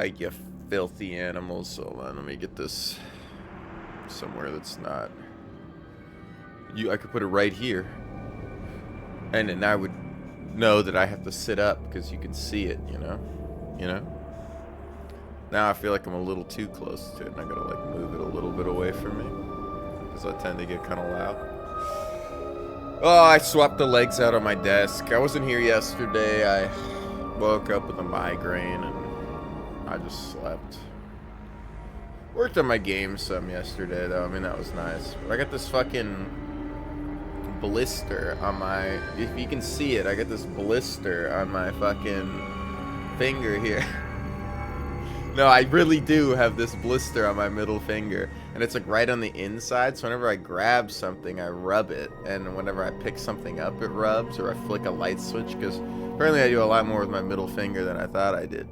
right, you filthy animals. Hold on, let me get this somewhere that's not... I could put it right here. And then I would know that I have to sit up because you can see it, you know? You know? Now I feel like I'm a little too close to it, and I gotta like move it a little bit away from me because I tend to get kind of loud. Oh, I swapped the legs out on my desk. I wasn't here yesterday. I woke up with a migraine and I just slept. Worked on my game some yesterday though. I mean, that was nice. But I got this fucking blister on my... If you can see it, I got this blister on my fucking finger here. No, I really do have this blister on my middle finger, and it's like right on the inside, so whenever I grab something, I rub it, and whenever I pick something up, it rubs, or I flick a light switch, because apparently I do a lot more with my middle finger than I thought I did.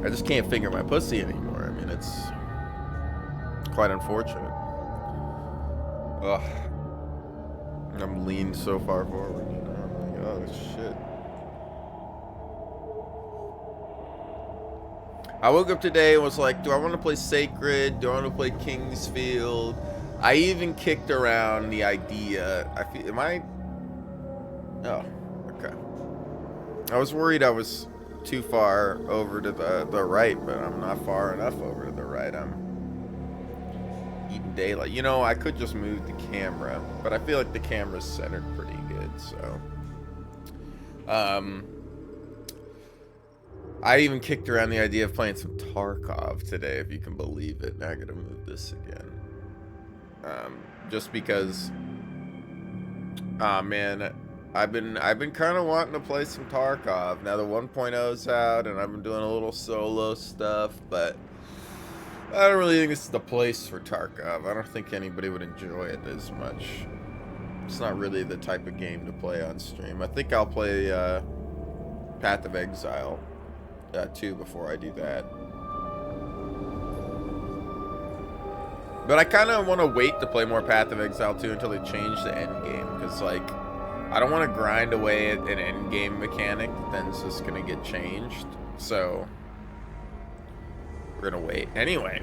I just can't finger my pussy anymore. I mean, it's quite unfortunate. Ugh. I'm leaned so far forward, you know? I'm like, oh, shit. I woke up today and was like, do I want to play Sacred? Do I want to play Kingsfield? I even kicked around the idea. Oh, okay. I was worried I was too far over to the right, but I'm not far enough over to the right. I'm eating daylight. You know, I could just move the camera, but I feel like the camera's centered pretty good, so. I even kicked around the idea of playing some Tarkov today, if you can believe it. Now I gotta move this again. Just because, man, I've been kind of wanting to play some Tarkov. Now the 1.0's out, and I've been doing a little solo stuff, but I don't really think this is the place for Tarkov. I don't think anybody would enjoy it as much. It's not really the type of game to play on stream. I think I'll play Path of Exile 2 before I do that. But I kind of want to wait to play more Path of Exile 2 until they change the end game, because like I don't want to grind away at an end game mechanic then it's just gonna get changed. So we're gonna wait. Anyway,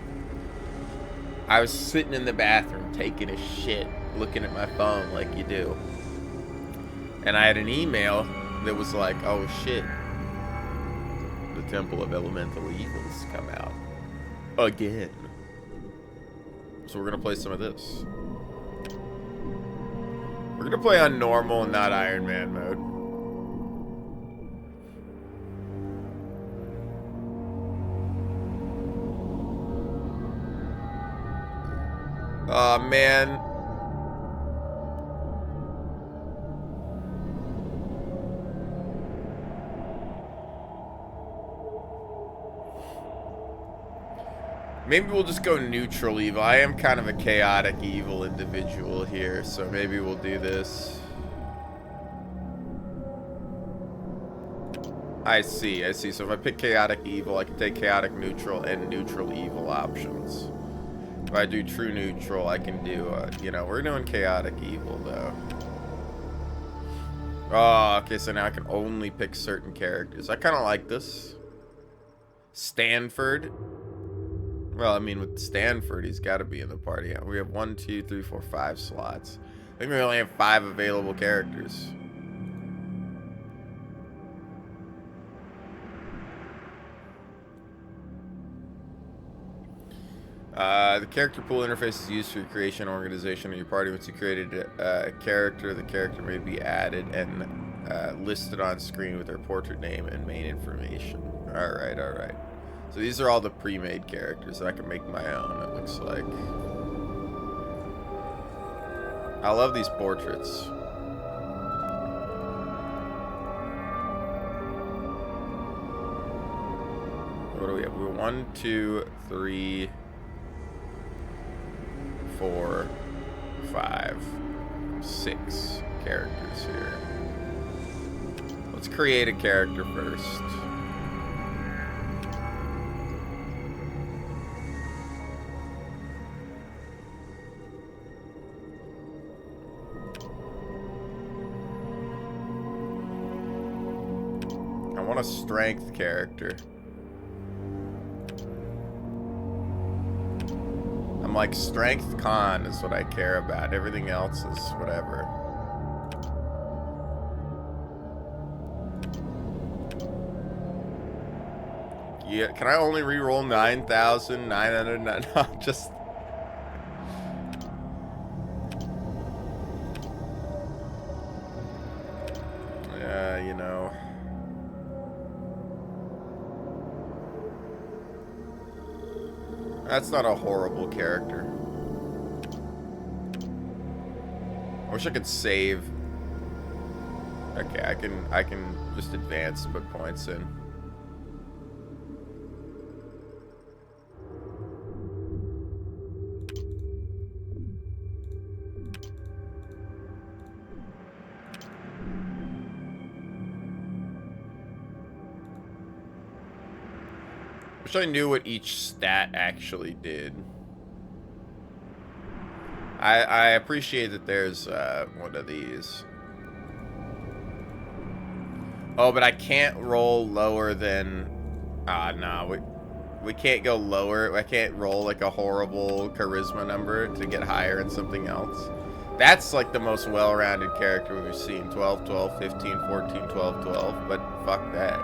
I was sitting in the bathroom taking a shit, looking at my phone like you do, and I had an email that was like, oh shit, the Temple of Elemental Evils come out again. So we're gonna play some of this. We're gonna play on normal and not Iron Man mode. Aw, man. Maybe we'll just go neutral evil. I am kind of a chaotic evil individual here, so maybe we'll do this. I see. So if I pick chaotic evil, I can take chaotic neutral and neutral evil options. If I do true neutral, I can do, you know, we're doing chaotic evil, though. Oh, okay, so now I can only pick certain characters. I kind of like this. Stanford. Well, I mean, with Stanford, he's got to be in the party. We have 1, 2, 3, 4, 5 slots. I think we only have 5 available characters. The character pool interface is used for your creation and organization of your party. Once you created a character, the character may be added and listed on screen with their portrait name and main information. Alright, alright. So these are all the pre-made characters that I can make my own, it looks like. I love these portraits. What do we have? We have 1, 2, 3, 4, 5, 6 characters here. Let's create a character first. want a strength character. I'm like, strength con is what I care about. Everything else is whatever. Yeah, can I only reroll 9,909? No, just... Yeah, you know... That's not a horrible character. I wish I could save. Okay, I can just advance and put points in. Wish I knew what each stat actually did. I appreciate that there's one of these. Oh, but I can't roll lower than... no, we can't go lower. I can't roll like a horrible charisma number to get higher in something else. That's like the most well-rounded character we've seen. 12, 12, 15, 14, 12, 12. But fuck that.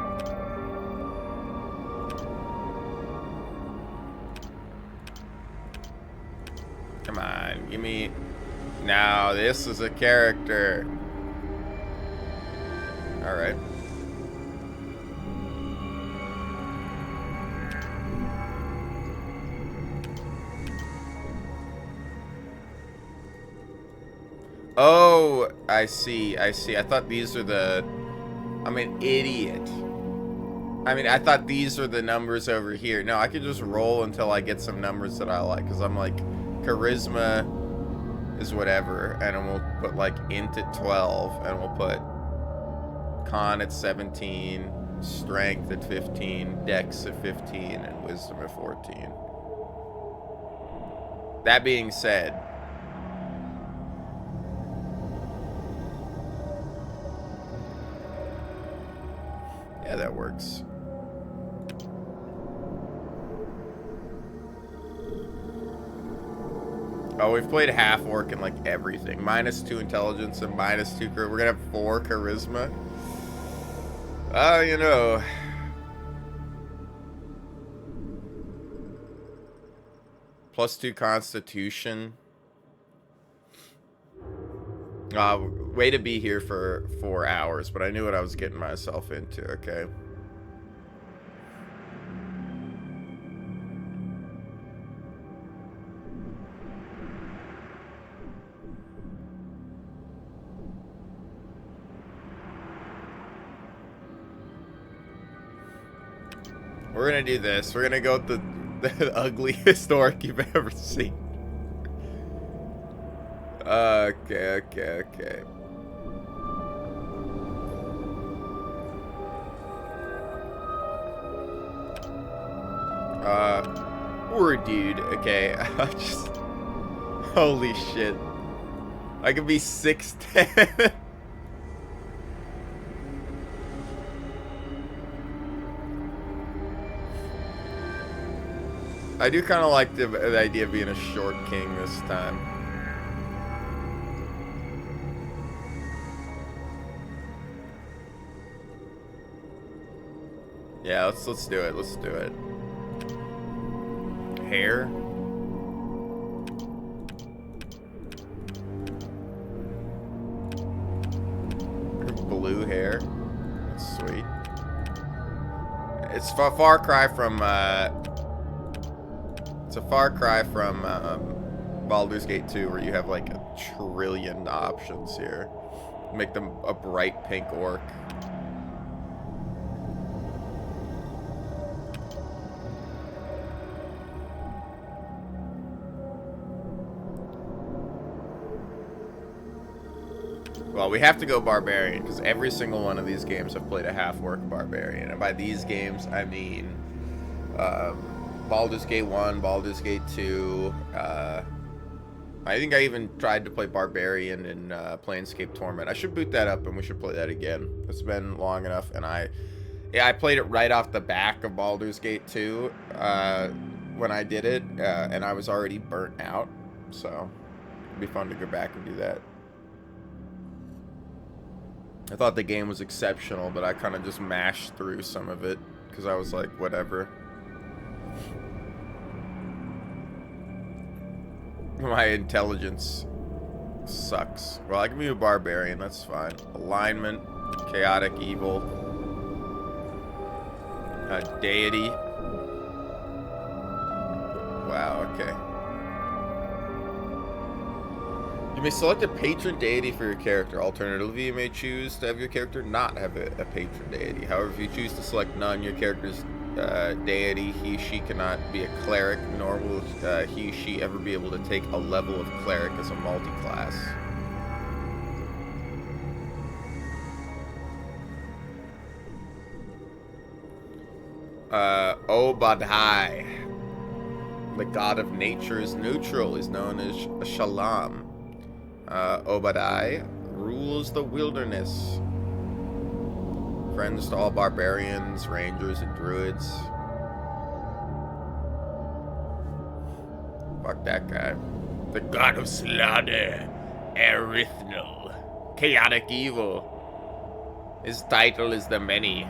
Come on, give me... Now, this is a character. Alright. Oh, I see, I see. I thought these are the... I'm an idiot. I mean, I thought these are the numbers over here. No, I could just roll until I get some numbers that I like. Because I'm like, charisma is whatever. And then we'll put like int at 12. And we'll put con at 17. Strength at 15. Dex at 15. And wisdom at 14. That being said... Yeah, that works. Oh, we've played half orc in like everything. -2 intelligence and -2 charisma. We're gonna have 4 charisma. You know. +2 constitution. Way to be here for 4 hours, but I knew what I was getting myself into, okay? We're gonna do this. We're gonna go with the ugliest orc you've ever seen. Okay. Poor dude. Okay, I just... Holy shit. I could be 6'10". I do kind of like the idea of being a short king this time. Yeah, let's do it. Let's do it. Hair. Blue hair. That's sweet. It's a far cry from it's a far cry from Baldur's Gate 2, where you have like a trillion options here. Make them a bright pink orc. Well, we have to go barbarian, because every single one of these games I've played a half-orc barbarian. And by these games, I mean Baldur's Gate 1, Baldur's Gate 2. I think I even tried to play barbarian in Planescape Torment. I should boot that up, and we should play that again. It's been long enough, and Yeah, I played it right off the back of Baldur's Gate 2 when I did it, and I was already burnt out, so it'd be fun to go back and do that. I thought the game was exceptional, but I kind of just mashed through some of it because I was like, whatever. My intelligence sucks. Well, I can be a barbarian, that's fine. Alignment, chaotic evil, deity. Wow, okay. You may select a patron deity for your character. Alternatively, you may choose to have your character not have a patron deity. However, if you choose to select none, your character's deity, he/she cannot be a cleric, nor will he/she ever be able to take a level of cleric as a multi-class. Obadai, the god of nature, is neutral. He's known as Shalom. Obadai rules the wilderness. Friends to all barbarians, rangers, and druids. Fuck that guy. The god of slaughter, Erithnal. Chaotic evil. His title is the Many.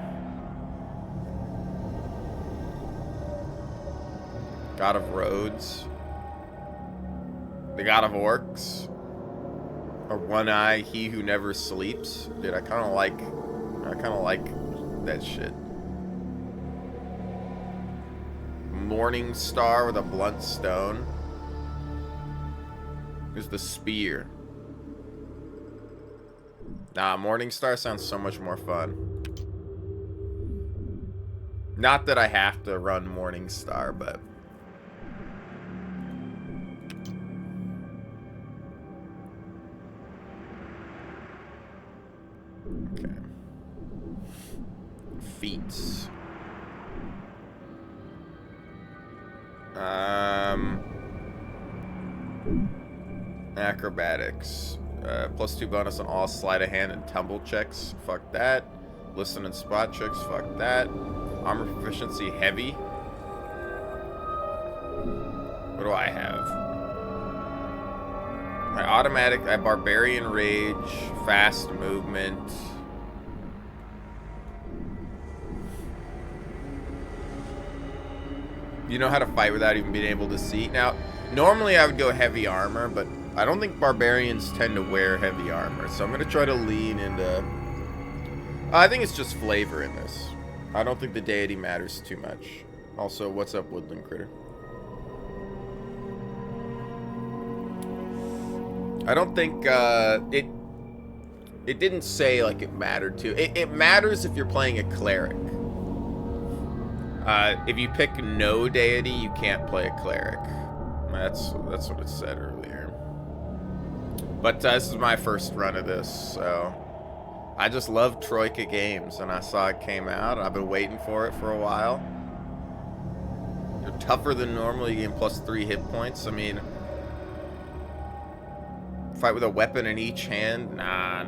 God of roads. The god of orcs. Or One Eye, he who never sleeps. Dude, I kind of like that shit. Morning Star with a blunt stone. Here's the spear. Nah, Morning Star sounds so much more fun. Not that I have to run Morning Star, but okay. Feats. Acrobatics. +2 bonus on all sleight of hand and tumble checks. Fuck that. Listen and spot checks. Fuck that. Armor proficiency heavy. What do I have? I barbarian rage, fast movement. You know how to fight without even being able to see. Now, normally I would go heavy armor, but I don't think barbarians tend to wear heavy armor, so I'm going to try to lean into... I think it's just flavor in this. I don't think the deity matters too much. Also, what's up, woodland critter? I don't think it didn't say like it mattered to. It matters if you're playing a cleric. If you pick no deity, you can't play a cleric. That's what it said earlier. But this is my first run of this, so I just love Troika games, and I saw it came out. I've been waiting for it for a while. You're tougher than normal. You gain +3 hit points. I mean, fight with a weapon in each hand? Nah.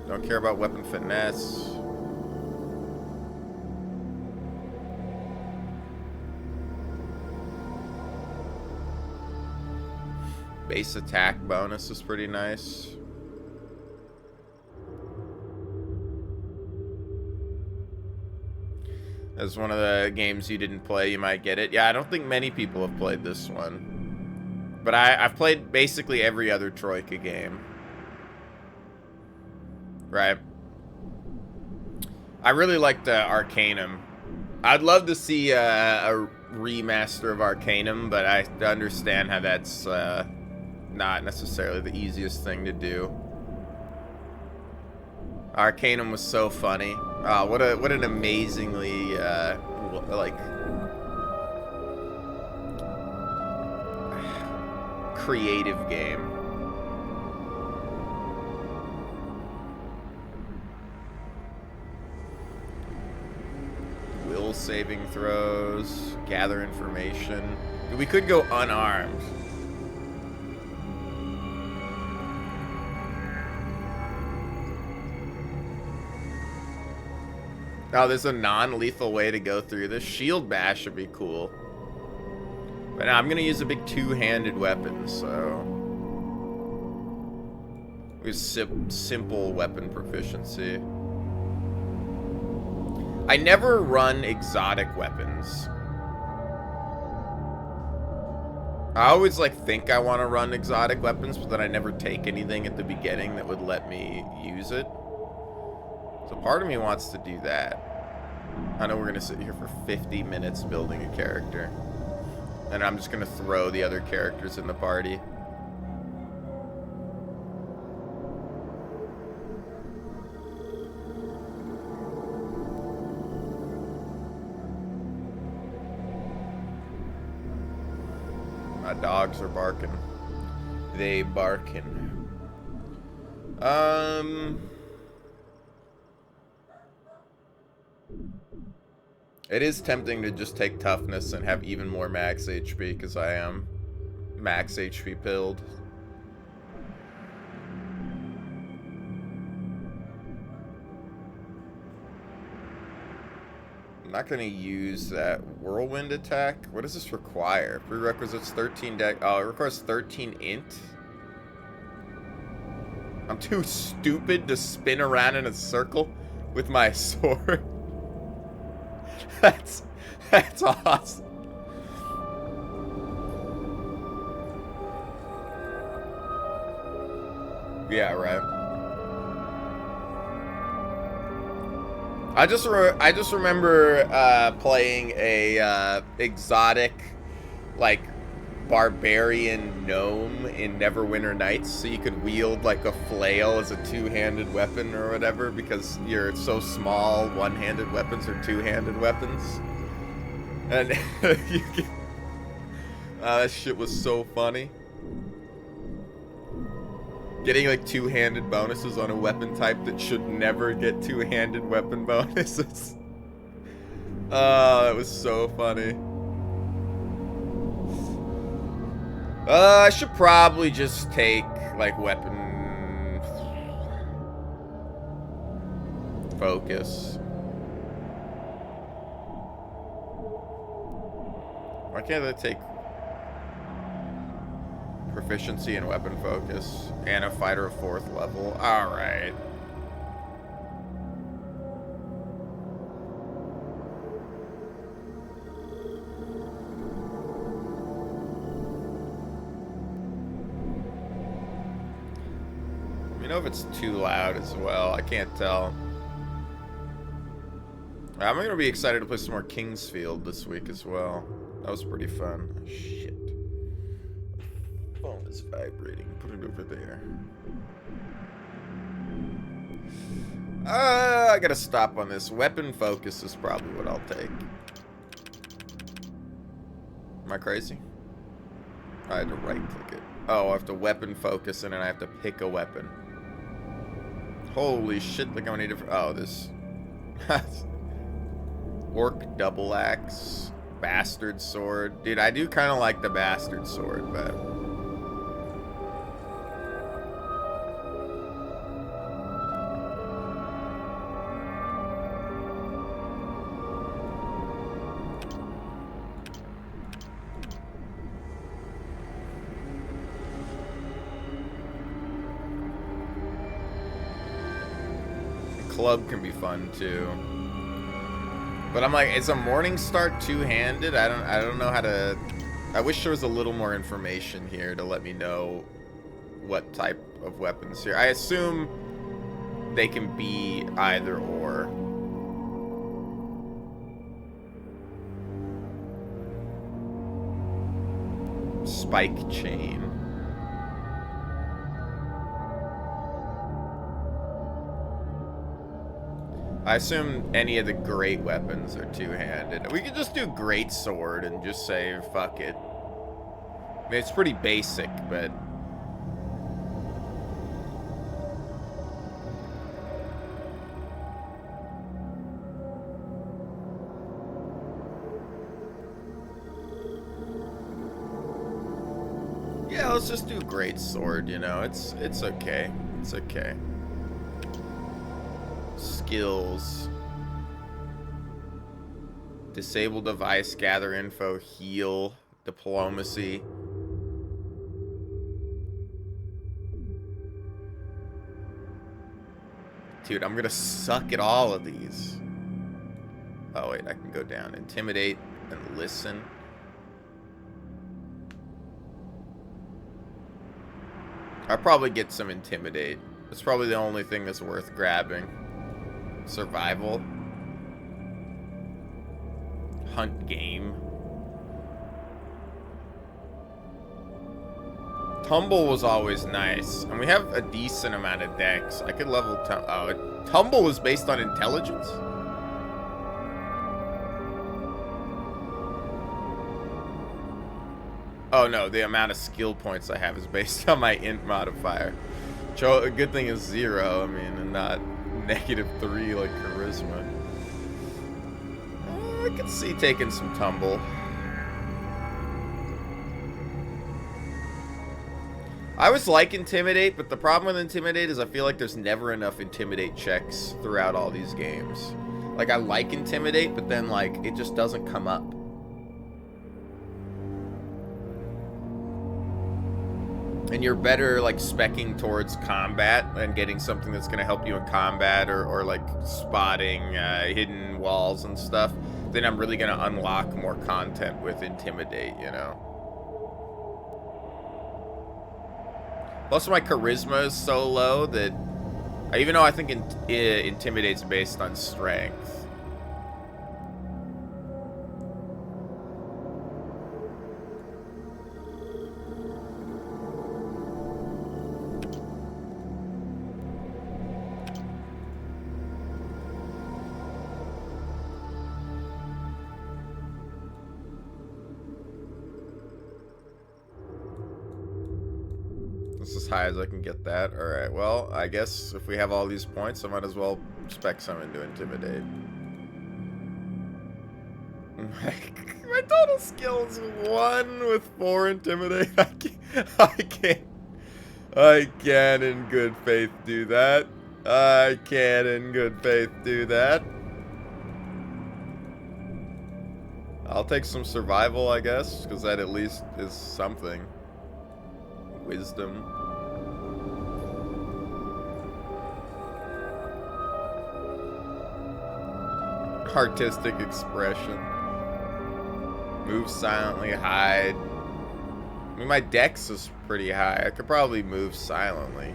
Don't care about weapon finesse. Base attack bonus is pretty nice. As one of the games you didn't play, you might get it. Yeah, I don't think many people have played this one. But I've played basically every other Troika game. Right. I really liked Arcanum. I'd love to see a remaster of Arcanum, but I understand how that's not necessarily the easiest thing to do. Arcanum was so funny. What an amazingly like creative game. Will saving throws, gather information. We could go unarmed. Oh, there's a non-lethal way to go through this. Shield bash would be cool. But I'm gonna use a big two-handed weapon, so with simple weapon proficiency. I never run exotic weapons. I always like think I want to run exotic weapons, but then I never take anything at the beginning that would let me use it. So part of me wants to do that. I know we're gonna sit here for 50 minutes building a character, and I'm just gonna throw the other characters in the party. My dogs are barking. They barking. It is tempting to just take toughness and have even more max HP, because I am max HP pilled. I'm not going to use that whirlwind attack. What does this require? Prerequisites 13 deck. Oh, it requires 13 int. I'm too stupid to spin around in a circle with my sword. That's awesome. Yeah, right. I just remember playing a exotic, like, barbarian gnome in Neverwinter Nights, so you could wield like a flail as a two-handed weapon or whatever, because you're so small. One-handed weapons are two-handed weapons, and you can, that shit was so funny. Getting like two-handed bonuses on a weapon type that should never get two-handed weapon bonuses. Oh, that was so funny. I should probably just take, like, weapon focus. Why can't I take proficiency in weapon focus and a fighter of 4th level? Alright. You know if it's too loud as well. I can't tell. I'm gonna be excited to play some more Kingsfield this week as well. That was pretty fun. Oh, shit. The phone is vibrating. Put it over there. I gotta stop on this. Weapon focus is probably what I'll take. Am I crazy? I had to right click it. Oh, I have to weapon focus and then I have to pick a weapon. Holy shit, look how many different... Oh, this... Orc double axe. Bastard sword. Dude, I do kind of like the bastard sword, but... Club can be fun too, but I'm like, is a morning start two-handed? I don't know how to. I wish there was a little more information here to let me know what type of weapons here. I assume they can be either or. Spike chain. I assume any of the great weapons are two-handed. We could just do great sword and just say, fuck it. I mean, it's pretty basic, but... yeah, let's just do great sword, you know? It's okay. It's okay. Skills. Disable device, gather info, heal, diplomacy. Dude, I'm gonna suck at all of these. Oh wait, I can go down. Intimidate and listen. I'll probably get some intimidate. It's probably the only thing that's worth grabbing. Survival. Hunt game. Tumble was always nice. And we have a decent amount of decks. I could level... Tumble was based on intelligence? Oh no, the amount of skill points I have is based on my int modifier. A good thing is 0, I mean, and not -3 like charisma. I could see taking some tumble. I always like Intimidate, but the problem with Intimidate is I feel like there's never enough Intimidate checks throughout all these games. Like, I like Intimidate, but then, like, it just doesn't come up. And you're better, like, speccing towards combat and getting something that's going to help you in combat or like, spotting hidden walls and stuff. Then I'm really going to unlock more content with Intimidate, you know? Plus, my charisma is so low that... even though I think Intimidate's based on strength. As high as I can get that. Alright, well, I guess if we have all these points, I might as well spec some into Intimidate. My total skill is 1 with 4 Intimidate. I can't in good faith do that. I can't in good faith do that. I'll take some survival, I guess, because that at least is something. Wisdom. Artistic expression. Move silently, hide. I mean, my dex is pretty high. I could probably move silently.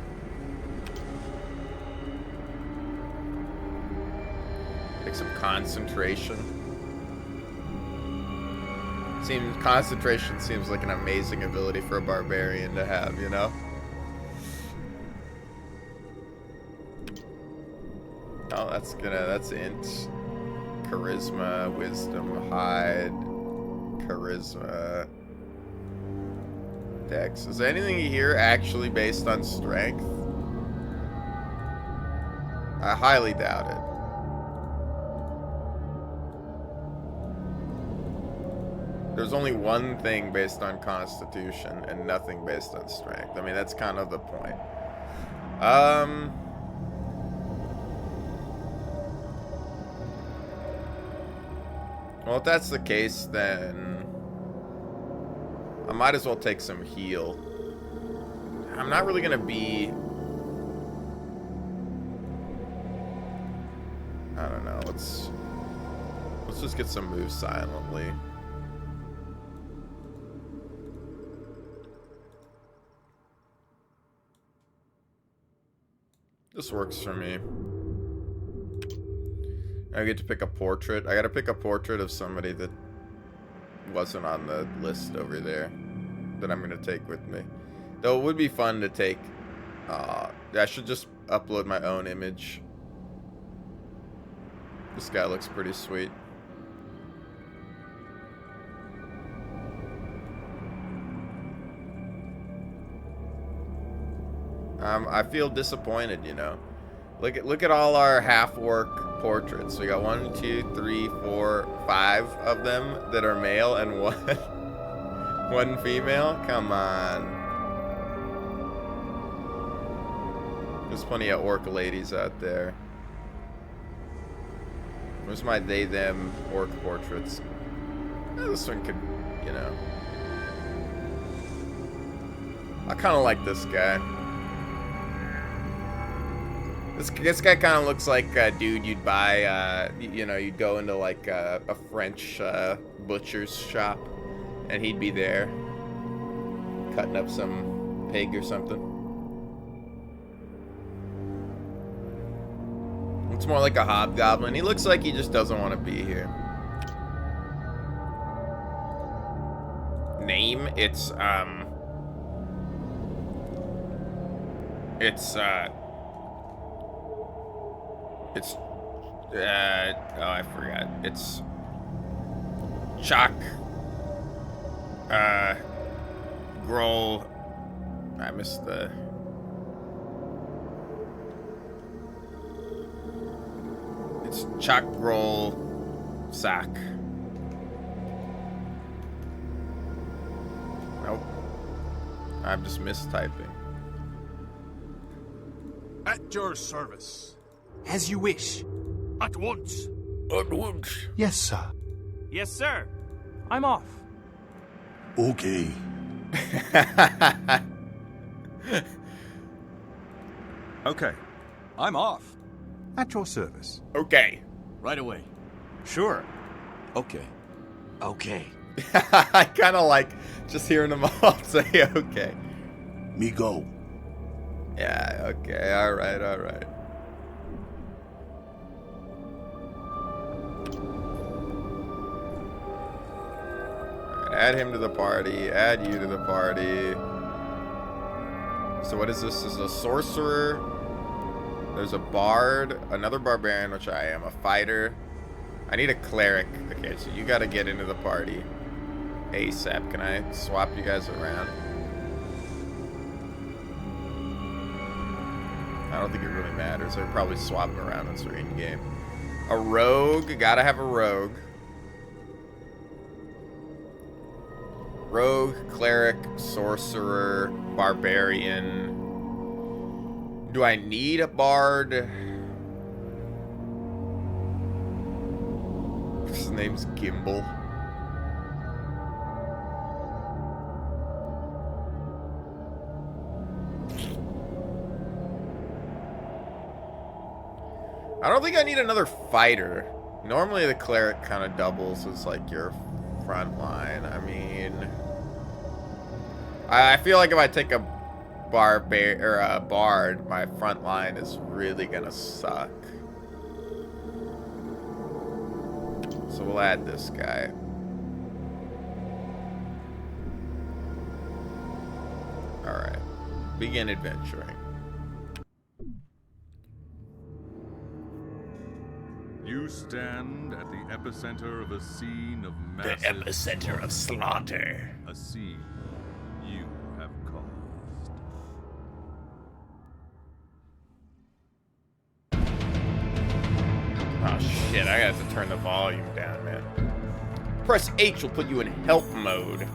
Take some concentration. Concentration seems like an amazing ability for a barbarian to have, you know? Oh, that's int. Charisma, wisdom, hide, charisma, dex. Is there anything here actually based on strength? I highly doubt it. There's only one thing based on constitution and nothing based on strength. I mean, that's kind of the point. Well, if that's the case, then I might as well take some heal. I'm not really gonna be... I don't know. Let's just get some moves silently. This works for me. I get to pick a portrait. I gotta pick a portrait of somebody that wasn't on the list over there that I'm gonna take with me. Though it would be fun to take... I should just upload my own image. This guy looks pretty sweet. I feel disappointed, you know. Look at all our half-orc portraits. We got 1, 2, 3, 4, 5 of them that are male and one female. Come on. There's plenty of orc ladies out there. Where's my they, them, orc portraits? This one could, you know. I kind of like this guy. This guy kind of looks like a dude you'd buy, you know, you'd go into like a French butcher's shop, and he'd be there cutting up some pig or something. It's more like a hobgoblin. He looks like he just doesn't want to be here. Name? It's oh, I forgot. It's Chalk, Groll. I missed the. It's Chalk, Groll, Sack. Nope. I'm just mistyping. At your service. As you wish. At once. At once. Yes, sir. Yes, sir. I'm off. Okay. Okay. I'm off. At your service. Okay. Right away. Sure. Okay. Okay. I kind of like just hearing them all say okay. Me go. Yeah, okay, alright, alright. Add him to the party, add you to the party. So what is this? This is a sorcerer. There's a bard, another barbarian, which I am, a fighter. I need a cleric. Okay, so you gotta get into the party ASAP. Can I swap you guys around? I don't think it really matters. I'll probably swap them around once we're in game. A rogue. Gotta have a rogue. Rogue, cleric, sorcerer, barbarian. Do I need a bard? His name's Gimbal. I don't think I need another fighter. Normally the cleric kind of doubles as like your front line. I mean, I feel like if I take a bard, my front line is really gonna suck. So we'll add this guy. Alright. Begin adventuring. You stand at the epicenter of a scene of massive... The epicenter of slaughter. A scene you have caused. Oh shit, I have to turn the volume down, man. Press H will put you in help mode.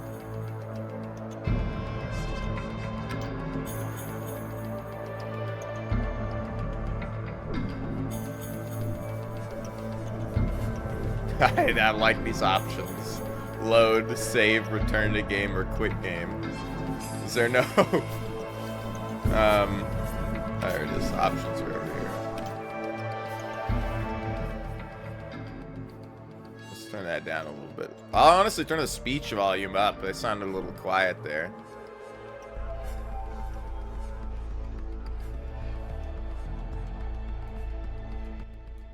I like these options. Load, save, return to game, or quit game. Is there no... there it is. Options are over here. Let's turn that down a little bit. I'll honestly turn the speech volume up. They sounded a little quiet there.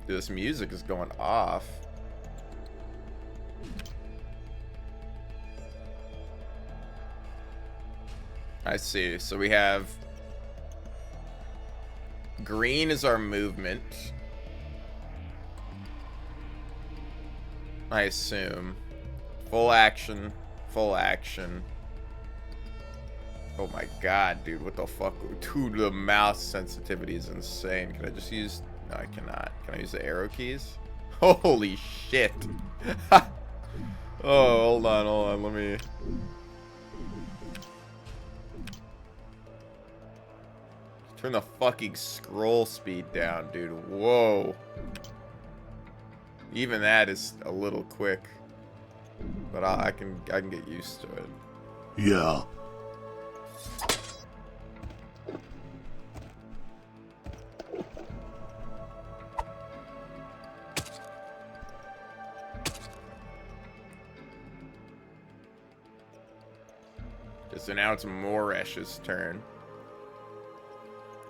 Dude, this music is going off. I see. So we have green is our movement. I assume. Full action. Full action. Oh my god, dude. What the fuck? Dude, the mouse sensitivity is insane. Can I just use... No, I cannot. Can I use the arrow keys? Holy shit. Oh, hold on. Let me... Turn the fucking scroll speed down, dude. Whoa. Even that is a little quick. But I can get used to it. Yeah. So now it's Moresh's turn.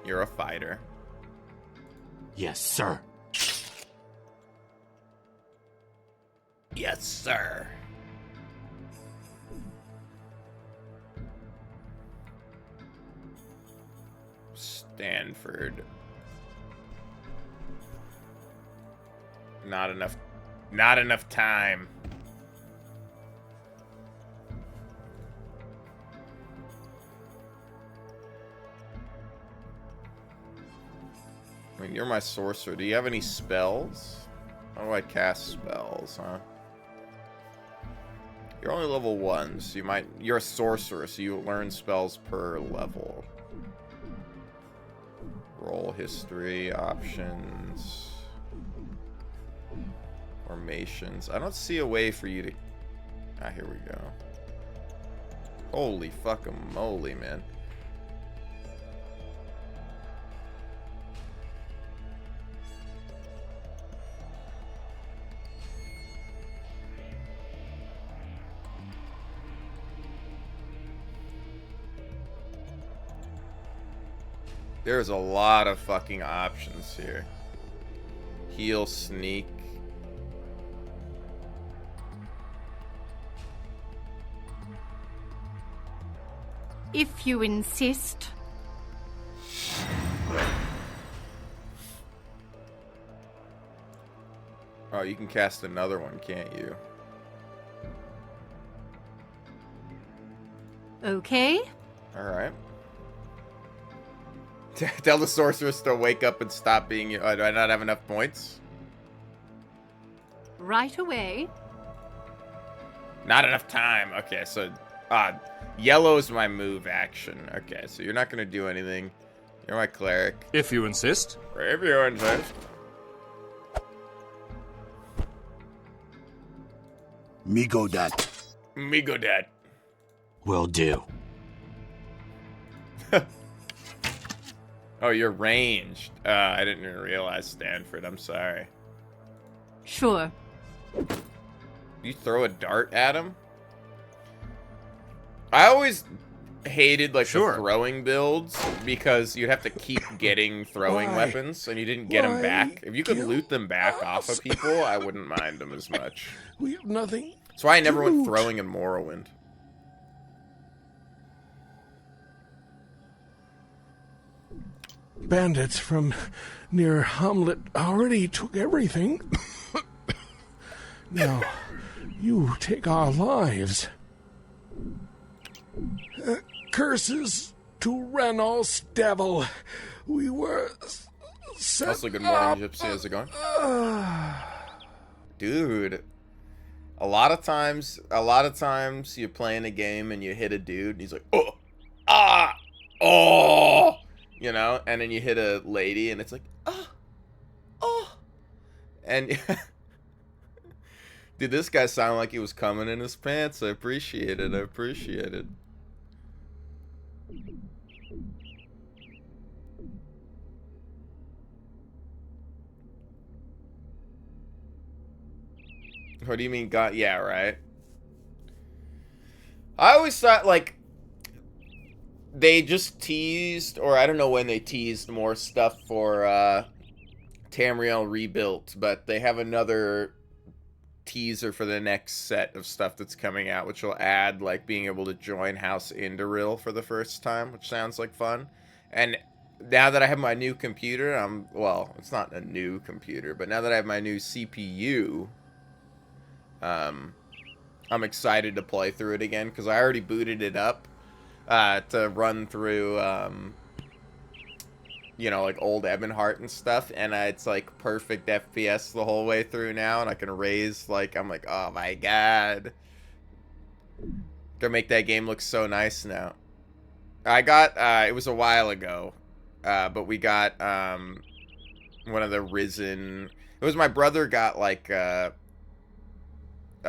You're a fighter. Yes, sir. Yes, sir. Stanford. Not enough time. I mean, you're my sorcerer. Do you have any spells? How do I cast spells, huh? You're only level 1, so you're a sorcerer, so you learn spells per level. Roll history, options, formations. I don't see a way for you to... Ah, here we go. Holy fucking moly, man. There's a lot of fucking options here. Heal, sneak. If you insist. Oh, you can cast another one, can't you? Okay. Alright. Tell the sorceress to wake up and stop being... do I not have enough points? Right away. Not enough time. Okay, so... yellow is my move action. Okay, so you're not going to do anything. You're my cleric. If you insist. If you insist. Me go that. Me go dead. Will do. Oh, you're ranged. I didn't even realize Stanford. I'm sorry. Sure. You throw a dart at him? I always hated like the throwing builds because you'd have to keep getting throwing weapons and you didn't get them back. If you could loot them back off of people, I wouldn't mind them as much. We have nothing. That's why I never went throwing in Morrowind. Bandits from near Hamlet already took everything. Now, you take our lives. Curses to Renos devil. We were set Also, good morning, Gypsy. How's it going? Dude. A lot of times you're playing a game and you hit a dude and he's like, oh, ah, oh, you know, and then you hit a lady and it's like, oh, and dude, this guy sounded like he was coming in his pants. I appreciate it. What do you mean, God? Yeah, right. I always thought, like, they just teased, or I don't know when they teased more stuff for Tamriel Rebuilt, but they have another teaser for the next set of stuff that's coming out, which will add, like, being able to join House Indoril for the first time, which sounds like fun. And now that I have my new computer, well, it's not a new computer, but now that I have my new CPU... I'm excited to play through it again because I already booted it up to run through, you know, like old Ebonheart and stuff, and it's like perfect FPS the whole way through now, and I can raise, like, I'm like, oh my god, gonna make that game look so nice now. I got it was a while ago, but we got one of the Risen. It was my brother got like a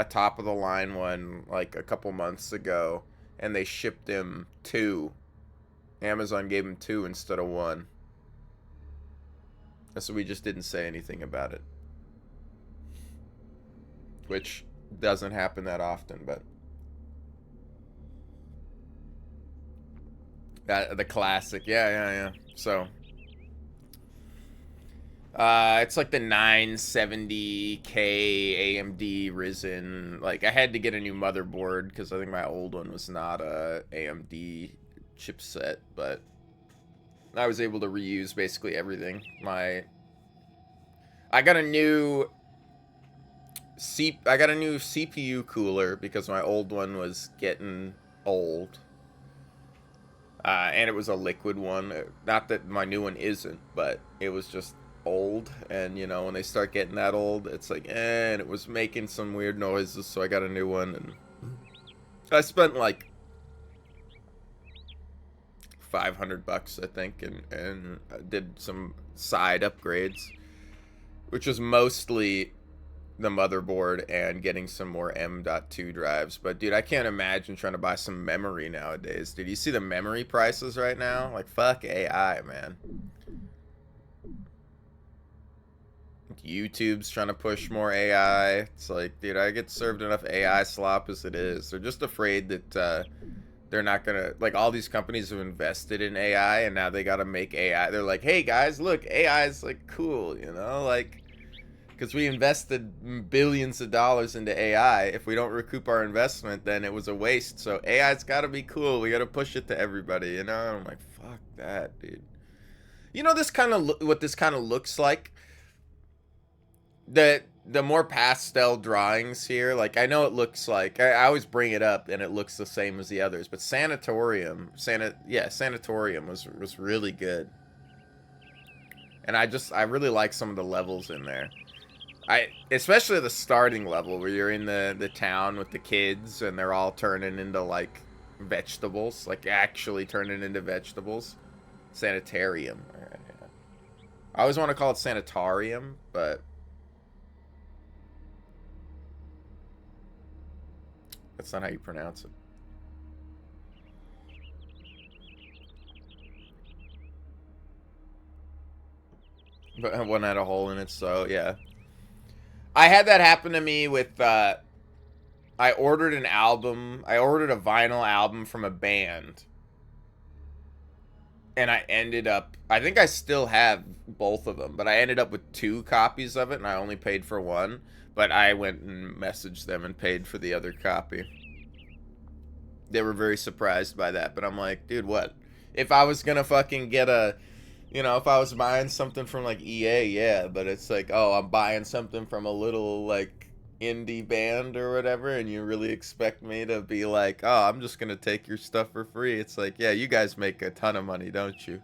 top of the line one like a couple months ago, and they shipped him 2. Amazon gave him 2 instead of 1. So we just didn't say anything about it, which doesn't happen that often, but the classic, yeah. So it's like the 970K AMD Ryzen. Like, I had to get a new motherboard because I think my old one was not a AMD chipset, but I was able to reuse basically everything. I got a new CPU cooler because my old one was getting old. And it was a liquid one. Not that my new one isn't, but it was just old. And, you know, when they start getting that old, it's like, and it was making some weird noises, so I got a new one. And I spent like $500, I think, and did some side upgrades, which was mostly the motherboard and getting some more M.2 drives. But dude, I can't imagine trying to buy some memory nowadays. Dude, you see the memory prices right now? Like, fuck AI, man. YouTube's trying to push more AI. It's like, dude, I get served enough AI slop as it is. They're just afraid that they're not gonna, like, all these companies have invested in AI and now they gotta make AI. They're like, hey guys, look, AI is like cool, you know, like, because we invested billions of dollars into AI. If we don't recoup our investment, then it was a waste. So AI's got to be cool. We got to push it to everybody, you know? And I'm like, fuck that, dude. You know, what this kind of looks like? The more pastel drawings here, like, I know it looks like, I always bring it up and it looks the same as the others, but Sanatorium was really good. And I really like some of the levels in there. Especially the starting level where you're in the town with the kids and they're all turning into like vegetables, like actually turning into vegetables. Sanitarium. Right, yeah. I always want to call it Sanitarium, but that's not how you pronounce it. But one had a hole in it, so yeah. I had that happen to me with, I ordered a vinyl album from a band. And I think I still have both of them, but I ended up with 2 copies of it and I only paid for one. But I went and messaged them and paid for the other copy. They were very surprised by that, but I'm like, dude, what? If I was gonna fucking get if I was buying something from, like, EA, yeah, but it's like, oh, I'm buying something from a little, like, indie band or whatever, and you really expect me to be like, oh, I'm just gonna take your stuff for free. It's like, yeah, you guys make a ton of money, don't you?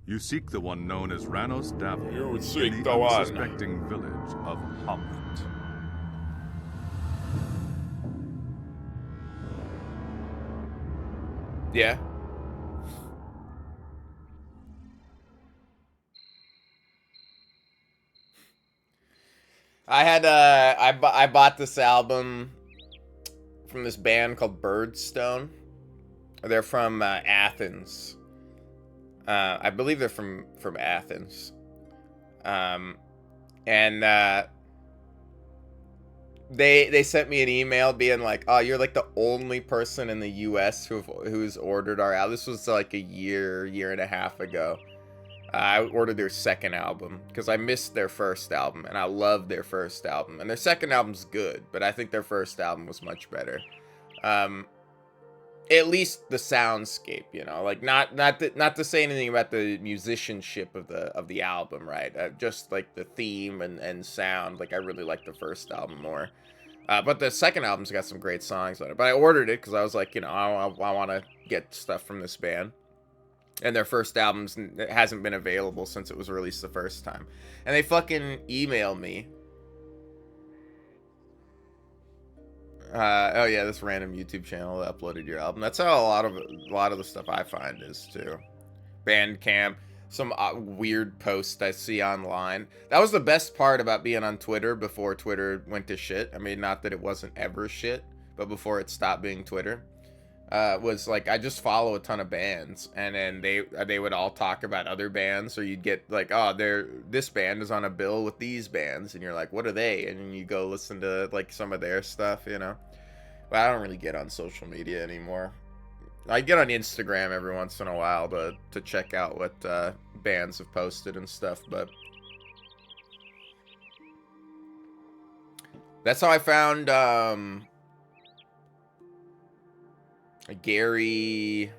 You seek the one known as Ranos Davil You in seek the the one. unsuspecting village of Hamlet. Yeah. I bought this album from this band called Birdstone. They're from Athens. I believe they're from Athens. And they sent me an email being like, "Oh, you're like the only person in the U.S. who's ordered our album." This was like a year and a half ago. I ordered their second album because I missed their first album, and I love their first album. And their second album's good, but I think their first album was much better. At least the soundscape, you know, like not to say anything about the musicianship of the album, right? Just like the theme and sound. Like, I really like the first album more. But the second album's got some great songs on it. But I ordered it because I was like, you know, I want to get stuff from this band. And their first album's it hasn't been available since it was released the first time. And they fucking emailed me. Oh yeah, this random YouTube channel that uploaded your album. That's how a lot of the stuff I find is too. Bandcamp, some weird post I see online. That was the best part about being on Twitter before Twitter went to shit. I mean, not that it wasn't ever shit, but before it stopped being Twitter. Was like I just follow a ton of bands, and then they would all talk about other bands, or you'd get like, oh, this band is on a bill with these bands, and you're like, what are they? And then you go listen to like some of their stuff, you know. But I don't really get on social media anymore. I get on Instagram every once in a while to check out what bands have posted and stuff, but that's how I found Gary,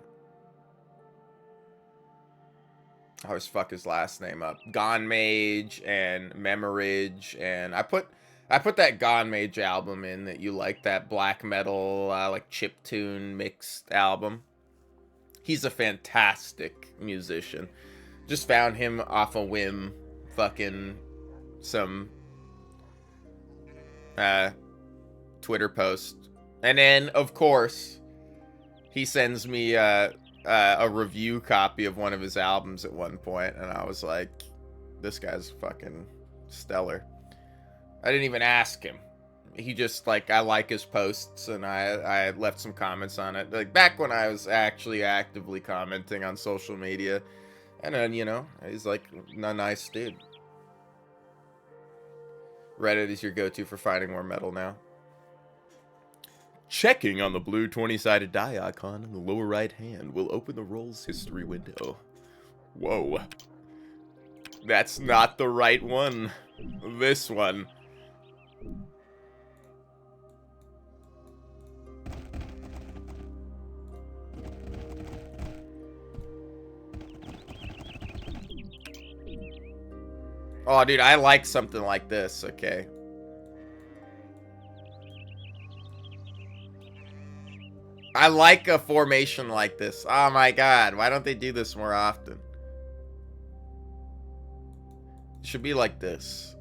I always fuck his last name up. Gone Mage and Memoridge, and I put that Gone Mage album in that you like, that black metal like chiptune mixed album. He's a fantastic musician. Just found him off a whim, fucking some Twitter post, and then of course he sends me a review copy of one of his albums at one point, and I was like, this guy's fucking stellar. I didn't even ask him. He just, like, I like his posts, and I left some comments on it. Like, back when I was actually actively commenting on social media. And then, you know, he's, like, a nice dude. Reddit is your go-to for finding more metal now. Checking on the blue 20-sided die icon in the lower right hand will open the roll's history window. Whoa. That's not the right one. This one. Oh, dude, I like something like this, okay? I like a formation like this. Oh my god, why don't they do this more often? It should be like this.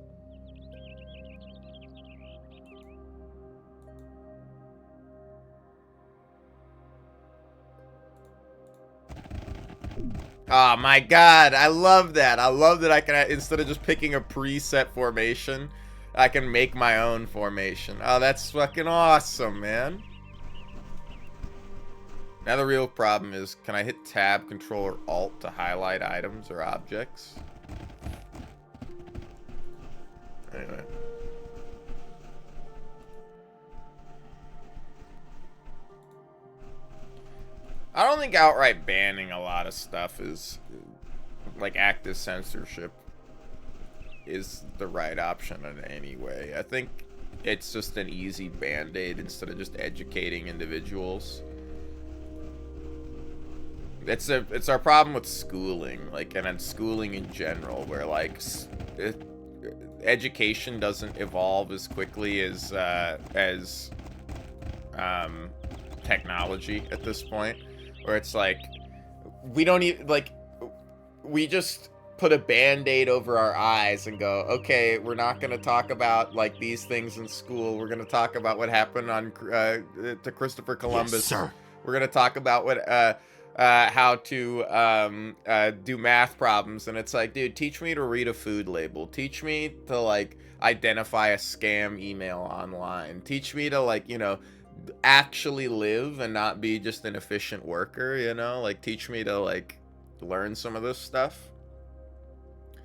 Oh my god, I love that. I love that I can, instead of just picking a preset formation, I can make my own formation. Oh, that's fucking awesome, man. Now the real problem is, can I hit Tab, Control, or Alt to highlight items or objects? Anyway. I don't think outright banning a lot of stuff is, like, active censorship is the right option in any way. I think it's just an easy band-aid instead of just educating individuals. It's our problem with schooling, like, and then schooling in general, where, like, education doesn't evolve as quickly as technology at this point, where it's like, we don't even, like, we just put a band-aid over our eyes and go, okay, we're not going to talk about, like, these things in school. We're going to talk about what happened on to Christopher Columbus. Yes, sir. We're going to talk about what how to do math problems, and it's like, dude, teach me to read a food label. Teach me to, like, identify a scam email online. Teach me to, like, you know, actually live and not be just an efficient worker, you know? Like, teach me to, like, learn some of this stuff.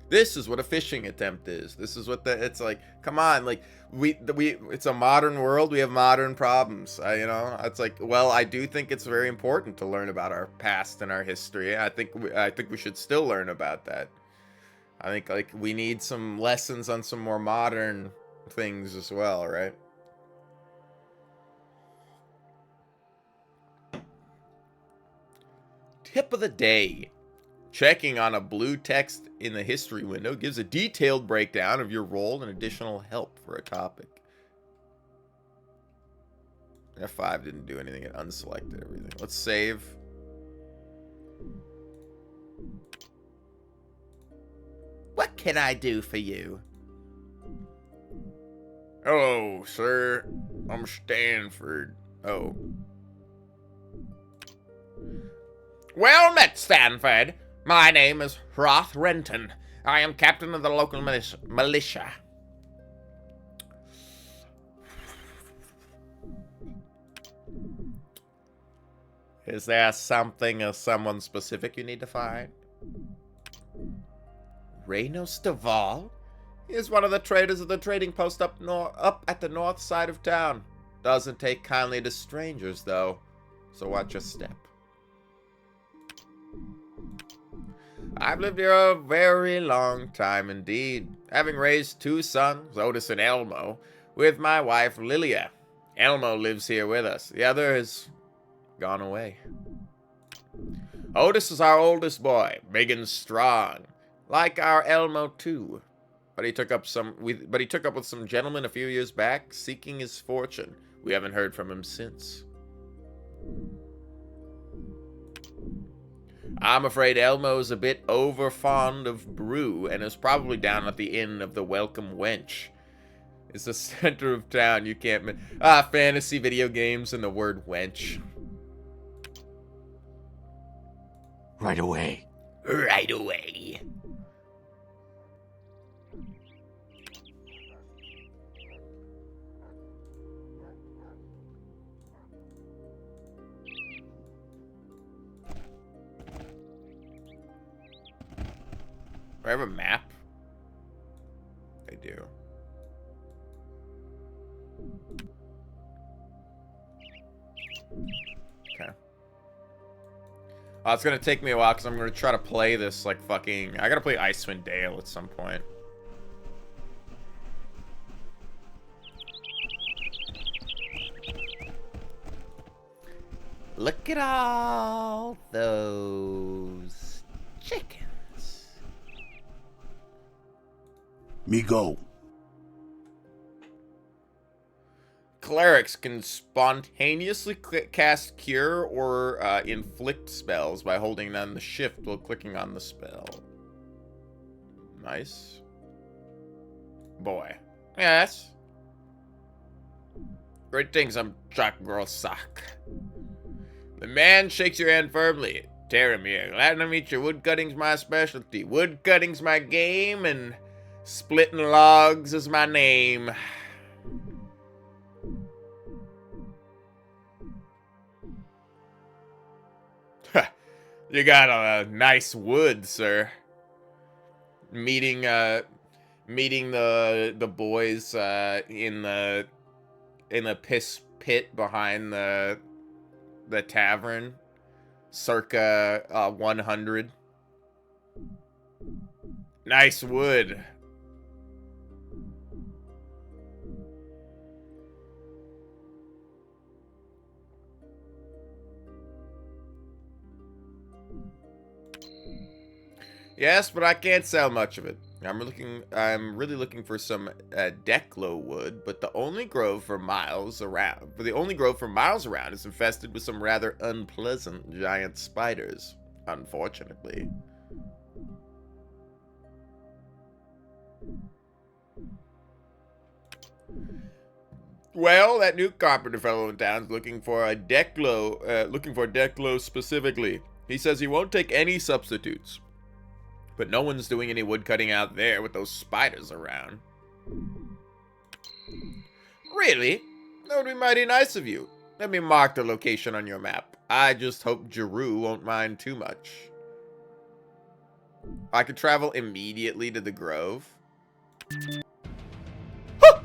This is what a phishing attempt is. This is what it's like, come on, like, it's a modern world. We have modern problems. You know, it's like, well, I do think it's very important to learn about our past and our history. I think we should still learn about that. I think, like, we need some lessons on some more modern things as well, right? Tip of the day. Checking on a blue text in the history window gives a detailed breakdown of your role and additional help for a topic. F5 didn't do anything. It unselected everything. Let's save. can I do for you? Hello, sir. I'm Stanford. Oh. Well met, Stanford. My name is Roth Renton. I am captain of the local militia. Is there something or someone specific you need to find? Reynos Duval? He is one of the traders of the trading post up at the north side of town. Doesn't take kindly to strangers, though, so watch your step. I've lived here a very long time indeed, having raised 2 sons, Otis and Elmo, with my wife Lilia. Elmo lives here with us. The other has gone away. Otis is our oldest boy, big and strong, like our Elmo too. But he took up with some gentlemen a few years back, seeking his fortune. We haven't heard from him since. I'm afraid Elmo's a bit over fond of brew and is probably down at the inn of the Welcome Wench. It's the center of town. You can't fantasy video games and the word wench. Right away. Right away. Do I have a map? I do. Okay. It's gonna take me a while because I'm gonna try to play this like fucking... I gotta play Icewind Dale at some point. Look at all those chickens. Me go. Clerics can spontaneously cast Cure or inflict spells by holding down the shift while clicking on the spell. Nice. Boy. Yes. Great things, I'm Jack Grossack. The man shakes your hand firmly. Taramir, glad to meet you. Woodcutting's my specialty. Woodcutting's my game, and splitting logs is my name. You got a nice wood, sir. Meeting the boys in the piss pit behind the tavern, circa 100. Nice wood. Yes, but I can't sell much of it. I'm really looking for some Declo wood, but the only grove for miles around is infested with some rather unpleasant giant spiders, unfortunately. Well, that new carpenter fellow in town's looking for a Declo specifically. He says he won't take any substitutes. But no one's doing any woodcutting out there with those spiders around. Really? That would be mighty nice of you. Let me mark the location on your map. I just hope Jeru won't mind too much. I could travel immediately to the grove. Huh!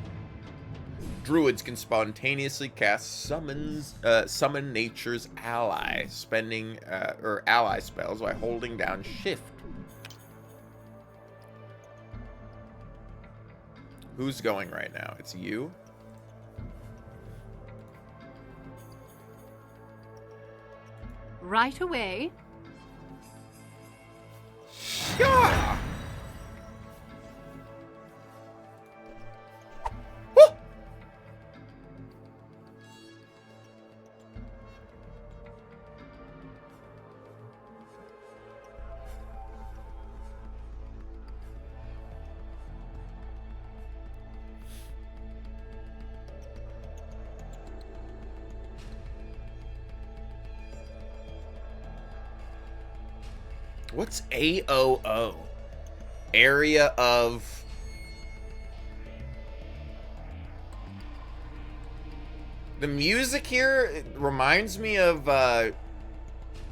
Druids can spontaneously cast summon nature's ally, spending ally spells by holding down shift. Who's going right now? It's you? Right away. Yeah! What's AOO? Area of... The music here, it reminds me of, and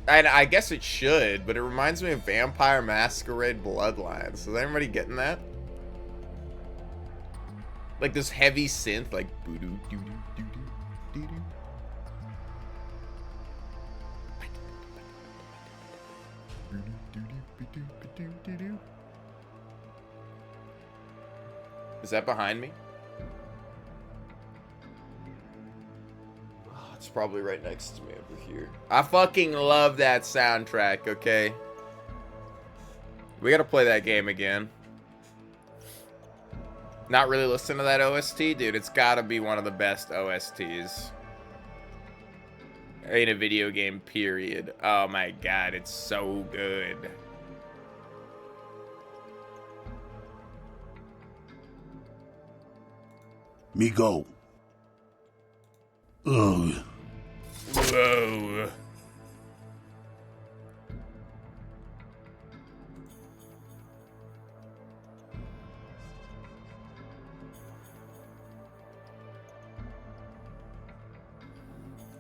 I guess it should, but it reminds me of Vampire Masquerade Bloodlines. Is anybody getting that? Like this heavy synth, like boo-doo, doo-doo, doo-doo, doo-doo. Is that behind me? Oh, it's probably right next to me over here. I fucking love that soundtrack, okay? We gotta play that game again. Not really listen to that OST? Dude, it's gotta be one of the best OSTs in a video game, period. Oh my god, it's so good. Me go. Ugh. Whoa.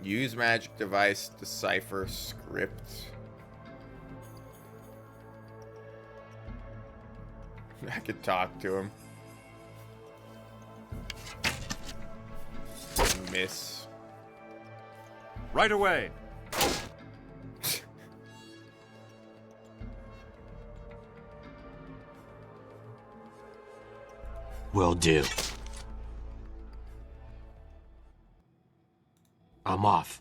Use magic device, decipher script. I could talk to him. Miss. Right away. Will do. I'm off.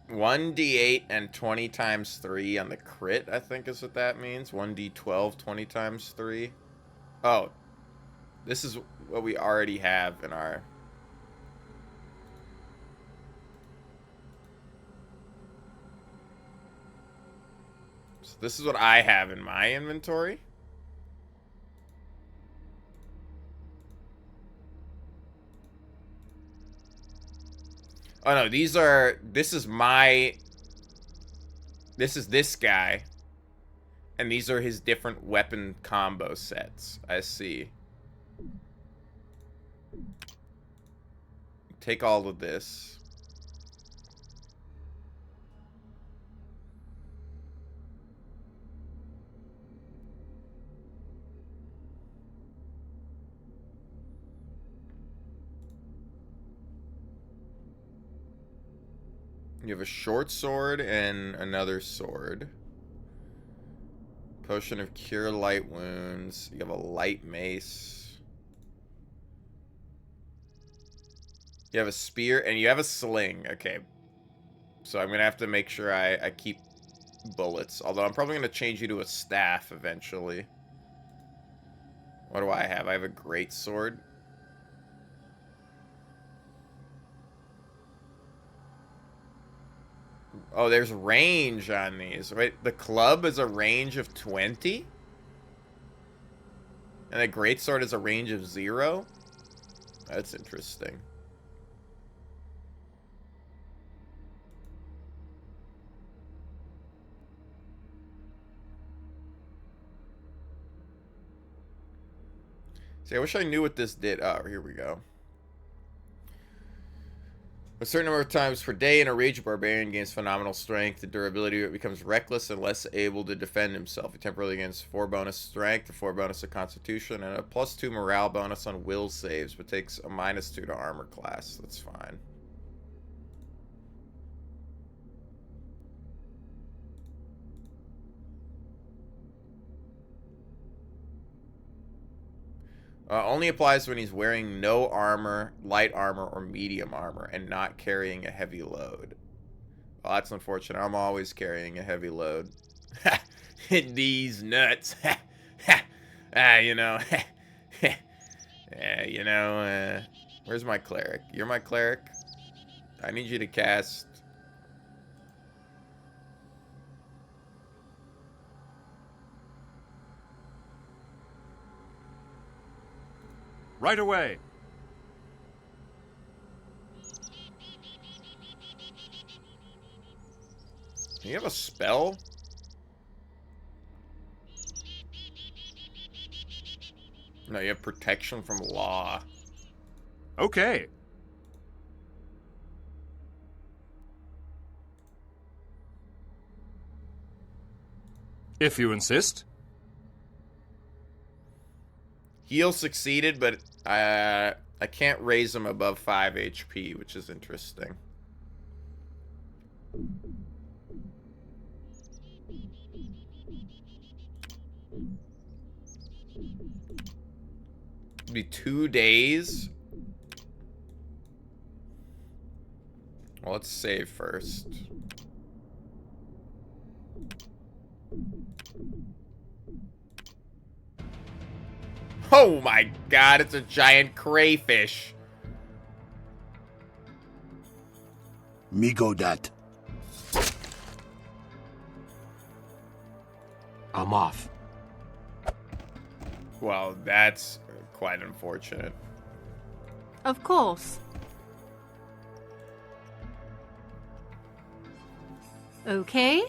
One D8 and 20 times 3 on the crit, I think is what that means. 1D12, 20 times 3. Oh, this is what we already have in our... So this is what I have in my inventory. Oh no, these are... This is my... This is this guy. And these are his different weapon combo sets. I see. Take all of this. You have a short sword and another sword. Potion of Cure Light Wounds. You have a light mace. You have a spear and you have a sling. Okay. So I'm going to have to make sure I keep bullets. Although I'm probably going to change you to a staff eventually. What do I have? I have a great sword. Oh, there's range on these. Wait, the club is a range of 20? And the greatsword is a range of 0? That's interesting. See, I wish I knew what this did. Oh, here we go. A certain number of times per day in a rage, barbarian gains phenomenal strength. The durability it becomes reckless and less able to defend himself. He temporarily gains 4 bonus strength, a 4 bonus of constitution, and a +2 morale bonus on will saves, but takes a -2 to armor class. That's fine. Only applies when he's wearing no armor, light armor, or medium armor, and not carrying a heavy load. Well, that's unfortunate. I'm always carrying a heavy load. These nuts. You know. You know, where's my cleric? You're my cleric? I need you to cast... Right away. You have a spell? No, you have protection from law. Okay. If you insist. Heal succeeded, but I can't raise him above 5 HP, which is interesting. It'd be 2 days. Well, let's save first. Oh my god, it's a giant crayfish. Me go that. I'm off. Well, that's quite unfortunate. Of course. Okay.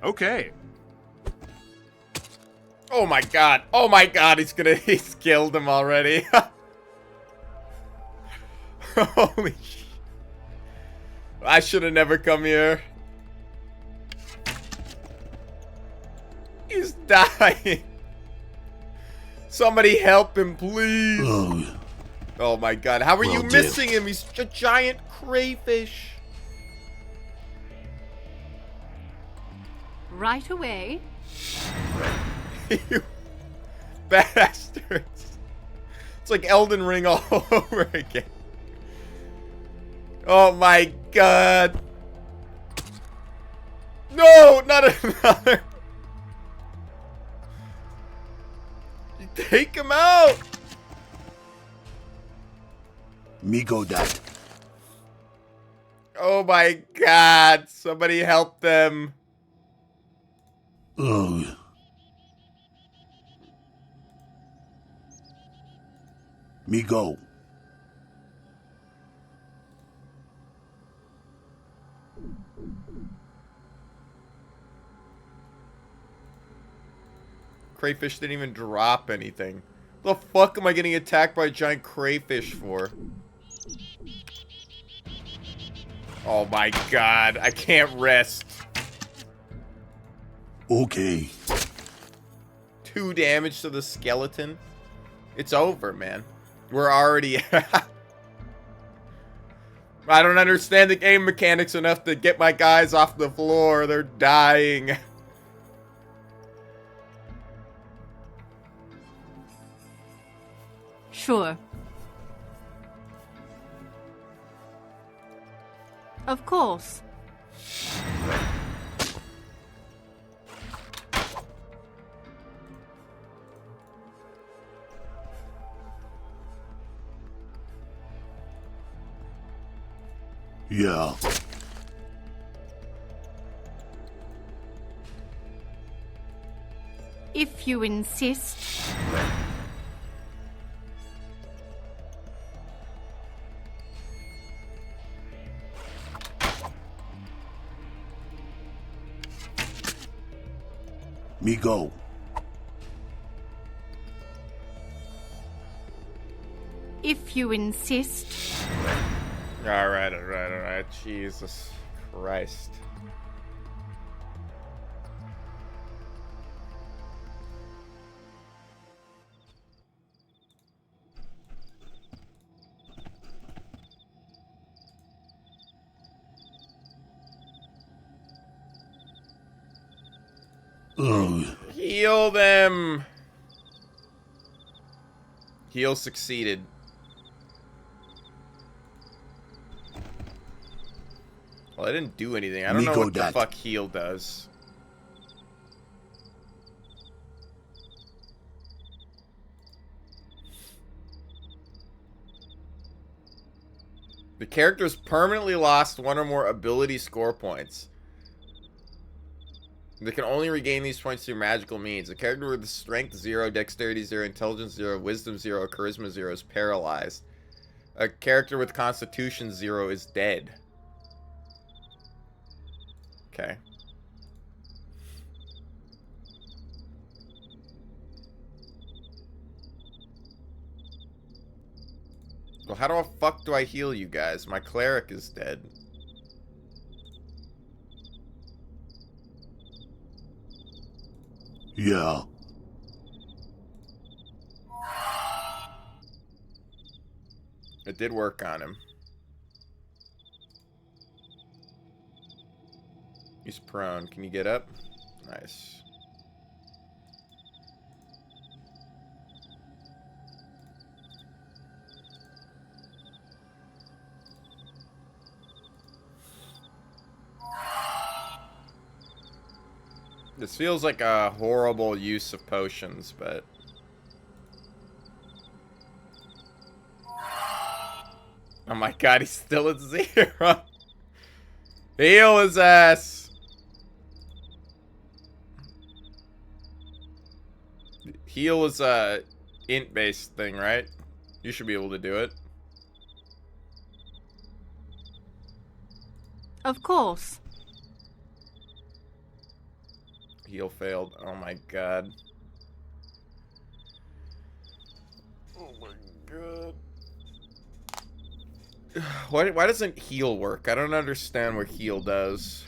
Okay. Oh my god. Oh my god, he's killed him already. Holy shit. I should have never come here. He's dying. Somebody help him, please. Ugh. Oh my god, how are you Will do. missing him? He's a giant crayfish. Right away. You bastards. It's like Elden Ring all over again. Oh my god. No, not another. Take him out. Me go that. Oh my god. Somebody help them. Ugh. Me go. Crayfish didn't even drop anything. The fuck am I getting attacked by a giant crayfish for? Oh my god, I can't rest. Okay. 2 damage to the skeleton. It's over, man. We're already... I don't understand the game mechanics enough to get my guys off the floor. They're dying. Sure. Of course. Yeah. If you insist. Me go. If you insist. Alright, alright, alright. Jesus Christ. Ugh. Heal them. Heal succeeded. Well, I didn't do anything. I don't know Nico what the dat. fuck heal does. The character's permanently lost 1 or more ability score points. They can only regain these points through magical means. A character with strength 0, dexterity 0, intelligence 0, wisdom 0, charisma 0 is paralyzed. A character with Constitution 0 is dead. Okay. Well, how the fuck do I heal you guys? My cleric is dead. Yeah. It did work on him. He's prone. Can you get up? Nice. This feels like a horrible use of potions, but... Oh my god, he's still at 0. Heal his ass. Heal is a int-based thing, right? You should be able to do it. Of course. Heal failed. Oh my god. Oh my god. Why doesn't heal work? I don't understand what heal does.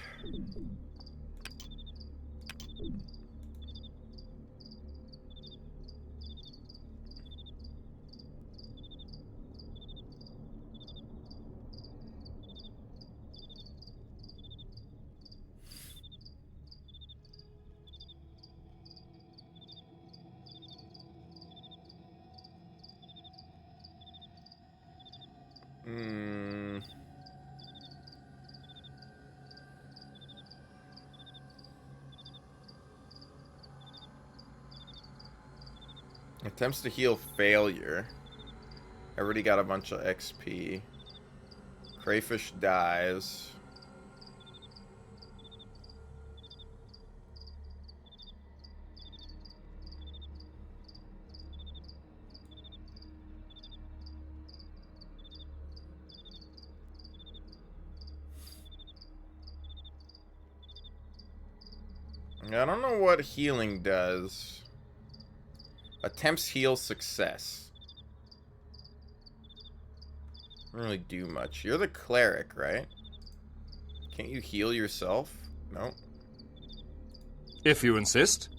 Attempts to heal failure. I already got a bunch of XP. Crayfish dies. I don't know what healing does. Attempts heal success. Doesn't really do much. You're the cleric, right? Can't you heal yourself? No. If you insist.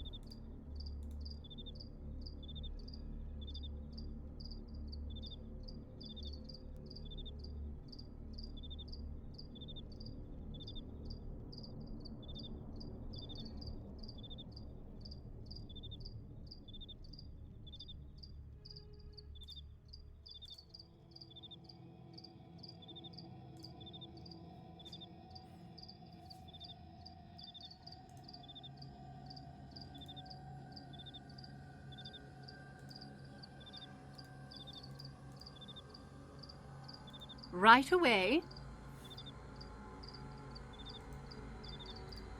Right away.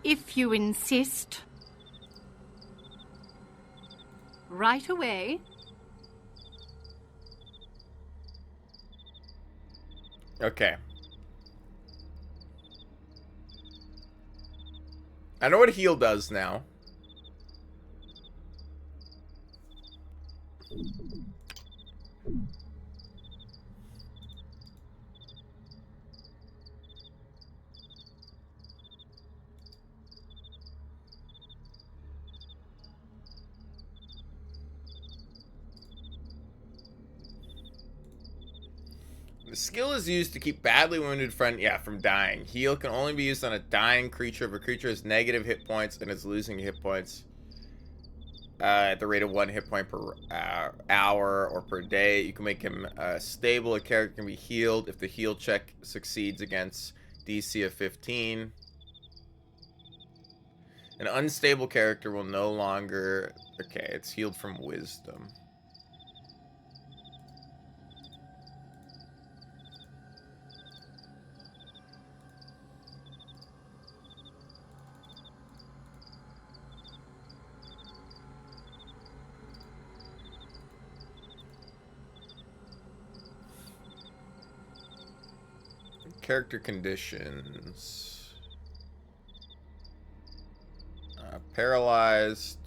If you insist. Right away. Okay. I know what heal does now. The skill is used to keep badly wounded friend, from dying. Heal can only be used on a dying creature if a creature has negative hit points and is losing hit points at the rate of 1 hit point per hour or per day. You can make him stable. A character can be healed if the heal check succeeds against DC of 15. An unstable character will no longer... Okay, it's healed from wisdom. character conditions. Paralyzed.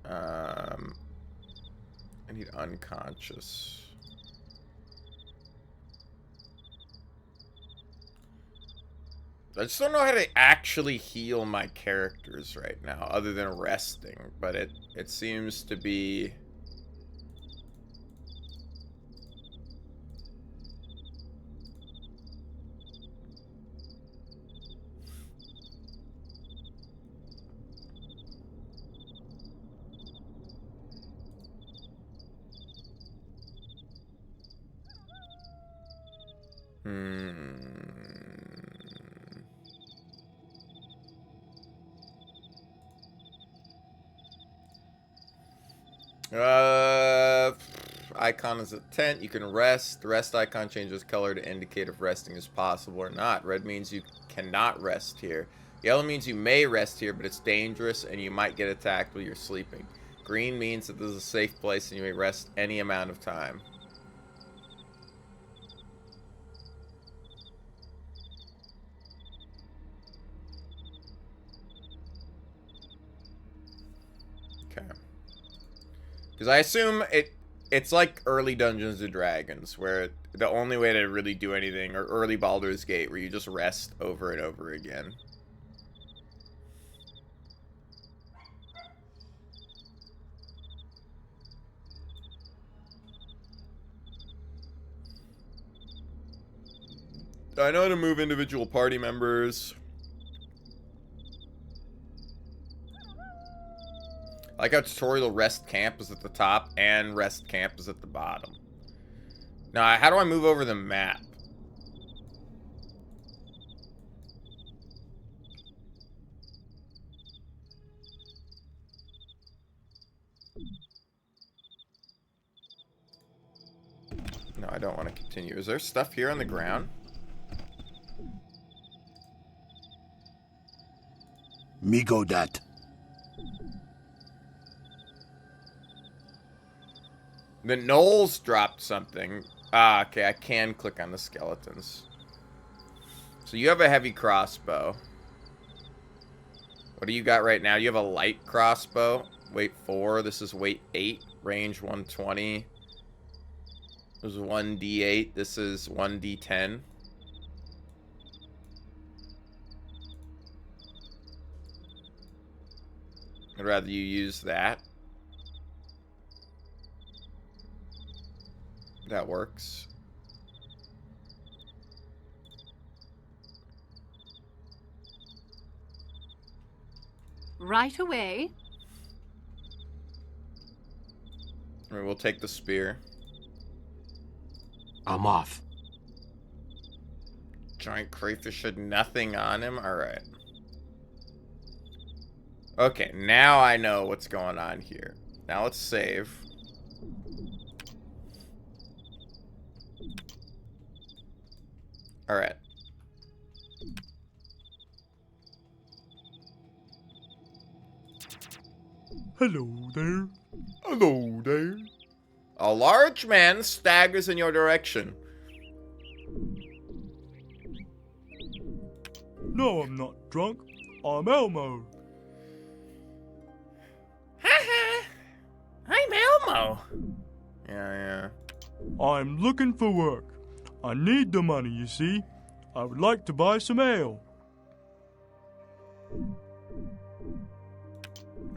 I need unconscious. I just don't know how to actually heal my characters right now, other than resting. But it seems to be... Icon is a tent. You can rest. The rest icon changes color to indicate if resting is possible or not. Red means you cannot rest here. Yellow means you may rest here, but it's dangerous and you might get attacked while you're sleeping. Green means that this is a safe place and you may rest any amount of time. Okay. Because I assume it's like early Dungeons and Dragons, where the only way to really do anything, or early Baldur's Gate, where you just rest over and over again. I know how to move individual party members. I like how tutorial rest camp is at the top and rest camp is at the bottom. Now, how do I move over the map? No, I don't want to continue. Is there stuff here on the ground? Me go that. The Knolls dropped something. Ah, okay, I can click on the skeletons. So you have a heavy crossbow. What do you got right now? You have a light crossbow. Weight 4. This is weight 8. Range 120. This is 1d8. This is 1d10. I'd rather you use that. That works. Right away. All right, we'll take the spear. I'm off. Giant crayfish had nothing on him. All right. Okay, now I know what's going on here. Now let's save. All right. Hello there. Hello there. A large man staggers in your direction. No, I'm not drunk. I'm Elmo. I'm Elmo. Yeah. I'm looking for work. I need the money, you see. I would like to buy some ale.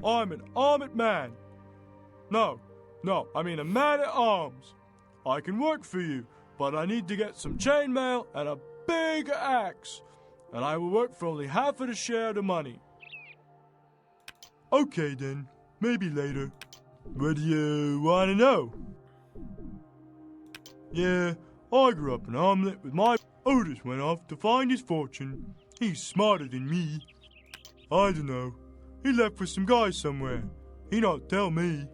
I'm an armored man. No, I mean a man at arms. I can work for you, but I need to get some chainmail and a big axe. And I will work for only half of the share of the money. Okay then, maybe later. What do you want to know? Yeah, I grew up in Hamlet with my... Otis went off to find his fortune. He's smarter than me. I don't know. He left with some guys somewhere. He not tell me.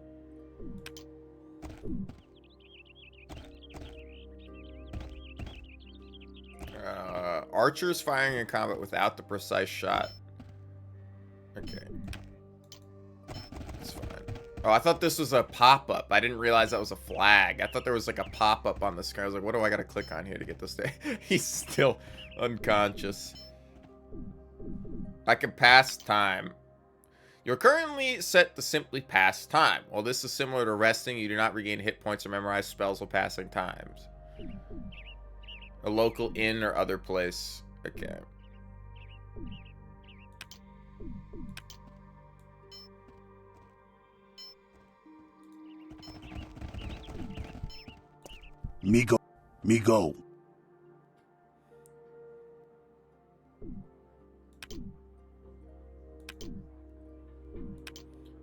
Archers firing in combat without the precise shot. Okay. fine. Oh, I thought this was a pop-up. I didn't realize that was a flag. I thought there was like a pop-up on the screen. I was like, what do I gotta click on here to get this day? He's still unconscious. I can pass time. You're currently set to simply pass time. While this is similar to resting, you do not regain hit points or memorize spells while passing times. A local inn or other place. Okay. Me go.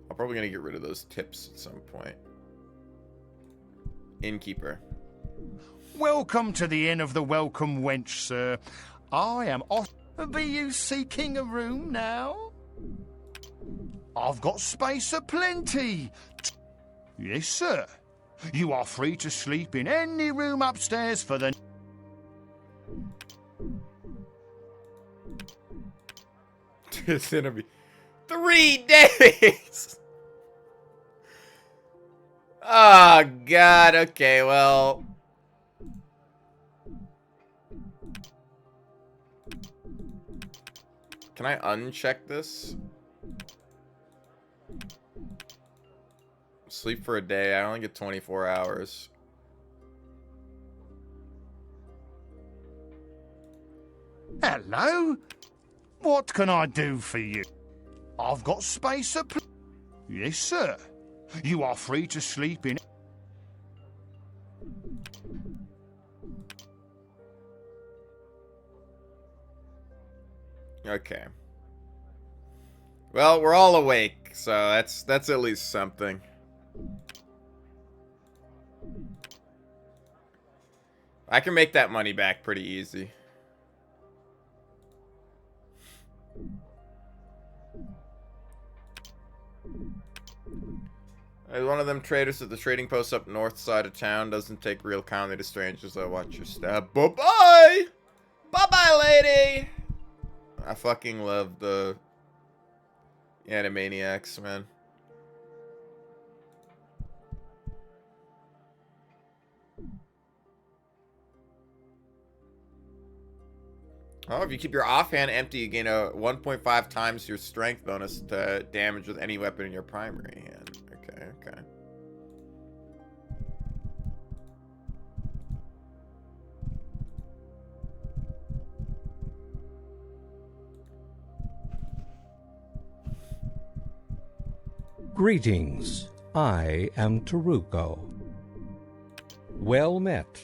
I'm probably gonna get rid of those tips at some point. Innkeeper. Welcome to the Inn of the Welcome Wench, sir. I am off. Be you seeking a room now? I've got space aplenty. Yes, sir. You are free to sleep in any room upstairs for the... It's gonna be 3 days! Oh, God. Okay, well... Can I uncheck this? Sleep for a day. I only get 24 hours. Hello? What can I do for you? I've got space Yes, sir. You are free to sleep in... Okay. Well, we're all awake, so that's at least something. I can make that money back pretty easy. One of them traders at the trading post up north side of town doesn't take real kindly to strangers. So watch your step. Bye-bye! Bye-bye, lady! I fucking love the Animaniacs, man. Oh, if you keep your offhand empty, you gain a 1.5 times your strength bonus to damage with any weapon in your primary hand. Okay, okay. Greetings. I am Taruko. Well met.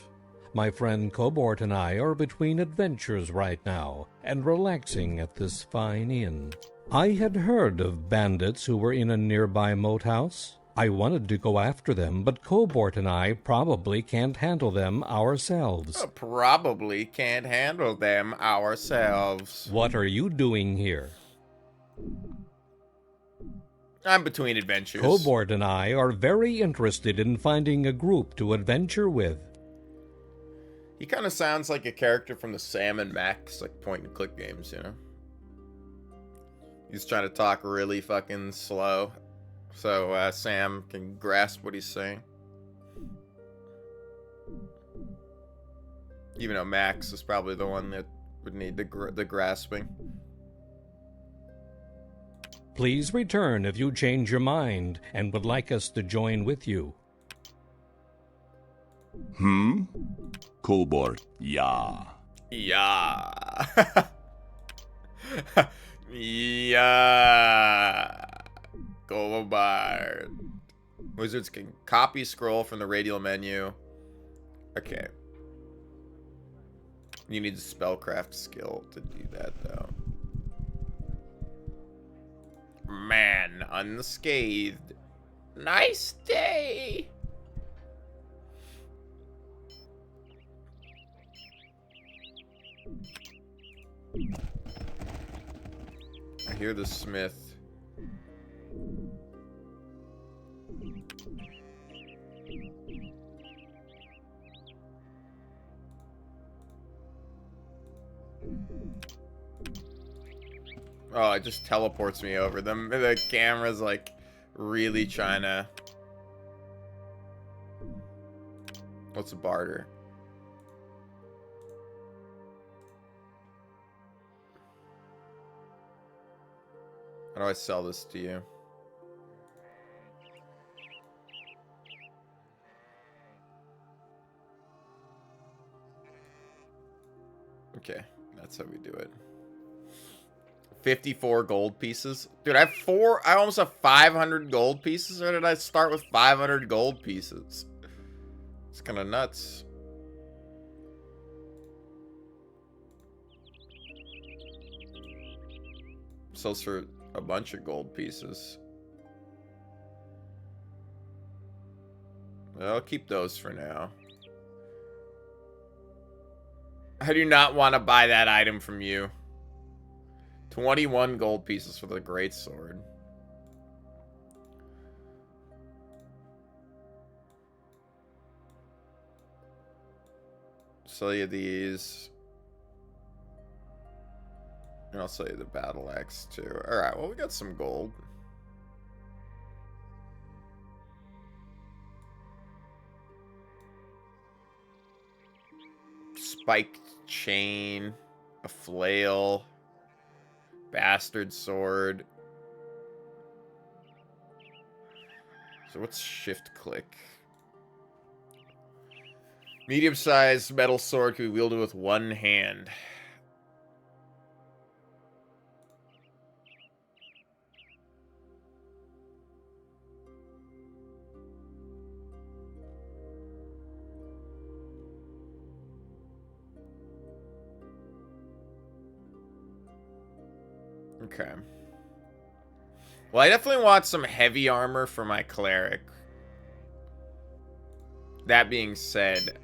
My friend Cobort and I are between adventures right now, and relaxing at this fine inn. I had heard of bandits who were in a nearby moat house. I wanted to go after them, but Cobort and I probably can't handle them ourselves. Probably can't handle them ourselves. What are you doing here? I'm between adventures. Cobort and I are very interested in finding a group to adventure with. He kind of sounds like a character from the Sam and Max, like point-and-click games, you know? He's trying to talk really fucking slow, so Sam can grasp what he's saying. Even though Max is probably the one that would need the grasping. Please return if you change your mind and would like us to join with you. Cobort. Yeah. Yeah. Yeah. Cobort. Wizards can copy scroll from the radial menu. Okay. You need a spellcraft skill to do that, though. Man, unscathed. Nice day. I hear the smith. Oh, it just teleports me over them. The camera's like really trying to... What's a barter? How do I sell this to you? Okay, that's how we do it. 54 gold pieces. Dude, I almost have 500 gold pieces, or did I start with 500 gold pieces? It's kind of nuts. Sells for a bunch of gold pieces. I'll keep those for now. I do not want to buy that item from you. 21 gold pieces for the great sword. Sell you these. And I'll sell you the battle axe too. Alright, well we got some gold. Spiked chain, a flail, bastard sword. So what's shift click? Medium-sized metal sword can be wielded with one hand. Okay. Well, I definitely want some heavy armor for my cleric. That being said,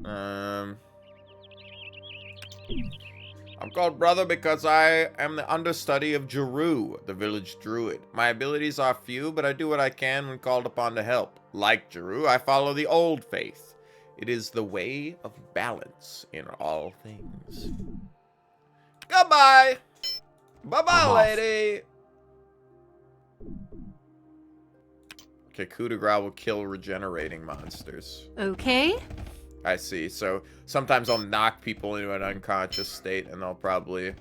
I'm called brother because I am the understudy of Jeru, the village druid. My abilities are few, but I do what I can when called upon to help. Like Jeru, I follow the old faith. It is the way of balance in all things. Goodbye! Bye-bye, lady! Okay, coup de grace will kill regenerating monsters. Okay. I see. So sometimes I'll knock people into an unconscious state and they'll probably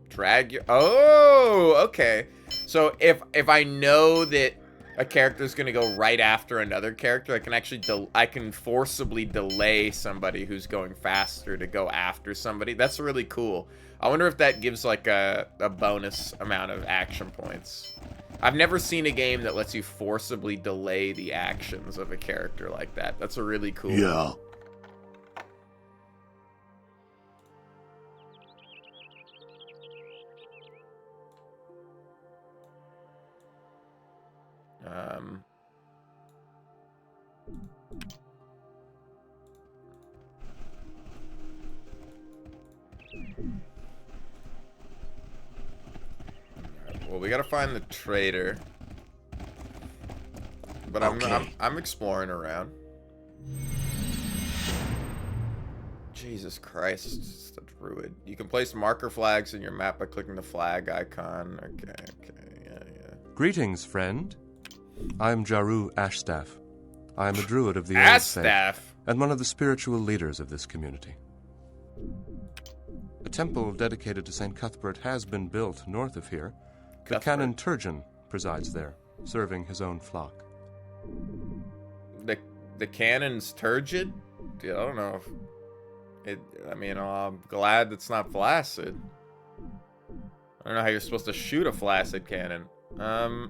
drag you. Oh, okay. So if I know that a character is going to go right after another character, I can actually I can forcibly delay somebody who's going faster to go after somebody. That's really cool. I wonder if that gives like a bonus amount of action points. I've never seen a game that lets you forcibly delay the actions of a character like that. That's a really cool. Yeah. Well, we gotta find the trader, but Okay. I'm exploring around. Jesus Christ, it's the druid. You can place marker flags in your map by clicking the flag icon. Okay, yeah. Greetings, friend. I am Jaru Ashstaff. I am a druid of the Old Faith, Ashstaff. and one of the spiritual leaders of this community. A temple dedicated to St. Cuthbert has been built north of here. The Cuthbert. Canon Turgeon presides there, serving his own flock. The canon's turgid? Dude, I don't know if I mean, I'm glad it's not flaccid. I don't know how you're supposed to shoot a flaccid cannon. Oh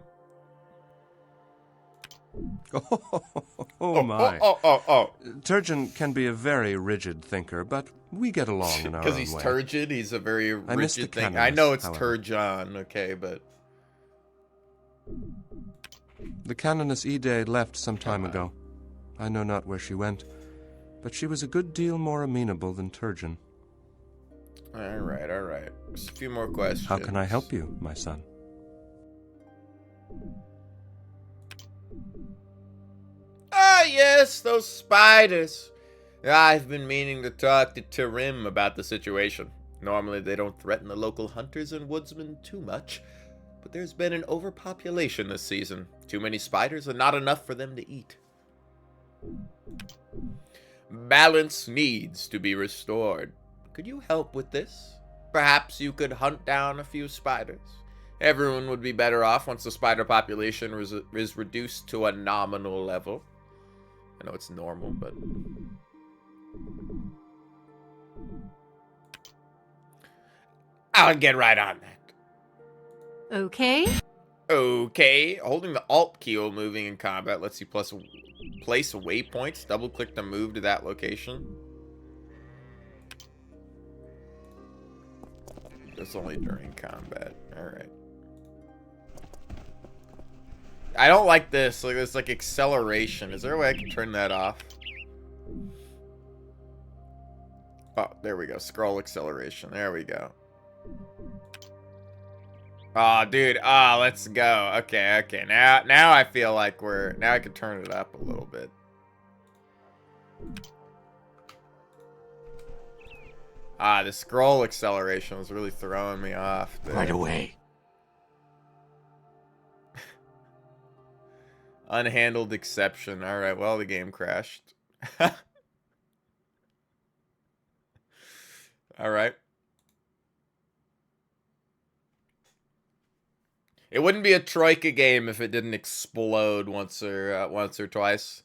my. Oh. Turgeon can be a very rigid thinker, but we get along in our own way. Because he's turgid, he's a very I miss the rigid thing. canonist, I know it's however. Turgeon, okay, but The Canoness Ide left some time ago. I know not where she went, but she was a good deal more amenable than Turgeon. Alright. Just a few more questions. How can I help you, my son? Ah, yes, those spiders. I've been meaning to talk to Tarim about the situation. Normally they don't threaten the local hunters and woodsmen too much, but there's been an overpopulation this season. Too many spiders and not enough for them to eat. Balance needs to be restored. Could you help with this? Perhaps you could hunt down a few spiders. Everyone would be better off once the spider population is reduced to a nominal level. I know it's normal, but... I'll get right on that. Okay. Okay. Holding the Alt key while moving in combat lets you place waypoints. Double-click to move to that location. That's only during combat. Alright. I don't like this. Like, it's like acceleration. Is there a way I can turn that off? Oh, there we go. Scroll acceleration. There we go. Oh, dude. Oh, let's go. Okay, okay. Now I feel like now I can turn it up a little bit. Ah, the scroll acceleration was really throwing me off, dude. Right away. Unhandled exception. Alright, well, the game crashed. Alright. It wouldn't be a Troika game if it didn't explode once or twice.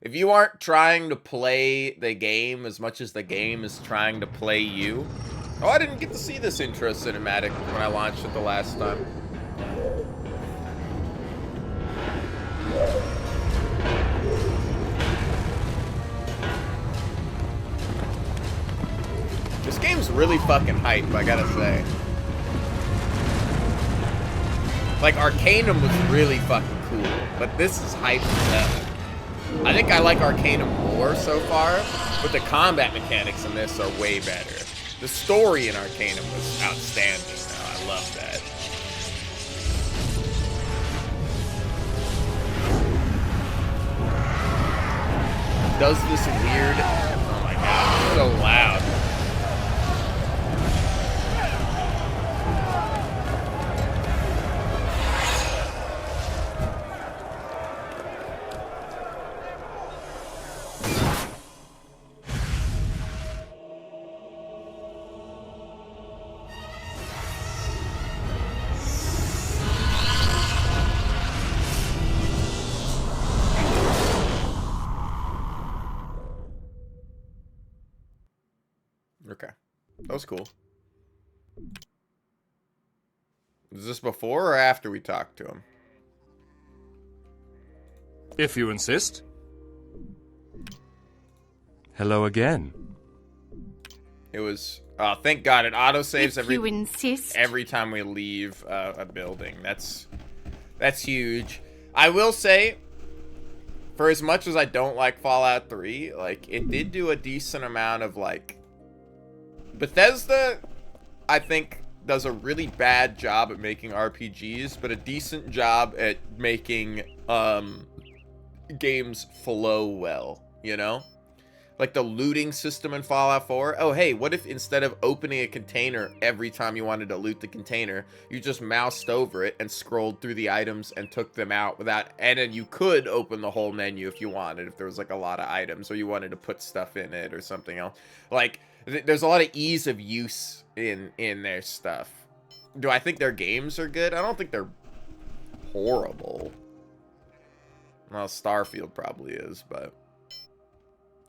If you aren't trying to play the game as much as the game is trying to play you... Oh, I didn't get to see this intro cinematic when I launched it the last time. This game's really fucking hype, I gotta say. Like, Arcanum was really fucking cool, but this is hype as hell. I think I like Arcanum more so far, but the combat mechanics in this are way better. The story in Arcanum was outstanding, though. I love that. Does this weird... Oh my god, it's so loud. Okay. That was cool. Is this before or after we talked to him? If you insist. Hello again. It was... Oh, thank God. It autosaves If you insist. every time we leave a building. That's huge. I will say, for as much as I don't like Fallout 3, like, it did do a decent amount of, like... Bethesda, I think, does a really bad job at making RPGs, but a decent job at making games flow well, you know? Like the looting system in Fallout 4. Oh, hey, what if instead of opening a container every time you wanted to loot the container, you just moused over it and scrolled through the items and took them out without... And then you could open the whole menu if you wanted, if there was like a lot of items or you wanted to put stuff in it or something else. Like... There's a lot of ease of use in their stuff. Do I think their games are good? I don't think they're horrible. Well, Starfield probably is, but...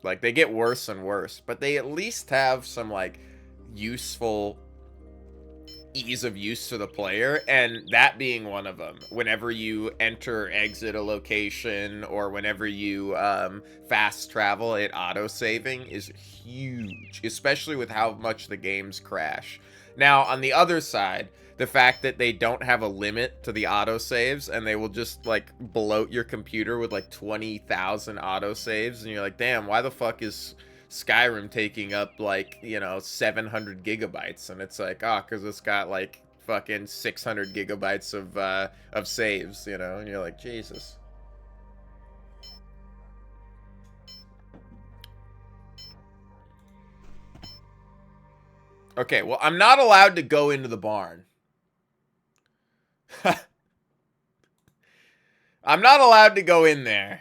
Like, they get worse and worse. But they at least have some, like, useful ease of use to the player, and that being one of them. Whenever you enter or exit a location, or whenever you fast travel, it auto-saving is huge, especially with how much the games crash. Now, on the other side, the fact that they don't have a limit to the autosaves, and they will just, like, bloat your computer with, like, 20,000 autosaves, and you're like, damn, why the fuck is Skyrim taking up, like, you know, 700 gigabytes? And it's like, oh, because it's got, like, fucking 600 gigabytes of saves, you know? And you're like, Jesus. Okay, well, I'm not allowed to go into the barn. I'm not allowed to go in there.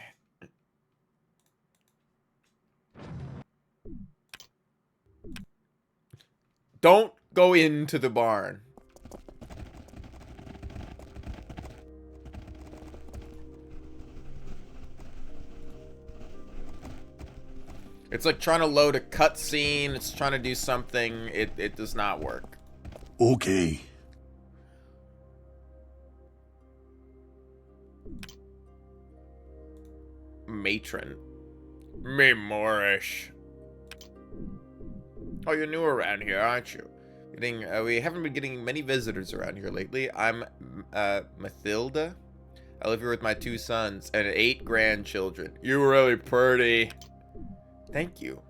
Don't go into the barn. It's like trying to load a cutscene. It's trying to do something. It does not work. Okay. Matron. Me Moorish. Oh, you're new around here, aren't you? We haven't been getting many visitors around here lately. I'm Mathilda. I live here with my 2 sons and 8 grandchildren. You're really pretty. Thank you.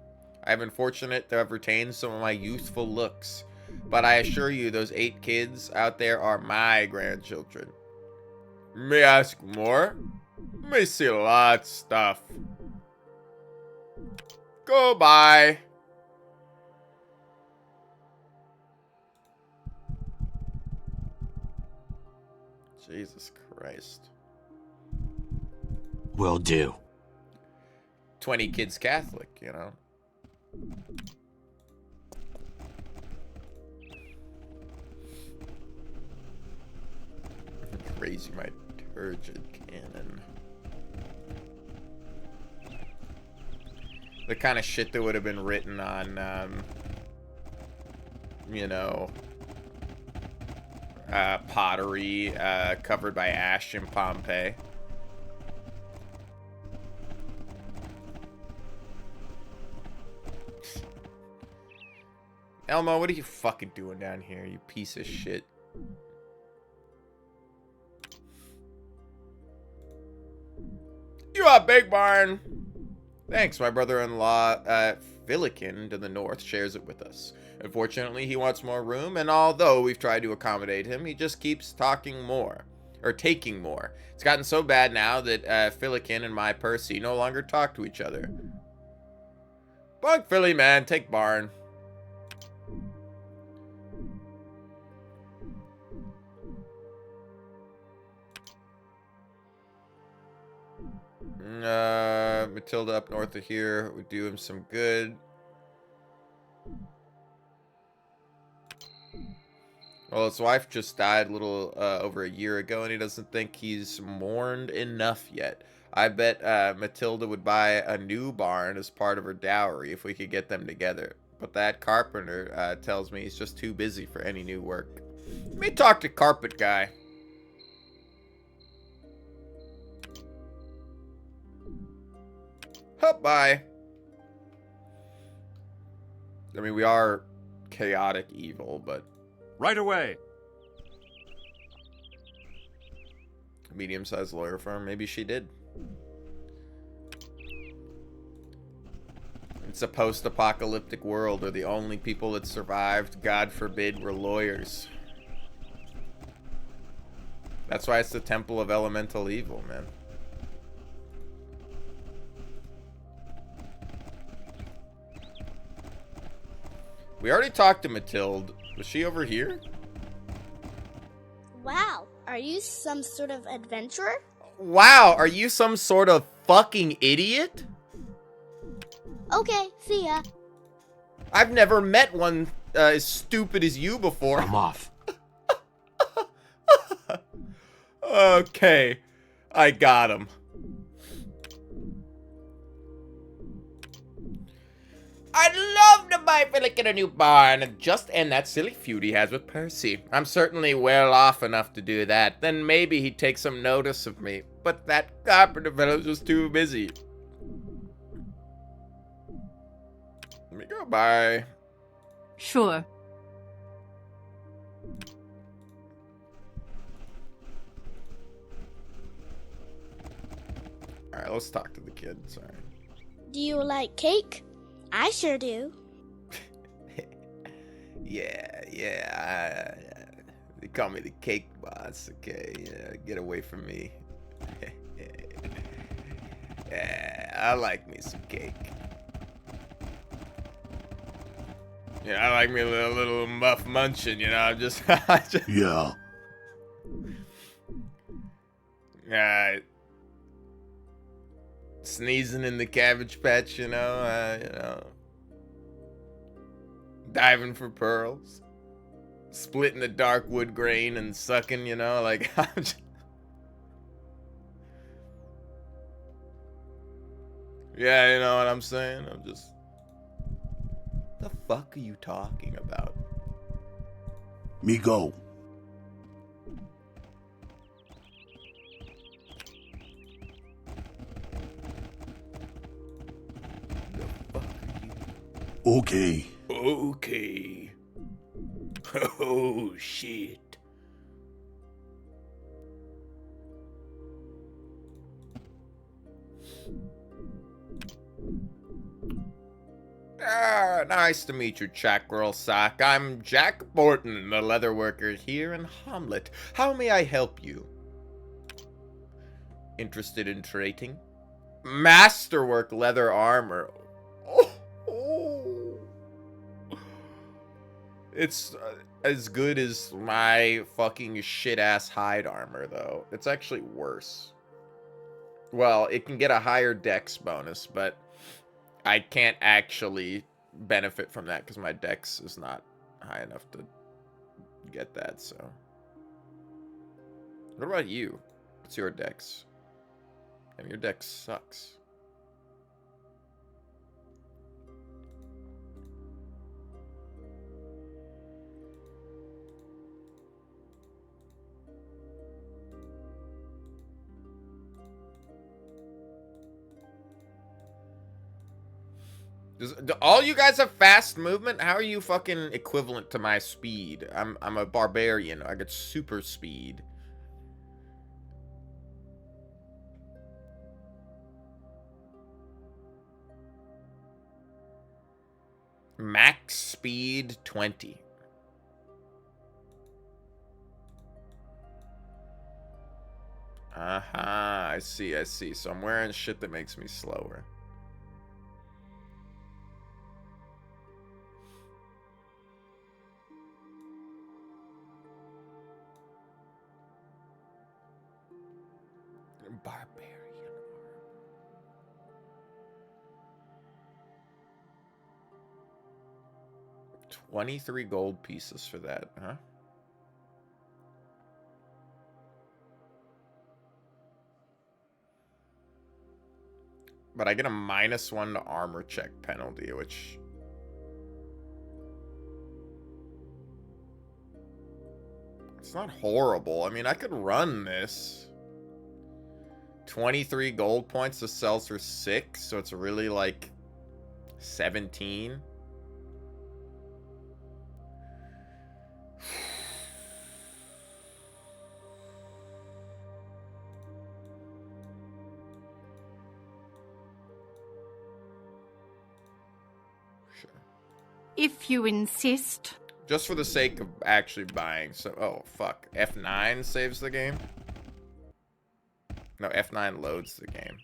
I've been fortunate to have retained some of my youthful looks, but I assure you those 8 kids out there are my grandchildren. May I ask more? May see lots of stuff. Goodbye. Jesus Christ. Will do. 20 kids Catholic, you know. Raise my turgid cannon. The kind of shit that would have been written on, you know, pottery covered by ash in Pompeii. Elmo, what are you fucking doing down here, you piece of shit? You are Big Barn! Thanks, my brother-in-law, Filikin to the north shares it with us. Unfortunately, he wants more room, and although we've tried to accommodate him, he just keeps taking more. It's gotten so bad now that Filikin and my Percy no longer talk to each other. Bunk Philly, man, take Barn. Matilda up north of here would do him some good. Well, his wife just died a little over a year ago, and he doesn't think he's mourned enough yet. I bet Matilda would buy a new barn as part of her dowry if we could get them together. But that carpenter tells me he's just too busy for any new work. Let me talk to Carpet Guy. Bye. I mean, we are chaotic evil, but... Right away. Medium-sized lawyer firm. Maybe she did. It's a post-apocalyptic world where the only people that survived, God forbid, were lawyers. That's why it's the Temple of Elemental Evil, man. We already talked to Matilda. Was she over here? Wow, are you some sort of adventurer? Wow, are you some sort of fucking idiot? Okay, see ya. I've never met one as stupid as you before. I'm off. Okay, I got him. I'd love to buy Filikin a new barn and just end that silly feud he has with Percy. I'm certainly well off enough to do that. Then maybe he'd take some notice of me. But that carpenter fellow's just too busy. Let me go by. Sure. Alright, let's talk to the kid. Sorry. Do you like cake? I sure do. Yeah. They call me the cake boss, okay? Yeah, get away from me. Yeah, I like me some cake. Yeah, I like me a little muff munching, you know. I'm just, I just Yeah. sneezing in the Cabbage Patch, diving for pearls, splitting the dark wood grain and sucking, like I'm just... Yeah, you know what I'm saying? I'm just... The fuck are you talking about? Me go. Okay. Okay. Oh, shit. Nice to meet you, Chackrel Sock. I'm Jack Borton, the leather worker here in Hamlet. How may I help you? Interested in trading? Masterwork leather armor. Oh. It's as good as my fucking shit-ass hide armor, though. It's actually worse. Well, it can get a higher dex bonus, but I can't actually benefit from that because my dex is not high enough to get that, so. What about you? What's your dex? I mean, your dex sucks. Do all you guys have fast movement? How are you fucking equivalent to my speed? I'm a barbarian. I get super speed. Max speed 20. I see. So I'm wearing shit that makes me slower. Barbarian armor. 23 gold pieces for that, huh? But I get a -1 to armor check penalty, which... It's not horrible. I mean, I could run this. 23 gold points. This sells for 6, so it's really like 17. Sure. If you insist. Just for the sake of actually buying. So, oh, fuck. F9 saves the game? No, F9 loads the game.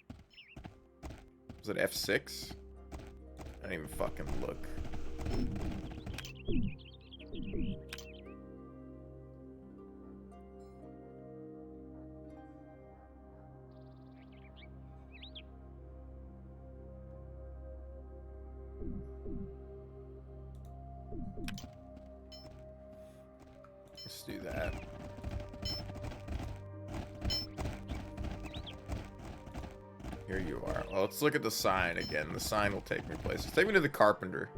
Was it F6? I didn't even fucking look. Let's do that. Here you are. Well, let's look at the sign again. The sign will take me places. Take me to the carpenter.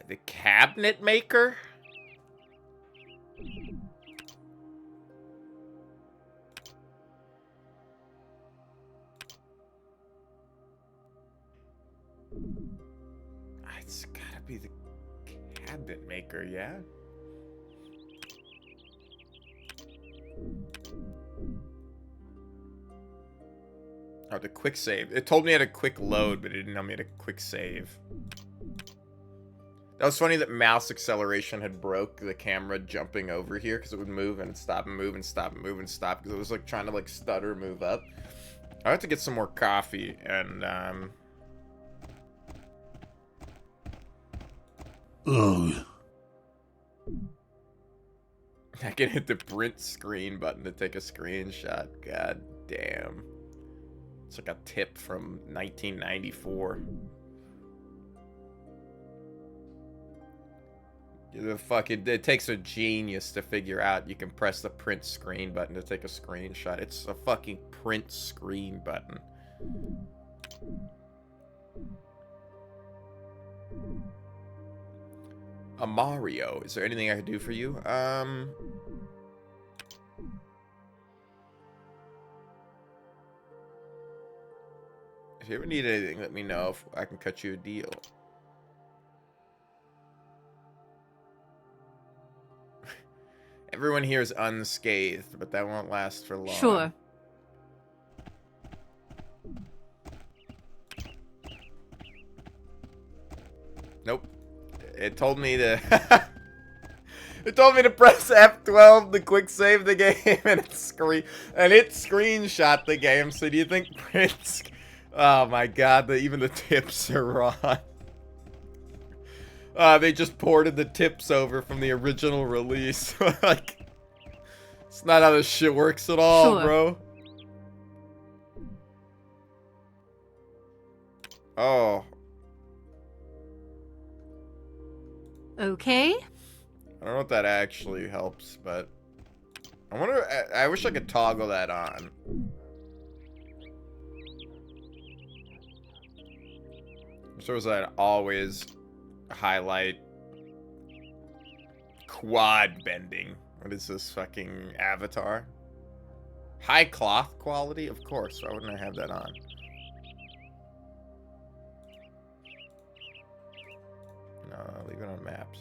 The cabinet maker? It's gotta be the cabinet maker, yeah? Oh, the quick save. It told me I had a quick load, but it didn't tell me I had a quick save. That was funny that mouse acceleration had broke the camera jumping over here because it would move and stop and move and stop and move and stop because it was like trying to like stutter move up. I have to get some more coffee and Ugh. I can hit the print screen button to take a screenshot. God damn. It's like a tip from 1994. It takes a genius to figure out you can press the print screen button to take a screenshot. It's a fucking print screen button. Mario, is there anything I could do for you? If you ever need anything, let me know if I can cut you a deal. Everyone here is unscathed, but that won't last for long. Sure. Nope. It told me to... It told me to press F12 to quick save the game, and it screenshot the game. So do you think Prince... Oh my god, even the tips are wrong. They just ported the tips over from the original release. Like, it's not how this shit works at all, Sure. bro. Oh. Okay. I don't know if that actually helps, but I wonder. I wish I could toggle that on. So was that always highlight quad bending? What is this fucking avatar? High cloth quality? Of course. Why wouldn't I have that on? No, leave it on maps.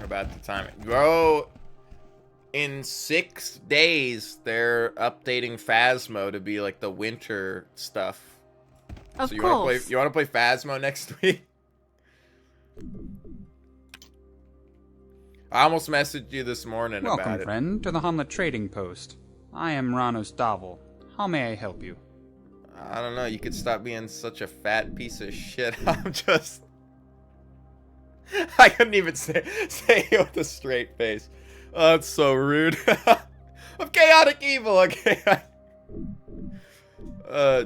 About the time, bro. In 6 days, they're updating Phasmo to be like the winter stuff. Of so you course. You want to play Phasmo next week? I almost messaged you this morning Welcome, about it. friend, to the Hamlet Trading Post. I am Ranos Davel. How may I help you? I don't know. You could stop being such a fat piece of shit. I'm just... I couldn't even say it with a straight face. Oh, that's so rude. I'm chaotic evil, okay?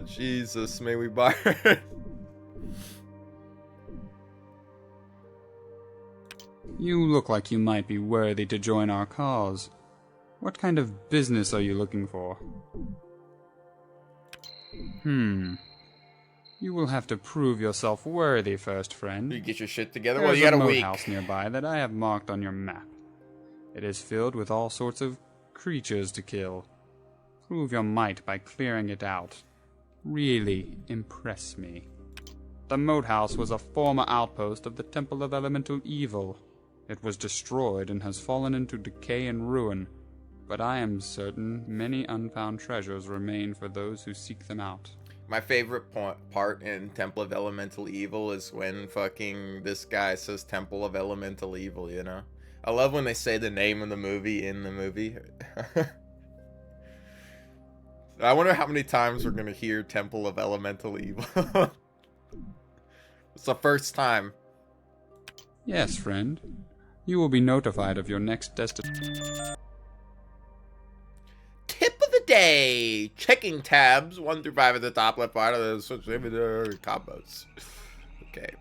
Jesus, may we buy her? You look like you might be worthy to join our cause. What kind of business are you looking for? You will have to prove yourself worthy first, friend. You get your shit together? There's Well, you got a moat week. house nearby that I have marked on your map. It is filled with all sorts of creatures to kill. Prove your might by clearing it out. Really impress me. The moat house was a former outpost of the Temple of Elemental Evil. It was destroyed and has fallen into decay and ruin, but I am certain many unfound treasures remain for those who seek them out. My favorite part in Temple of Elemental Evil is when fucking this guy says Temple of Elemental Evil, you know? I love when they say the name of the movie in the movie. I wonder how many times we're gonna hear Temple of Elemental Evil. It's the first time. Yes, friend. You will be notified of your next destination. Tip of the day. Checking tabs 1 through 5 at the top left part of the switch combos. Okay.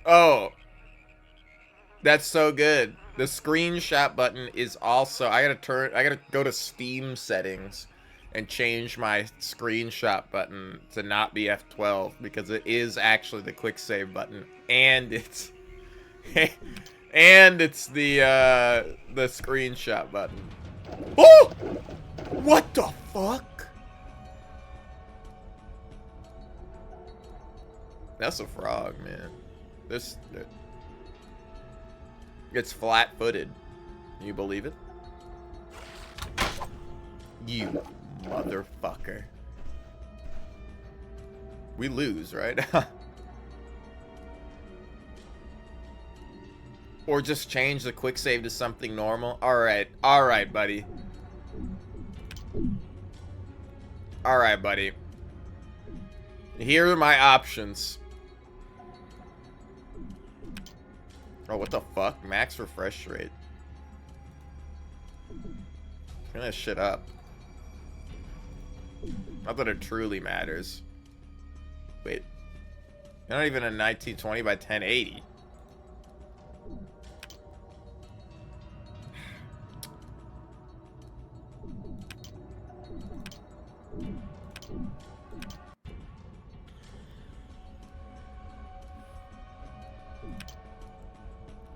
Oh. That's so good. The screenshot button is also... I gotta go to Steam settings and change my screenshot button to not be F12 because it is actually the quick save button, and it's and it's the screenshot button. Oh! What the fuck? That's a frog, man. It's flat-footed. You believe it? You motherfucker. We lose, right? Or just change the quick save to something normal. Alright, buddy. Alright, buddy. Here are my options. Oh, what the fuck? Max refresh rate. Turn that shit up. Not that it truly matters. Wait. Not even a 1920 by 1080.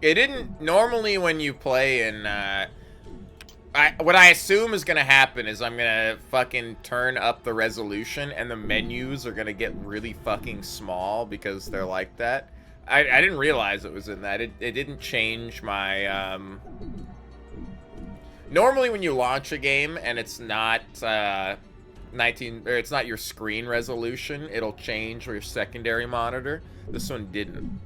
It didn't normally when you play in what I assume is gonna happen is I'm gonna fucking turn up the resolution and the menus are gonna get really fucking small because they're like that. I didn't realize it was in that. It didn't change my normally when you launch a game and it's not it's not your screen resolution, it'll change your secondary monitor. This one didn't.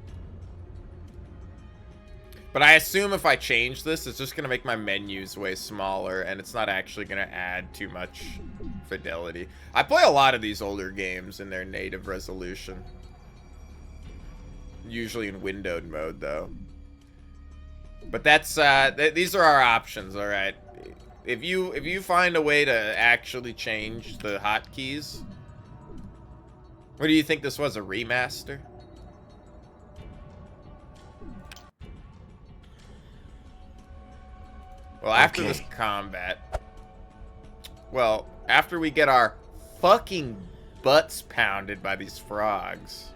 But I assume if I change this, it's just going to make my menus way smaller, and it's not actually going to add too much fidelity. I play a lot of these older games in their native resolution. Usually in windowed mode, though. But that's, these are our options, alright? If you find a way to actually change the hotkeys... What do you think this was, a remaster? Well, after this combat... Well, after we get our fucking butts pounded by these frogs...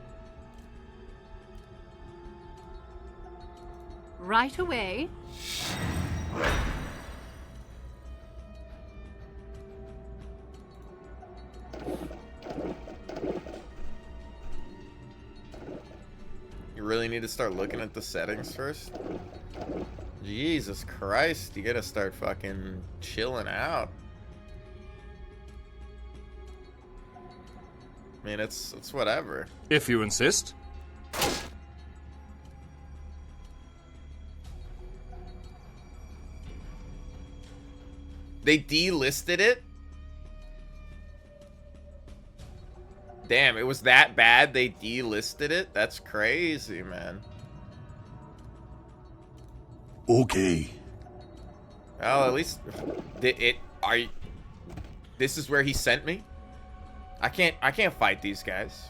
Right away. You really need to start looking at the settings first? Jesus Christ, you gotta start fucking chilling out. I mean, it's whatever. If you insist. They delisted it? Damn, it was that bad they delisted it? That's crazy, man. Okay. Well, at least this is where he sent me? I can't fight these guys.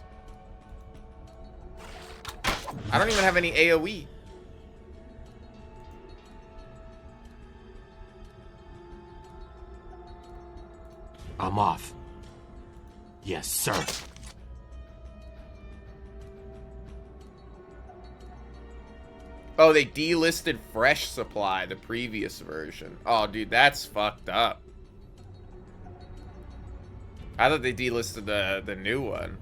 I don't even have any AoE. I'm off. Yes, sir. Oh, they delisted Fresh Supply, the previous version. Oh, dude, that's fucked up. I thought they delisted the new one.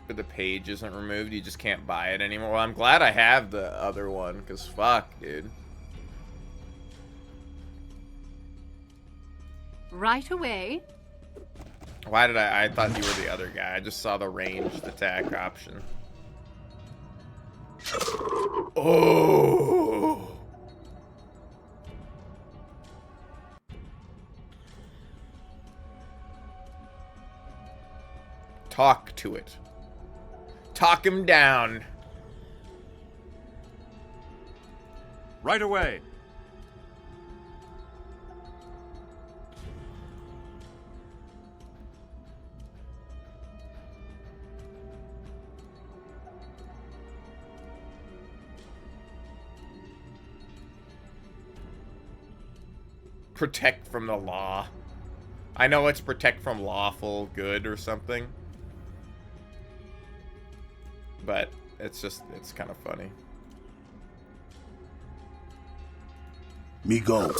But the page isn't removed, you just can't buy it anymore. Well, I'm glad I have the other one, because fuck, dude. Right away. Why did I thought you were the other guy. I just saw the ranged attack option. Oh! Talk to it. Talk him down. Right away. Protect from the law. I know it's protect from lawful good or something. But it's kind of funny. Me go.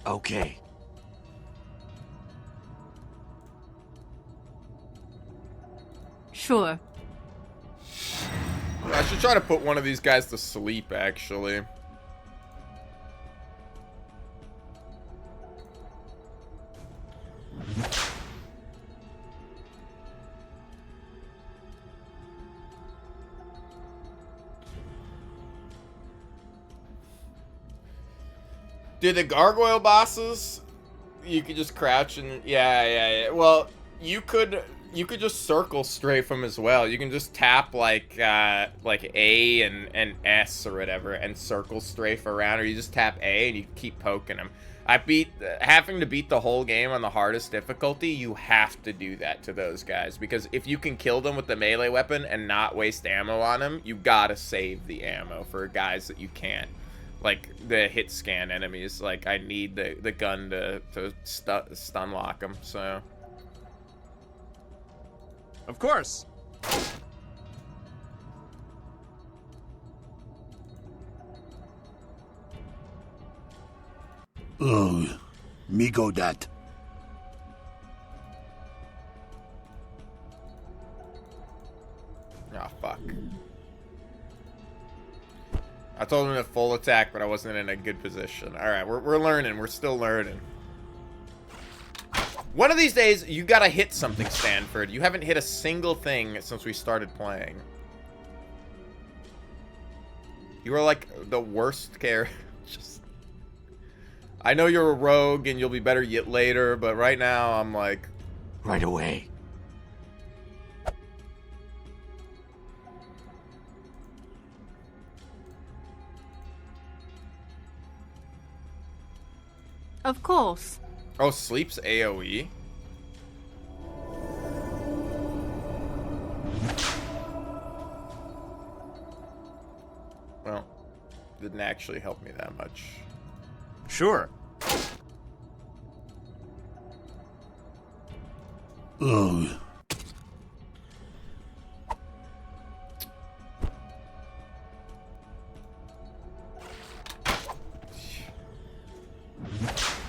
Okay. Sure. I should try to put one of these guys to sleep, actually. Dude, the gargoyle bosses, you could just crouch and yeah. Well, you could just circle straight from as well. You can just tap like A and S or whatever and circle strafe around, or you just tap A and you keep poking them. Having to beat the whole game on the hardest difficulty, you have to do that to those guys, because if you can kill them with the melee weapon and not waste ammo on them, you gotta save the ammo for guys that you can't. Like the hit scan enemies, like I need the gun to stun lock them, so. Of course. Oh, me go that. Ah, fuck. I told him to full attack, but I wasn't in a good position. Alright, we're learning. We're still learning. One of these days, you gotta hit something, Stanford. You haven't hit a single thing since we started playing. You are like the worst character. I know you're a rogue and you'll be better yet later, but right now I'm like... Right away. Of course. Oh, sleep's AoE? Well, didn't actually help me that much. Sure. Oh.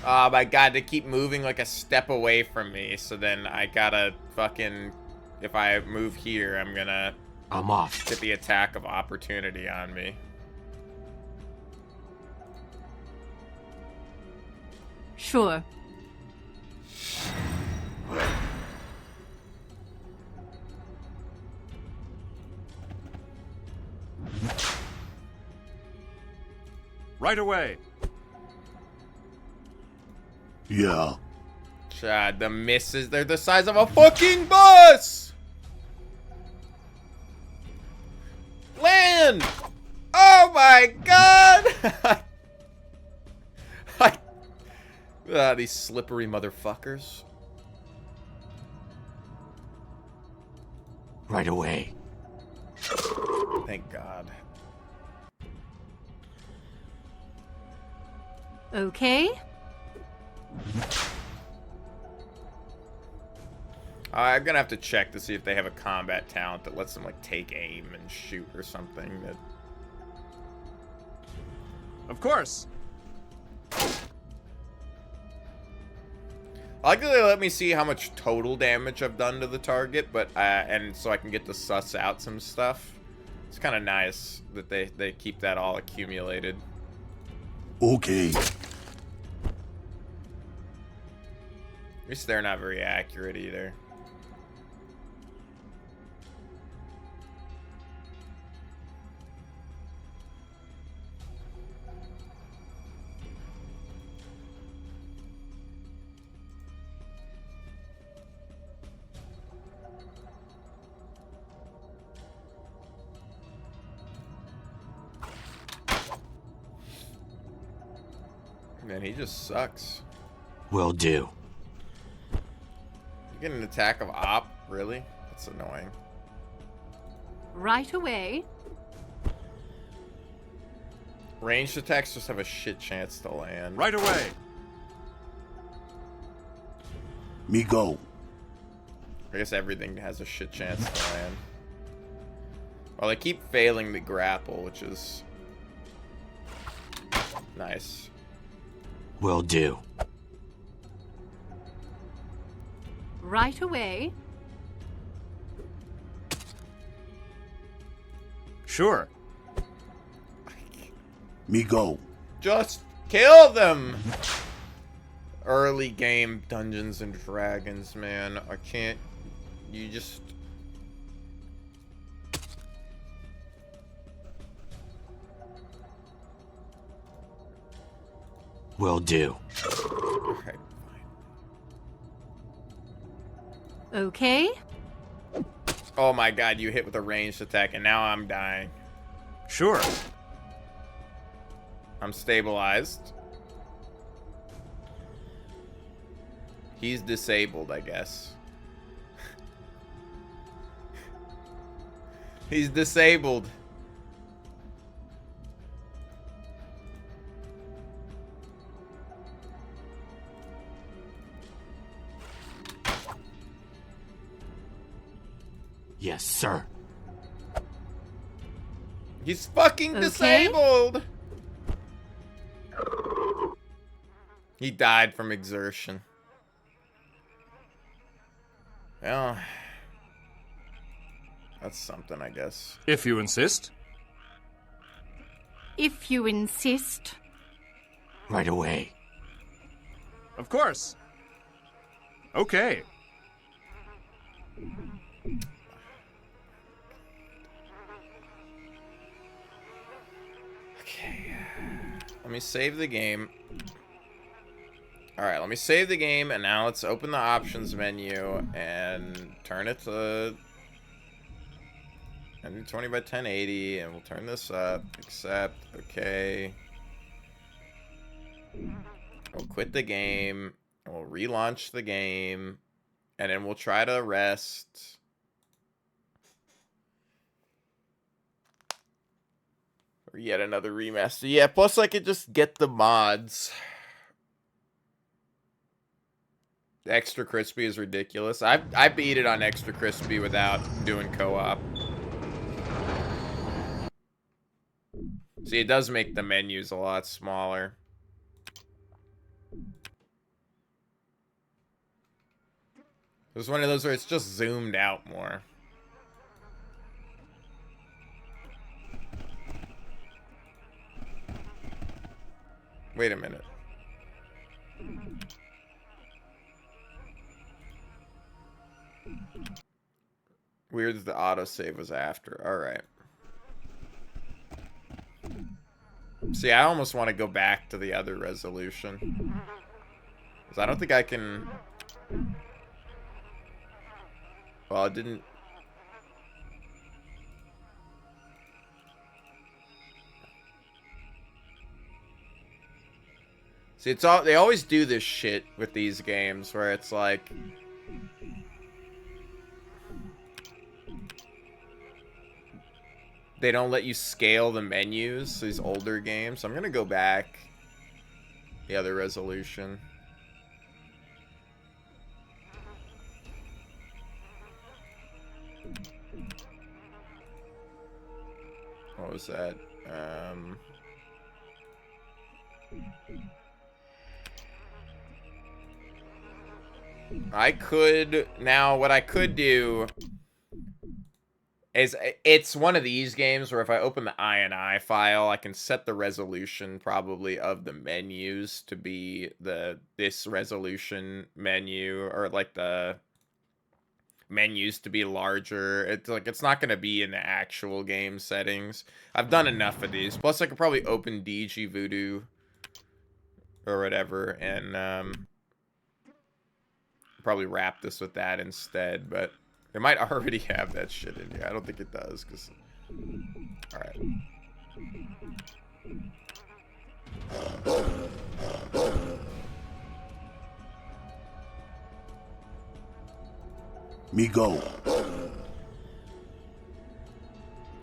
Oh my god, they keep moving like a step away from me, so then I gotta fucking... If I move here, I'm off. Get the attack of opportunity on me. Sure. Right away. Yeah. God, the misses, they're the size of a fucking bus! Land! Oh my god! These slippery motherfuckers. Right away. Thank God. Okay. I'm gonna have to check to see if they have a combat talent that lets them like take aim and shoot or something. That... Of course. I like that they let me see how much total damage I've done to the target, but and so I can get to suss out some stuff. It's kind of nice that they keep that all accumulated. Okay. At least they're not very accurate either. Man, he just sucks. Will do. You get an attack of op? Really? That's annoying. Right away. Ranged attacks just have a shit chance to land. Right away. Me go. I guess everything has a shit chance to land. Well, they keep failing the grapple, which is Nice. Will do. Right away. Sure. Me go. Just kill them! Early game Dungeons and Dragons, man. I can't... You just... Will do. Alright, fine. Okay. Oh my god, you hit with a ranged attack and now I'm dying. Sure. I'm stabilized. He's disabled, I guess. He's disabled. Yes, sir. He's fucking Okay. disabled. He died from exertion. Well, that's something, I guess. If you insist. If you insist. Right away. Of course. Okay. Okay. Let me save the game. Alright, let me save the game, and now let's open the options menu and turn it to 20 by 1080, and we'll turn this up. Accept. Okay. We'll quit the game, and we'll relaunch the game, and then we'll try to rest. Or yet another remaster. Yeah, plus I could just get the mods. Extra Crispy is ridiculous. I beat it on Extra Crispy without doing co-op. See, it does make the menus a lot smaller. It was one of those where it's just zoomed out more. Wait a minute. Weird that the autosave was after. Alright. See, I almost want to go back to the other resolution. Because I don't think I can... Well, it didn't... See, it's all... They always do this shit with these games where it's like... They don't let you scale the menus, these older games. So I'm gonna go back. The other resolution. What was that? I could... Now, what I could do... It's one of these games where if I open the INI file, I can set the resolution probably of the menus to be this resolution menu, or like the menus to be larger. It's like it's not going to be in the actual game settings. I've done enough of these. Plus, I could probably open DG Voodoo or whatever and probably wrap this with that instead, but. It might already have that shit in here. I don't think it does, because... Alright. Me go.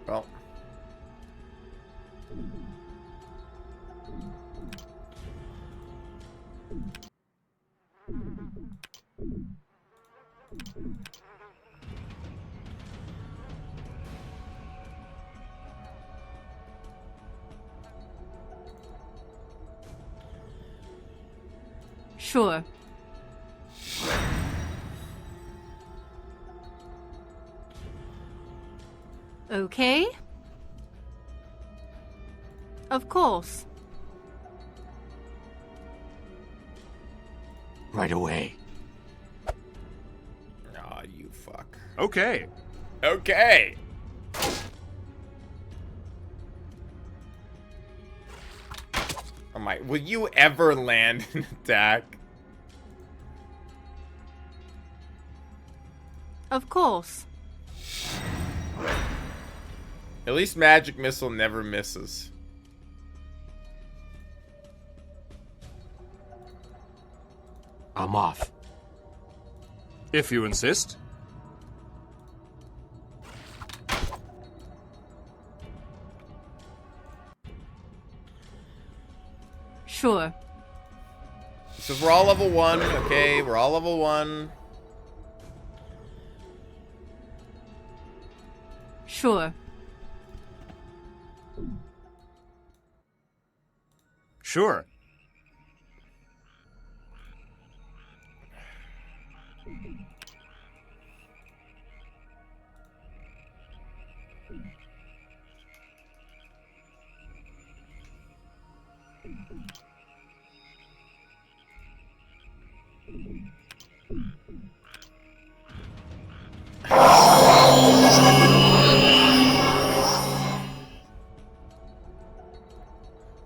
Well. Sure. Okay. Of course. Right away. Aw, you fuck. Okay. Okay. Oh my, will you ever land an attack? Of course. At least Magic Missile never misses. I'm off. If you insist. Sure. So we're all level 1, okay? We're all level 1. Sure. Sure.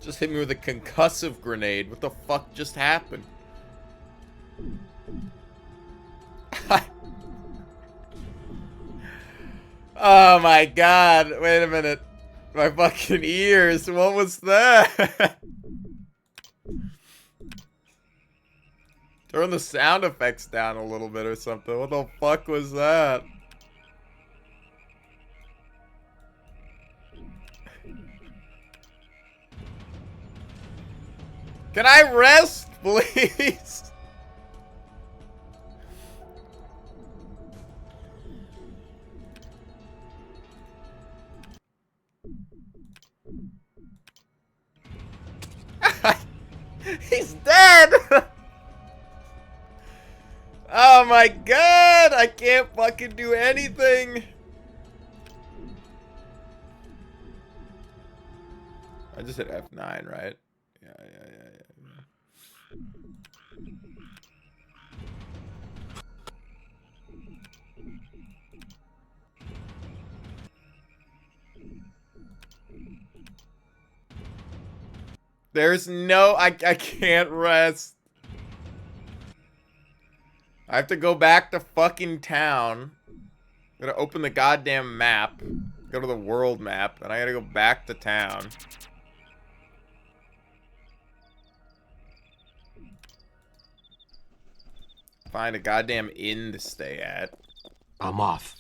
Just hit me with a concussive grenade. What the fuck just happened? Oh my god. Wait a minute. My fucking ears. What was that? Turn the sound effects down a little bit or something. What the fuck was that? Can I rest, please? He's dead! Oh my god! I can't fucking do anything! I just hit F9, right? Yeah. There's no... I can't rest. I have to go back to fucking town. Gotta open the goddamn map. Go to the world map. And I gotta go back to town. Find a goddamn inn to stay at. I'm off.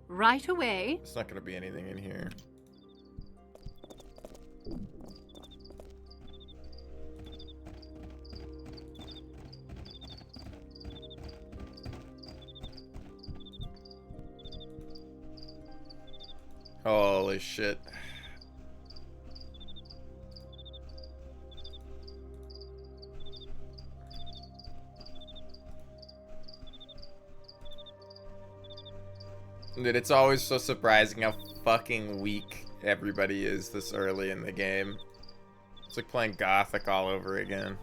Right away. There's not gonna be anything in here. Holy shit. Dude, it's always so surprising how fucking weak everybody is this early in the game. It's like playing Gothic all over again.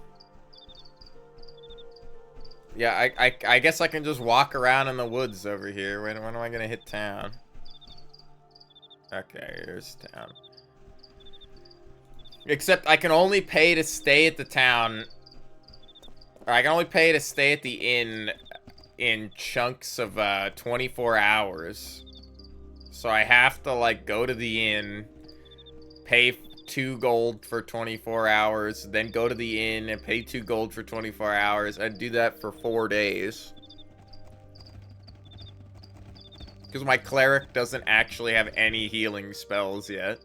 Yeah, I guess I can just walk around in the woods over here. When am I gonna hit town? Okay, here's town. Except I can only pay to stay at the town. Or I can only pay to stay at the inn in chunks of 24 hours. So I have to like go to the inn, pay 2 gold for 24 hours, then go to the inn and pay 2 gold for 24 hours. I'd do that for 4 days. Because my cleric doesn't actually have any healing spells yet.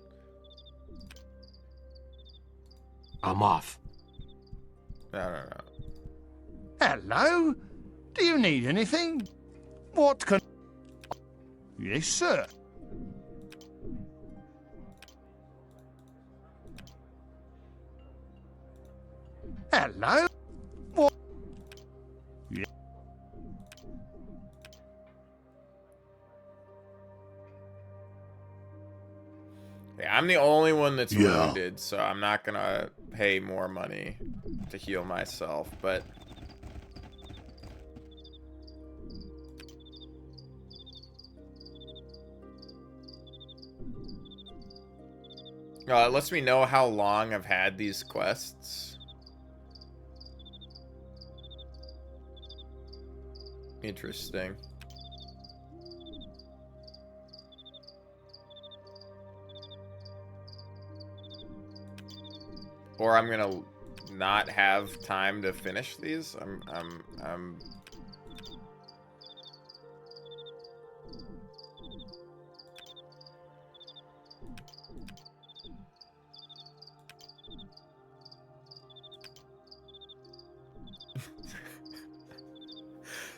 I'm off. No. Hello? Do you need anything? What can... Yes, sir. Hello? What? Yeah. Yeah, I'm the only one that's Yeah. wounded, so I'm not gonna pay more money to heal myself, but... it lets me know how long I've had these quests. Interesting. Or I'm gonna not have time to finish these. I'm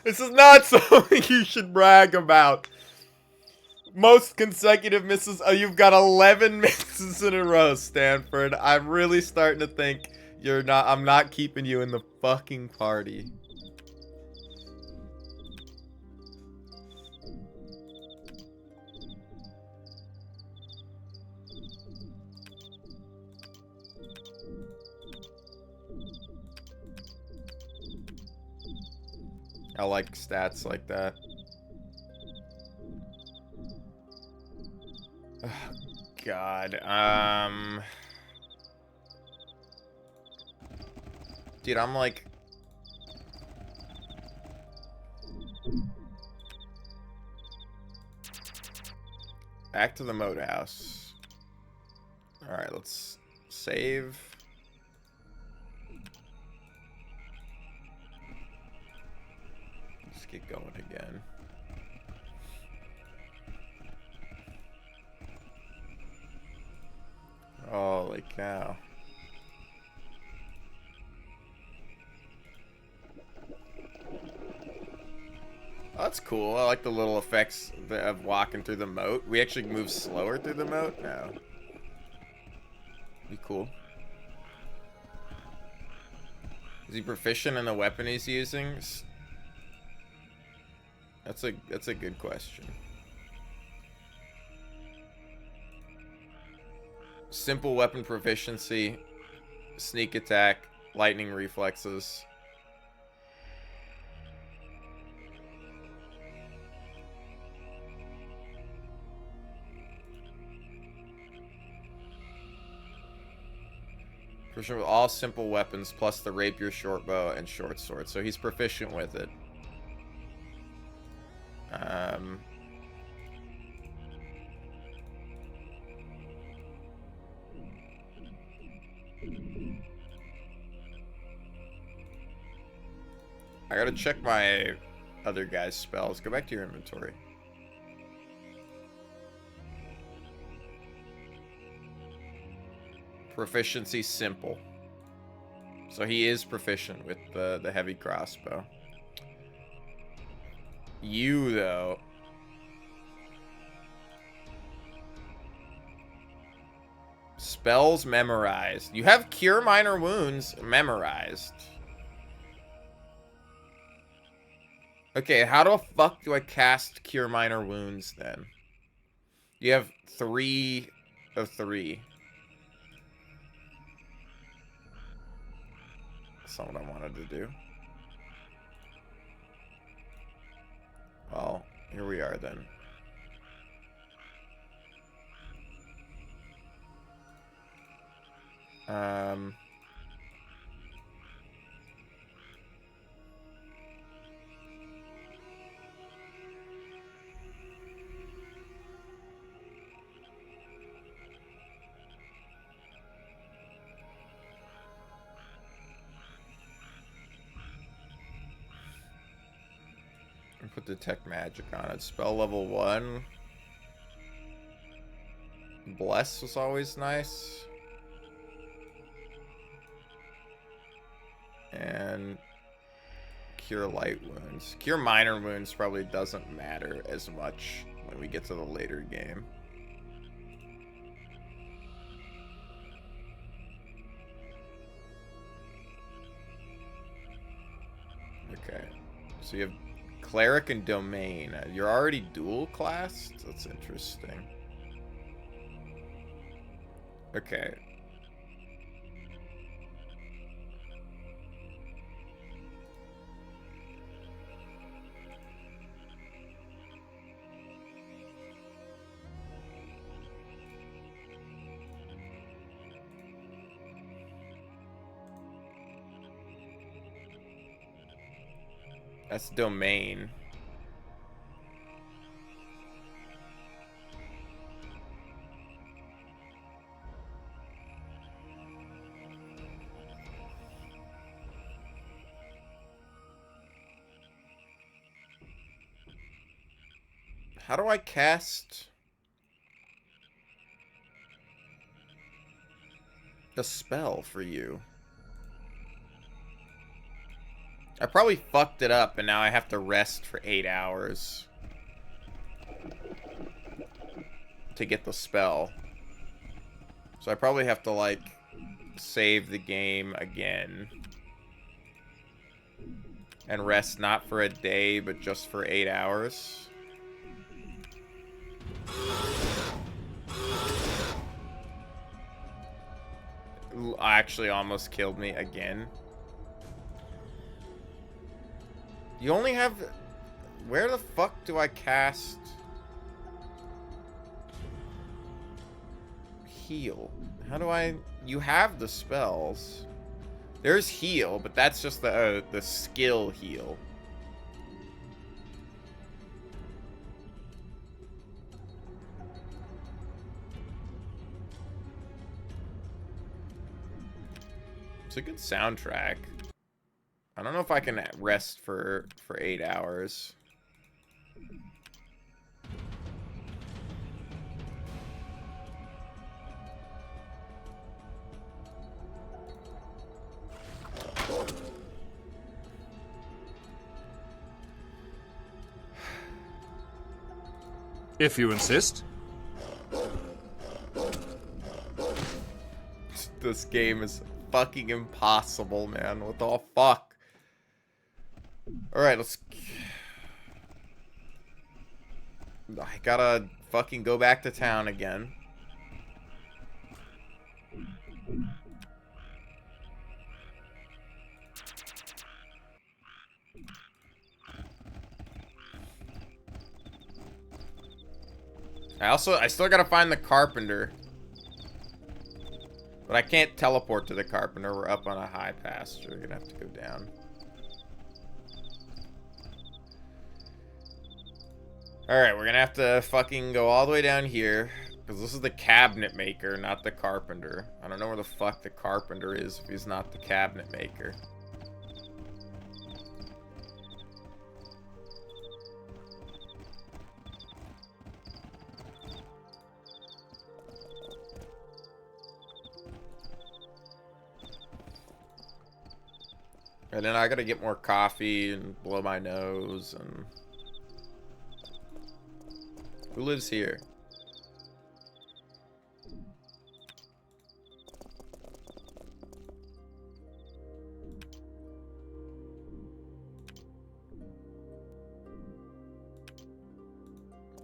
This is not something you should brag about. Most consecutive misses. Oh, you've got 11 misses in a row, Stanford. I'm really starting to think you're not. I'm not keeping you in the fucking party. I like stats like that. Oh, God. Dude, I'm like... Back to the moat house. Alright, let's save. Let's get going again. Holy cow. Oh, that's cool. I like the little effects of walking through the moat. We actually move slower through the moat now. Be cool. Is he proficient in the weapon he's using? That's a good question. Simple weapon proficiency, sneak attack, lightning reflexes. Proficient with all simple weapons plus the rapier, short bow, and short sword. So he's proficient with it. I gotta check my other guy's spells. Go back to your inventory. Proficiency simple. So he is proficient with the heavy crossbow. You, though. Spells memorized. You have Cure Minor Wounds memorized. Okay, how the fuck do I cast Cure Minor Wounds then? You have 3 of 3. That's not what I wanted to do. Well, here we are then. Put Detect Magic on it. Spell level 1. Bless was always nice. And Cure Light Wounds. Cure Minor Wounds probably doesn't matter as much when we get to the later game. Okay, so you have Cleric and Domain. You're already dual classed? That's interesting. Okay. That's Domain. How do I cast a spell for you? I probably fucked it up, and now I have to rest for 8 hours to get the spell. So I probably have to, like, save the game again. And rest not for a day, but just for 8 hours. Actually almost killed me again. You only have... Where the fuck do I cast... Heal? How do I... You have the spells. There's heal, but that's just the skill heal. It's a good soundtrack. I don't know if I can rest for 8 hours. If you insist. This game is fucking impossible, man. What the fuck? Alright, let's... I gotta fucking go back to town again. I still gotta find the carpenter. But I can't teleport to the carpenter. We're up on a high pasture. We're gonna have to go down. Alright, we're gonna have to fucking go all the way down here. Because this is the cabinet maker, not the carpenter. I don't know where the fuck the carpenter is if he's not the cabinet maker. And then I gotta get more coffee and blow my nose and... Who lives here?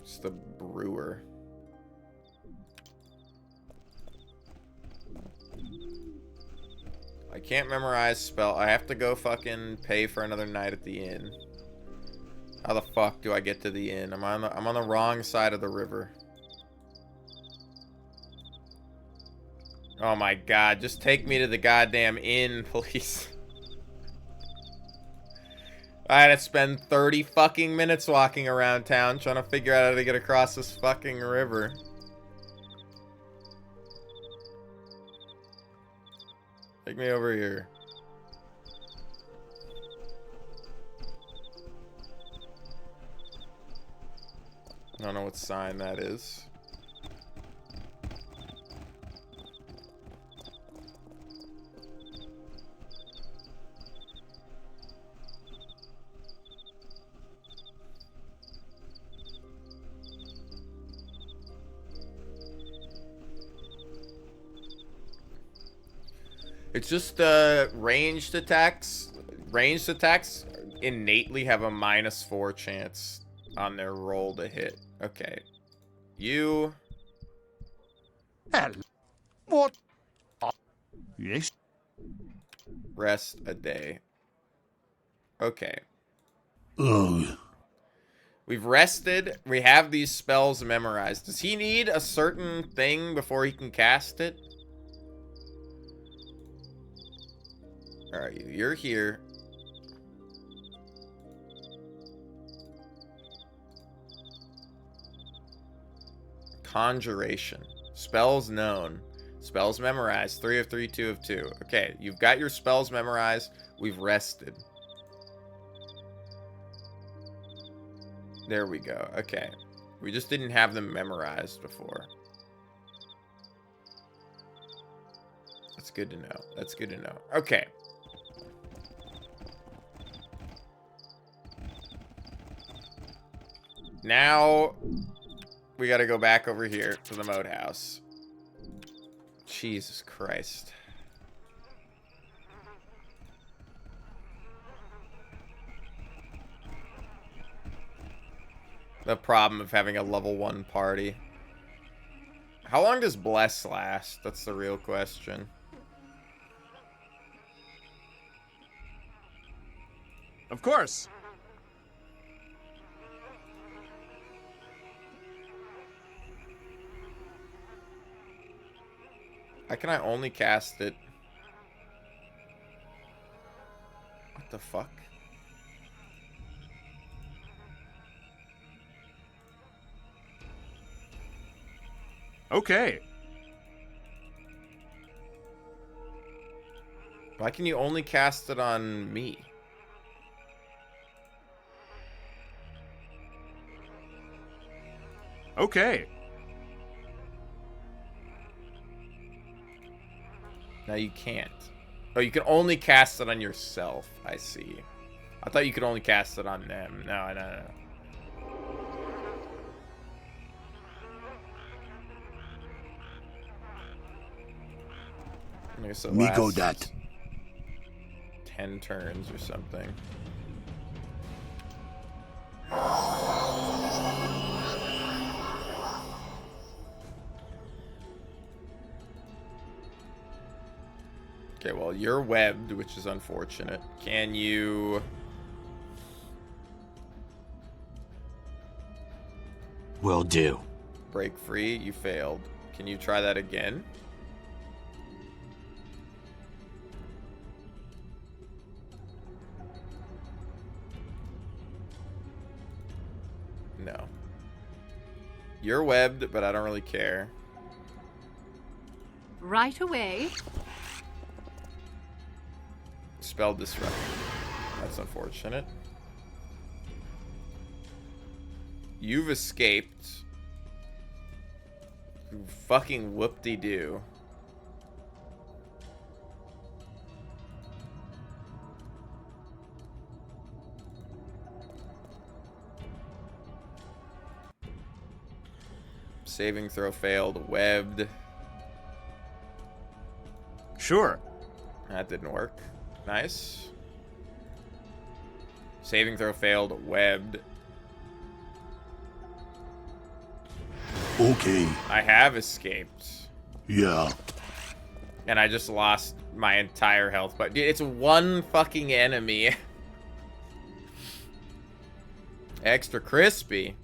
It's the brewer. I can't memorize spell. I have to go fucking pay for another night at the inn. How the fuck do I get to the inn? I'm on the wrong side of the river. Oh my god, just take me to the goddamn inn, please. I had to spend 30 fucking minutes walking around town trying to figure out how to get across this fucking river. Take me over here. I don't know what sign that is. It's just ranged attacks. Ranged attacks innately have a -4 chance on their roll to hit. Okay. You... Hello. What? Yes. Rest a day. Okay. Ugh. We've rested. We have these spells memorized. Does he need a certain thing before he can cast it? Alright, you're here. Conjuration. Spells known. Spells memorized. 3 of 3, 2 of 2. Okay, you've got your spells memorized. We've rested. There we go. Okay. We just didn't have them memorized before. That's good to know. That's good to know. Okay. Now, we gotta go back over here to the moat house. Jesus Christ. The problem of having a level 1 party. How long does Bless last? That's the real question. Of course. Why can I only cast it? What the fuck? Okay. Why can you only cast it on me? Okay. Now you can't. Oh, you can only cast it on yourself. I see. I thought you could only cast it on them. No, no, no. I guess it Me go lasts that. 10 turns or something. Okay, well, you're webbed, which is unfortunate. Can you... Will do. break free? You failed. Can you try that again? No. You're webbed, but I don't really care. Right away. Spell disruption. That's unfortunate. You've escaped. You fucking whoop-de-doo. Saving throw failed. Webbed. Sure. That didn't work. Nice. Saving throw failed. Webbed. Okay. I have escaped. Yeah. And I just lost my entire health. But dude, it's one fucking enemy. Extra crispy.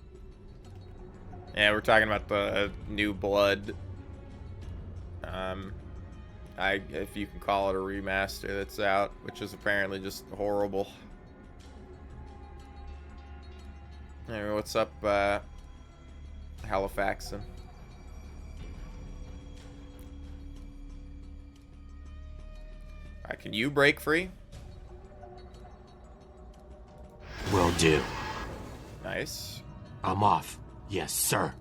Yeah, we're talking about the new blood. If you can call it a remaster that's out, which is apparently just horrible. Anyway, what's up, Halifaxan? Alright, can you break free? Will do. Nice. I'm off. Yes, sir.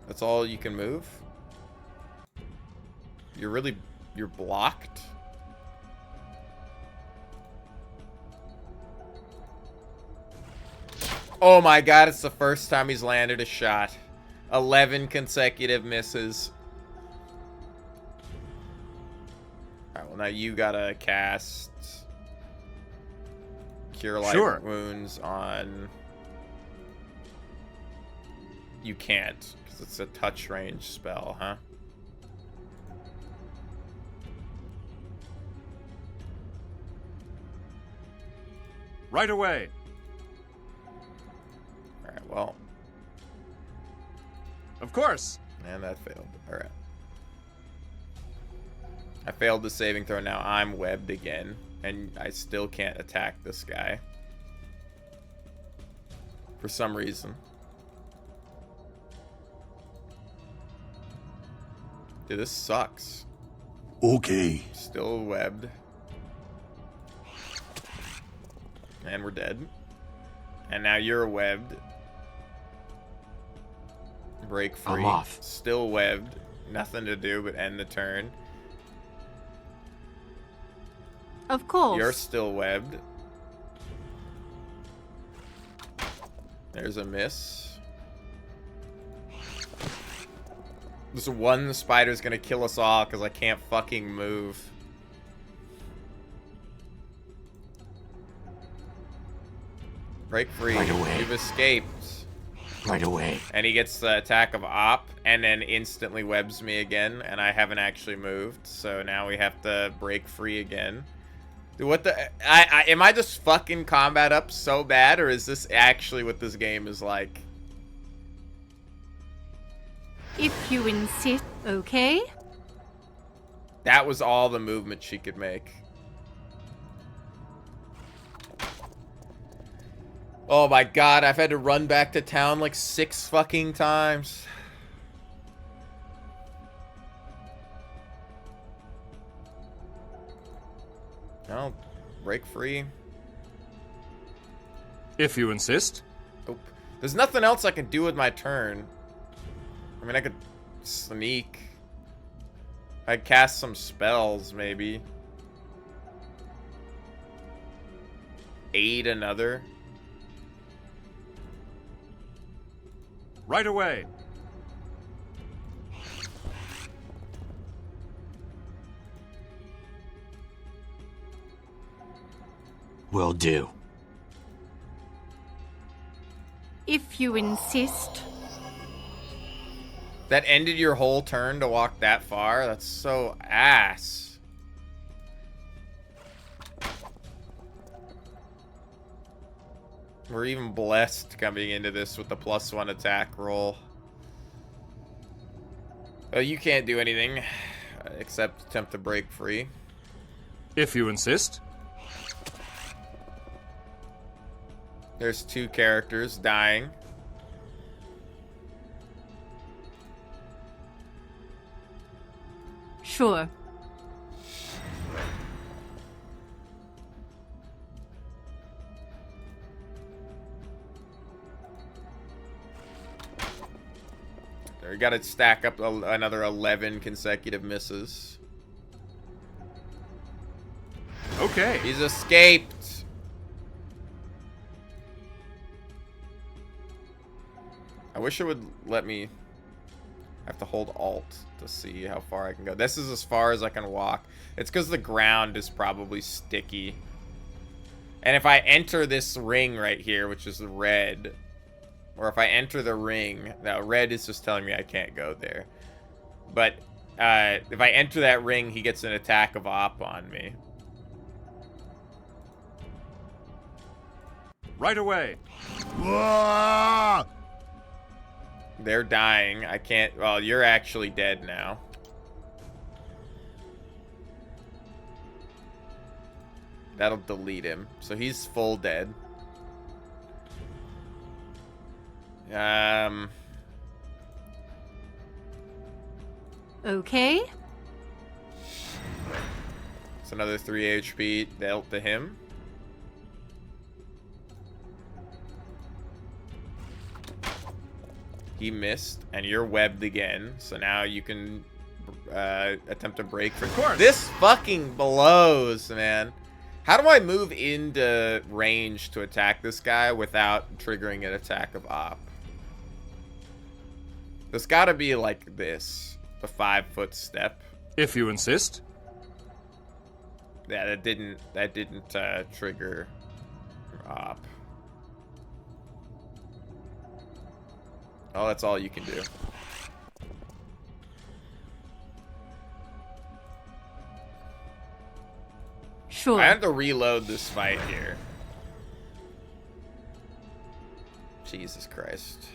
That's all you can move? You're blocked? Oh my god, it's the first time he's landed a shot. 11 consecutive misses. now you gotta cast Cure Light Sure. Wounds on... You can't, because it's a touch range spell, huh? Right away. Alright, well... Of course. And that failed. Alright. I failed the saving throw. Now I'm webbed again. And I still can't attack this guy. For some reason. Dude, this sucks. Okay. Still webbed. And we're dead. And now you're webbed. Break free. I'm off. Still webbed. Nothing to do but end the turn. Of course. You're still webbed. There's a miss. This one spider's gonna kill us all because I can't fucking move. Break free. Right away. You've escaped. Right away. And he gets the attack of Op and then instantly webs me again, and I haven't actually moved, so now we have to break free again. Dude, what the... am I just fucking combat up so bad, or is this actually what this game is like? If you insist. Okay. That was all the movement she could make. Oh my god, I've had to run back to town like 6 fucking times. No, break free. If you insist. Nope. There's nothing else I can do with my turn. I mean, I could sneak. I'd cast some spells, maybe. Aid another. Right away. Will do. If you insist. That ended your whole turn to walk that far? That's so ass. We're even blessed coming into this with the +1 attack roll. Oh, you can't do anything except attempt to break free. If you insist. There's 2 characters dying. Sure. We gotta stack up another 11 consecutive misses. Okay. He's escaped. I wish it would let me... I have to hold Alt to see how far I can go. This is as far as I can walk. It's because the ground is probably sticky. And if I enter this ring right here, which is the red... Or if I enter the ring, now red is just telling me I can't go there. But if I enter that ring, he gets an attack of Op on me. Right away. Ah! They're dying. I can't... Well, you're actually dead now. That'll delete him. So he's full dead. Okay. It's another 3 HP dealt to him. He missed, and you're webbed again. So now you can attempt to break for... Of course. This fucking blows, man. How do I move into range to attack this guy without triggering an attack of Op? There's gotta be like this. The 5-foot step. If you insist. Yeah, that didn't trigger op. Oh, that's all you can do. Sure. I have to reload this fight here. Jesus Christ.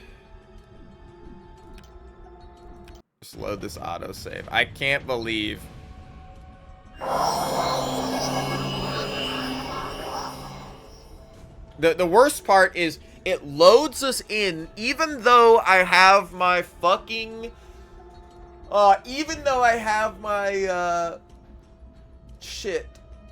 Just load this autosave. I can't believe. The worst part is it loads us in even though I have my fucking even though I have my shit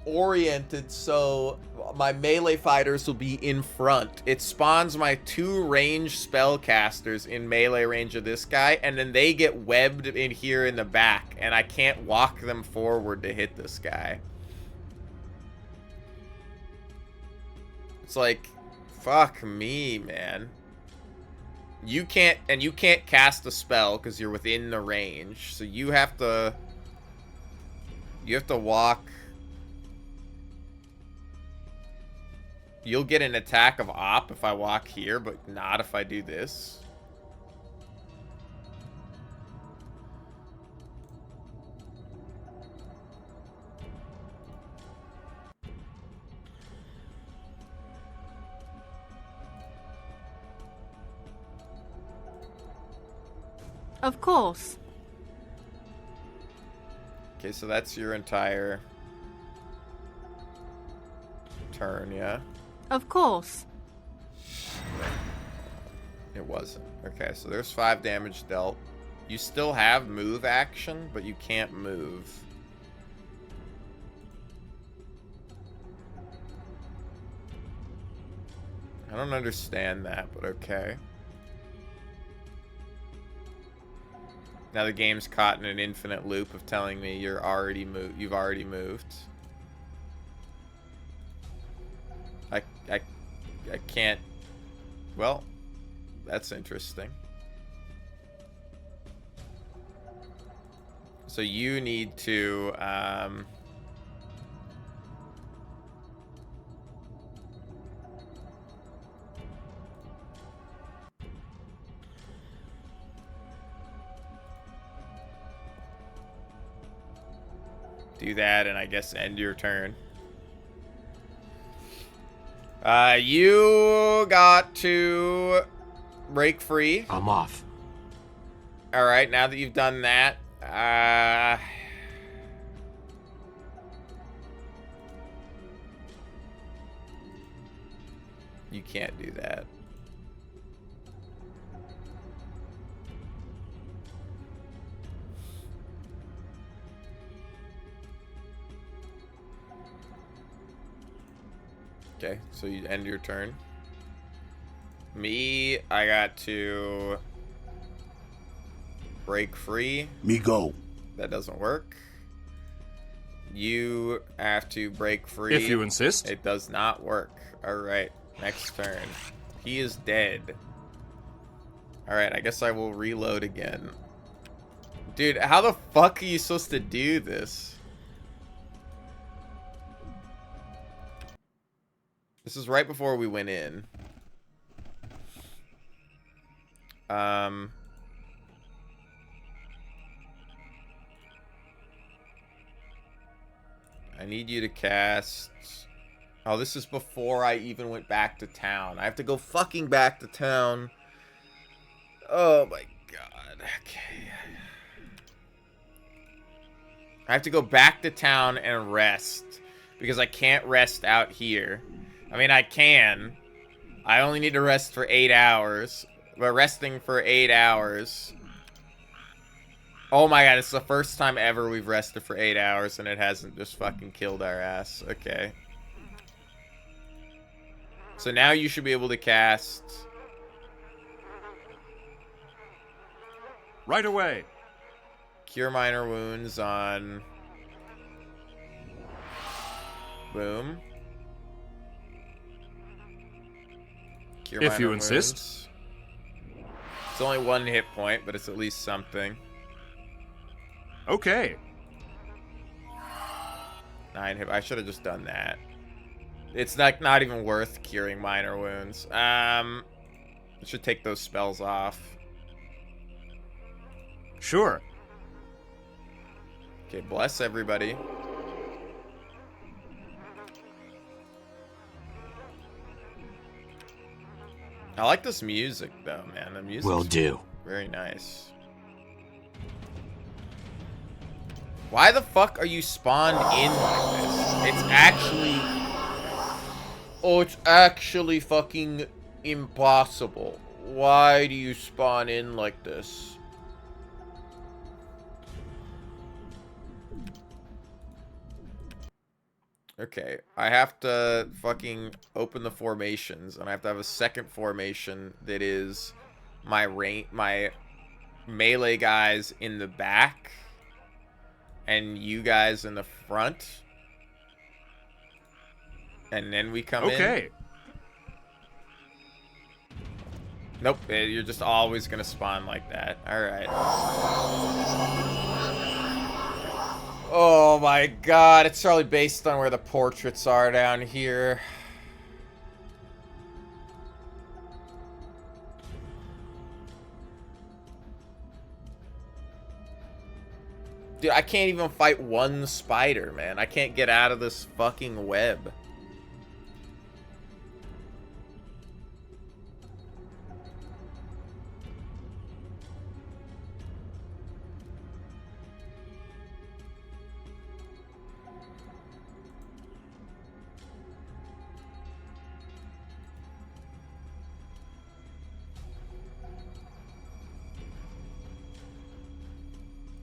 oriented so my melee fighters will be in front. It spawns my 2 ranged spellcasters in melee range of this guy, and then they get webbed in here in the back, and I can't walk them forward to hit this guy. It's like, fuck me, man. You can't cast a spell because you're within the range, so you have to walk. You'll get an attack of op if I walk here, but not if I do this. Of course. Okay, so that's your entire turn, yeah? Of course. It wasn't. Okay, so there's 5 damage dealt. You still have move action, but you can't move. I don't understand that, but okay. Now the game's caught in an infinite loop of telling me you've already moved. I can't. Well, that's interesting. So you need to do that, and I guess end your turn. You got to break free. I'm off. All right, now that you've done that, you can't do that. Okay, so you end your turn. Me, I got to break free. Me go. That doesn't work. You have to break free. If you insist. It does not work. Alright, next turn. He is dead. Alright, I guess I will reload again. Dude, how the fuck are you supposed to do this? This is right before we went in. I need you to cast... Oh, this is before I even went back to town. I have to go fucking back to town. Oh my god. Okay. I have to go back to town and rest. Because I can't rest out here. I mean, I can. I only need to rest for 8 hours. But resting for 8 hours... Oh my god, it's the first time ever we've rested for 8 hours and it hasn't just fucking killed our ass. Okay. So now you should be able to cast... Right away. Cure minor wounds on... Boom. Cure If minor you wounds. insist. It's only 1 hit point, but it's at least something. Okay. 9 hit. I should have just done that. It's not even worth curing minor wounds. I should take those spells off. Sure. Okay, bless everybody. I like this music, though, man. The music Will do. Very nice. Why the fuck are you spawned in like this? It's actually... Oh, it's actually fucking impossible. Why do you spawn in like this? Okay, I have to fucking open the formations, and I have to have a second formation that is my melee guys in the back, and you guys in the front, and then we come in. Okay. Nope, you're just always gonna spawn like that. Alright. Oh my god, it's probably based on where the portraits are down here. Dude, I can't even fight one spider, man. I can't get out of this fucking web.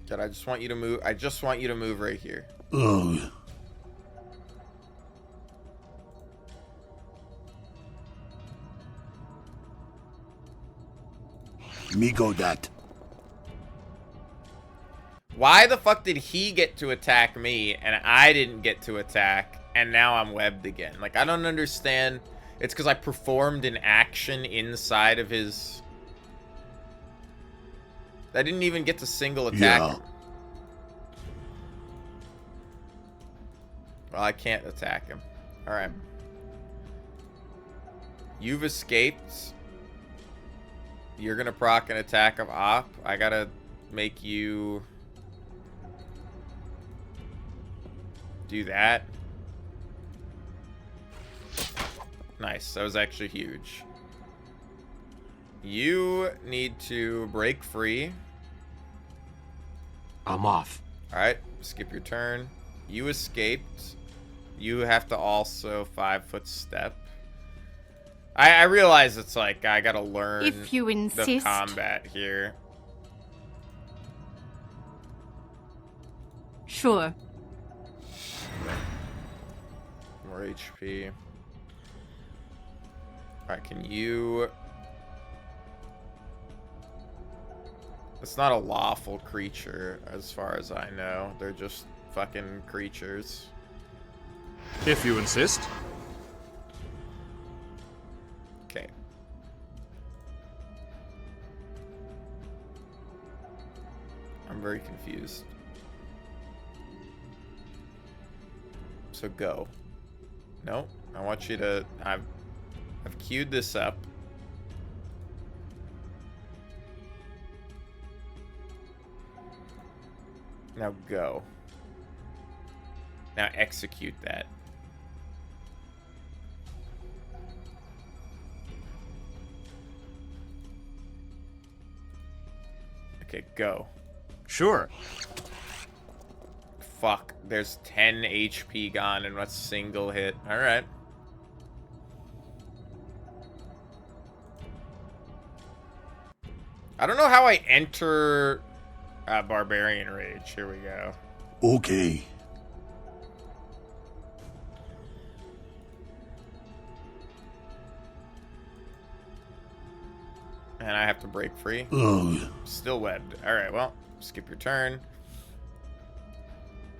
God, I just want you to move. I just want you to move right here. Ugh. Me go that. Why the fuck did he get to attack me and I didn't get to attack, and now I'm webbed again? Like, I don't understand. It's because I performed an action inside of his... I didn't even get to single attack him. Well, I can't attack him. Alright. You've escaped. You're gonna proc an attack of Op. I gotta make you... do that. Nice. That was actually huge. You need to break free. I'm off. Alright, skip your turn. You escaped. You have to also 5-foot step. I realize it's like I gotta learn If you the insist. combat here. Sure. More HP. Alright, can you... It's not a lawful creature, as far as I know. They're just fucking creatures. If you insist. Okay. I'm very confused. So go. No, I want you to... I've queued this up. Now go. Now execute that. Okay, go. Sure. Fuck, there's 10 HP gone in a single hit. Alright. I don't know how I enter Barbarian Rage. Here we go. Okay. And I have to break free. Ugh. Still webbed. Alright, well, skip your turn.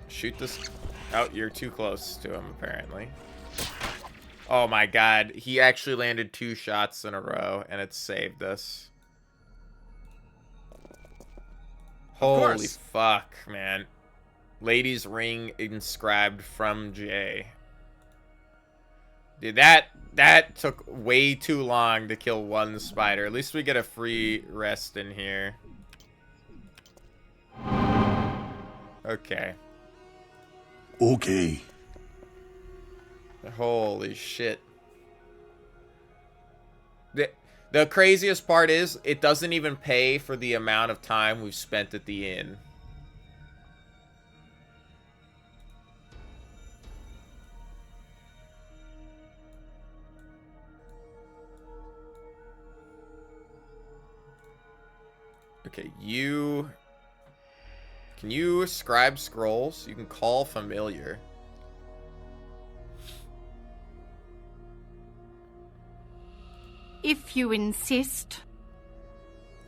Shoot this. Oh, you're too close to him, apparently. Oh my god. He actually landed 2 shots in a row, and it saved us. Holy fuck, man. Lady's ring inscribed from Jay. Dude, that took way too long to kill one spider. At least we get a free rest in here. Okay. Okay. Holy shit. The craziest part is, it doesn't even pay for the amount of time we've spent at the inn. Okay, can you scribe scrolls? You can call familiar. If you insist.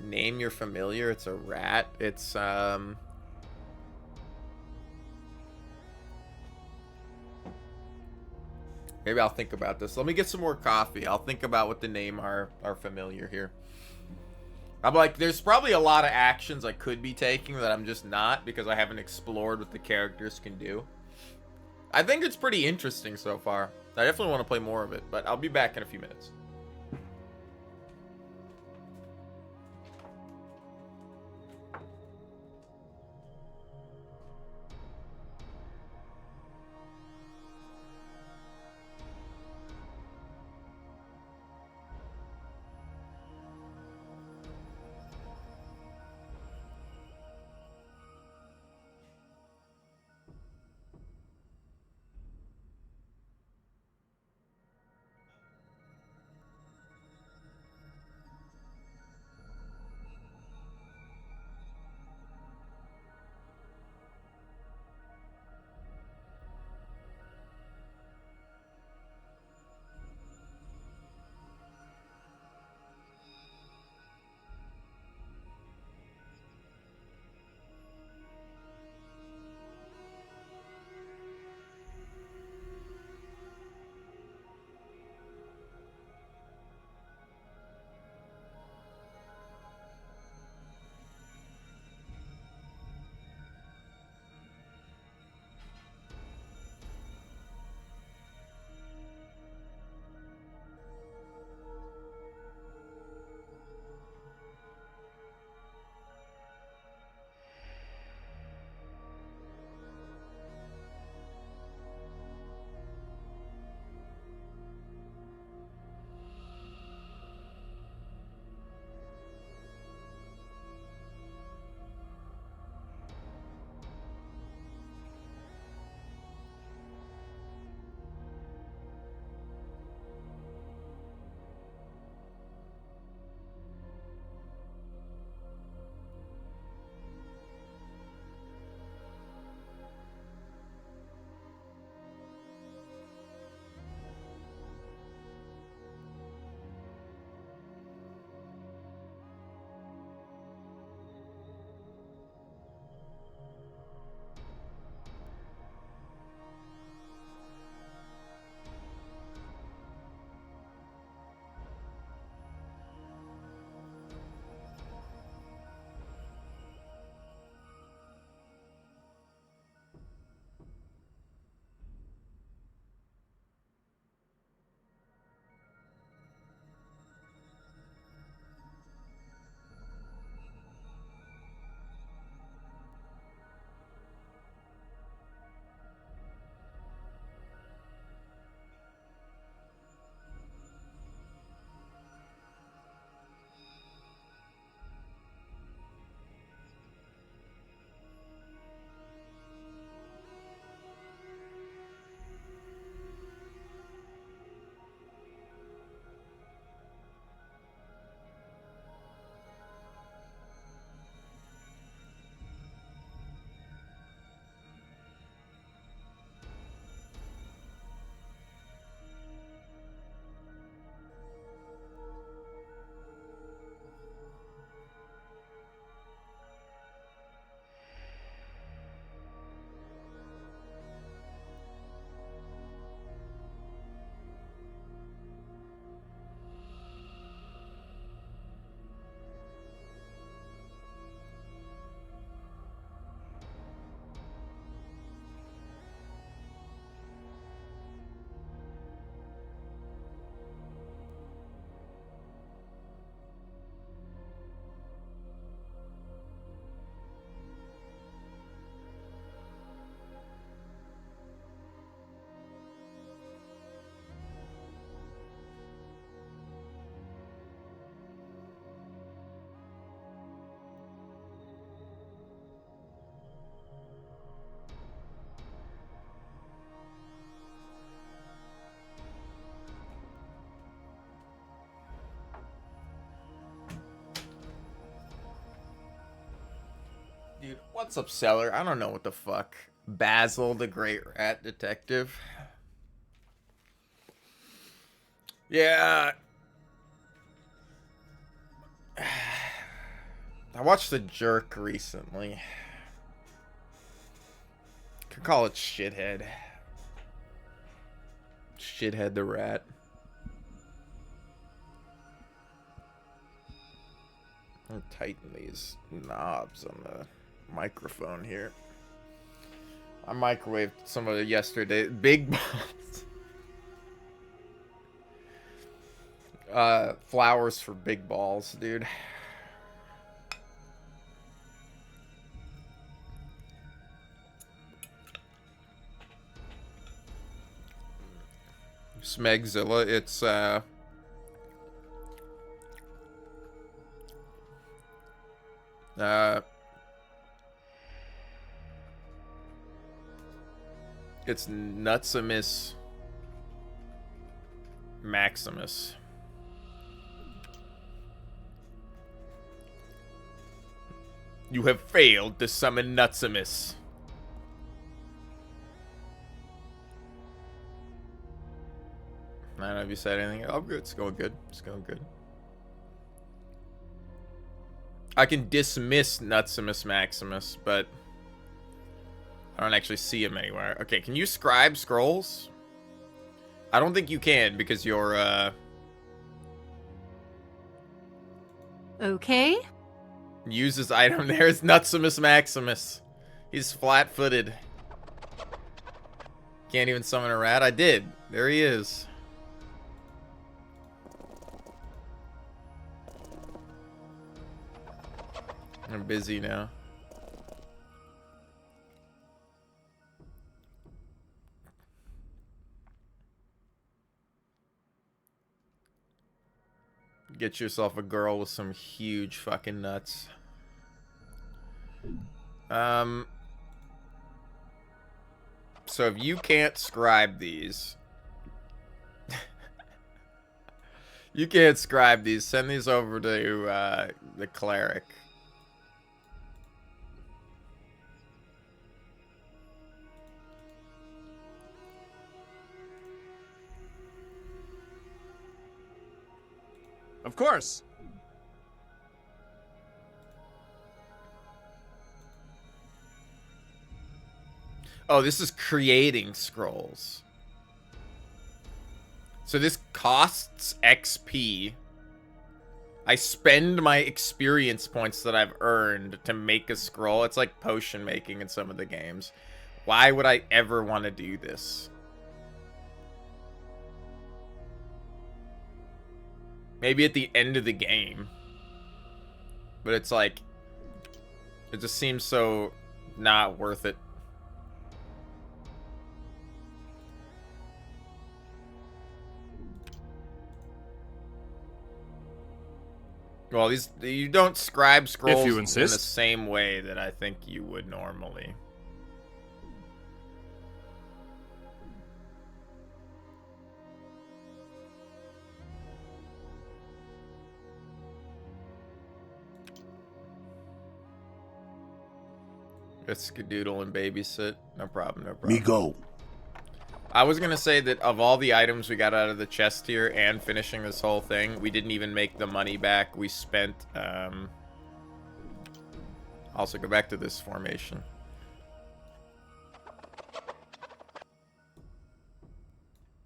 Name your familiar. It's a rat. It's, maybe I'll think about this. Let me get some more coffee. I'll think about what to name our familiar here. I'm like, there's probably a lot of actions I could be taking that I'm just not, because I haven't explored what the characters can do. I think it's pretty interesting so far. I definitely want to play more of it, but I'll be back in a few minutes. What's up, Seller? I don't know what the fuck. Basil, the Great Rat Detective. Yeah. I watched The Jerk recently. Could call it Shithead. Shithead the Rat. I'll tighten these knobs on the microphone here. I microwaved some of it yesterday. Big balls. Flowers for big balls, dude. Smegzilla, it's Nutsimus Maximus. You have failed to summon Nutsimus. I don't know if you said anything. Oh, good. It's going good. It's going good. I can dismiss Nutsimus Maximus, but I don't actually see him anywhere. Okay, can you scribe scrolls? I don't think you can because you're, Okay. use his item. There's Nutsimus Maximus. He's flat-footed. Can't even summon a rat. I did. There he is. I'm busy now. Get yourself a girl with some huge fucking nuts. So if you can't scribe these, you can't scribe these. Send these over to the cleric. Of course. Oh, this is creating scrolls. So this costs XP. I spend my experience points that I've earned to make a scroll. It's like potion making in some of the games. Why would I ever want to do this? Maybe at the end of the game. But it's like, it just seems so not worth it. Well, you don't scribe scrolls If you in insist. the same way that I think you would normally. Let's skedoodle and babysit. No problem, no problem. Me go. I was gonna say that of all the items we got out of the chest here and finishing this whole thing, we didn't even make the money back. We spent, also go back to this formation.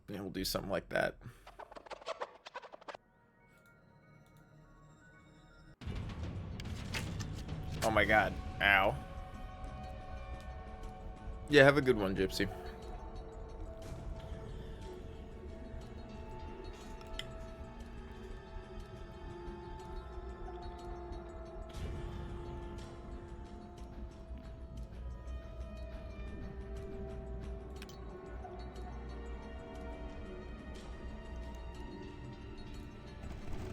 Yeah, we'll do something like that. Oh my god. Ow. Yeah, have a good one, Gypsy.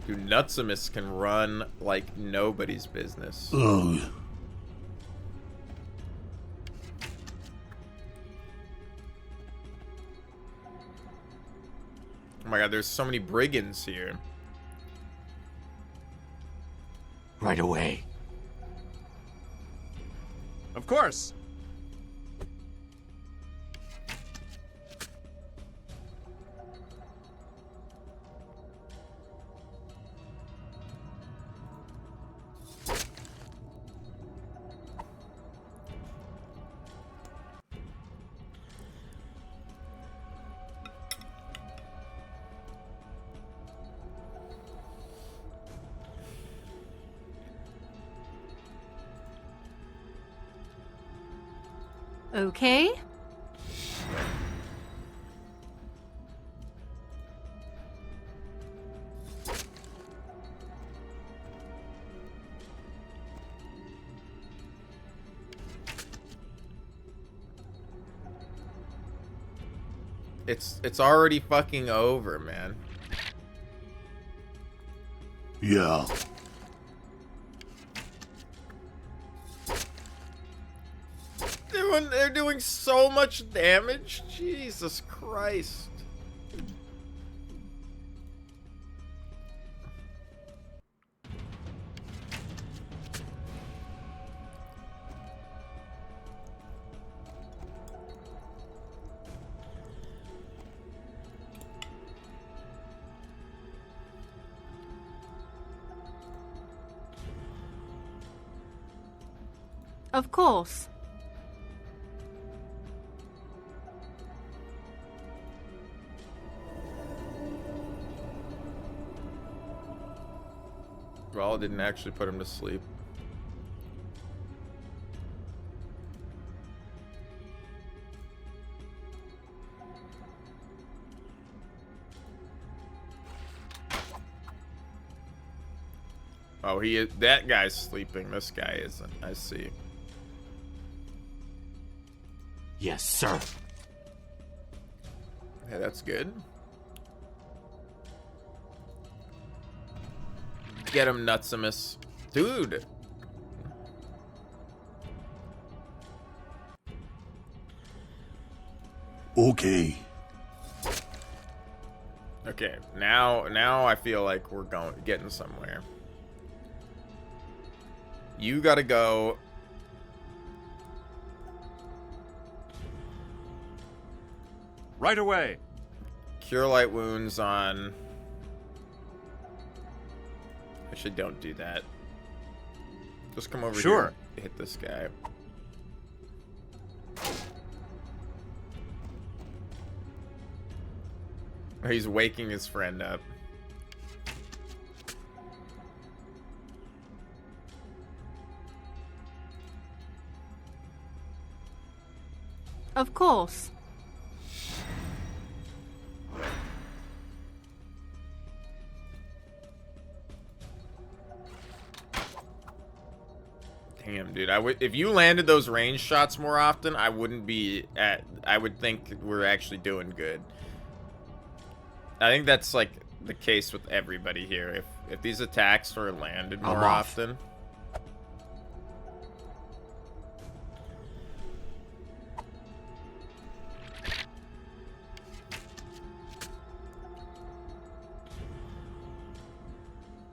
Dude, Nutsimus can run like nobody's business. Ugh. Oh my god, there's so many brigands here. Right away. Of course. Okay. It's already fucking over, man. Yeah. They're doing so much damage. Jesus Christ. Of course. Well, it didn't actually put him to sleep. Oh, he is. That guy's sleeping. This guy isn't. I see. Yes, sir. Hey, that's good. Get him, Nutsimus. Dude. Okay. Okay, now I feel like we're getting somewhere. You gotta go. Right away. Cure light wounds on. Actually, don't do that. Just come over here and hit this guy. He's waking his friend up. Of course. Damn, dude. If you landed those range shots more often, I wouldn't be at. I would think we're actually doing good. I think that's like the case with everybody here. If these attacks were landed more often.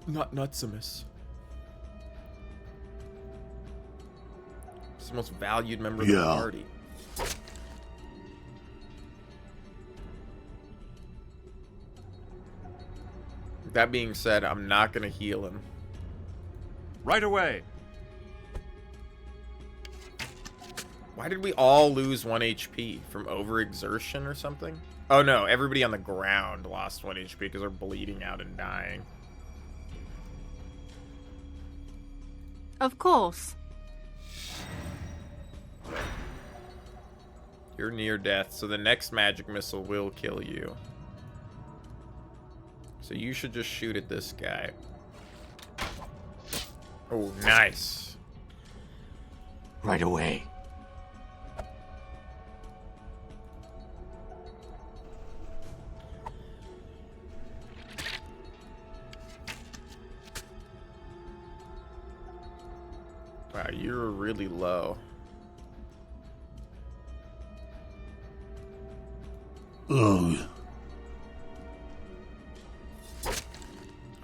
Not Nutsimus. He's the most valued member of the party. That being said, I'm not gonna heal him. Right away. Why did we all lose 1 HP? From overexertion or something? Oh no, everybody on the ground lost 1 HP because they're bleeding out and dying. Of course. You're near death, so the next magic missile will kill you. So you should just shoot at this guy. Oh, nice. Right away. Wow, you're really low. Oh.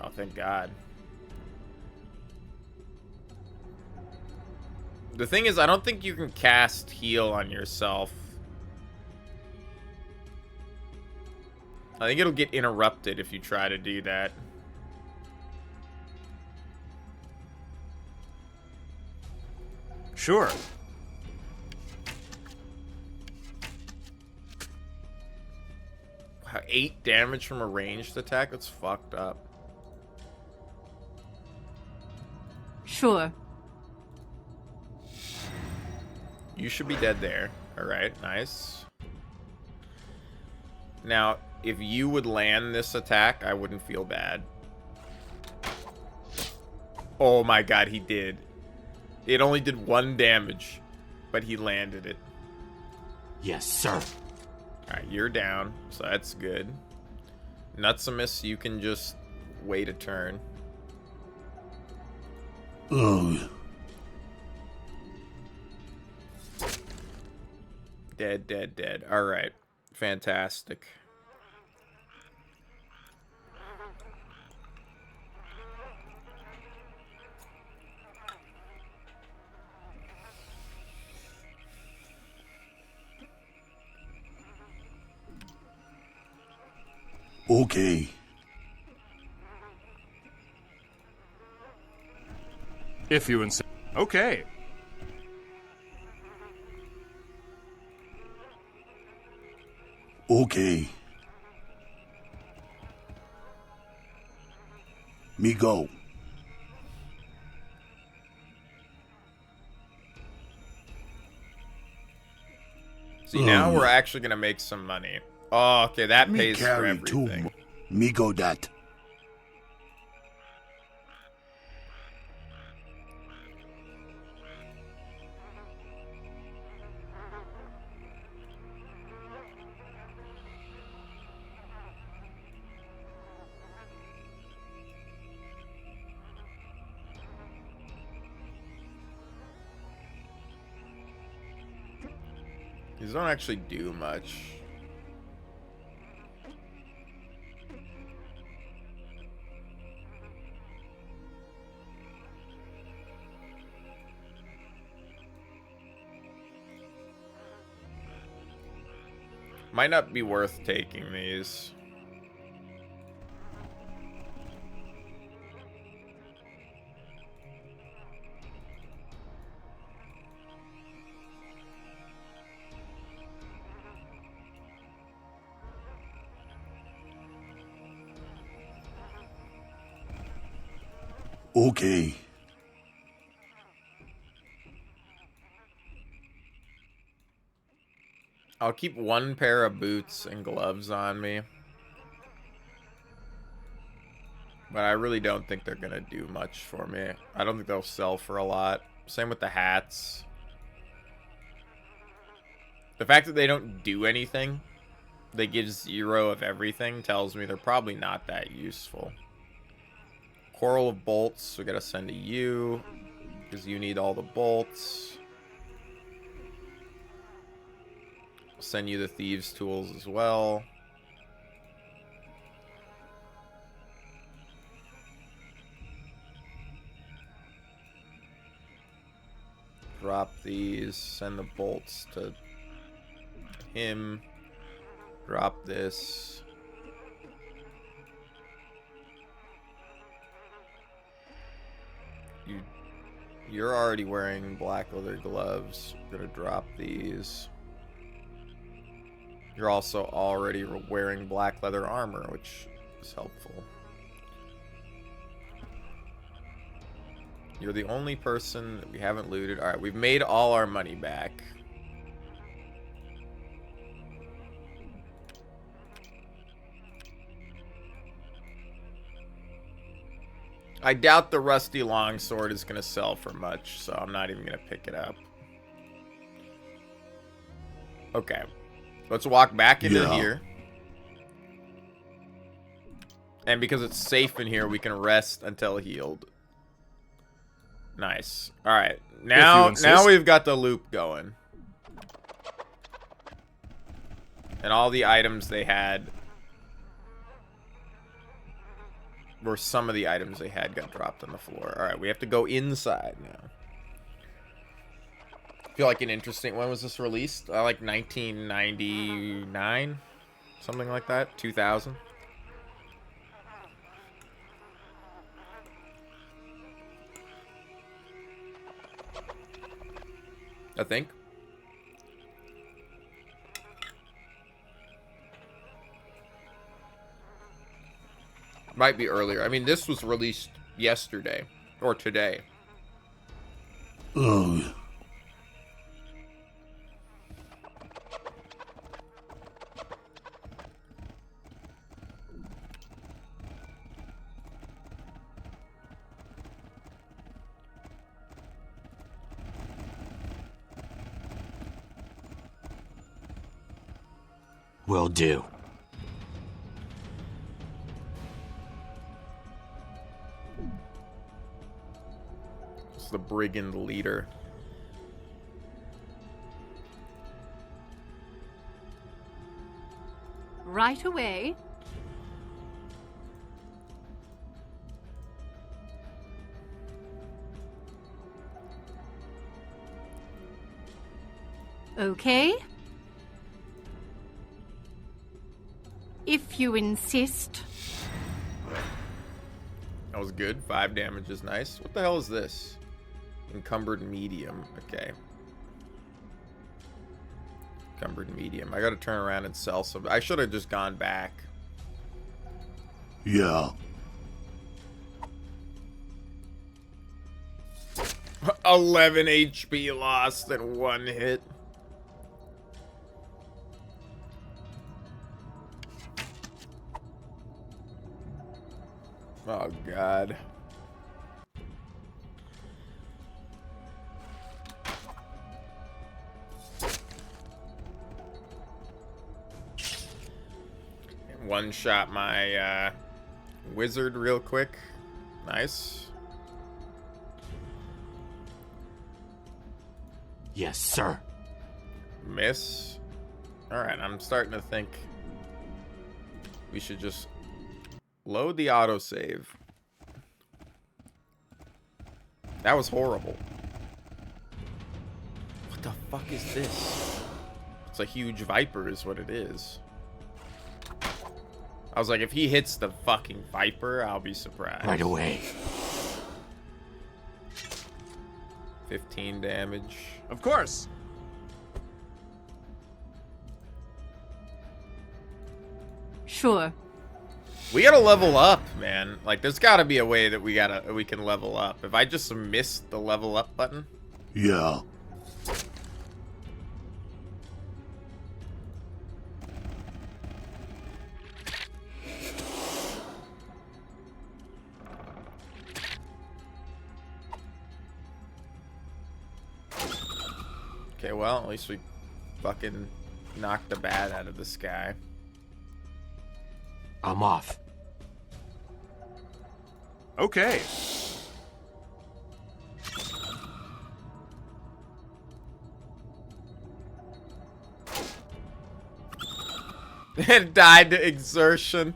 Oh, thank God. The thing is, I don't think you can cast heal on yourself. I think it'll get interrupted if you try to do that. Sure. Wow, 8 damage from a ranged attack? That's fucked up. Sure. You should be dead there. Alright, nice. Now, if you would land this attack, I wouldn't feel bad. Oh my god, he did. It only did 1 damage, but he landed it. Yes, sir. Alright, you're down, so that's good. Nutsimus, you can just wait a turn. Ugh. Dead, dead, dead. Alright. Fantastic. Okay. If you insist. Okay. Okay. Me go. See, now we're actually going to make some money. Oh, okay, that Me pays for carry everything. Me go that. These don't actually do much. Might not be worth taking these. Okay. I'll keep 1 pair of boots and gloves on me. But I really don't think they're going to do much for me. I don't think they'll sell for a lot. Same with the hats. The fact that they don't do anything, they give 0 of everything, tells me they're probably not that useful. Coral of bolts, we gotta send to you, because you need all the bolts. I'll send you the thieves' tools as well. Drop these, send the bolts to him. Drop this. You're already wearing black leather gloves. I'm gonna drop these. You're also already wearing black leather armor, which is helpful. You're the only person that we haven't looted. Alright, we've made all our money back. I doubt the rusty longsword is going to sell for much, so I'm not even going to pick it up. Okay. Let's walk back into here. And because it's safe in here, we can rest until healed. Nice. Alright. Now we've got the loop going. And all the items they had... or some of the items they had got dropped on the floor. Alright, we have to go inside now. feel like an interesting. When was this released? Like 1999, something like that. 2000. I think. Might be earlier. I mean, this was released yesterday or today. Ugh. Will do. It's the brigand leader. Right away. Okay. If you insist. That was good. 5 damage is nice. What the hell is this? Encumbered medium. Okay. Encumbered medium. I gotta turn around and sell some. I should have just gone back. Yeah. 11 HP lost in 1 hit. Oh, God. One shot my wizard real quick. Nice. Yes, sir. Miss. Alright, I'm starting to think we should just load the autosave. That was horrible. What the fuck is this? It's a huge viper is what it is. I was like, if he hits the fucking viper, I'll be surprised. Right away. 15 damage. Of course. Sure. We gotta level up, man. Like, there's gotta be a way that we can level up. If I just missed the level up button. Yeah. Okay, well, at least we fucking knocked the bat out of the sky. I'm off. Okay. It died to exertion.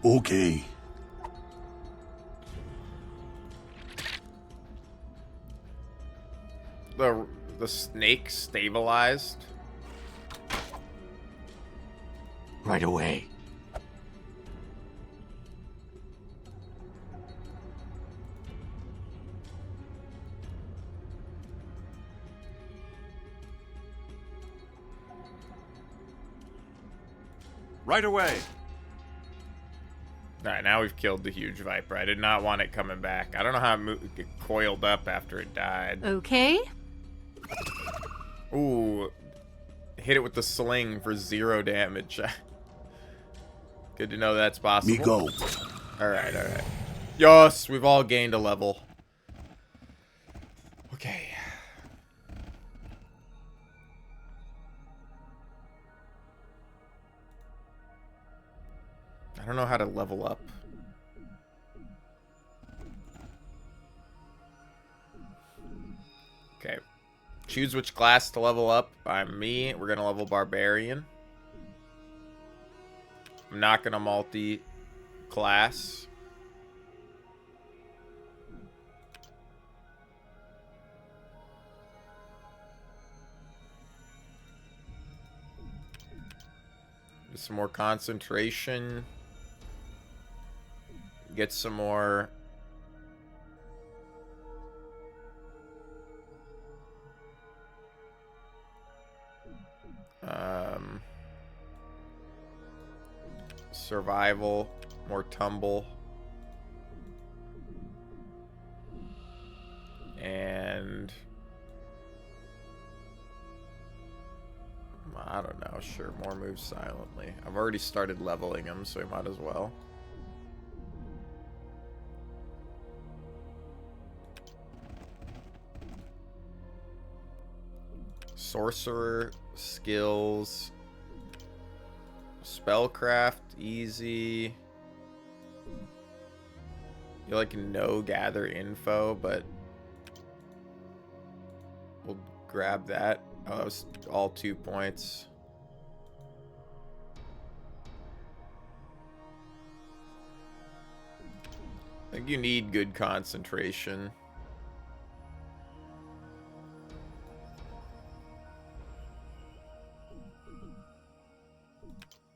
Okay. The snake stabilized. Right away. Right away. Alright, now we've killed the huge viper. I did not want it coming back. I don't know how it coiled up after it died. Okay. Ooh. Hit it with the sling for 0 damage. Good to know that's possible. Me go. Alright, alright. Yes, we've all gained a level. Okay. I don't know how to level up. Okay. Choose which class to level up. By me, we're gonna level Barbarian. I'm not gonna multi-class. Get some more concentration. Get some more... survival, more tumble, and I don't know, sure, more moves silently. I've already started leveling them, so we might as well. Sorcerer, skills, spellcraft, easy. You like no gather info, but we'll grab that. Oh, that was all 2 points. I think you need good concentration.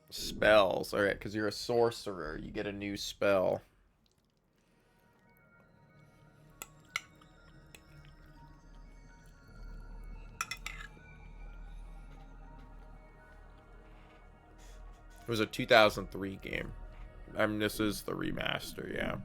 Spells. Alright, because you're a sorcerer. You get a new spell. It was a 2003 game. I mean, this is the remaster, yeah.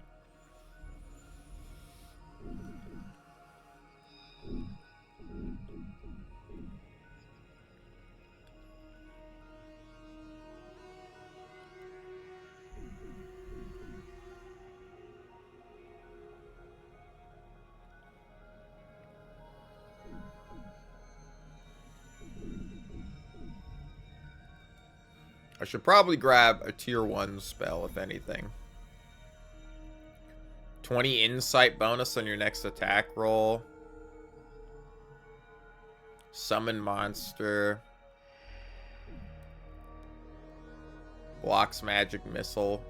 I should probably grab a tier 1 spell, if anything. 20 insight bonus on your next attack roll. Summon monster. Blocks magic missile.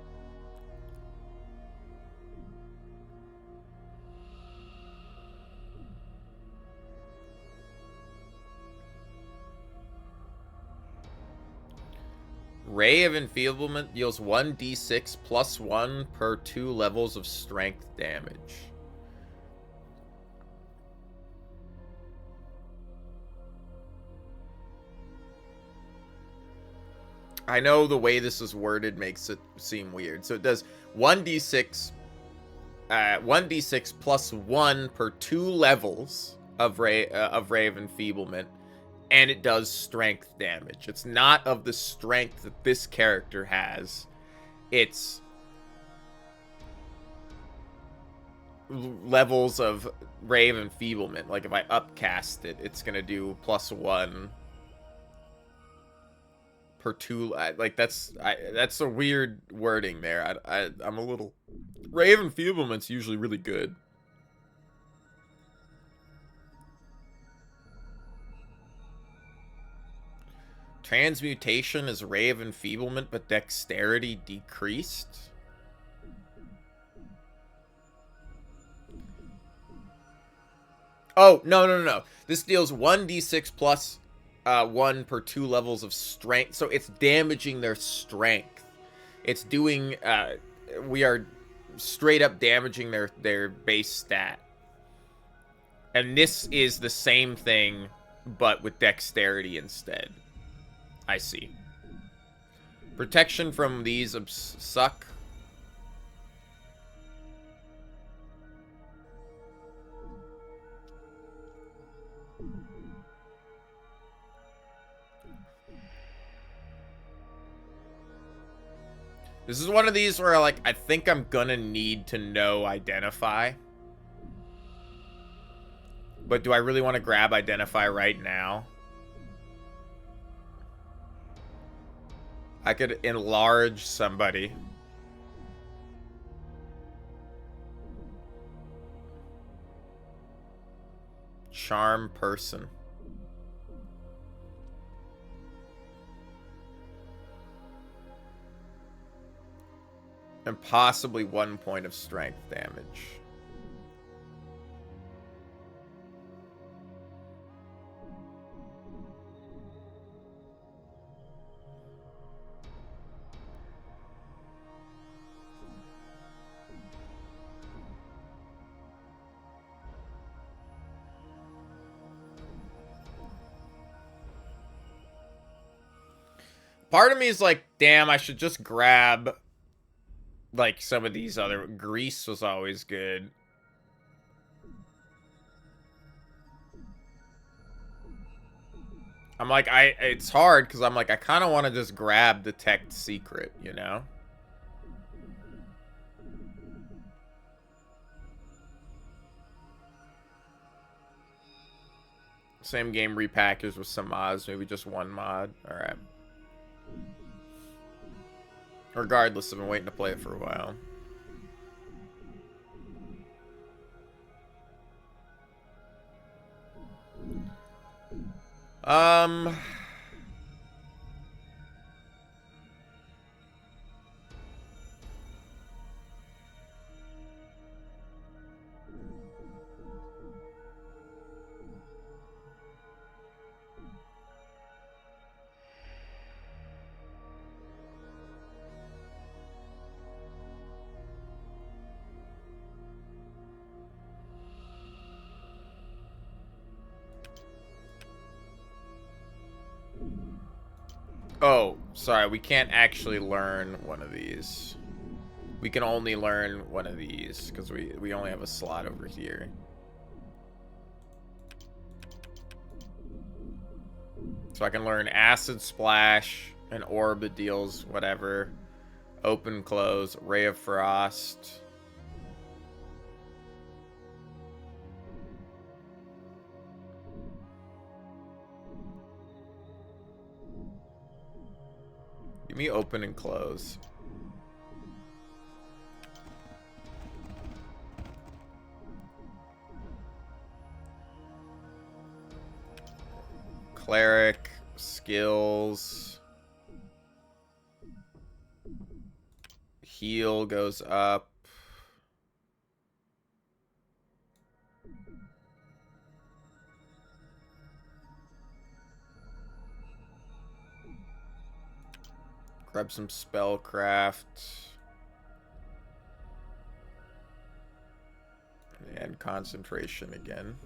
Ray of Enfeeblement deals 1d6 plus 1 per 2 levels of strength damage. I know the way this is worded makes it seem weird. So it does 1d6 plus 1 per 2 levels of Ray of Enfeeblement. And it does strength damage. It's not of the strength that this character has. It's levels of Ray of Enfeeblement. Like if I upcast it, it's gonna do plus 1 per 2. Like that's a weird wording there. I'm a little... Ray of Enfeeblement's usually really good. Transmutation is Ray of Enfeeblement, but dexterity decreased. Oh, no. This deals 1d6 plus 1 per 2 levels of strength. So it's damaging their strength. It's doing... we are straight up damaging their base stat. And this is the same thing, but with dexterity instead. I see. Protection from these suck. This is one of these where, like, I think I'm gonna need to know Identify. But do I really want to grab Identify right now? I could enlarge somebody. Charm person. And possibly 1 point of strength damage. Part of me is like, damn, I should just grab, like, some of these other... Grease was always good. I'm like, it's hard, because I'm like, I kind of want to just grab Detect Secret, you know? Same game repackaged with some mods, maybe just one mod. Alright. Regardless, I've been waiting to play it for a while. Oh, sorry, we can't actually learn one of these. We can only learn one of these, because we only have a slot over here. So I can learn Acid Splash, an orb that deals whatever. Open, close, Ray of Frost. Give me open and close. Cleric, skills. Heal goes up. Grab some spellcraft. And concentration again.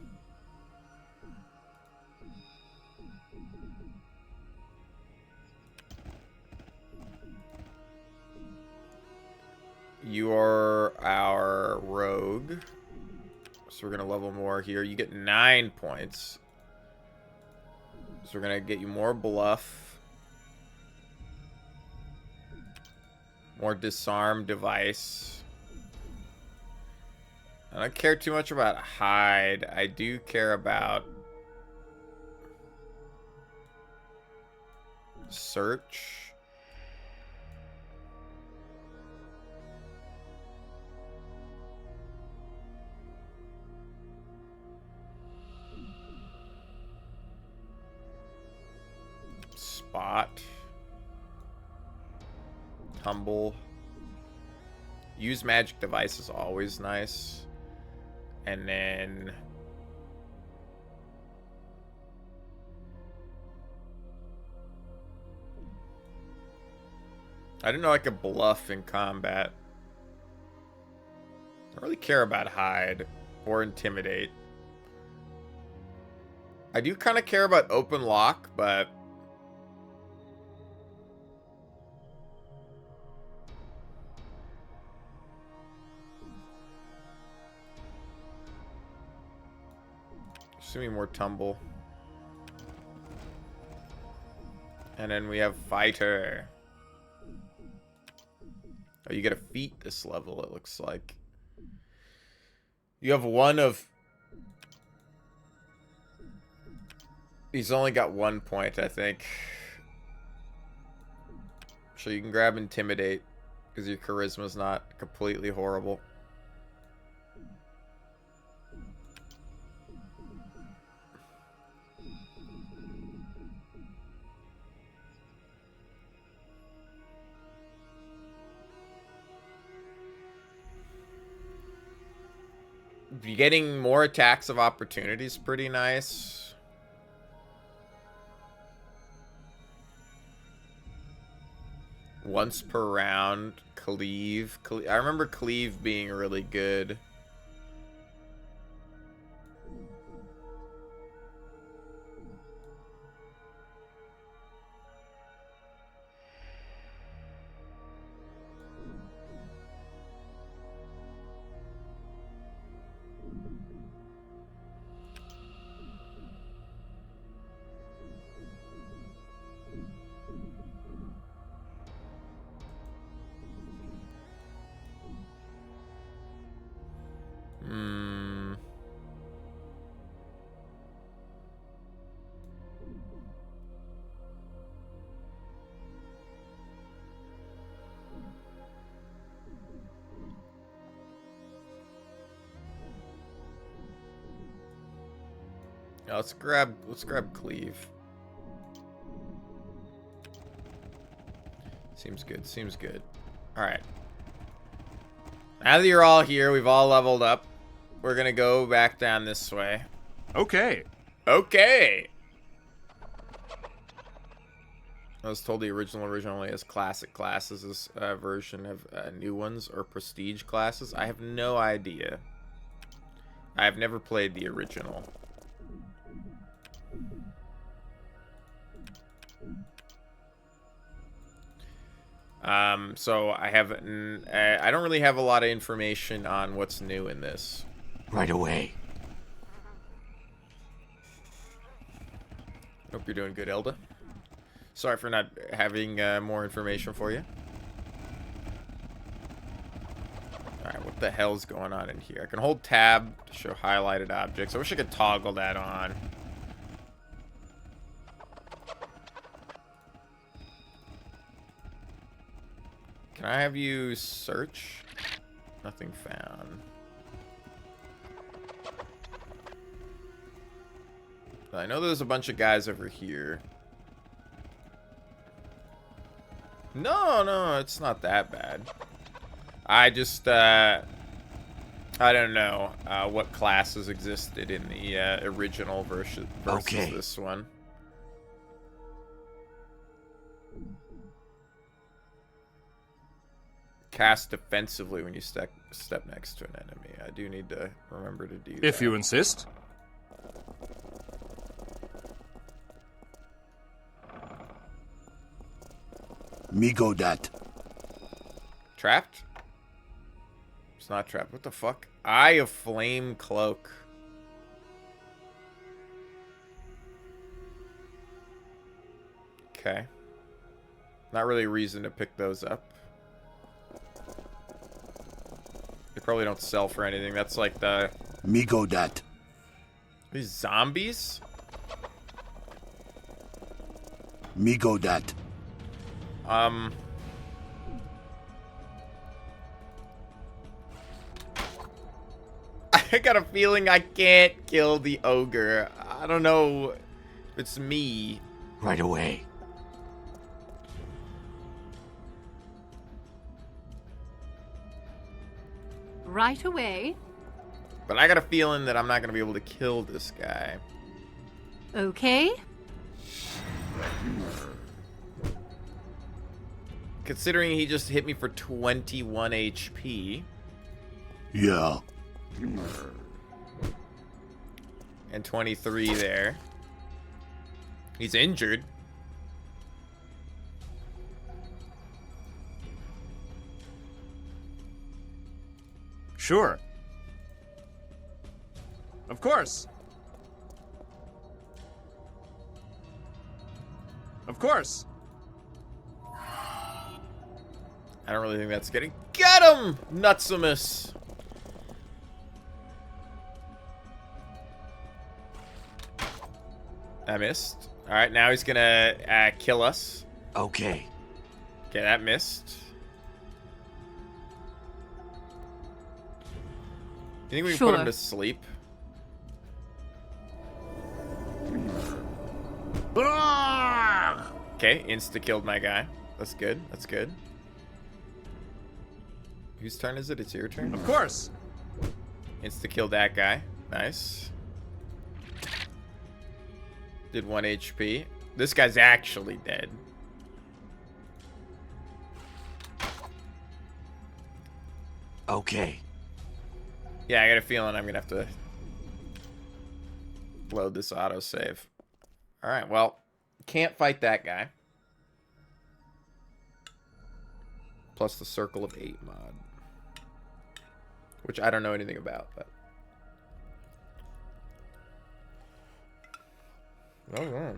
You are our rogue. So we're going to level more here. You get 9 points. So we're going to get you more bluff. More disarm device. I don't care too much about hide. I do care about search. Spot. Tumble. Use magic device is always nice. And then I didn't know I could bluff in combat. I don't really care about hide or intimidate. I do kind of care about open lock, but give me more tumble. And then we have fighter. Oh, you get a feat this level, it looks like. You have one of... He's only got 1 point, I think. So you can grab intimidate, because your charisma's not completely horrible. Getting more attacks of opportunity is pretty nice. Once per round, cleave. I remember cleave being really good. Yeah, let's grab cleave. Seems good. Seems good. All right. Now that you're all here, we've all leveled up. We're gonna go back down this way. Okay. Okay. I was told the original only has classic classes. This version have new ones or prestige classes. I have no idea. I have never played the original. So I don't really have a lot of information on what's new in this. Right away. Hope you're doing good, Elda. Sorry for not having more information for you. Alright, what the hell's going on in here? I can hold tab to show highlighted objects. I wish I could toggle that on. Can I have you search? Nothing found. I know there's a bunch of guys over here. No, it's not that bad. I just, I don't know what classes existed in the original versus this one. Cast defensively when you step next to an enemy. I do need to remember to do that. If you insist. Me go that. Trapped? It's not trapped. What the fuck? Eye of Flame Cloak. Okay. Not really a reason to pick those up. They probably don't sell for anything. That's like the... Me go that. These zombies? Me go that. I got a feeling I can't kill the ogre. I don't know if it's me. Right away. Right away. But I got a feeling that I'm not going to be able to kill this guy. Okay. Considering he just hit me for 21 HP. Yeah. And 23 there. He's injured. Sure. Of course. Of course. I don't really think that's getting... Get him! Nutsimus! I missed. Alright, now he's gonna kill us. Okay. Okay, that missed. You think we can put him to sleep? Okay, insta-killed my guy. That's good, that's good. Whose turn is it? It's your turn? Of course. Insta-killed that guy. Nice. Did 1 HP. This guy's actually dead. Okay. Yeah, I got a feeling I'm gonna have to load this autosave. Alright, well, can't fight that guy. Plus the Circle of 8 mod. Which I don't know anything about, but... Oh, yeah.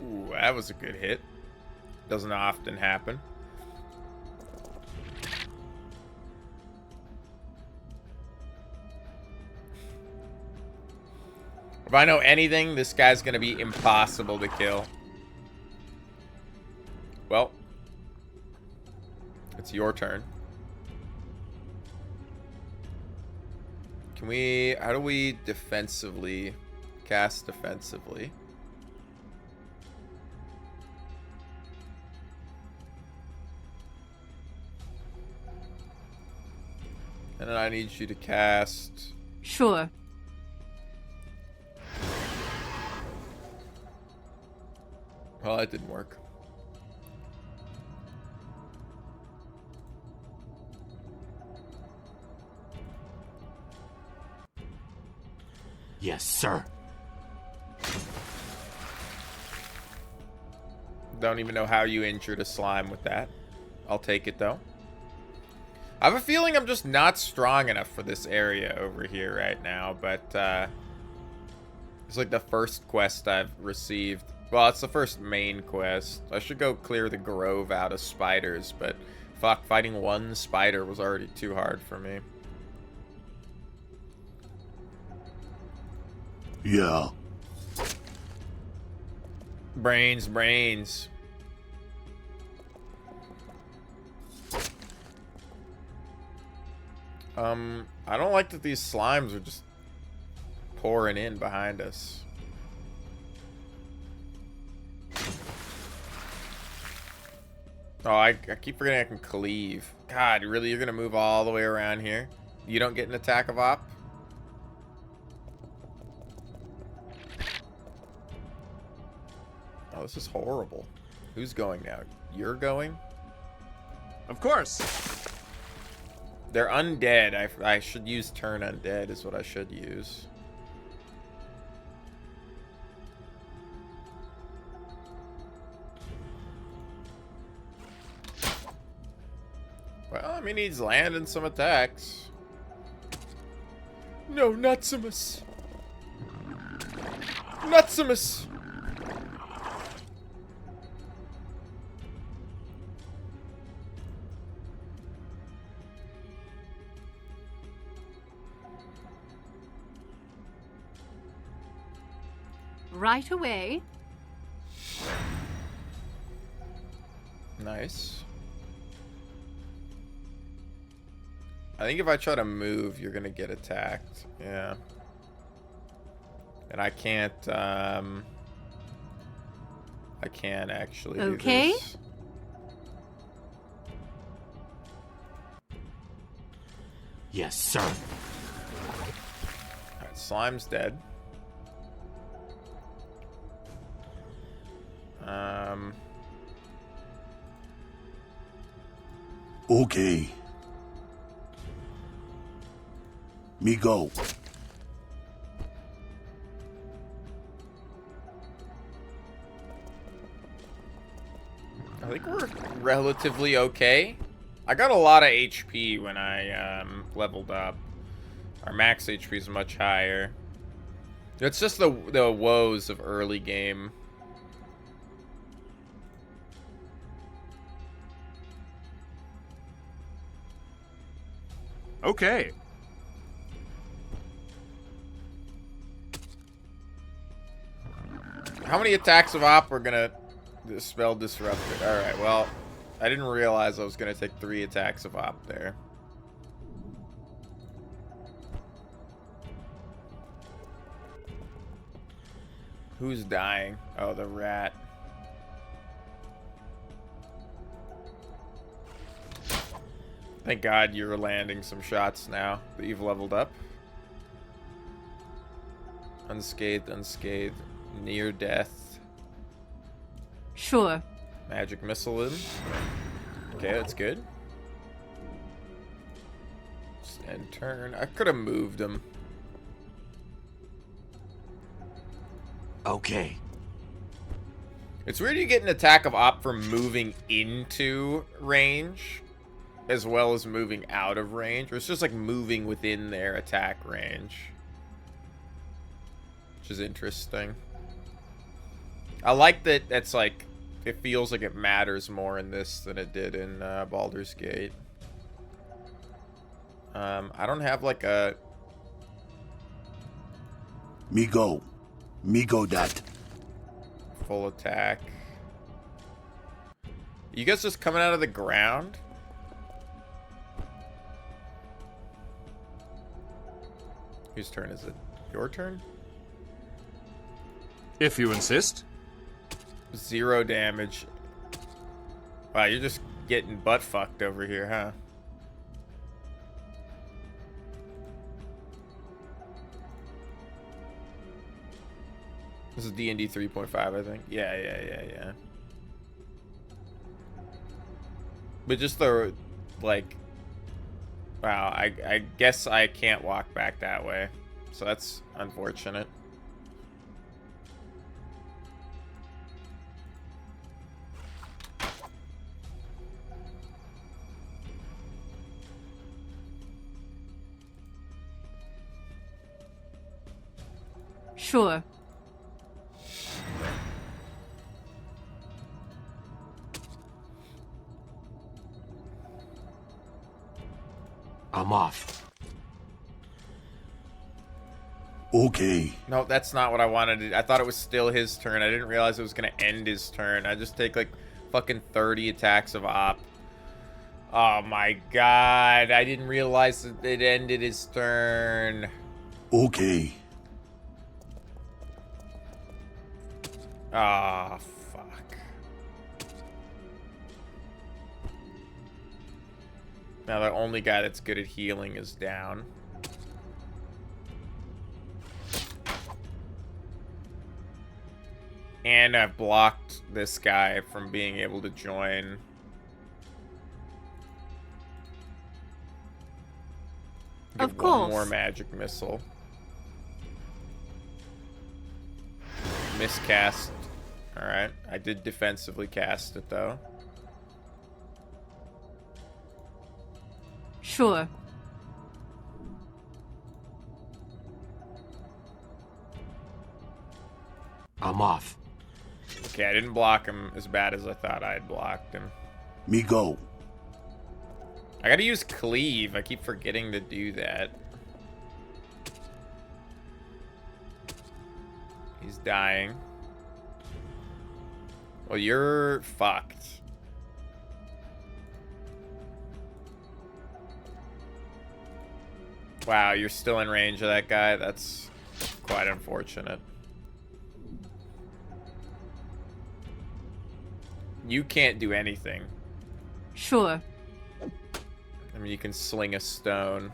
Ooh, that was a good hit. Doesn't often happen. If I know anything, this guy's gonna be impossible to kill. Well, it's your turn. Can we... How do we defensively... Cast defensively? And then I need you to cast... Sure. Well, that didn't work. Yes, sir. Don't even know how you injured a slime with that. I'll take it, though. I have a feeling I'm just not strong enough for this area over here right now, but it's like the first quest I've received. Well, it's the first main quest. I should go clear the grove out of spiders, but fuck, fighting one spider was already too hard for me. Yeah. Brains, brains. I don't like that these slimes are just pouring in behind us. Oh, I keep forgetting I can cleave. God, really? You're gonna move all the way around here? You don't get an attack of op? Oh, this is horrible. Who's going now? You're going? Of course. They're undead. I should use turn undead is what I should use. Well, I mean, he's landing some attacks. No, Nutsimus. Nutsimus. Right away. Nice. I think if I try to move, you're gonna get attacked. Yeah. And I can't, I can actually do this. Yes, sir. Alright, Slime's dead. Okay. Me go. I think we're relatively okay. I got a lot of HP when I leveled up. Our max HP is much higher. It's just the woes of early game. Okay. How many attacks of op are gonna dispel disruptor? Alright, well, I didn't realize I was gonna take 3 attacks of op there. Who's dying? Oh, the rat. Thank God you're landing some shots now that you've leveled up. Unscathed, unscathed. Near death. Sure. Magic missile in. Okay, that's good. End turn. I could have moved him. Okay. It's weird you get an attack of op for moving into range as well as moving out of range. Or it's just like moving within their attack range. Which is interesting. I like that it's like, it feels like it matters more in this than it did in Baldur's Gate. I don't have like a... Me go that. Full attack. You guys just coming out of the ground? Whose turn is it? Your turn? If you insist. 0 damage. Wow, you're just getting butt fucked over here, huh? This is D&D 3.5, I think. Yeah. But just the, like... Wow, I guess I can't walk back that way. So that's unfortunate. Sure. I'm off. Okay. No, that's not what I wanted. I thought it was still his turn. I didn't realize it was going to end his turn. I just take like fucking 30 attacks of op. Oh my god. I didn't realize that it ended his turn. Okay. Ah, fuck. Now the only guy that's good at healing is down. And I've blocked this guy from being able to join. Of course. One more magic missile. Miscast. Alright. I did defensively cast it, though. Sure. I'm off. Okay, I didn't block him as bad as I thought I had blocked him. Me go. I gotta use cleave. I keep forgetting to do that. He's dying. Well, you're fucked. Wow, you're still in range of that guy? That's quite unfortunate. You can't do anything. Sure. I mean, you can sling a stone.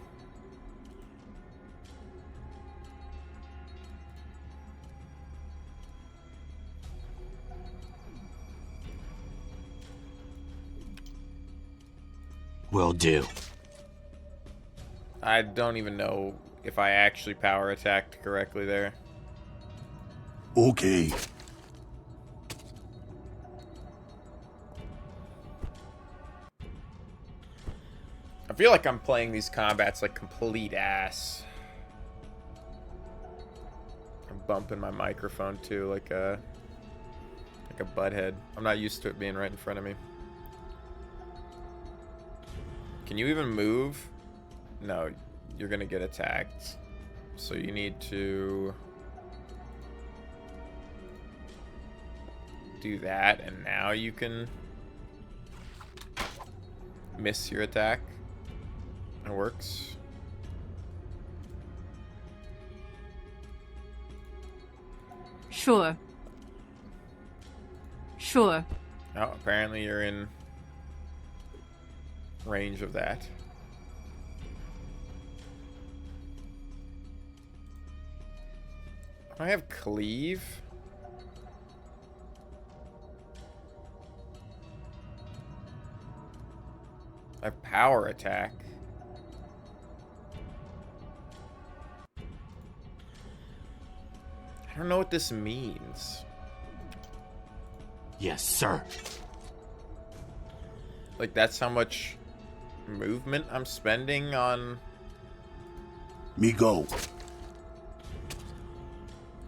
Will do. I don't even know if I actually power attacked correctly there. Okay. I feel like I'm playing these combats like complete ass. I'm bumping my microphone too, like a butthead. I'm not used to it being right in front of me. Can you even move? No, you're gonna get attacked. So you need to... do that, and now you can miss your attack. It works. Sure. Sure. Oh, apparently you're in range of that. I have cleave. I have power attack. I don't know what this means. Yes, sir. Like, that's how much movement I'm spending on... Me go.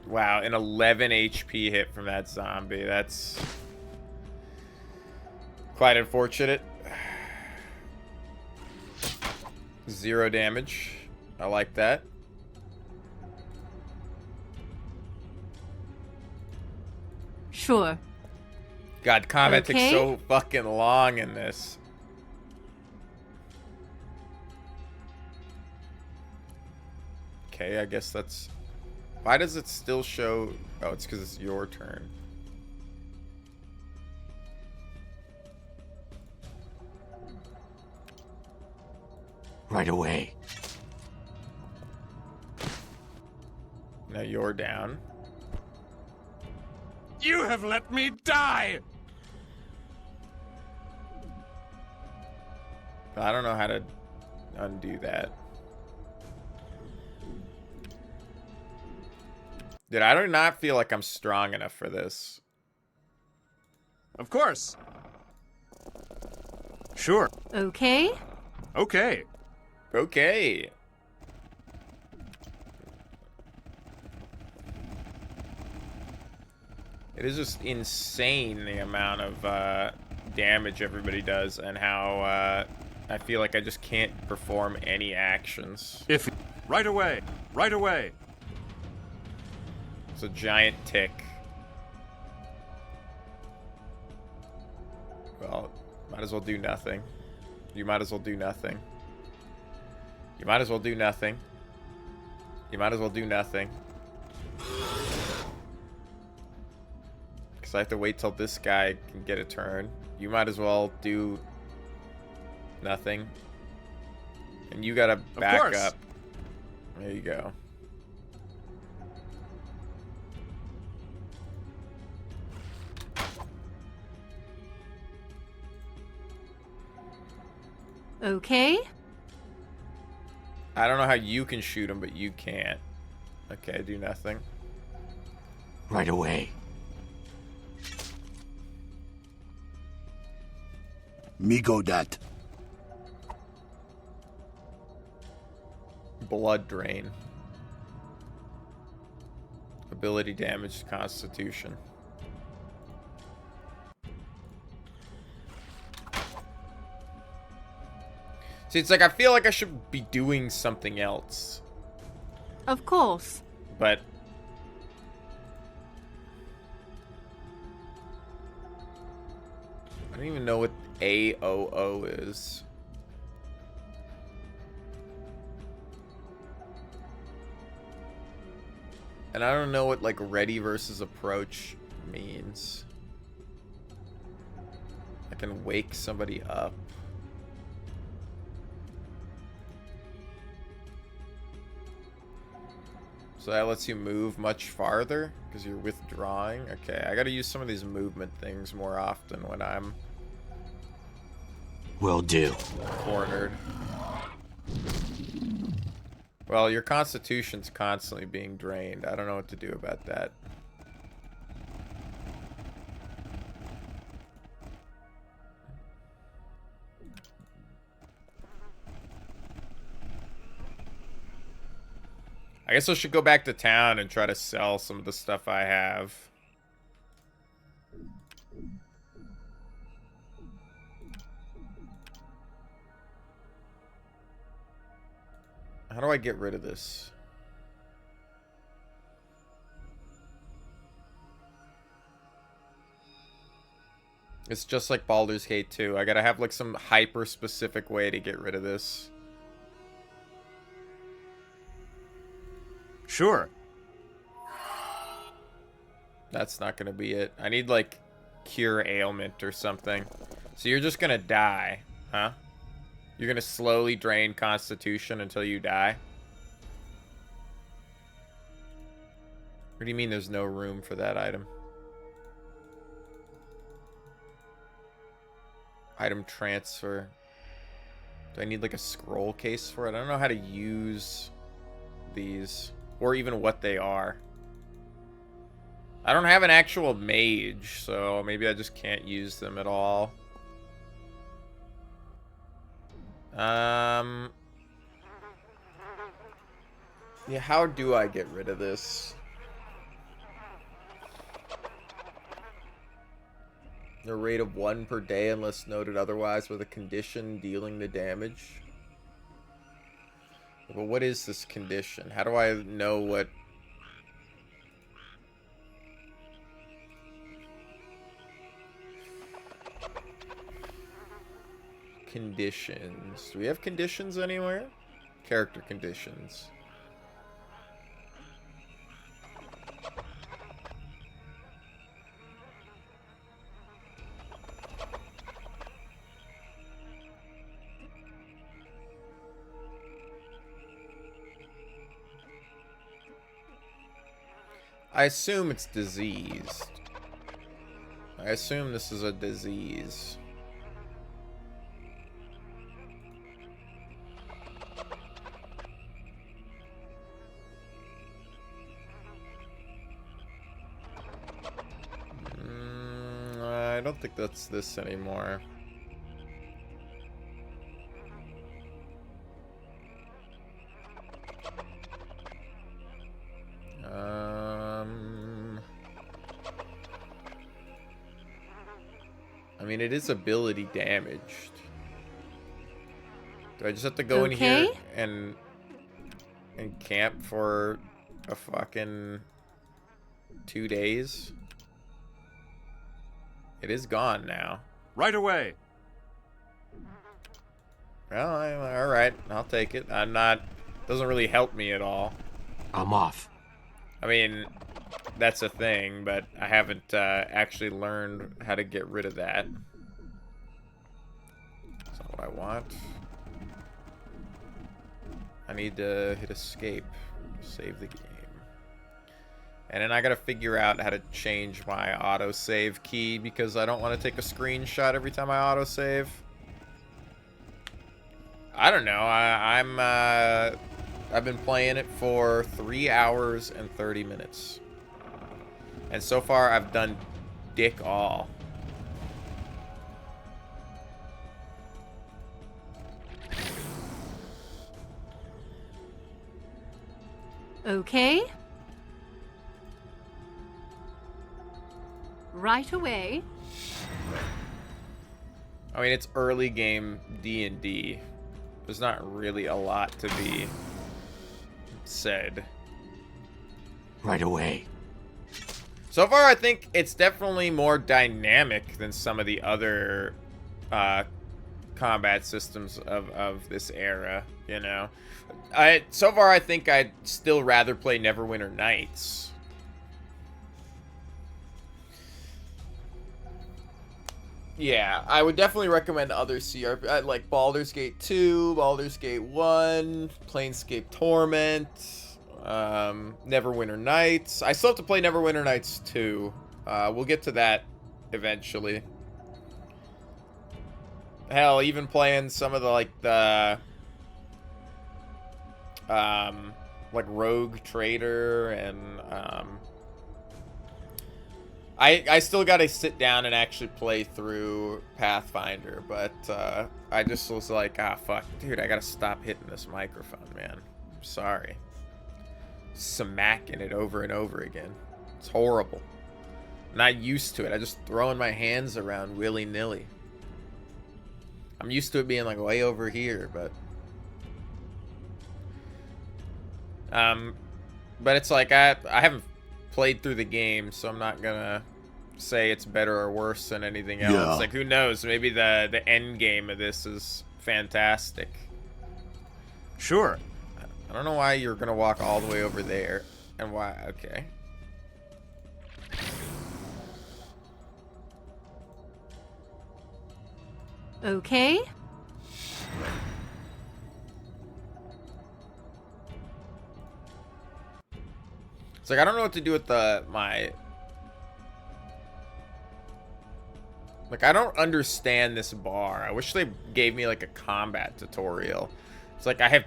Wow, an 11 HP hit from that zombie. That's quite unfortunate. 0 damage. I like that. Sure. God, combat takes Okay. so fucking long in this. Okay, I guess that's... Why does it still show... Oh, it's because it's your turn. Right away. Now you're down. You have let me die! I don't know how to undo that. Dude, I do not feel like I'm strong enough for this. Of course. Sure. Okay. Okay. Okay. It is just insane the amount of damage everybody does and how I feel like I just can't perform any actions. If right away. Right away. It's a giant tick. Well, might as well do nothing. You might as well do nothing. You might as well do nothing. You might as well do nothing. Because I have to wait till this guy can get a turn. You might as well do nothing. And you gotta back course. up. There you go. Okay. I don't know how you can shoot him, but you can't. Okay, do nothing. Right away. Me go that. Blood drain. Ability damage to Constitution. See, it's like I feel like I should be doing something else, Of course. but I don't even know what AOO is. And I don't know what, like, ready versus approach means. I can wake somebody up. So that lets you move much farther because you're withdrawing. Okay, I gotta use some of these movement things more often when I'm Will do. cornered. Well, your constitution's constantly being drained. I don't know what to do about that. I guess I should go back to town and try to sell some of the stuff I have. How do I get rid of this? It's just like Baldur's Gate 2. I gotta have like some hyper specific way to get rid of this. Sure. That's not gonna be it. I need like cure ailment or something. So you're just gonna die, huh? You're gonna slowly drain constitution until you die? What do you mean there's no room for that item? Item transfer. Do I need like a scroll case for it? I don't know how to use these or even what they are. I don't have an actual mage, so maybe I just can't use them at all. Yeah, how do I get rid of this? A rate of 1 per day unless noted otherwise with a condition dealing the damage. But what is this condition? How do I know what... Conditions. Do we have conditions anywhere? Character conditions. I assume it's diseased. I assume this is a disease. I don't think that's this anymore. I mean, it is ability damaged. Do I just have to go in here and camp for a fucking 2 days? It is gone now. Right away. Well, alright. I'll take it. I'm not... Doesn't really help me at all. I'm off. I mean, that's a thing, but I haven't actually learned how to get rid of that. That's not what I want. I need to hit escape. Save the game. And then I gotta figure out how to change my autosave key because I don't want to take a screenshot every time I autosave. I don't know. I've been playing it for 3 hours and 30 minutes. And so far I've done dick all. Okay. Right away. I mean, it's early game D&D. There's not really a lot to be said. Right away. So far, I think it's definitely more dynamic than some of the other combat systems of this era, you know? So far, I think I'd still rather play Neverwinter Nights. Yeah, I would definitely recommend other CRP, like Baldur's Gate 2, Baldur's Gate 1, Planescape Torment, Neverwinter Nights. I still have to play Neverwinter Nights 2. We'll get to that eventually. Hell, even playing some of the, like Rogue Trader and, I still gotta sit down and actually play through Pathfinder, but I just was like, ah, fuck, dude, I gotta stop hitting this microphone, man. I'm sorry. Smacking it over and over again. It's horrible. I'm not used to it. I just throwing my hands around willy-nilly. I'm used to it being like way over here, but it's like I haven't played through the game, so I'm not gonna say it's better or worse than anything else. Yeah. Like, who knows? Maybe the end game of this is fantastic. Sure. I don't know why you're gonna walk all the way over there, and why. Okay. Okay. It's like I don't know what to do with my. Like, I don't understand this bar. I wish they gave me like a combat tutorial. It's like I have.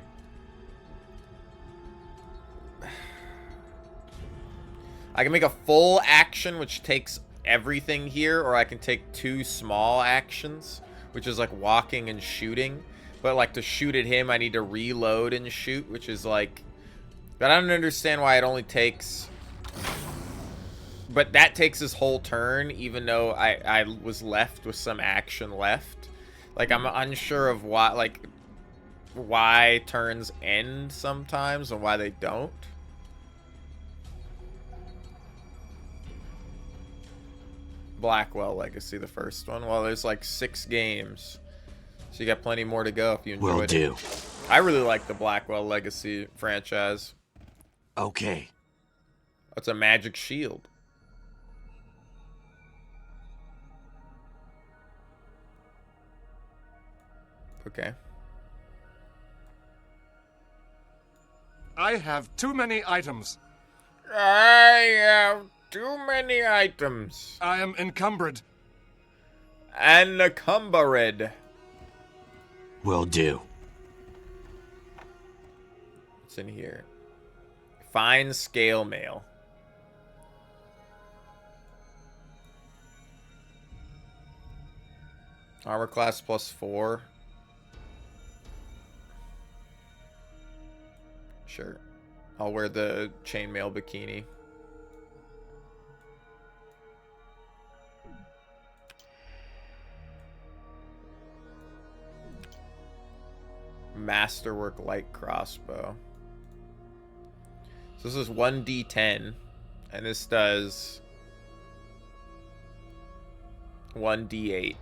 I can make a full action, which takes everything here, or I can take 2 small actions, which is like walking and shooting. But like to shoot at him, I need to reload and shoot, which is like. But I don't understand why it only takes. But that takes his whole turn, even though I was left with some action left. Like, I'm unsure of why, like, why turns end sometimes and why they don't. Blackwell Legacy, the first one. Well, there's like 6 games. So you got plenty more to go if you enjoyed Will do. it. I really like the Blackwell Legacy franchise. Okay. It's a magic shield. Okay. I have too many items. I have too many items. I am encumbered. Encumbered. Will do. What's in here? Fine scale mail. Armor class +4. Sure. I'll wear the chainmail bikini. Masterwork light crossbow. So this is 1d10, and this does 1d8.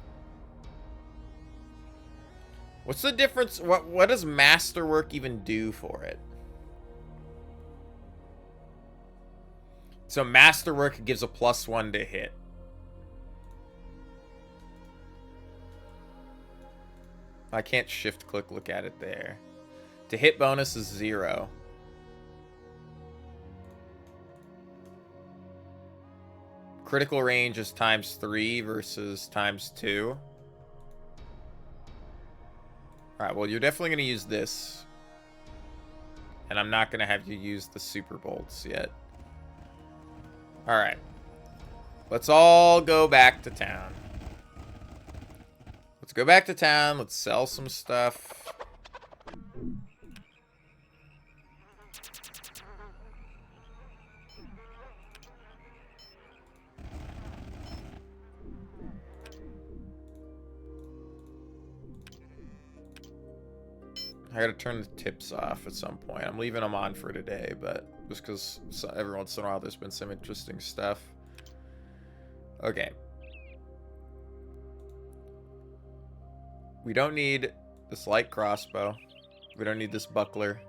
What's the difference? What does Masterwork even do for it? So Masterwork gives a +1 to hit. I can't shift click look at it there. To hit bonus is 0. Critical range is ×3 versus ×2. Alright, well, you're definitely going to use this. And I'm not going to have you use the super bolts yet. Alright. Let's all go back to town. Let's go back to town. Let's sell some stuff. I gotta turn the tips off at some point. I'm leaving them on for today, but just because every once in a while there's been some interesting stuff. Okay. We don't need this light crossbow. We don't need this buckler.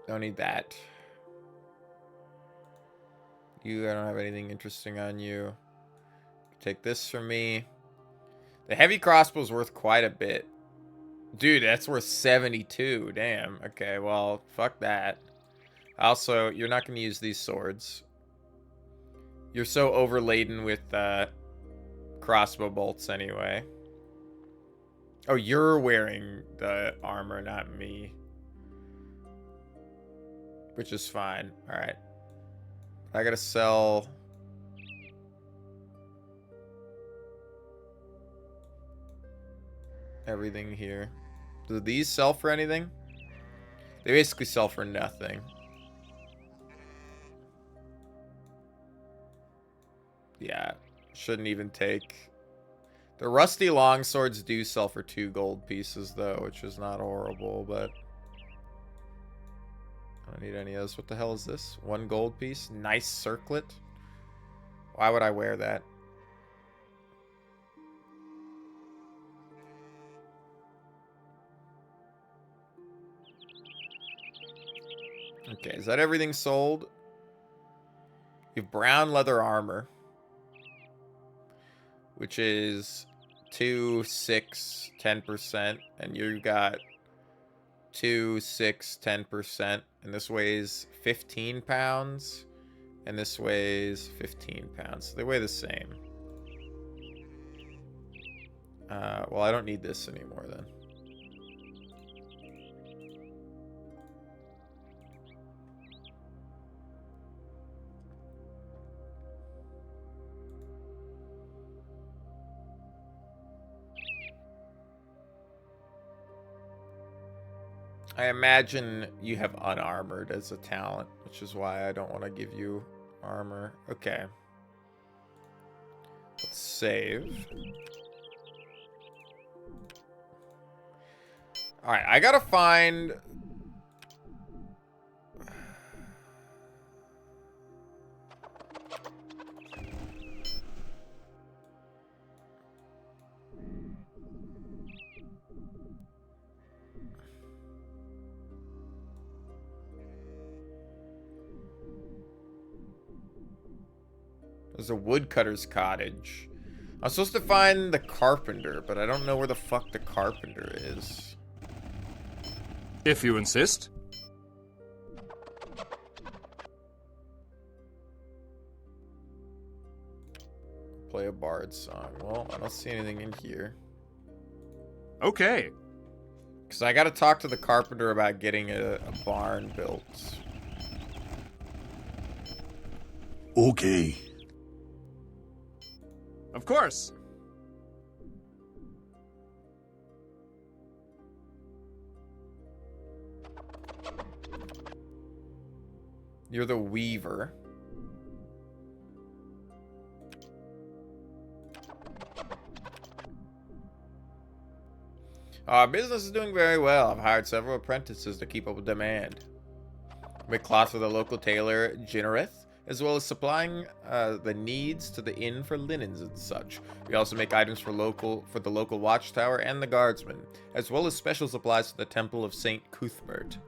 Don't need that. I don't have anything interesting on you. Take this from me. The heavy crossbow is worth quite a bit. Dude, that's worth 72. Damn. Okay, well, fuck that. Also, you're not going to use these swords. You're so overladen with crossbow bolts anyway. Oh, you're wearing the armor, not me. Which is fine. Alright. I gotta sell... everything here. Do these sell for anything? They basically sell for nothing. Yeah. Shouldn't even take The rusty longswords do sell for 2 gold pieces, though, which is not horrible, but... I don't need any of those. What the hell is this? 1 gold piece? Nice circlet? Why would I wear that? Okay, is that everything sold? You have brown leather armor, which is 2, 6, 10%, and you got 2, 6, 10%, and this weighs 15 pounds, and this weighs 15 pounds. So they weigh the same. Well, I don't need this anymore then. I imagine you have unarmored as a talent, which is why I don't want to give you armor. Okay. Let's save. Alright, I gotta find... There's a woodcutter's cottage. I'm supposed to find the carpenter, but I don't know where the fuck the carpenter is. If you insist. Play a bard song. Well, I don't see anything in here. Okay. Because I gotta talk to the carpenter about getting a barn built. Okay. Of course. You're the weaver. Our business is doing very well. I've hired several apprentices to keep up with demand. Make cloths for the local tailor, Ginnereth, as well as supplying the needs to the inn for linens and such. We also make items for the local watchtower and the guardsmen, as well as special supplies for the temple of Saint Cuthbert.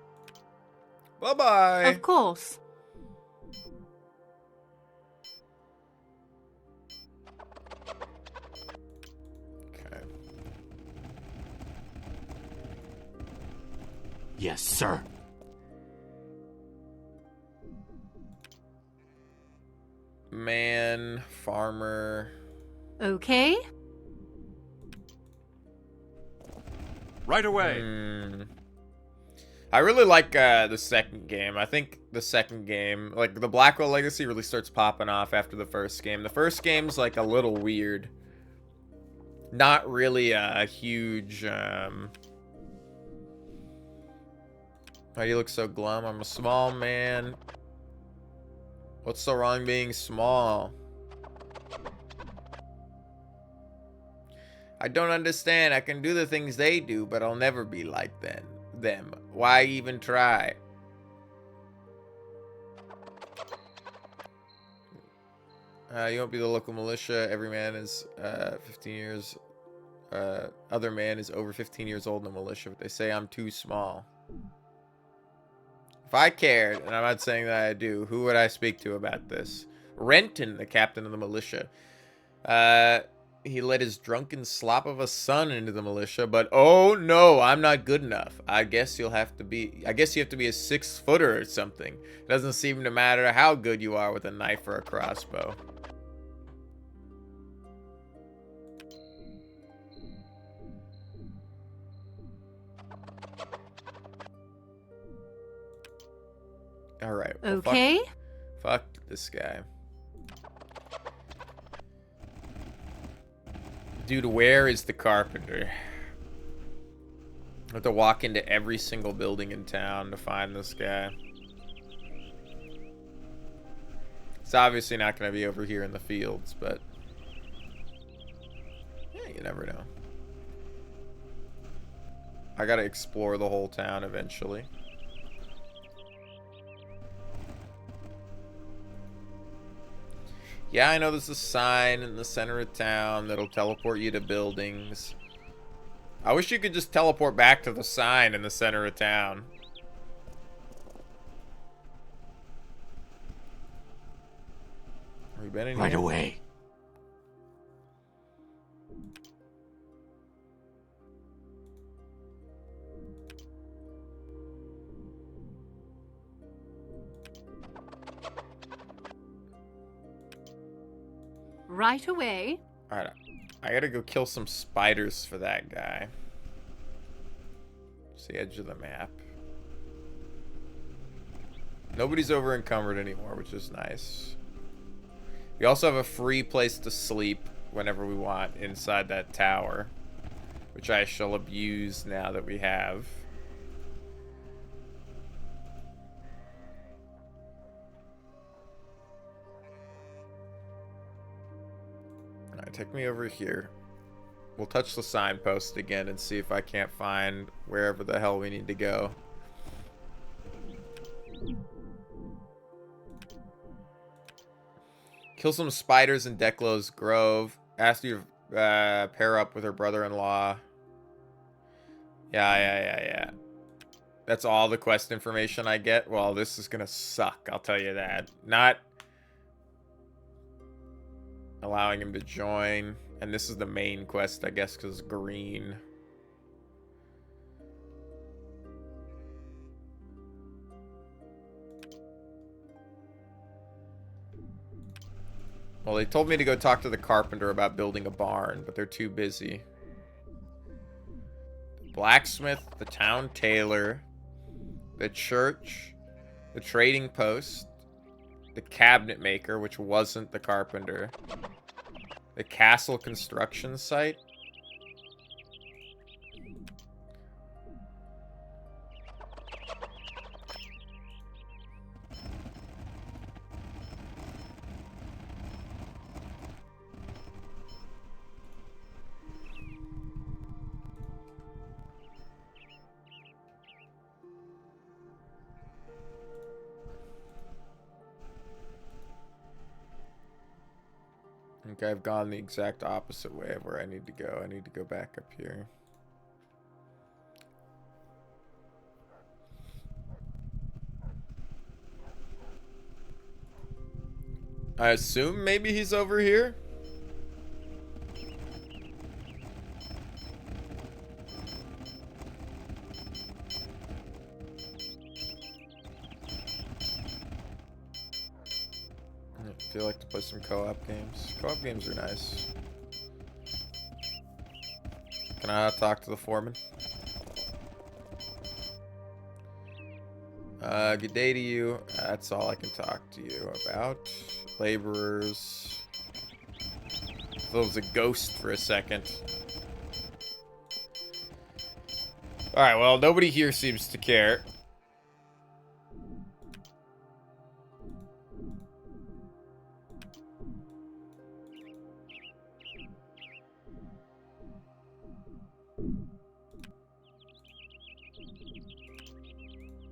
Bye-bye! Of course. Okay. Yes, sir. Man, farmer. Okay. Right away. I really like the second game. I think the second game, like the Blackwell Legacy, really starts popping off after the first game. The first game's like a little weird. Not really a huge... Why do you look so glum? I'm a small man. What's so wrong being small? I don't understand. I can do the things they do, but I'll never be like them. Why even try? You won't be the local militia. Every man is 15 years. Other man is over 15 years old in the militia, but they say I'm too small. If I cared, and I'm not saying that I do, who would I speak to about this? Renton, the captain of the militia. He let his drunken slop of a son into the militia, but oh no, I'm not good enough. I guess you have to be a 6-footer or something. It doesn't seem to matter how good you are with a knife or a crossbow. Alright. Well, Okay. Fuck this guy. Dude, where is the carpenter? I have to walk into every single building in town to find this guy. It's obviously not going to be over here in the fields, but... Yeah, You never know. I gotta explore the whole town eventually. Yeah, I know there's a sign in the center of town that'll teleport you to buildings. I wish you could just teleport back to the sign in the center of town. Have you been in Right here? away. Right away. Alright, I gotta go kill some spiders for that guy. It's the edge of the map. Nobody's over encumbered anymore, which is nice. We also have a free place to sleep whenever we want inside that tower, which I shall abuse now that we have. Alright, take me over here. We'll touch the signpost again and see if I can't find wherever the hell we need to go. Kill some spiders in Declo's Grove. Ask you to pair up with her brother-in-law. Yeah. That's all the quest information I get? Well, this is gonna suck, I'll tell you that. Not allowing him to join. And this is the main quest, I guess, because green. Well, they told me to go talk to the carpenter about building a barn, but they're too busy. The blacksmith, the town tailor, the church, the trading post, the cabinet maker, which wasn't the carpenter, the castle construction site. I think I've gone the exact opposite way of where I need to go. I need to go back up here. I assume maybe he's over here. I feel like to play some co-op games. Co-op games are nice. Can I talk to the foreman? Good day to you. That's all I can talk to you about. Laborers. Thought it was a ghost for a second. Alright, well, nobody here seems to care.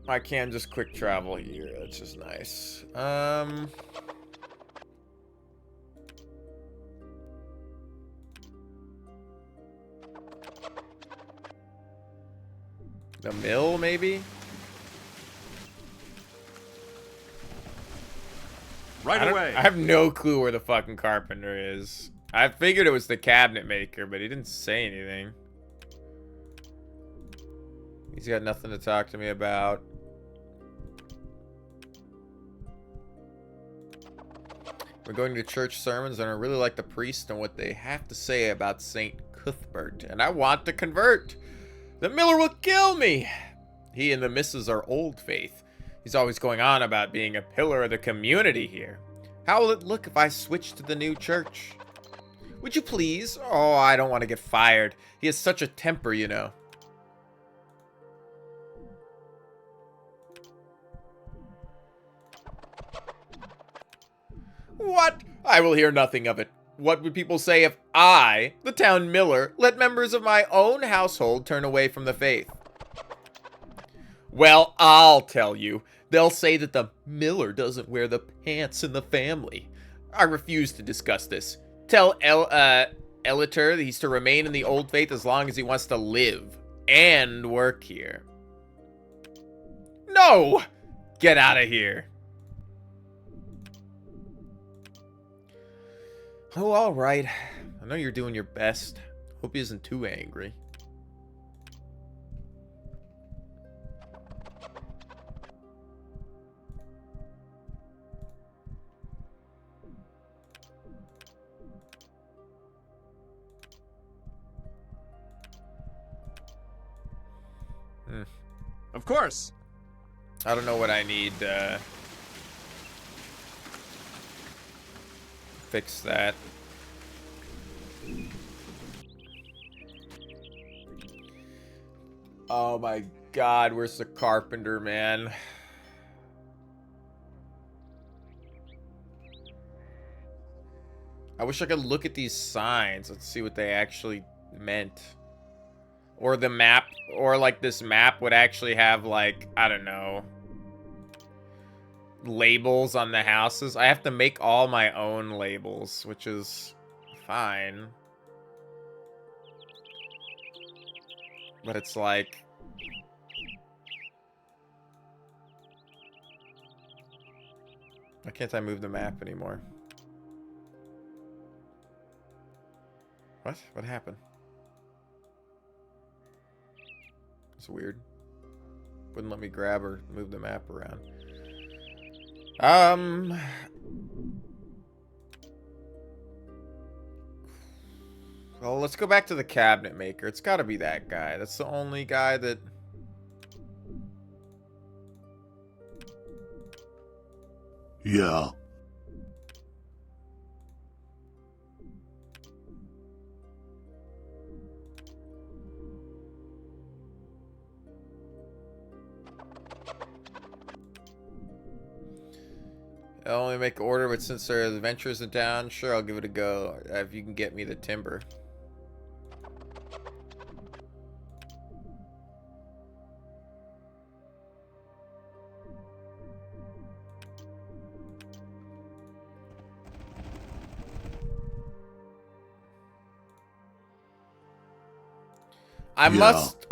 I can just quick travel here. That's just nice. The mill, maybe? Right away. I have no clue where the fucking carpenter is. I figured it was the cabinet maker, but he didn't say anything. He's got nothing to talk to me about. We're going to church sermons, and I really like the priest and what they have to say about St. Cuthbert, and I want to convert. The miller will kill me. He and the missus are old faith. He's always going on about being a pillar of the community here. How will it look if I switch to the new church? Would you please? Oh, I don't want to get fired. He has such a temper, you know. What? I will hear nothing of it. What would people say if I, the town miller, let members of my own household turn away from the faith? Well, I'll tell you. They'll say that the miller doesn't wear the pants in the family. I refuse to discuss this. Tell Eliter that he's to remain in the old faith as long as he wants to live and work here. No! Get out of here. Oh, all right. I know you're doing your best. Hope he isn't too angry. Of course. I don't know what I need to fix that. Oh my god, where's the carpenter, man? I wish I could look at these signs. Let's see what they actually meant. Or the map, or like this map would actually have like, I don't know, labels on the houses. I have to make all my own labels, which is fine. But it's like... why can't I move the map anymore? What? What happened? It's weird. Wouldn't let me grab or move the map around. Well, let's go back to the cabinet maker. It's got to be that guy. That's the only guy that... Yeah. I'll only make an order, but since there are adventures in town, sure, I'll give it a go. If you can get me the timber.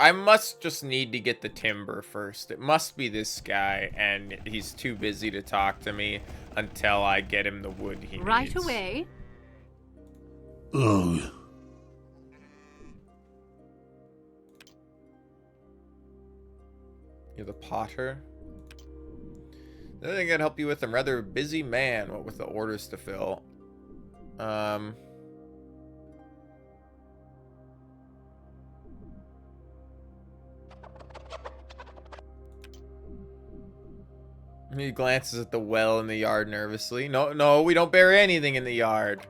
I must just need to get the timber first. It must be this guy, and he's too busy to talk to me until I get him the wood he Right needs. away. Ugh. You're the potter. Nothing I can help you with. I'm rather a busy man. What with the orders to fill. He glances at the well in the yard nervously. No, we don't bury anything in the yard.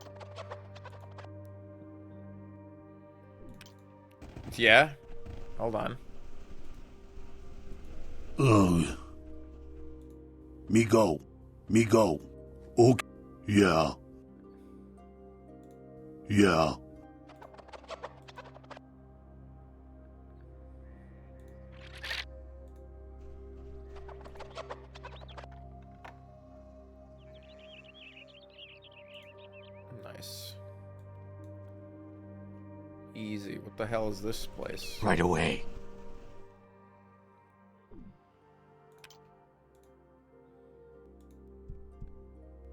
Yeah? Hold on. Ugh. Me go. Okay. Yeah. Yeah. Nice. Easy. What the hell is this place? Right away.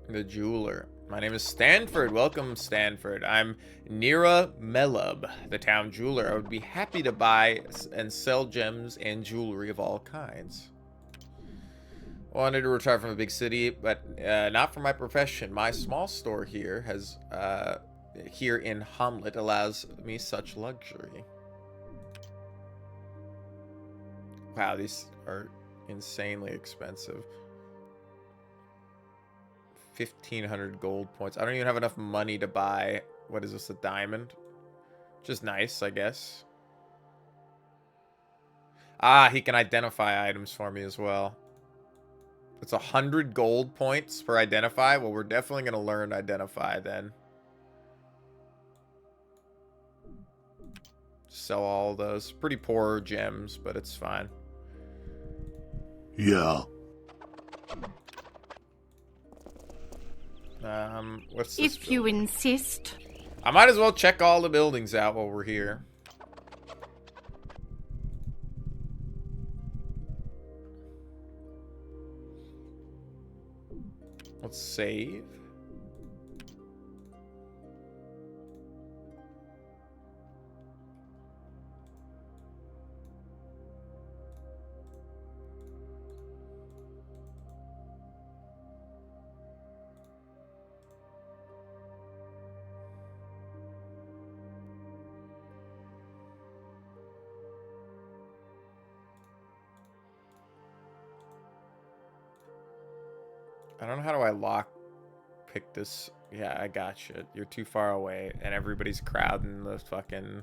The jeweler. My name is Stanford. Welcome, Stanford. I'm Nira Melub, the town jeweler. I would be happy to buy and sell gems and jewelry of all kinds. Wanted to retire from a big city, but not for my profession. My small store here here in Hamlet allows me such luxury. Wow, these are insanely expensive. 1,500 gold points. I don't even have enough money to buy, what is this, a diamond? Which is nice, I guess. Ah, he can identify items for me as well. It's 100 gold points per identify. Well, we're definitely going to learn identify then. sell all those. Pretty poor gems, but it's fine. Yeah. What's this? If you insist. I might as well check all the buildings out while we're here. Let's save. I don't know, how do I lock pick this? Yeah, I got you. You're too far away and everybody's crowding the fucking...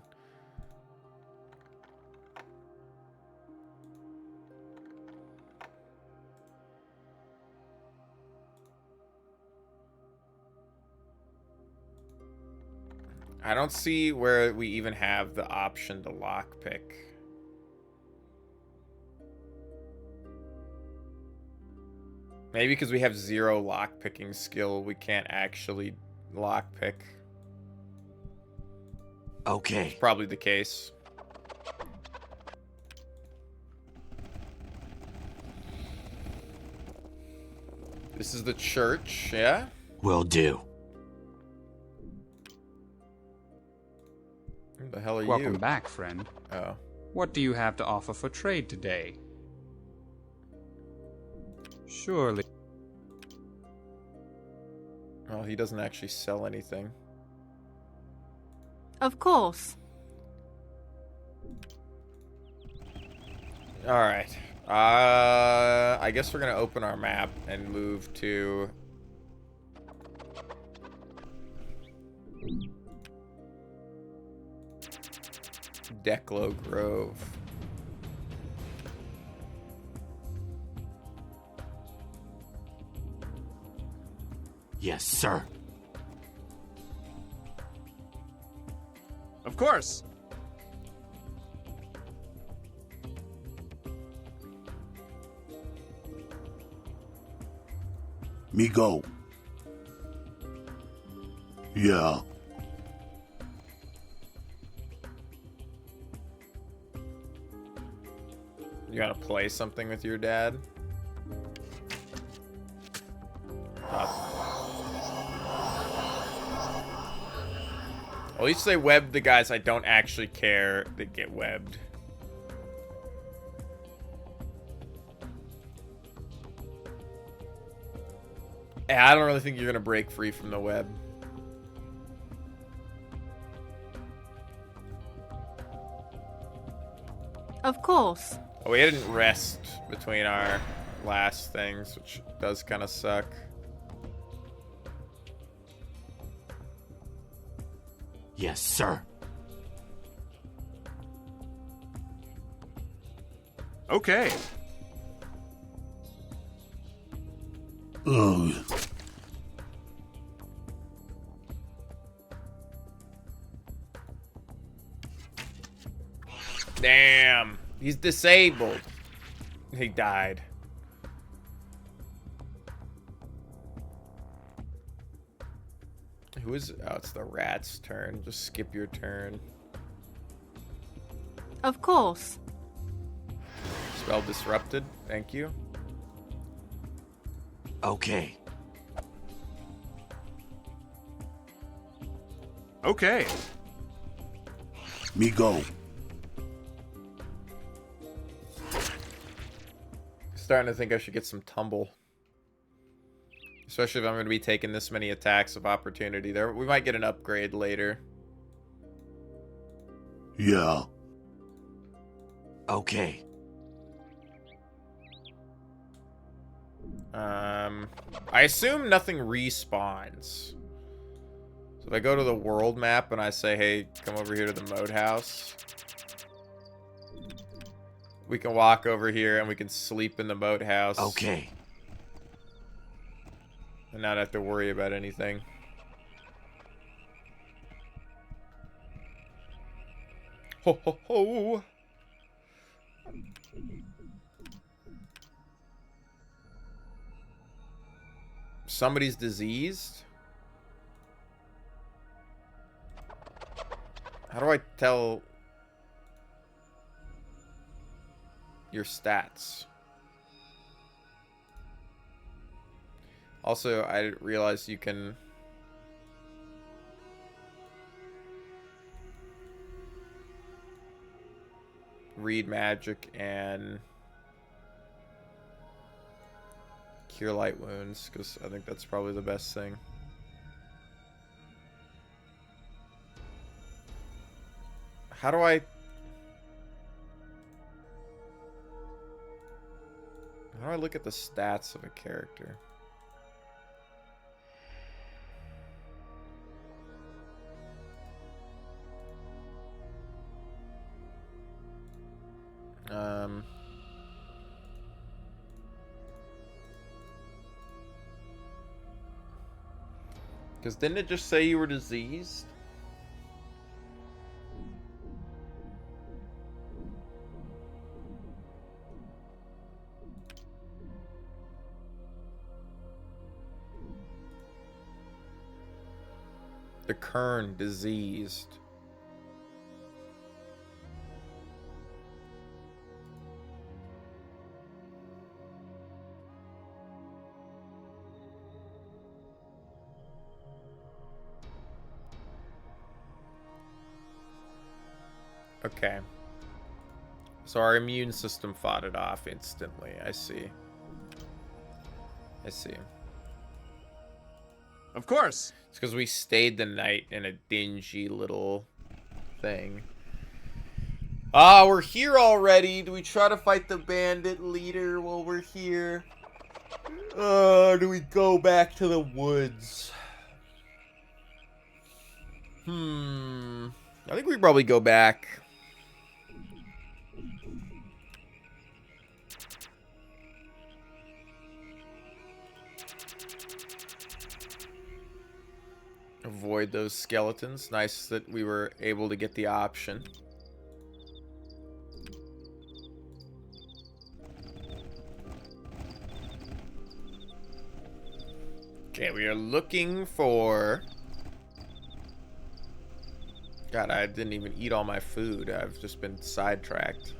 I don't see where we even have the option to lockpick. Maybe because we have 0 lockpicking skill, we can't actually lockpick. Okay. It's probably the case. This is the church, yeah? Will do. Who the hell are you? Welcome back, friend. Oh. What do you have to offer for trade today? Surely. Well, he doesn't actually sell anything. Of course. Alright. I guess we're gonna open our map and move to... Declo Grove. Yes, sir. Of course. Me go. Yeah. You gotta play something with your dad? At least they webbed the guys I don't actually care that get webbed. Yeah, I don't really think you're gonna break free from the web. Of course. Oh, we didn't rest between our last things, which does kind of suck. Yes, sir. Okay. Ugh. Damn. He's disabled. He died. Who is... Oh, it's the rat's turn. Just skip your turn. Of course. Spell disrupted. Thank you. Okay. Okay. Me go. Starting to think I should get some tumble. Especially if I'm going to be taking this many attacks of opportunity. There, we might get an upgrade later. Yeah. Okay. I assume nothing respawns. So if I go to the world map and I say, hey, come over here to the moat house. We can walk over here and we can sleep in the moat house. Okay. And not have to worry about anything. Ho ho ho! Somebody's diseased? How do I tell your stats? Also, I didn't realize you can read magic and cure light wounds, because I think that's probably the best thing. How do I look at the stats of a character? Because didn't it just say you were diseased? The Kern diseased. Okay. So our immune system fought it off instantly. I see. I see. Of course. It's because we stayed the night in a dingy little thing. Ah, we're here already. Do we try to fight the bandit leader while we're here? Do we go back to the woods? I think we probably go back. Avoid those skeletons. Nice that we were able to get the option. Okay, we are looking for... God, I didn't even eat all my food. I've just been sidetracked.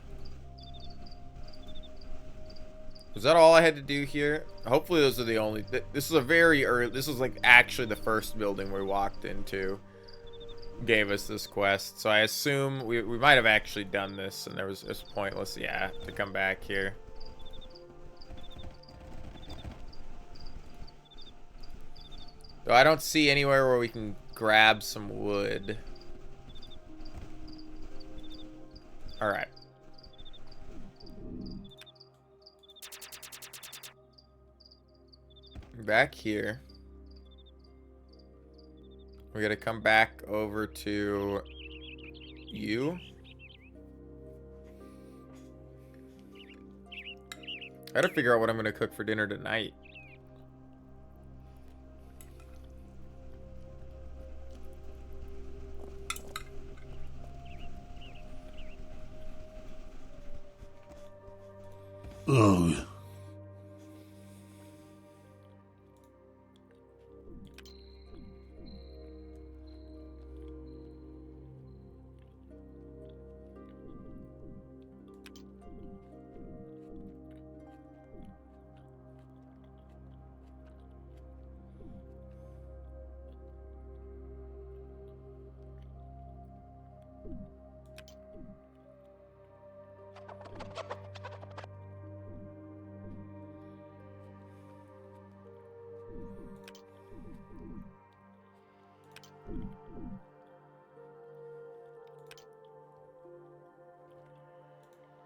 Was that all I had to do here? Hopefully those are the only... This is a very early... This was like actually the first building we walked into. Gave us this quest. So I assume we might have actually done this and it's pointless, yeah, to come back here. Though I don't see anywhere where we can grab some wood. Alright. Back here. We gotta come back over to you. I gotta figure out what I'm gonna cook for dinner tonight. Ugh.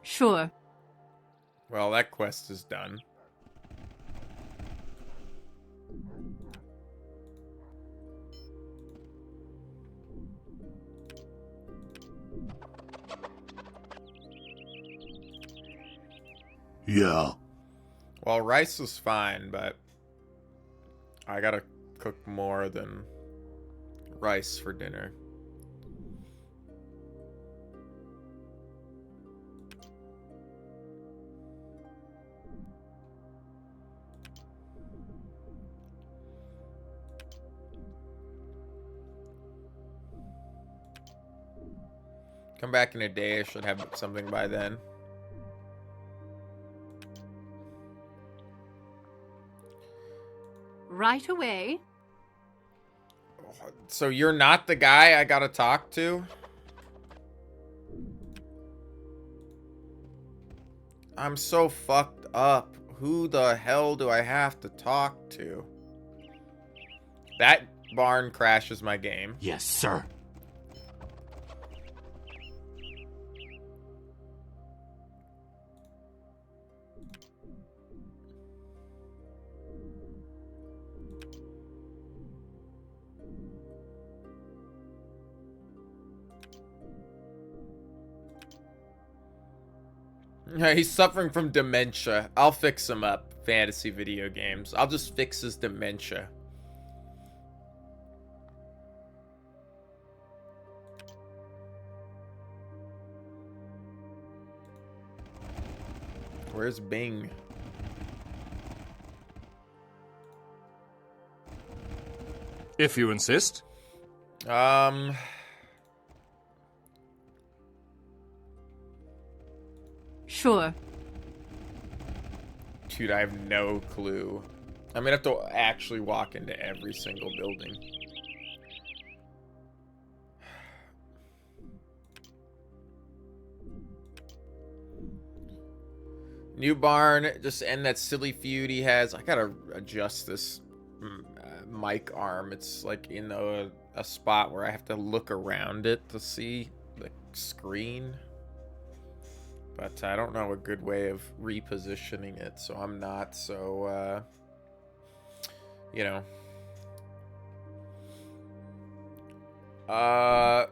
Sure. Well, that quest is done. Yeah. Well, rice was fine, but I gotta cook more than rice for dinner. Come back in a day. I should have something by then. Right away. So you're not the guy I gotta talk to? I'm so fucked up. Who the hell do I have to talk to? That barn crashes my game. Yes, sir. He's suffering from dementia. I'll fix him up. Fantasy video games. I'll just fix his dementia. Where's Bing? If you insist. Sure. Dude, I have no clue. I'm gonna have to actually walk into every single building. New barn, just end that silly feud he has. I gotta adjust this mic arm. It's like in a spot where I have to look around it to see the screen. But I don't know a good way of repositioning it, so I'm not so, you know. A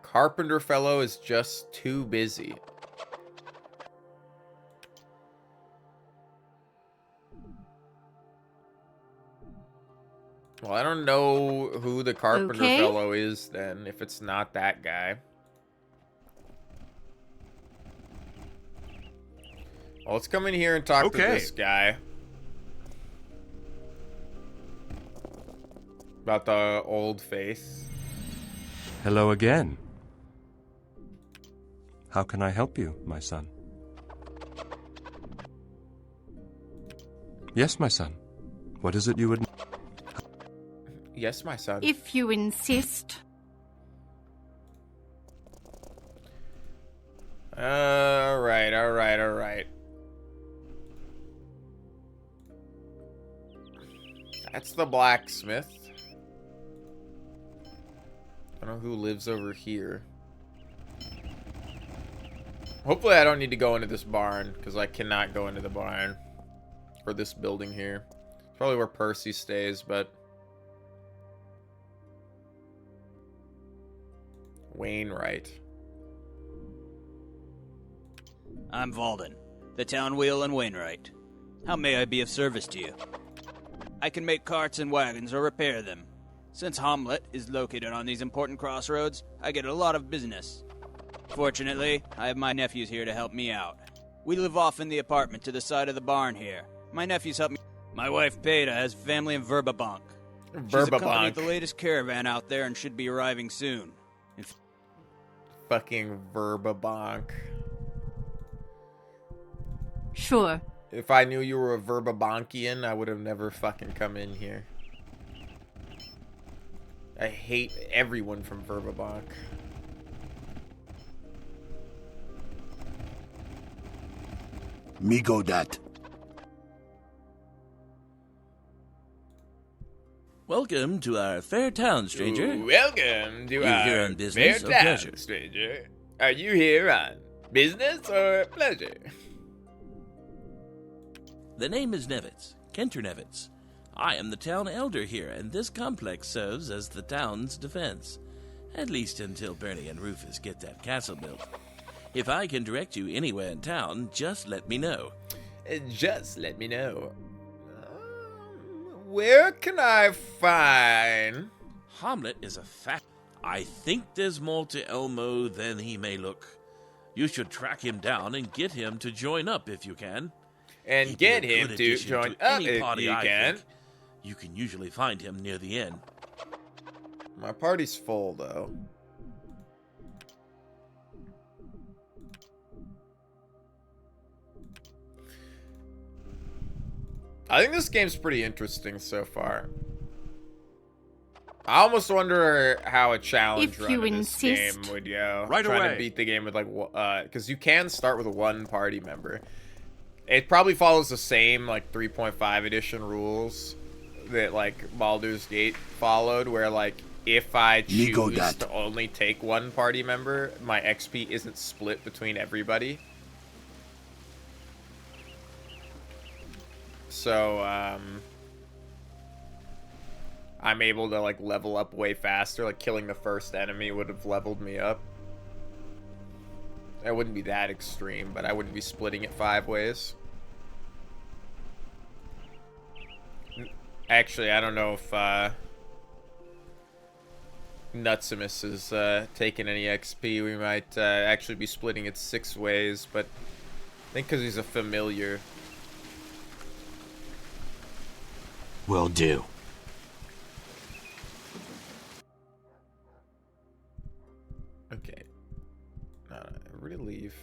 carpenter fellow is just too busy. Well, I don't know who the carpenter fellow is then, if it's not that guy. Well, let's come in here and talk to this guy. About the old faith. Hello again. How can I help you, my son? Yes, my son. What is it you would... Yes, my son. If you insist. Alright, alright, alright. That's the blacksmith. I don't know who lives over here. Hopefully I don't need to go into this barn, because I cannot go into the barn. Or this building here. Probably where Percy stays, but... Wainwright. I'm Valden, the town wheel and Wainwright. How may I be of service to you? I can make carts and wagons or repair them. Since Hamlet is located on these important crossroads, I get a lot of business. Fortunately, I have my nephews here to help me out. We live off in the apartment to the side of the barn here. My nephews help me. My wife, Peta, has family in Verbabank. She's accompanied the latest caravan out there and should be arriving soon. Fucking Verbabank. Sure. If I knew you were a Verbabankian, I would have never fucking come in here. I hate everyone from Verbabank. Me go that. Welcome to our fair town, stranger. Welcome to You our here on business fair or town, pleasure? stranger. Are you here on business or pleasure? The name is Nevitz, Kenter Nevitz. I am the town elder here, and this complex serves as the town's defense. At least until Bernie and Rufus get that castle built. If I can direct you anywhere in town, just let me know. Just let me know. Where can I find... Hamlet is a fact. I think there's more to Elmo than he may look. You should track him down and get him to join up if you can. And He'd get be a him good to addition join to up any if party you I can. think. You can usually find him near the inn. My party's full, though. I think this game's pretty interesting so far. I almost wonder how a challenge run of this game would go. Right Trying away. to beat the game with like, because you can start with one party member. It probably follows the same like 3.5 edition rules that like Baldur's Gate followed, where like if I choose to only take one party member, my XP isn't split between everybody. So I'm able to like level up way faster. Like killing the first enemy would have leveled me up. It wouldn't be that extreme, but I wouldn't be splitting it 5 ways. Actually, I don't know if Nutsimus is taking any XP. We might actually be splitting it 6 ways, but I think because he's a familiar. Will do. Okay. Everybody leave.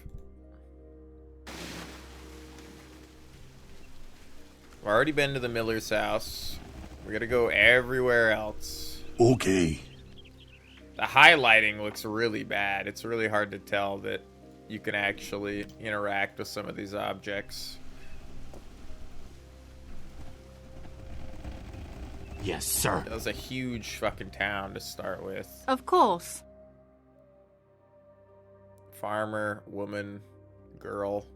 We've already been to the Miller's house. We're gonna go everywhere else. Okay. The highlighting looks really bad. It's really hard to tell that you can actually interact with some of these objects. Yes, sir. That was a huge fucking town to start with. Of course. Farmer, woman, girl.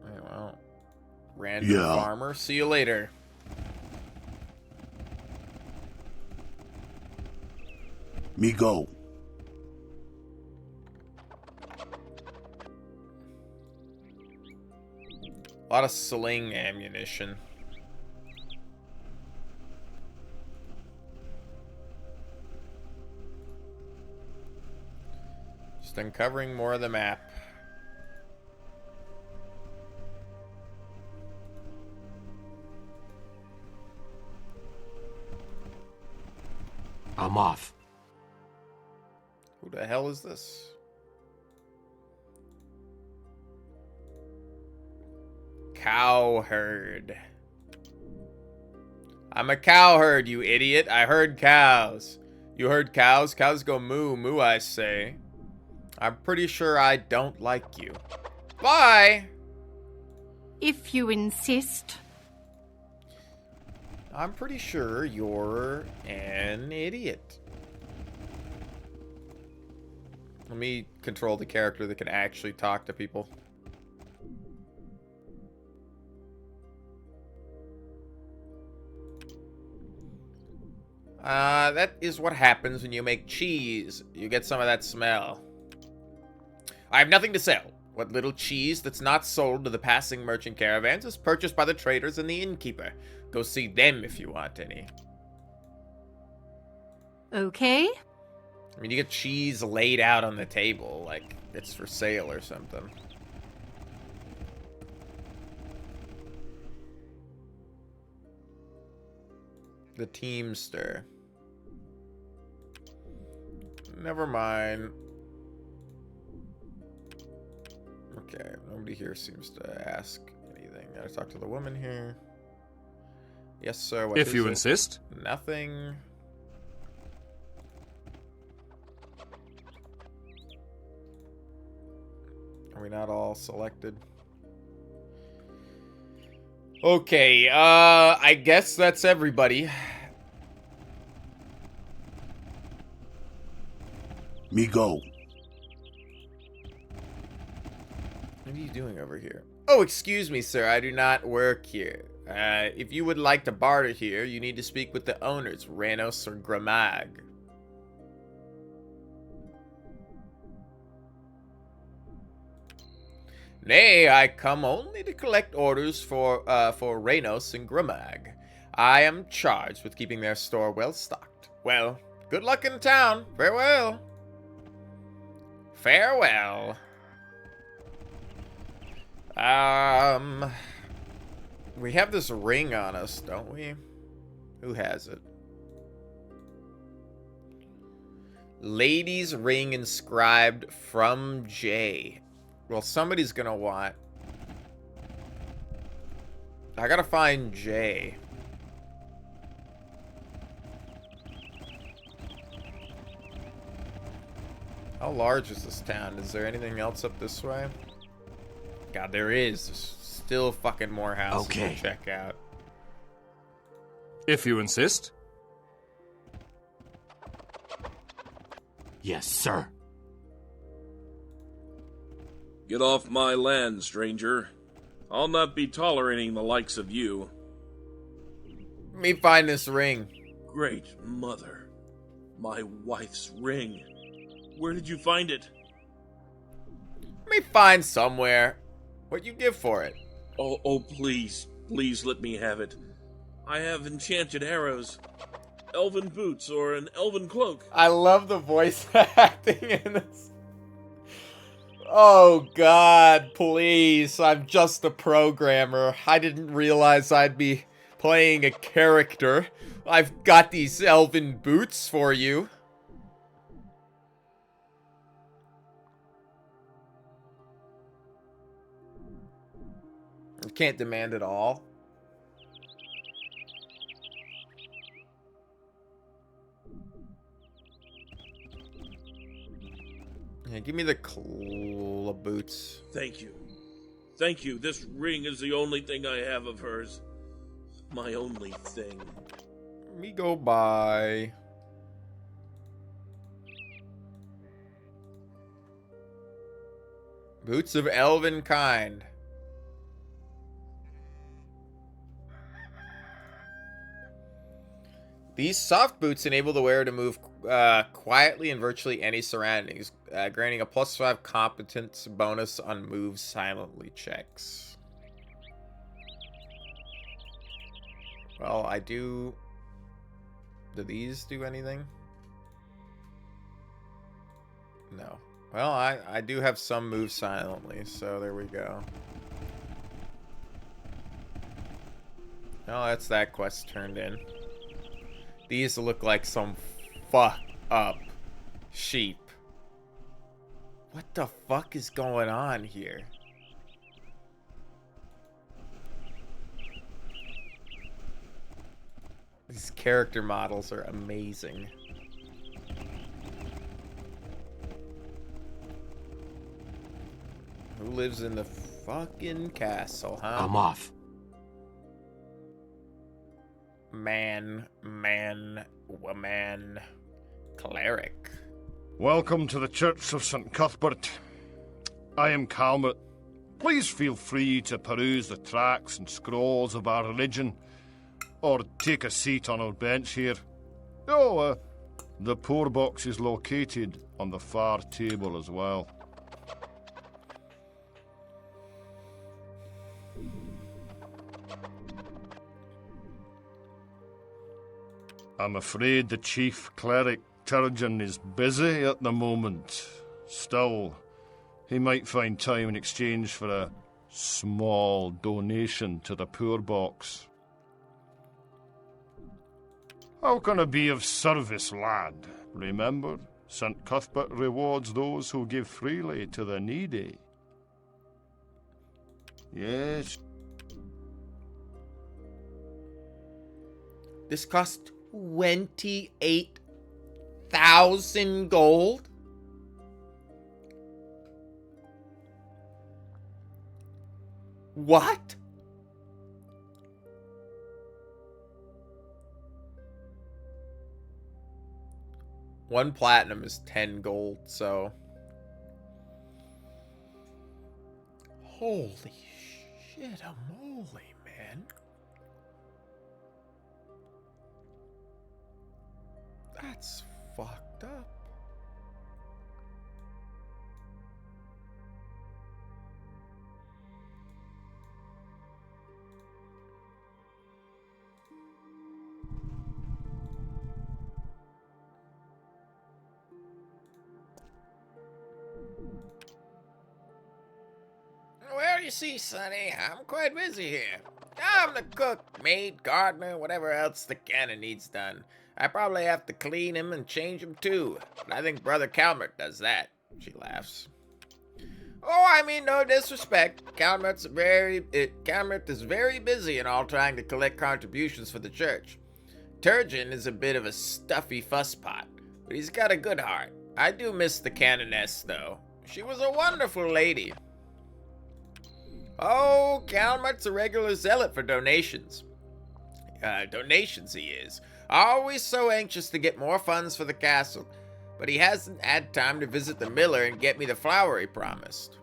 Okay, well, random farmer. See you later. Me go. A lot of sling ammunition. Just uncovering more of the map. I'm off. Who the hell is this? Cowherd. I'm a cowherd, you idiot. I heard cows. You heard cows? Cows go moo, moo, I say. I'm pretty sure I don't like you. Bye! If you insist. I'm pretty sure you're an idiot. Let me control the character that can actually talk to people. That is what happens when you make cheese. You get some of that smell. I have nothing to sell. What little cheese that's not sold to the passing merchant caravans is purchased by the traders and the innkeeper. Go see them if you want any. Okay. I mean, you get cheese laid out on the table, like it's for sale or something. The Teamster. Never mind. Okay, nobody here seems to ask anything. Gotta talk to the woman here. Yes, sir. What If you is it? insist. Nothing. Are we not all selected? Okay, I guess that's everybody. Me go. What are you doing over here? Oh, excuse me, sir. I do not work here. If you would like to barter here, you need to speak with the owners, Ranos or Gramag. Nay, I come only to collect orders for Ranos and Gramag. I am charged with keeping their store well stocked. Well, good luck in town. Farewell. Farewell. We have this ring on us, don't we? Who has it? Lady's ring inscribed from Jay. Well, somebody's gonna want... I gotta find Jay. How large is this town? Is there anything else up this way? God, there is. There's still fucking more houses to check out. If you insist. Yes, sir. Get off my land, stranger. I'll not be tolerating the likes of you. Let me find this ring. Great mother. My wife's ring. Where did you find it? Let me find somewhere. What'd you give for it? Oh, please. Please let me have it. I have enchanted arrows, elven boots, or an elven cloak. I love the voice acting in this. Oh, God, please. I'm just a programmer. I didn't realize I'd be playing a character. I've got these elven boots for you. I can't demand it all. Yeah, give me the boots. Thank you. Thank you. This ring is the only thing I have of hers. My only thing. Let me go by. Boots of elven kind. These soft boots enable the wearer to move quietly in virtually any surroundings, granting a +5 competence bonus on move silently checks. Well, I do... Do these do anything? No. Well, I do have some move silently, so there we go. Oh, that's that quest turned in. These look like some fucked up sheep. What the fuck is going on here? These character models are amazing. Who lives in the fucking castle, huh? I'm off. Man, woman, cleric. Welcome to the Church of St. Cuthbert. I am Calmet. Please feel free to peruse the tracts and scrolls of our religion, or take a seat on our bench here. The poor box is located on the far table as well. I'm afraid the chief cleric, Turgeon, is busy at the moment. Still, he might find time in exchange for a small donation to the poor box. How can I be of service, lad? Remember, St. Cuthbert rewards those who give freely to the needy. Yes. This cost 28,000 gold? What? One platinum is 10 gold, so... Holy shit, moly, man. That's fucked up. Where are you see, Sonny, I'm quite busy here. I'm the cook, maid, gardener, whatever else the cannon needs done. I probably have to clean him and change him too, but I think Brother Calmert does that. She laughs. Oh, I mean no disrespect. Calmert is very busy and all trying to collect contributions for the church. Turgeon is a bit of a stuffy fusspot, but he's got a good heart. I do miss the canoness, though. She was a wonderful lady. Oh, Calmert's a regular zealot for donations. Donations he is. Always so anxious to get more funds for the castle, but he hasn't had time to visit the miller and get me the flour he promised.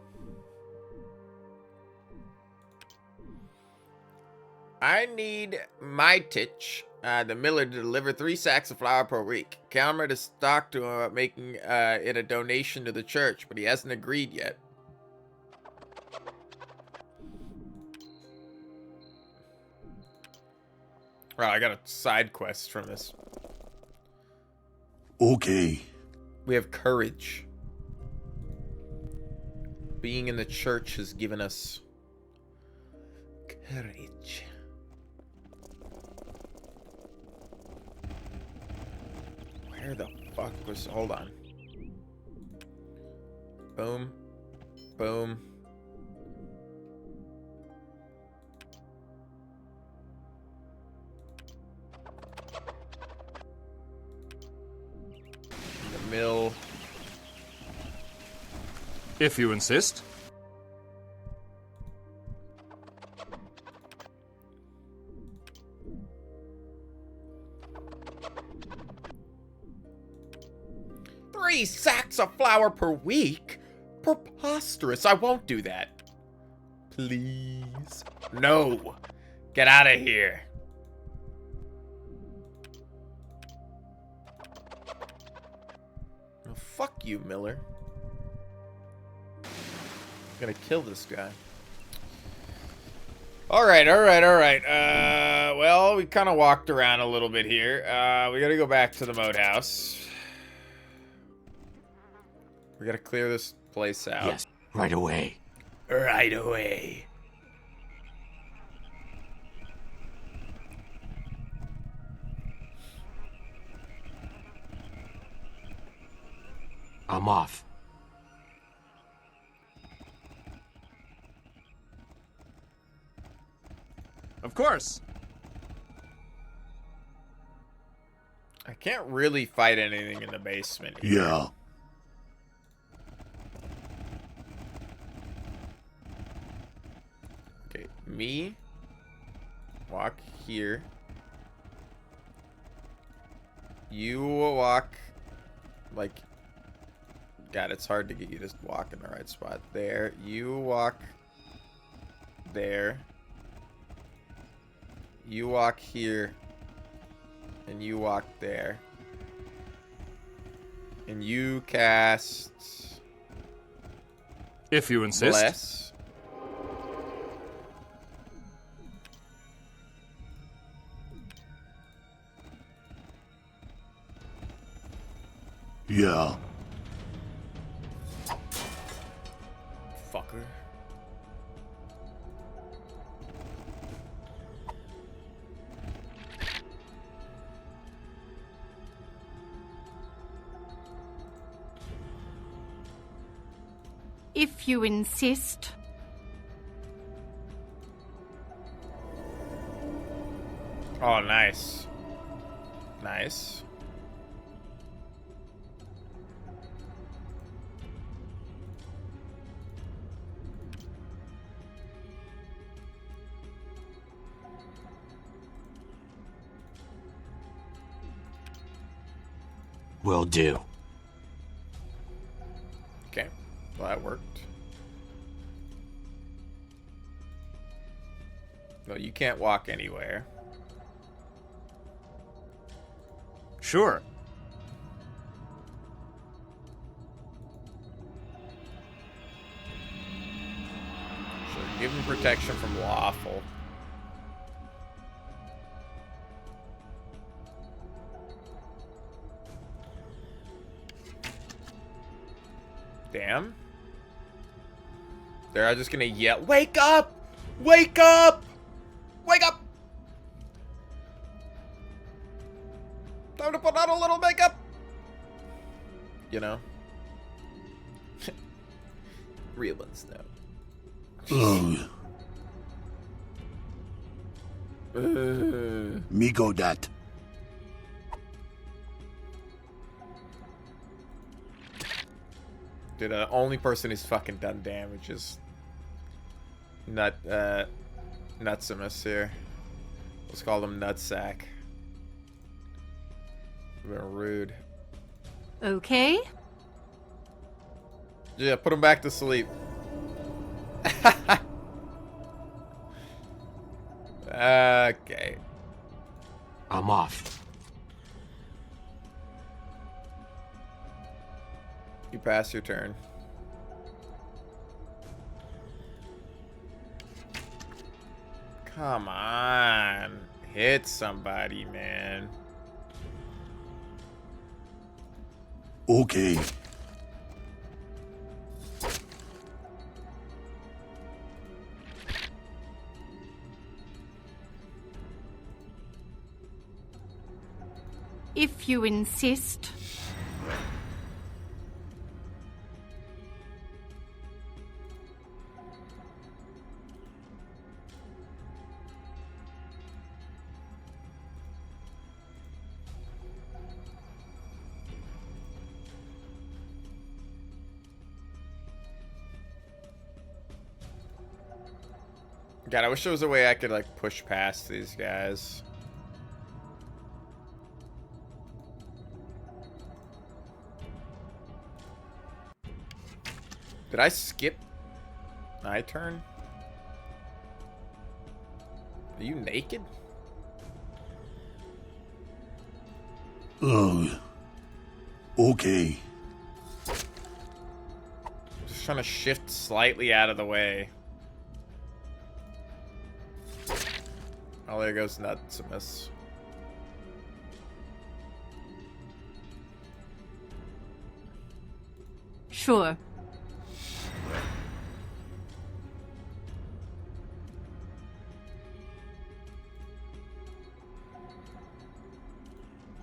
I need Mytich, the miller, to deliver 3 sacks of flour per week. Calmert has talked to him about making it a donation to the church, but he hasn't agreed yet. Wow, I got a side quest from this. Okay. We have courage. Being in the church has given us courage. Where the fuck was... Hold on. Boom. Boom. The mill. If you insist. Three sacks of flour per week? Preposterous. I won't do that. Please. No. Get out of here. Oh, fuck you, Miller. I'm gonna kill this guy. Alright. Well, we kind of walked around a little bit here. We gotta go back to the moat house. We gotta clear this place out. Yes, right away. Right away. I'm off. Of course. I can't really fight anything in the basement here. Yeah. Okay, me. Walk here. You walk like... God, it's hard to get you to walk in the right spot. There. You walk there. You walk here. And you walk there. And you cast... If you insist. Bless. Yeah. Fucker. If you insist. Oh, nice. Nice. Will do. Okay. Well, that worked. No, you can't walk anywhere. Sure. Sure. Give him protection from Lawful. Damn. They're just gonna yell, "Wake up! Wake up! Wake up! Time to put on a little makeup!" You know? Real ones know. Me go that. Dude, the only person who's fucking done damage is Nutsimus here. Let's call him Nutsack. They're rude. Okay. Yeah, put him back to sleep. Okay. I'm off. You pass your turn. Come on. Hit somebody, man. Okay. If you insist. God, I wish there was a way I could, like, push past these guys. Did I skip my turn? Are you naked? Okay. Just trying to shift slightly out of the way. Oh, there goes Nutsimus. Sure.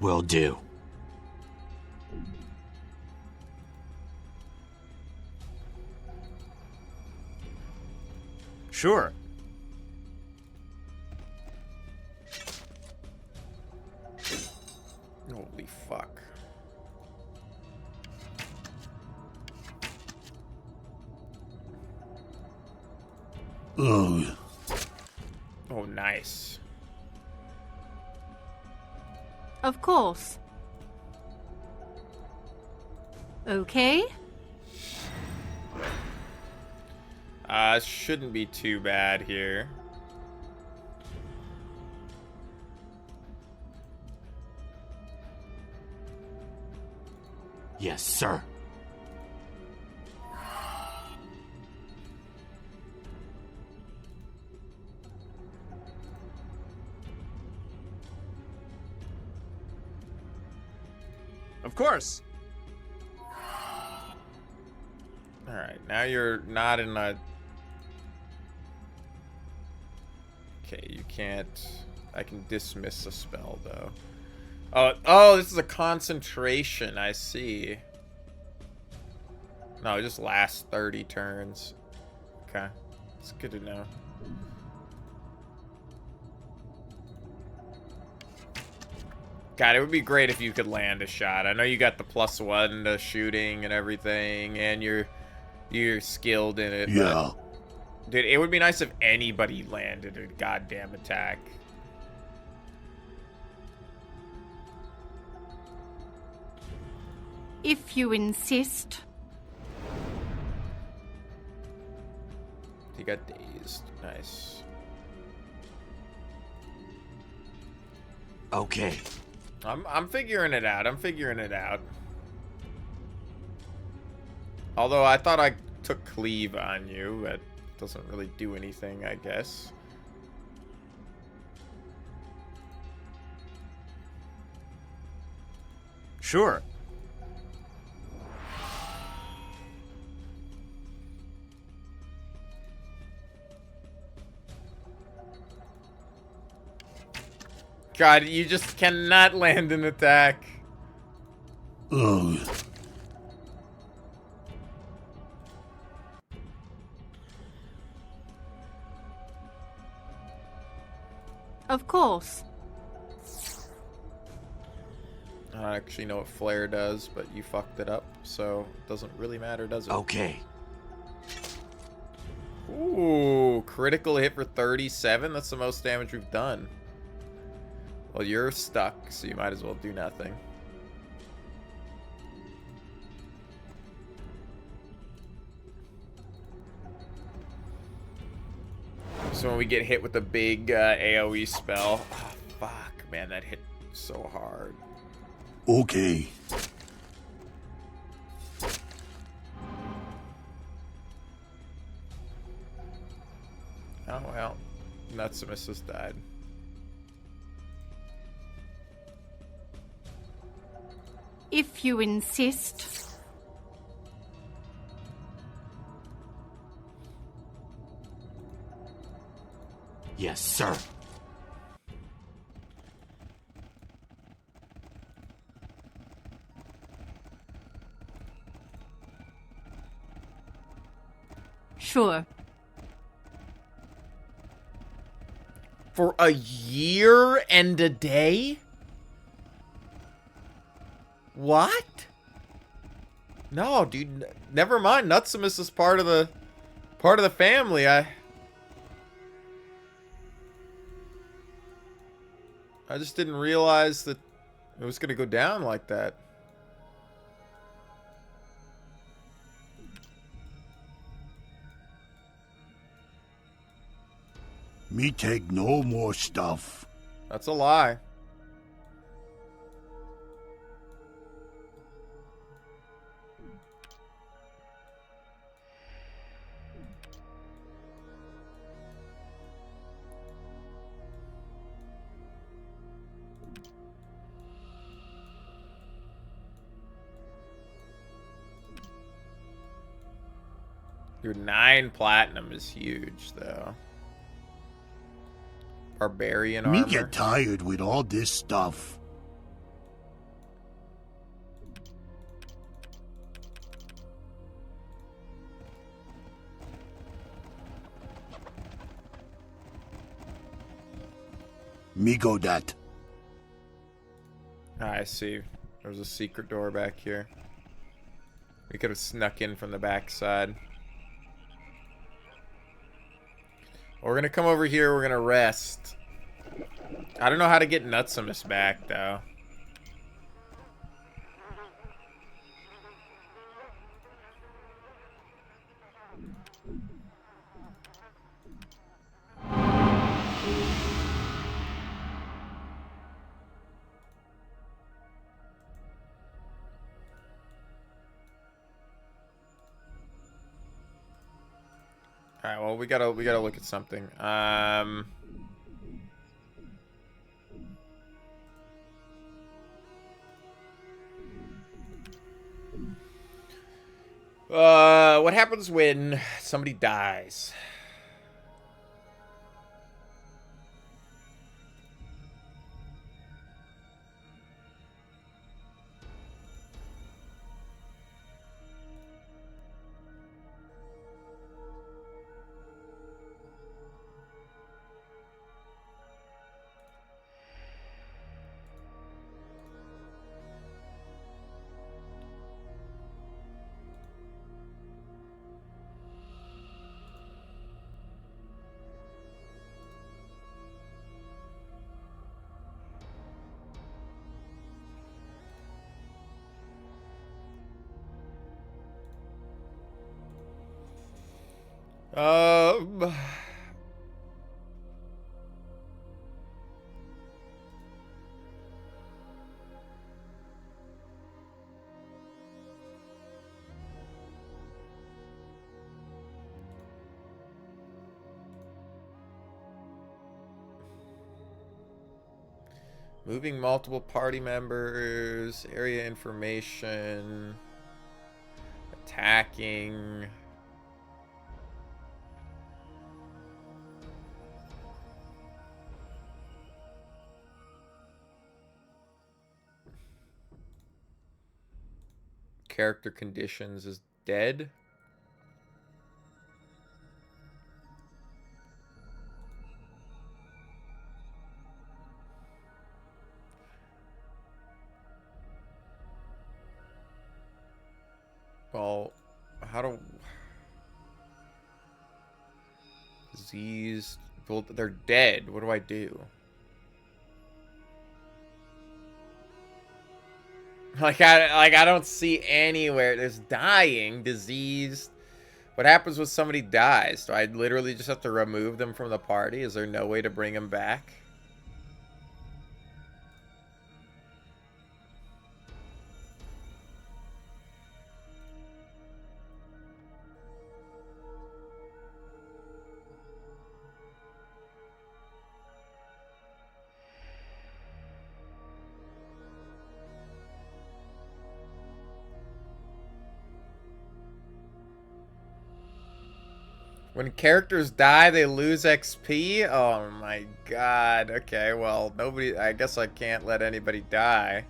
Will do. Sure. Holy fuck. Ugh. Oh, nice. Of course. Okay. Shouldn't be too bad here. Yes, sir. Of course. Alright, now you're not in a... Okay, you can't... I can dismiss a spell, though. Oh, this is a concentration, I see. No, it just lasts 30 turns. Okay, it's good to know. God, it would be great if you could land a shot. I know you got the +1 to shooting and everything, and you're skilled in it. Yeah. Dude, it would be nice if anybody landed a goddamn attack. If you insist. He got dazed. Nice. Okay. I'm figuring it out. I'm figuring it out. Although I thought I took cleave on you, but it doesn't really do anything, I guess. Sure. God, you just cannot land an attack. Ugh. Of course. I don't actually know what flare does, but you fucked it up, so it doesn't really matter, does it? Okay. Ooh, critical hit for 37. That's the most damage we've done. Well, you're stuck, so you might as well do nothing. So when we get hit with a big AoE spell, oh, fuck, man, that hit so hard. Okay. Oh well, Nutsimus has died. If you insist. Yes, sir. Sure. For a year and a day? What? No, dude, never mind. Nutsimus is part of the family. I just didn't realize that it was gonna go down like that. Me take no more stuff. That's a lie. Dude, 9 platinum is huge, though. Barbarian Me armor. get tired with all this stuff. Me go that. I see. There's a secret door back here. We could have snuck in from the backside. We're gonna come over here. We're gonna rest. I don't know how to get Nutsimus back, though. Alright, well, we gotta look at something. What happens when somebody dies? Um... Moving multiple party members, area information, attacking. character conditions is dead. Well, how do... Diseased... Well, they're dead. What do I do? Like I don't see anywhere. There's dying, diseased. What happens when somebody dies? Do I literally just have to remove them from the party? Is there no way to bring them back? When characters die, they lose XP? Oh my god. Okay, well, nobody... I guess I can't let anybody die.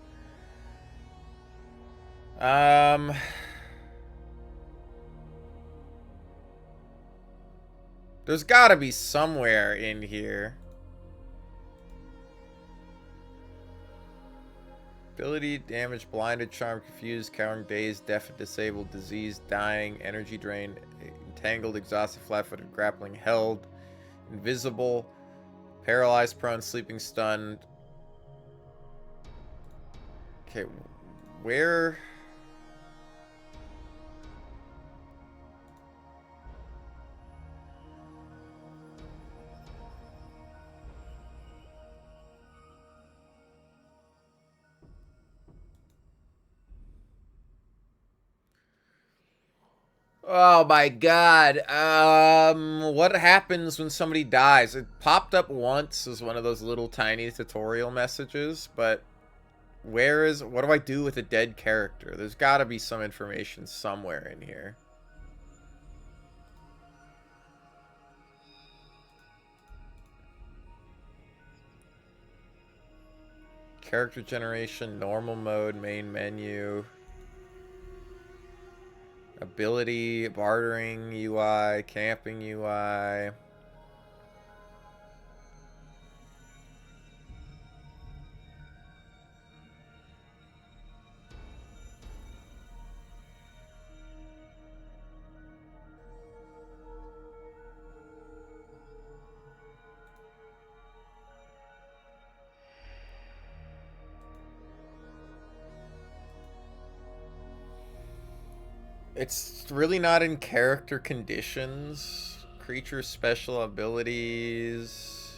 There's gotta be somewhere in here. Ability, damage, blinded, charmed, confused, cowering, dazed, deafened, disabled, diseased, dying, energy drained, entangled, exhausted, flat-footed, grappling, held, invisible, paralyzed, prone, sleeping, stunned. Okay, where... Oh my god. What happens when somebody dies? It popped up once as one of those little tiny tutorial messages, but what do I do with a dead character? There's gotta be some information somewhere in here. Character generation, normal mode, main menu. Ability, bartering UI, camping UI. It's really not in character conditions. Creature special abilities.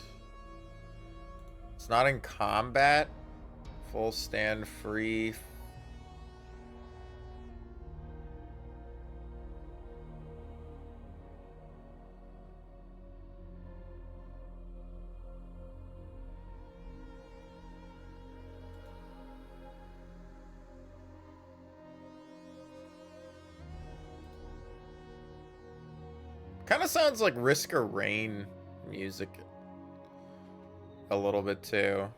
It's not in combat. Full stand free. Kind of sounds like Risk of Rain music a little bit too.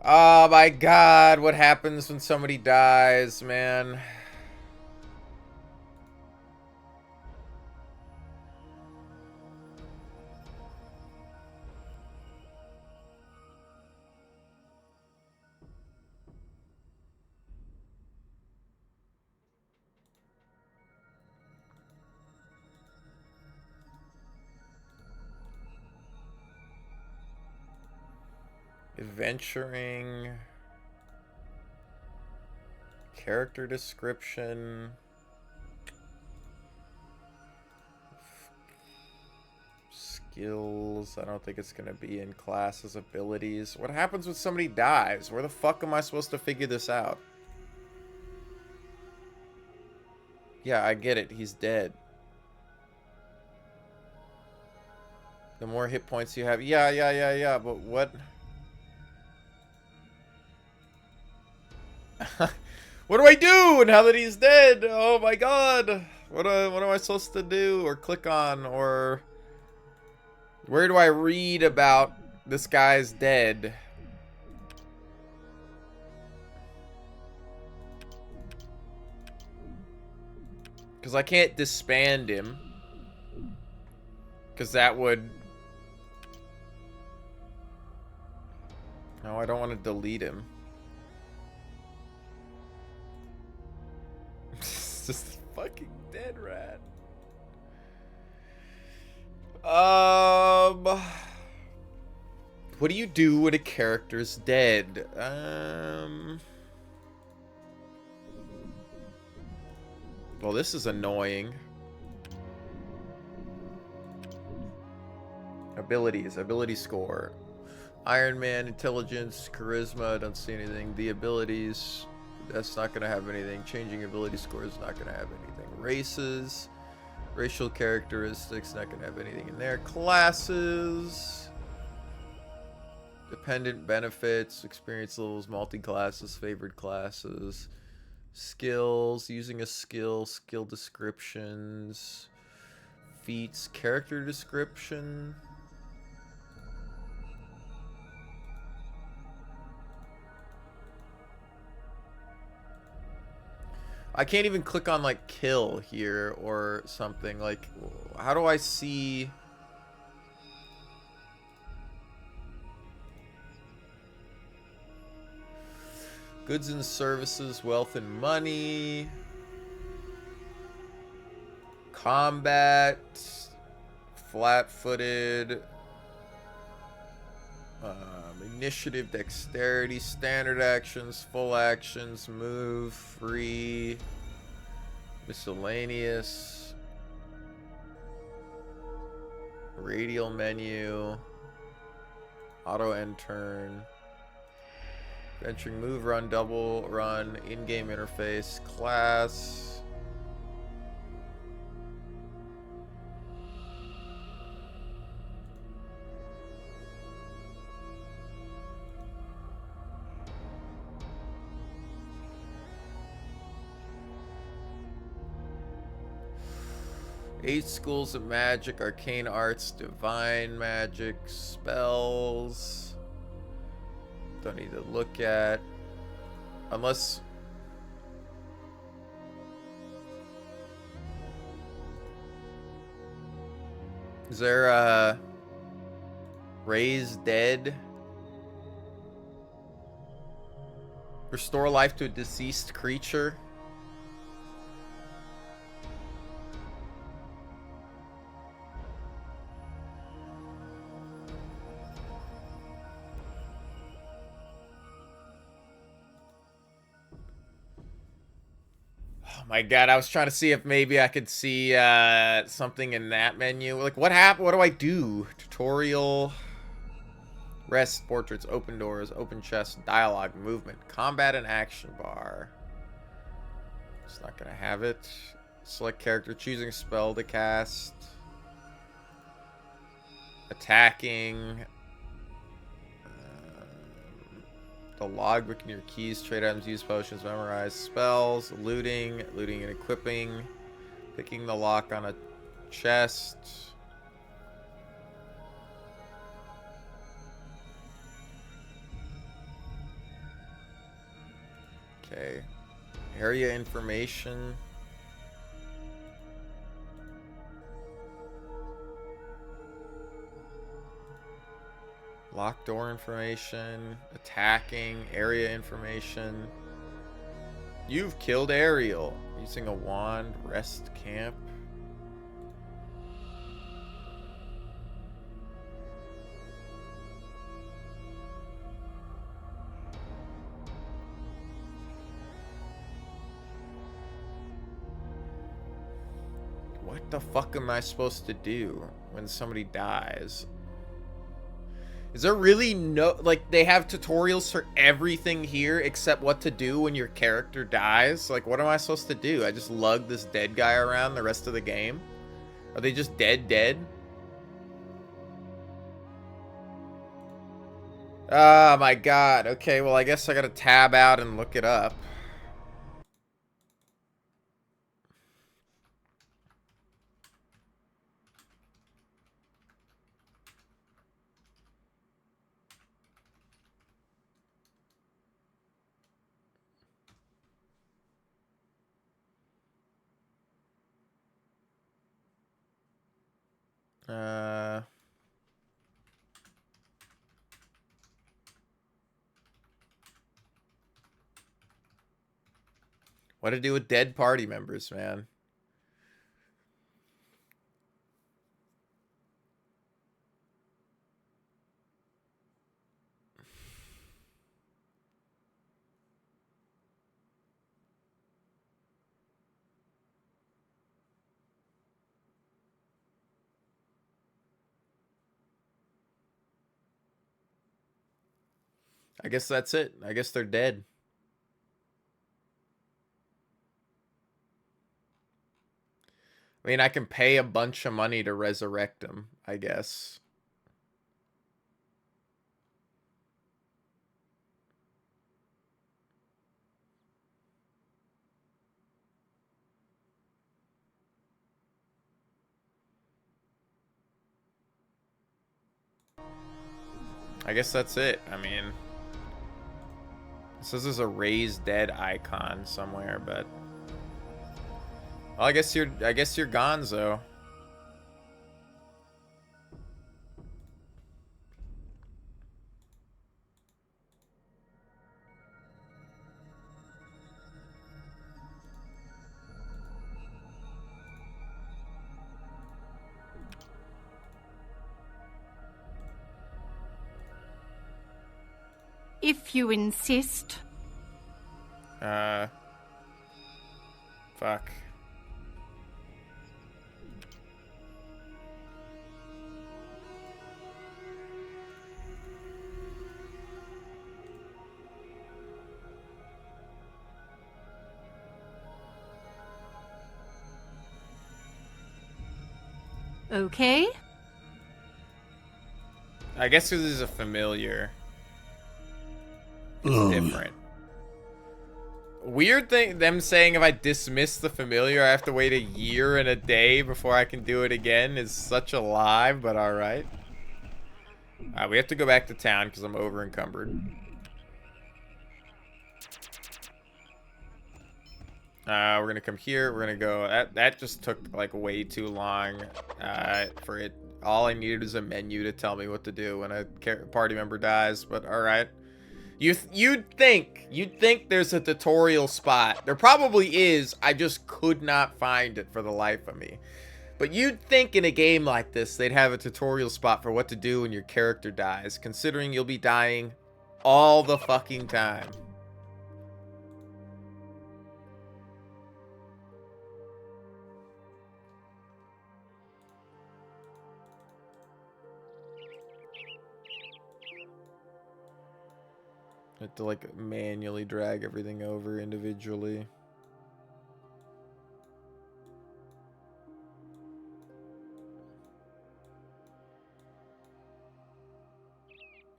Oh my god, what happens when somebody dies, man? Adventuring, character description, skills. I don't think it's gonna be in classes, abilities. What happens when somebody dies? Where the fuck am I supposed to figure this out? Yeah, I get it. He's dead. The more hit points you have. Yeah, but what? What do I do now that he's dead? Oh my god. What am I supposed to do or click on, or where do I read about this guy's dead? Because I can't disband him. Because that would... No, I don't want to delete him. It's just fucking dead rat. What do you do when a character's dead? Well, this is annoying. Abilities, ability score. Iron Man, intelligence, charisma, I don't see anything. The abilities, that's not going to have anything. Changing ability score is not going to have anything. Races, racial characteristics, not going to have anything in there. Classes, dependent benefits, experience levels, multi-classes, favored classes. Skills, using a skill, skill descriptions, feats, character description. I can't even click on like kill here or something. Like, how do I see? Goods and services, wealth and money, combat, flat-footed, initiative, dexterity, standard actions, full actions, move, free, miscellaneous, radial menu, auto end turn. Venturing, move, run, double, run, in-game interface, class. Eight schools of magic, arcane arts, divine magic, spells. Don't need to look at. Unless... Is there a... Raise dead? Restore life to a deceased creature? My God, I was trying to see if maybe I could see something in that menu. Like, what happened? What do I do? Tutorial, rest, portraits, open doors, open chest, dialogue, movement, combat, and action bar. It's not gonna have it. Select character, choosing a spell to cast, attacking. The logbook in your keys, trade items, use potions, memorize spells, looting and equipping, picking the lock on a chest. Okay. Area information. Locked door information, attacking, area information. You've killed Ariel. Using a wand, rest camp. What the fuck am I supposed to do when somebody dies? Is there really no... Like, they have tutorials for everything here except what to do when your character dies? Like, what am I supposed to do? I just lug this dead guy around the rest of the game? Are they just dead? Oh, my God. Okay, well, I guess I gotta tab out and look it up. What to do with dead party members, man? I guess that's it. I guess they're dead. I mean, I can pay a bunch of money to resurrect them, I guess. I guess that's it. I mean, it says there's a raised dead icon somewhere, but well, I guess you're Gonzo. If you insist. Fuck. Okay. I guess this is a familiar. It's Ugh. different. Weird thing, them saying if I dismiss the familiar, I have to wait a year and a day before I can do it again is such a lie, but alright. We have to go back to town because I'm over encumbered. We're gonna come here. We're gonna go. That just took like way too long for it. All I needed was a menu to tell me what to do when a party member dies. But all right, you'd think there's a tutorial spot. There probably is. I just could not find it for the life of me. But you'd think in a game like this they'd have a tutorial spot for what to do when your character dies, considering you'll be dying all the fucking time. I have to like manually drag everything over individually.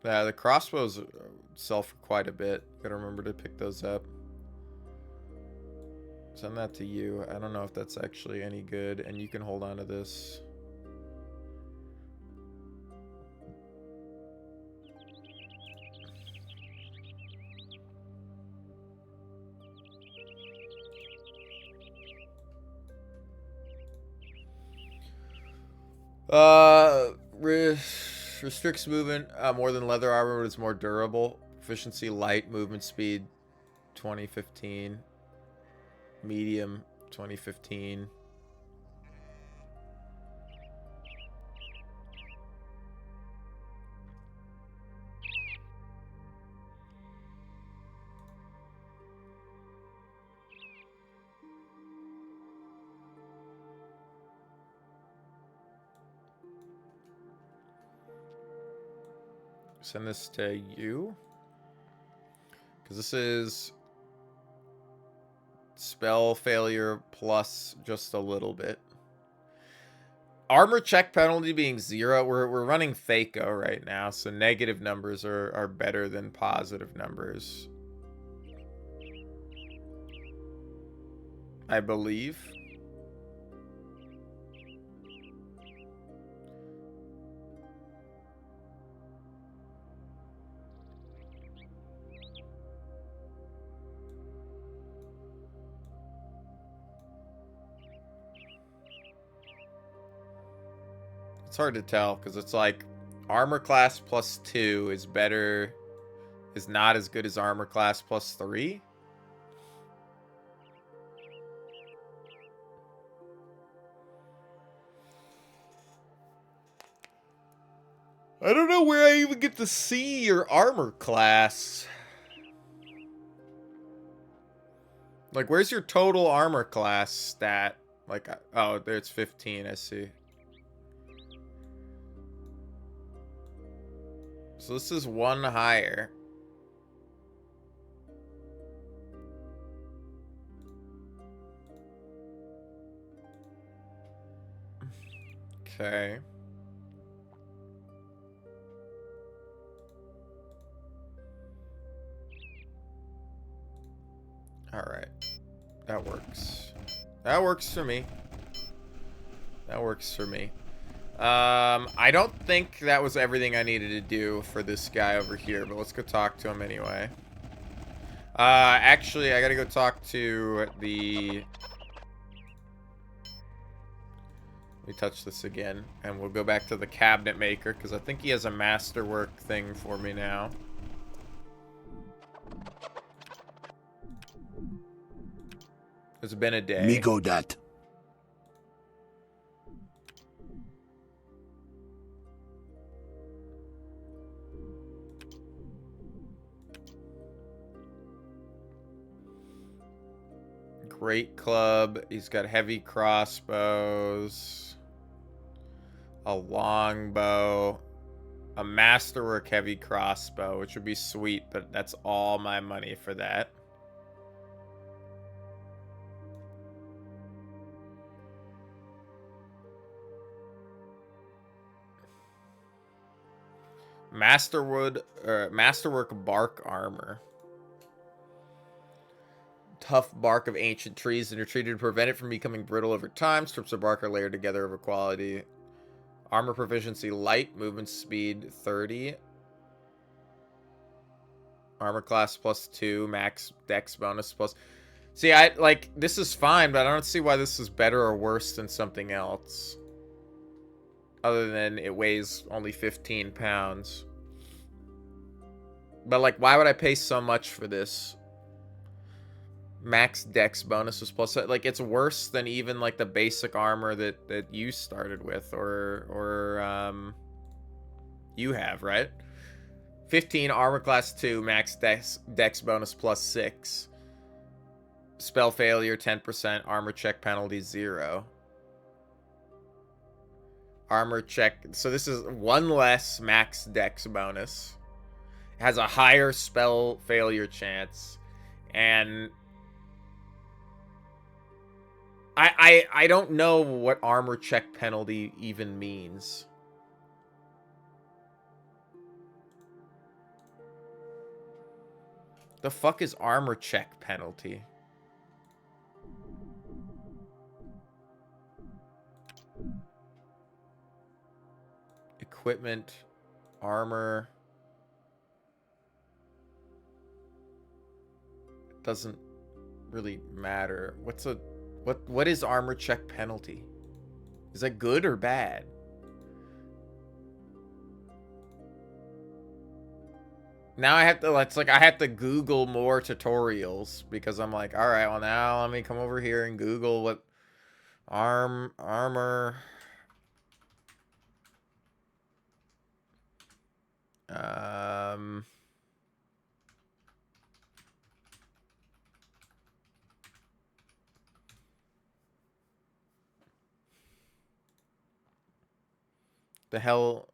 The crossbows sell for quite a bit. Gotta remember to pick those up. Send that to you. I don't know if that's actually any good, and you can hold on to this. Restricts movement more than leather armor, but it's more durable. Efficiency light, movement speed 2015. Medium 2015. Send this to you, because this is spell failure plus just a little bit. Armor check penalty being 0. We're running Thaco right now, so negative numbers are better than positive numbers, I believe. It's hard to tell because it's like armor class +2 is better, is not as good as armor class +3. I don't know where I even get to see your armor class. Like, where's your total armor class stat? Like, oh, there it's 15, I see. So this is one higher. Okay. Alright. That works. That works for me. That works for me. I don't think that was everything I needed to do for this guy over here, but let's go talk to him anyway. Actually, I gotta go talk to the... Let me touch this again, and we'll go back to the cabinet maker, because I think he has a masterwork thing for me now. It's been a day. Me go that. Great club. He's got heavy crossbows, a longbow, a masterwork heavy crossbow, which would be sweet, but that's all my money for that. Masterwork bark armor. Tough bark of ancient trees and are treated to prevent it from becoming brittle over time. Strips of bark are layered together over quality. Armor proficiency light, movement speed 30. Armor class +2, max dex bonus plus. See, I like this is fine, but I don't see why this is better or worse than something else. Other than it weighs only 15 pounds. But like, why would I pay so much for this? Max dex bonus was plus, like, it's worse than even like the basic armor that you started with, or you have, right? 15 armor class 2, max dex bonus +6. Spell failure 10%, armor check penalty 0. Armor check, so this is one less max dex bonus. It has a higher spell failure chance, and I don't know what armor check penalty even means. The fuck is armor check penalty? Equipment, armor. It doesn't really matter. What is armor check penalty? Is that good or bad? Now I have to, it's like I have to Google more tutorials because I'm like, all right, well now let me come over here and Google what armor. The hell?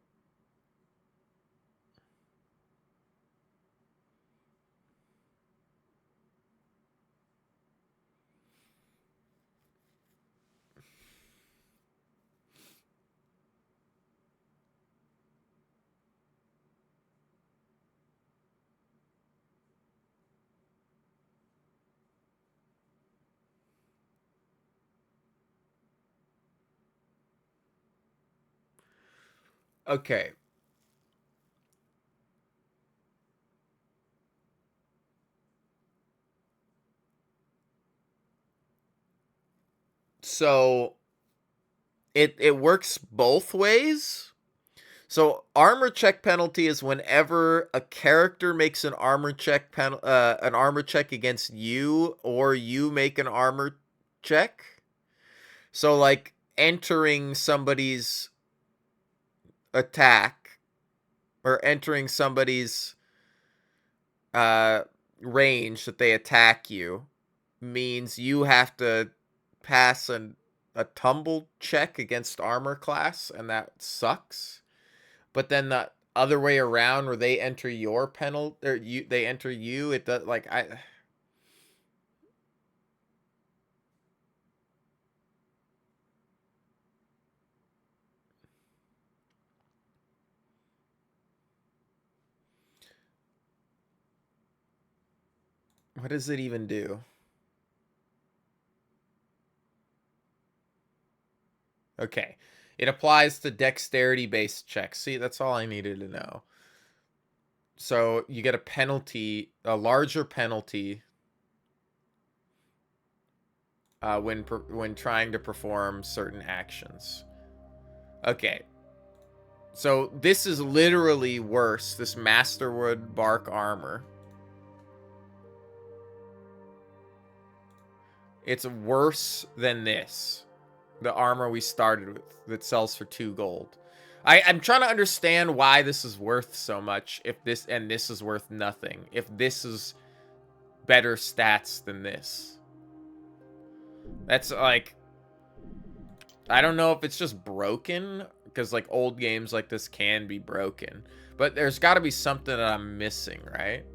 Okay. So it works both ways. So armor check penalty is whenever a character makes an armor check against you, or you make an armor check. So like entering somebody's attack or entering somebody's range that they attack you means you have to pass a tumble check against armor class, and that sucks. But then the other way around, where they enter your penalty, or they enter you, it does, like, what does it even do? Okay. It applies to dexterity-based checks. See, that's all I needed to know. So you get a penalty, a larger penalty, when trying to perform certain actions. Okay. So this is literally worse, this Masterwood Bark Armor. It's worse than this. The armor we started with that sells for 2 gold. I'm trying to understand why this is worth so much if this is worth nothing. If this is better stats than this. That's like, I don't know if it's just broken, because like old games like this can be broken. But there's got to be something that I'm missing, right?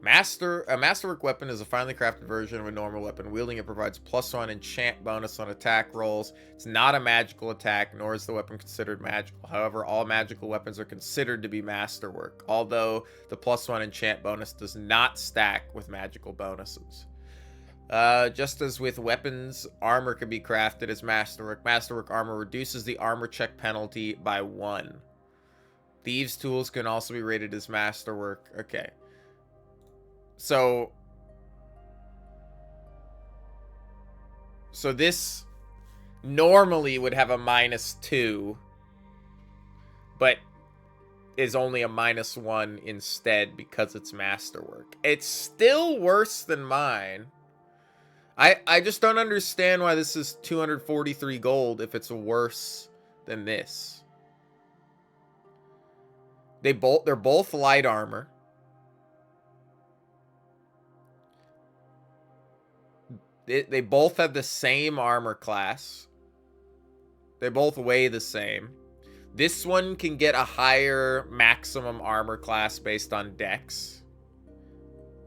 A Masterwork weapon is a finely crafted version of a normal weapon. Wielding it provides +1 enchant bonus on attack rolls. It's not a magical attack, nor is the weapon considered magical. However, all magical weapons are considered to be Masterwork, although the +1 enchant bonus does not stack with magical bonuses. Just as with weapons, armor can be crafted as Masterwork. Masterwork armor reduces the armor check penalty by 1. Thieves' tools can also be rated as Masterwork. Okay. So this normally would have a -2, but is only a -1 instead because it's Masterwork. It's still worse than mine. I just don't understand why this is 243 gold if it's worse than this. They're both light armor. They both have the same armor class. They both weigh the same. This one can get a higher maximum armor class based on dex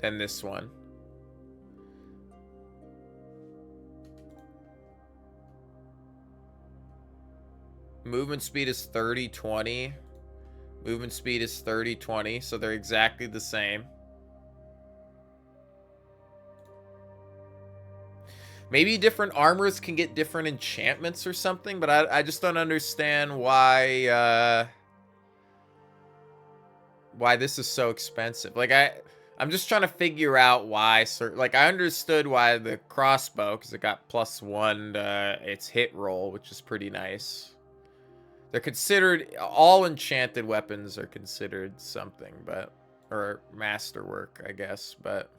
than this one. Movement speed is 30-20. Movement speed is 30-20, so they're exactly the same. Maybe different armors can get different enchantments or something, but I just don't understand why this is so expensive. Like, I'm just trying to figure out why. Like, I understood why the crossbow, because it got +1 to its hit roll, which is pretty nice. They're considered, all enchanted weapons are considered something, but, or Masterwork, I guess, but.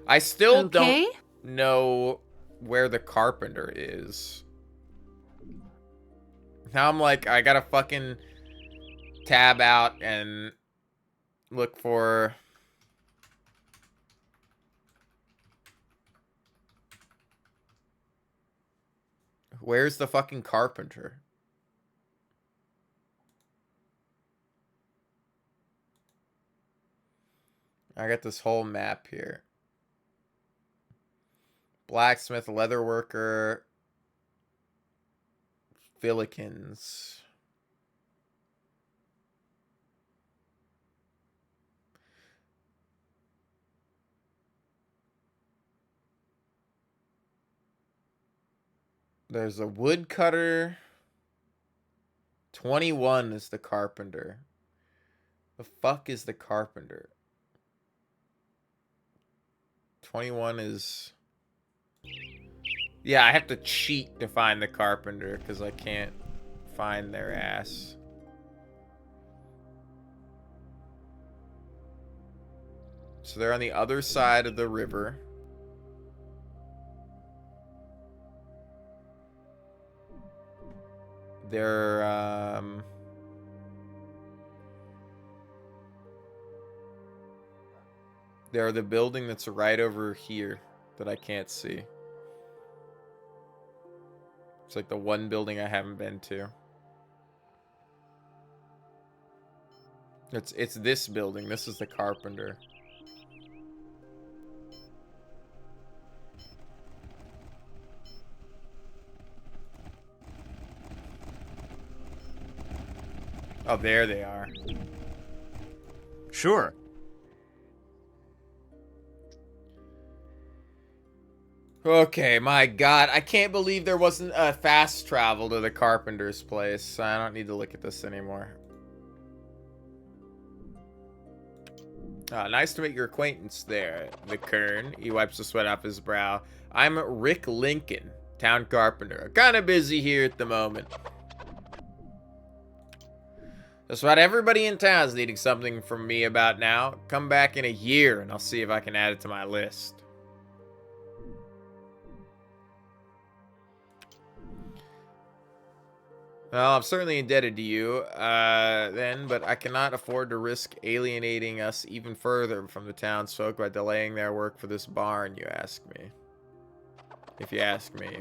I still don't know where the carpenter is. Now I'm like, I gotta fucking tab out and look for... Where's the fucking carpenter? I got this whole map here. Blacksmith, leatherworker, Filikins. There's a woodcutter. 21 is the carpenter. The fuck is the carpenter? 21 is... Yeah, I have to cheat to find the carpenter because I can't find their ass. So they're on the other side of the river. They're, they're the building that's right over here that I can't see. It's like the one building I haven't been to. It's this building. This is the carpenter. Oh, there they are. Sure. Okay, my God. I can't believe there wasn't a fast travel to the carpenter's place. I don't need to look at this anymore. Nice to make your acquaintance there, the Kern. He wipes the sweat off his brow. I'm Rick Lincoln, town carpenter. Kind of busy here at the moment. Just about everybody in town is needing something from me about now. Come back in a year and I'll see if I can add it to my list. Well, I'm certainly indebted to you, then, but I cannot afford to risk alienating us even further from the townsfolk by delaying their work for this barn, you ask me. If you ask me.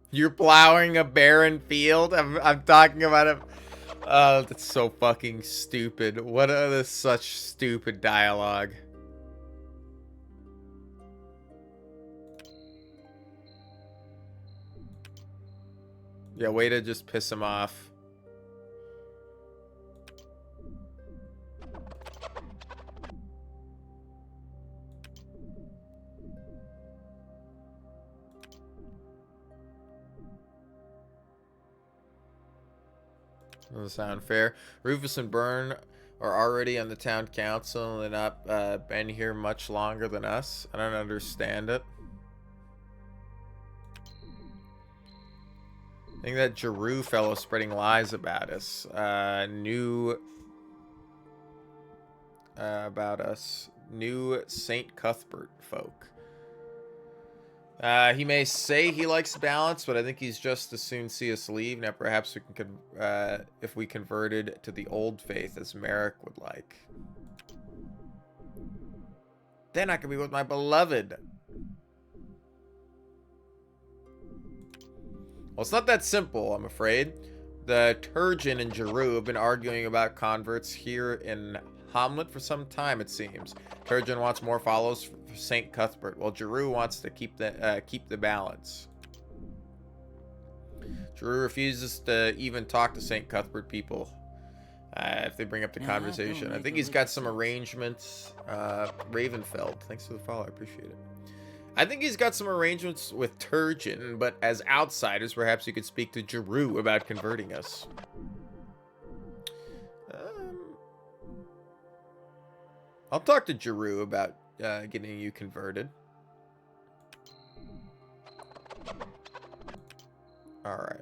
You're plowing a barren field? I'm talking about it. Oh, that's so fucking stupid. What are such stupid dialogue? Yeah, way to just piss him off. Doesn't sound fair. Rufus and Byrne are already on the town council and not been here much longer than us. I don't understand it. I think that Giroux fellow spreading lies about us. Knew about us. New St. Cuthbert folk. He may say he likes balance, but I think he's just as soon see us leave. Now, perhaps we can, if we converted to the old faith as Merrick would like. Then I could be with my beloved. Well, it's not that simple, I'm afraid. The Turgeon and Giroux have been arguing about converts here in Hamlet for some time, it seems. Turgeon wants more follows for St. Cuthbert, while Giroux wants to keep the balance. Giroux refuses to even talk to St. Cuthbert people if they bring up the conversation. I think he's got some arrangements. Ravenfeld, thanks for the follow, I appreciate it. I think he's got some arrangements with Turgeon, but as outsiders, perhaps you could speak to Giroux about converting us. I'll talk to Giroux about getting you converted. Alright.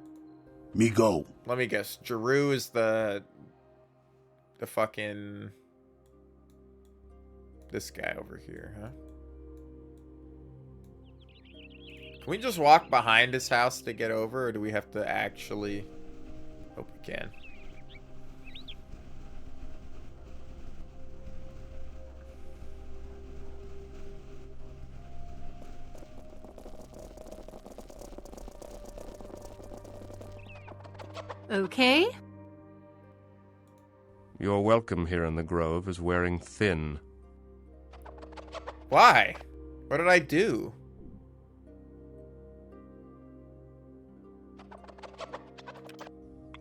Me go. Let me guess. Giroux is the fucking... this guy over here, huh? Can we just walk behind his house to get over, or do we have to actually... Hope we can. Okay. Your welcome here in the Grove is wearing thin. Why? What did I do?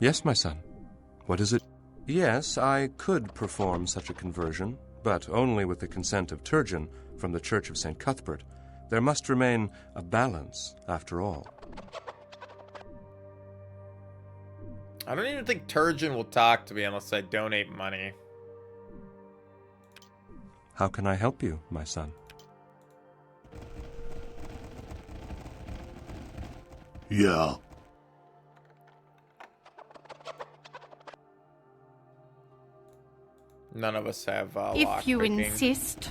Yes, my son. What is it? Yes, I could perform such a conversion, but only with the consent of Turgeon from the Church of St. Cuthbert. There must remain a balance, after all. I don't even think Turgeon will talk to me unless I donate money. How can I help you, my son? Yeah. None of us have If you lockpicking. insist.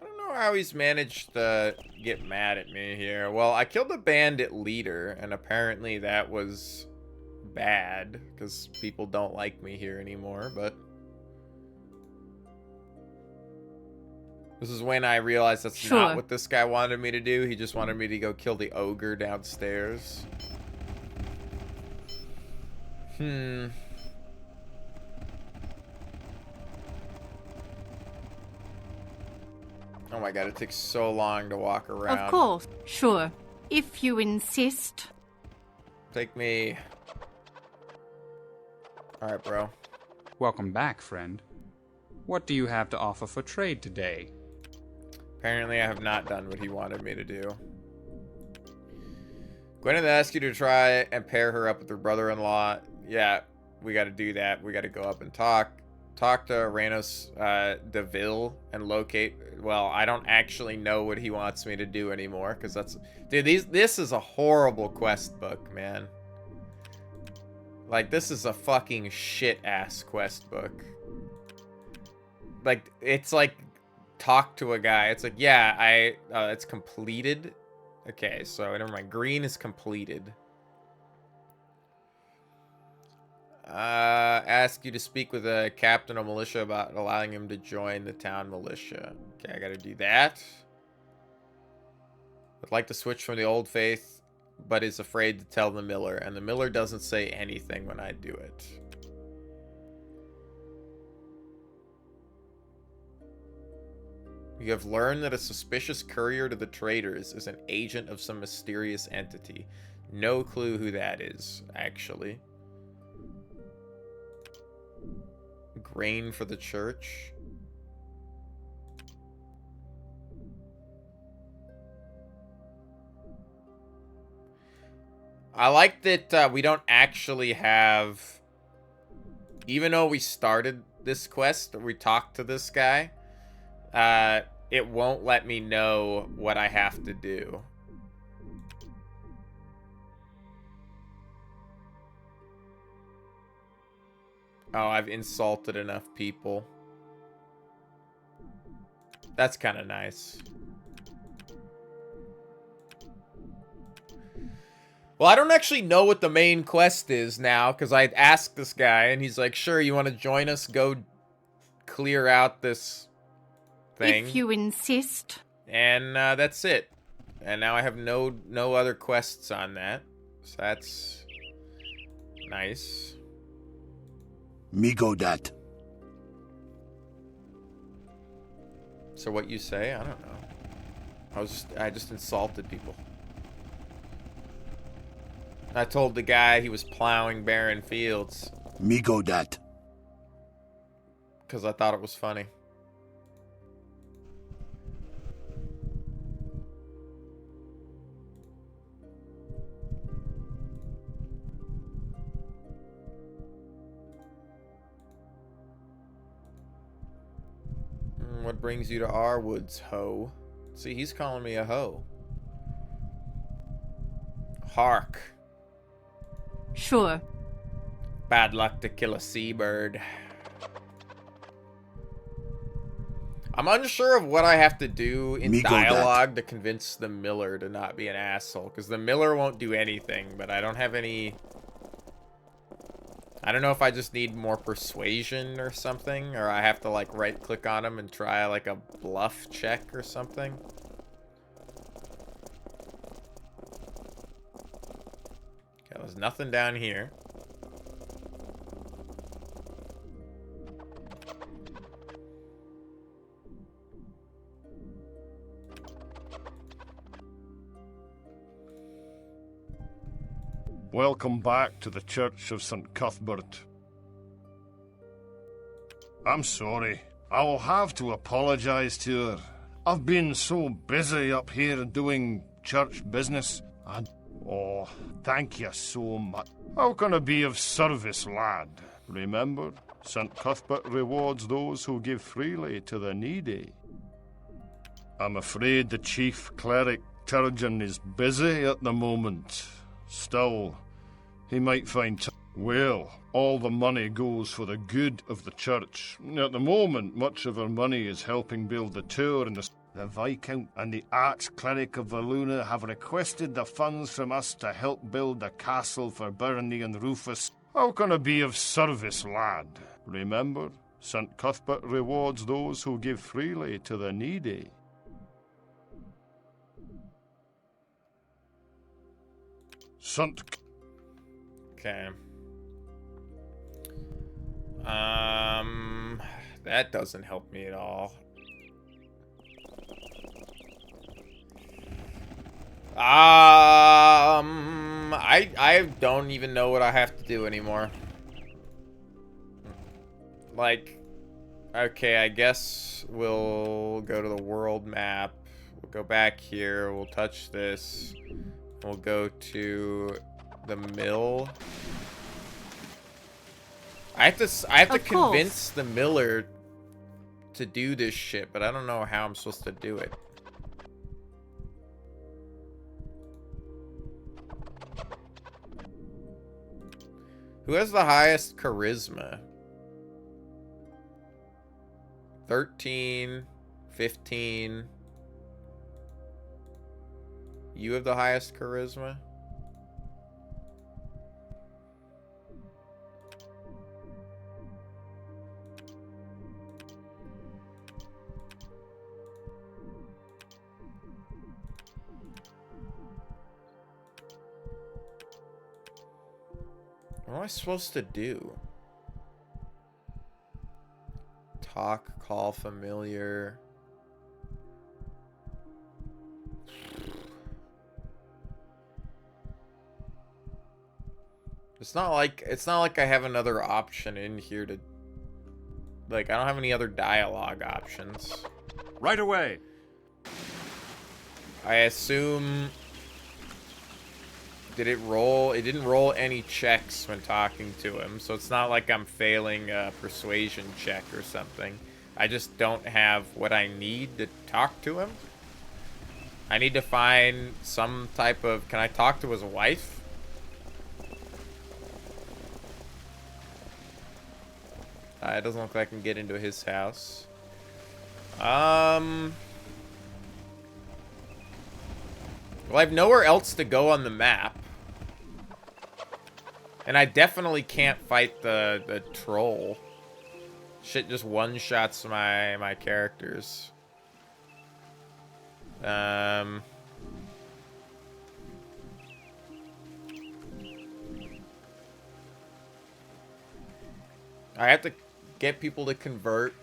I don't know how he's managed to get mad at me here. Well, I killed the bandit leader, and apparently that was bad, because people don't like me here anymore, but... This is when I realized that's not what this guy wanted me to do. He just wanted me to go kill the ogre downstairs. Oh my god, it takes so long to walk around. Of course. Sure. If you insist. Take me. Alright, bro. Welcome back, friend. What do you have to offer for trade today? Apparently I have not done what he wanted me to do. Gwyneth asked you to try and pair her up with her brother-in-law. Yeah, we gotta do that. We gotta go up and talk. Talk to Reynos DeVille and locate... Well, I don't actually know what he wants me to do anymore, because that's... Dude, this is a horrible quest book, man. Like, this is a fucking shit-ass quest book. Like, it's like... Talk to a guy. It's like, yeah, it's completed. Okay, so never mind. Green is completed. Ask you to speak with a captain of militia about allowing him to join the town militia. Okay, I gotta do that. Would like to switch from the old faith, but is afraid to tell the miller, and the miller doesn't say anything when I do it. You have learned that a suspicious courier to the traders is an agent of some mysterious entity. No clue who that is, actually. Grain for the church. I like that we don't actually have... Even though we started this quest, we talked to this guy, it won't let me know what I have to do. Oh, I've insulted enough people. That's kind of nice. Well, I don't actually know what the main quest is now, because I asked this guy, and he's like, sure, you want to join us? Go clear out this thing. If you insist. And that's it. And now I have no other quests on that. So that's nice. Me go that. So what you say? I don't know. I just insulted people. I told the guy he was plowing barren fields. Me go that. Because I thought it was funny. What brings you to our woods, ho? See, he's calling me a hoe. Hark. Sure. Bad luck to kill a seabird. I'm unsure of what I have to do in dialogue to convince the miller to not be an asshole. Because the miller won't do anything, but I don't have any... I don't know if I just need more persuasion or something. Or I have to, like, right-click on him and try, like, a bluff check or something. Okay, there's nothing down here. Welcome back to the Church of St. Cuthbert. I'm sorry. I will have to apologize to her. I've been so busy up here doing church business. Oh, thank you so much. How can I be of service, lad? Remember, St. Cuthbert rewards those who give freely to the needy. I'm afraid the chief cleric, Turgeon, is busy at the moment. Still, he might find time. Well, all the money goes for the good of the church. At the moment, much of our money is helping build the tower and the Viscount and the Archcleric of Valuna have requested the funds from us to help build a castle for Bernie and Rufus. How can I be of service, lad? Remember, St. Cuthbert rewards those who give freely to the needy. Okay. That doesn't help me at all. I don't even know what I have to do anymore. Like, okay, I guess we'll go to the world map. We'll go back here. We'll touch this. We'll go to the mill. I have to convince the miller to do this shit, but I don't know how I'm supposed to do it. Who has the highest charisma? 13, 15. You have the highest charisma? What am I supposed to do? Talk, call familiar. It's not like I have another option in here to, like, I don't have any other dialogue options. Right away. I assume. Did it roll? It didn't roll any checks when talking to him, so it's not like I'm failing a persuasion check or something. I just don't have what I need to talk to him. I need to find some type of... Can I talk to his wife? It doesn't look like I can get into his house. Well, I have nowhere else to go on the map. And I definitely can't fight the troll. Shit just one-shots my characters. I have to get people to convert.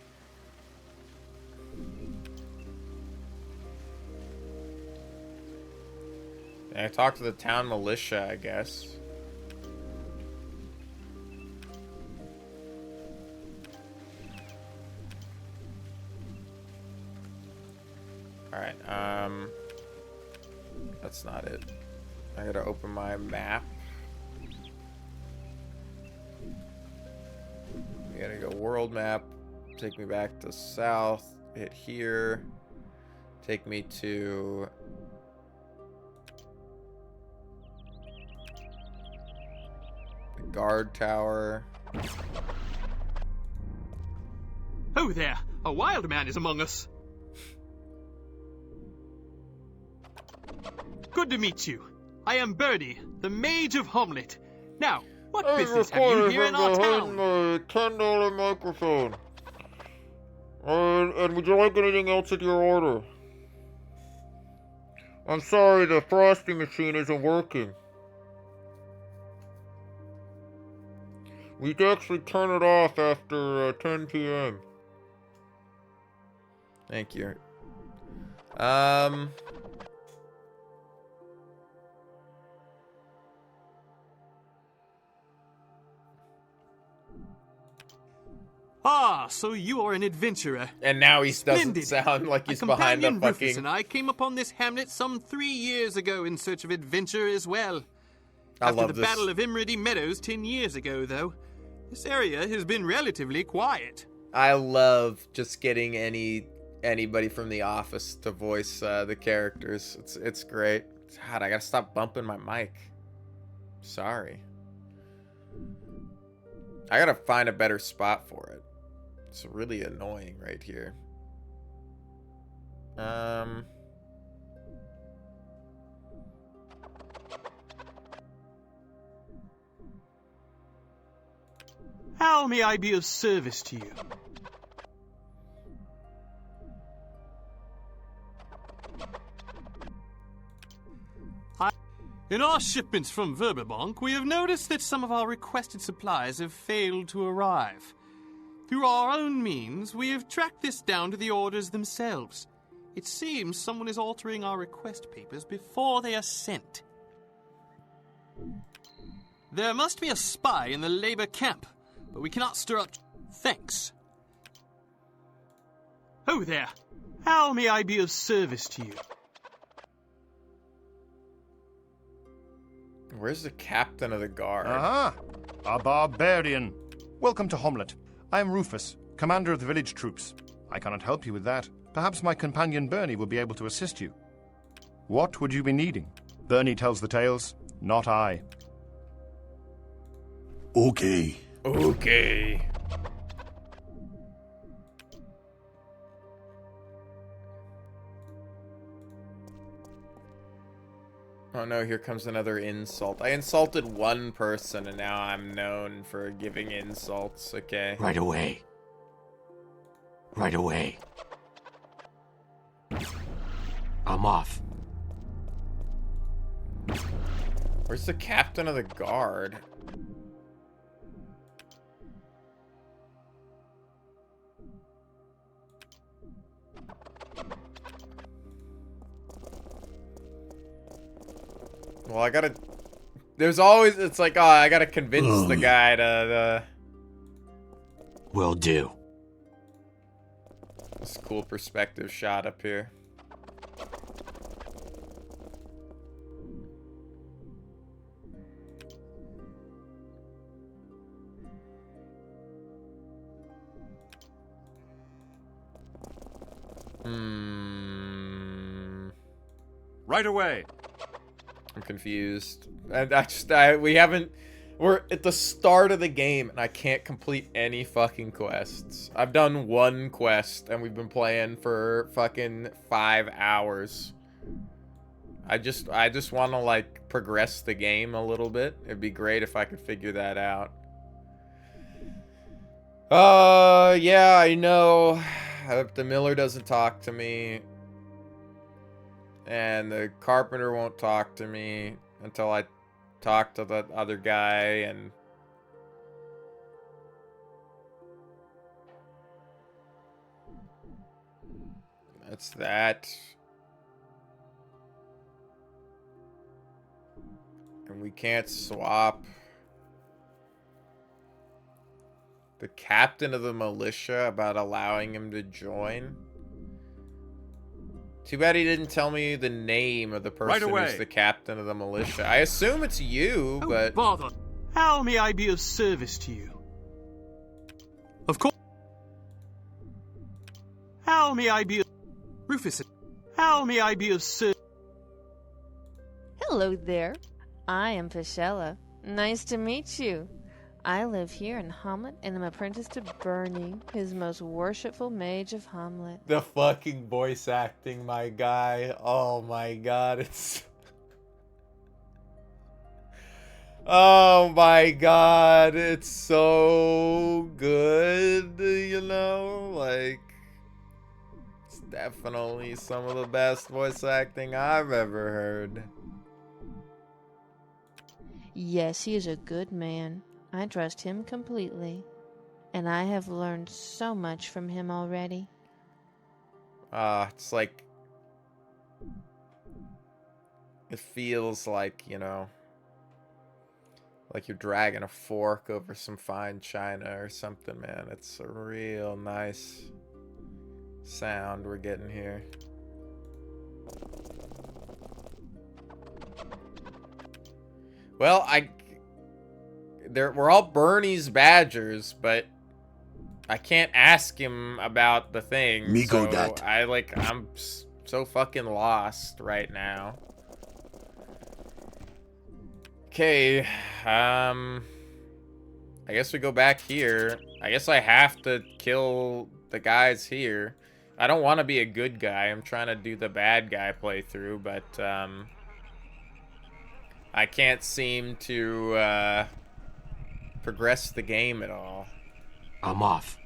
And I talked to the town militia, I guess. Alright, that's not it. I gotta open my map. We gotta go world map. Take me back to south. Hit here. Take me to... the guard tower. Oh there! A wild man is among us! Good to meet you. I am Birdie, the Mage of Hamlet. Now, what business have you here in our town? $10 microphone. And would you like anything else at your order? I'm sorry, the frosty machine isn't working. We can actually turn it off after 10 p.m. Thank you. Ah, so you are an adventurer. And now he doesn't Splendid. sound like he's My behind a companion Rufus fucking... and I came upon this hamlet some 3 years ago in search of adventure as well. I After love the this. Battle of Imrady Meadows 10 years ago, though, this area has been relatively quiet. I love just getting anybody from The Office to voice the characters. It's great. God, I gotta stop bumping my mic. Sorry. I gotta find a better spot for it. It's really annoying right here. How may I be of service to you? In our shipments from Verberbonk, we have noticed that some of our requested supplies have failed to arrive. Through our own means, we have tracked this down to the orders themselves. It seems someone is altering our request papers before they are sent. There must be a spy in the labor camp, but we cannot stir up... Thanks. Oh there. How may I be of service to you? Where's the captain of the guard? Aha! A barbarian. Welcome to Homlet. I am Rufus, commander of the village troops. I cannot help you with that. Perhaps my companion Bernie will be able to assist you. What would you be needing? Bernie tells the tales, not I. Okay. Okay. Oh no, here comes another insult. I insulted one person and now I'm known for giving insults, okay? Right away. Right away. I'm off. Where's the captain of the guard? Well, I gotta... There's always... It's like, oh, I gotta convince the guy to... Will do. This cool perspective shot up here. Right away. I'm confused. We haven't... We're at the start of the game, and I can't complete any fucking quests. I've done one quest, and we've been playing for fucking 5 hours. I just want to, like, progress the game a little bit. It'd be great if I could figure that out. Yeah, I know. The miller doesn't talk to me. And the carpenter won't talk to me until I talk to the other guy, and that's that. And we can't swap. The captain of the militia about allowing him to join. Too bad he didn't tell me the name of the person who's the captain of the militia. I assume it's you, but... Bother. How may I be of service to you? Of course. How may I be of... Rufus. How may I be of service? Hello there. I am Fischella. Nice to meet you. I live here in Hamlet and am apprenticed to Bernie, his most worshipful mage of Hamlet. The fucking voice acting, my guy. Oh my god, it's... Oh my god, it's so good, you know? Like, it's definitely some of the best voice acting I've ever heard. Yes, he is a good man. I trust him completely, and I have learned so much from him already. It's like... It feels like, you know... Like you're dragging a fork over some fine china or something, man. It's a real nice sound we're getting here. Well, we're all Bernie's badgers, but I can't ask him about the thing. Me go so that. I'm so fucking lost right now. Okay, I guess we go back here. I guess I have to kill the guys here. I don't want to be a good guy. I'm trying to do the bad guy playthrough, but I can't seem to progress the game at all. I'm off.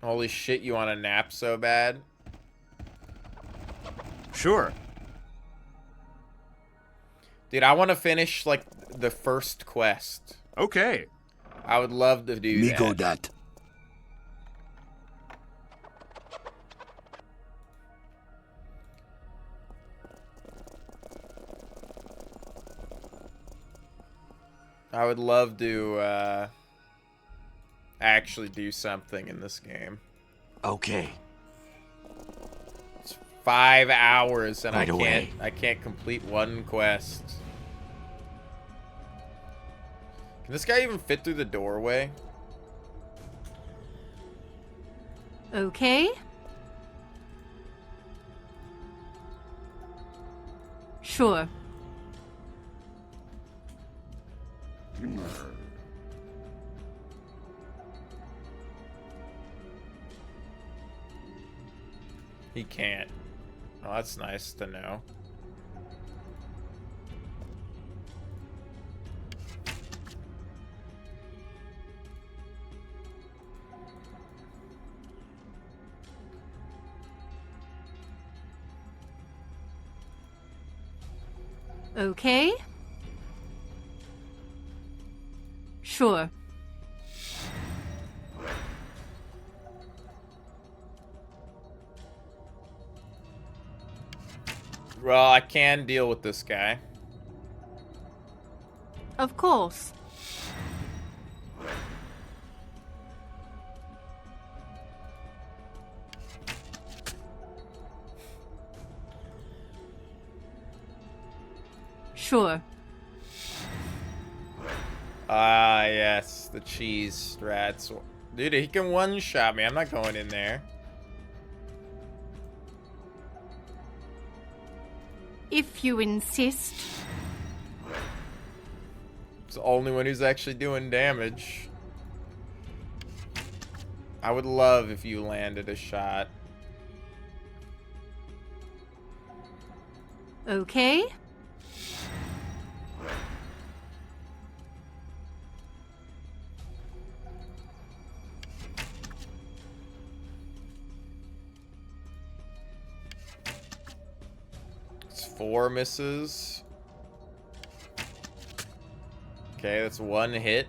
Holy shit, you want a nap so bad? Sure. Dude, I want to finish, like, the first quest. Okay. I would love to do Me that. go that. I would love to actually do something in this game. Okay. It's 5 hours and Right away. I can't complete one quest. Can this guy even fit through the doorway? Okay. Sure. He can't. Oh, that's nice to know. Okay. Sure. Well, I can deal with this guy. Of course. Sure. Ah, yes, the cheese strats. Dude, he can one-shot me. I'm not going in there. If you insist. It's the only one who's actually doing damage. I would love if you landed a shot. Okay. It's 4 misses. Okay, that's 1 hit.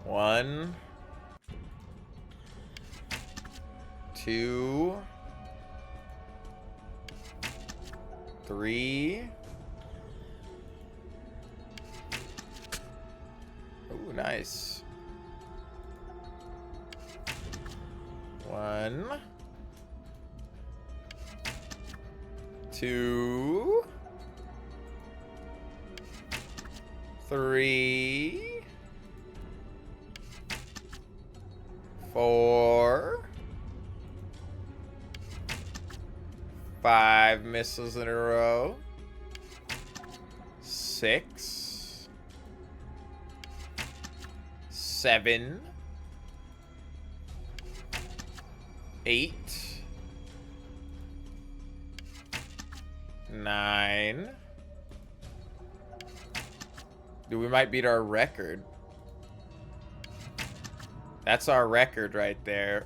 1, 2, 3. Ooh, nice. 1, 2, 3, 4, 5 misses in a row. 6, 7, 8, 9. Dude, we might beat our record. That's our record right there.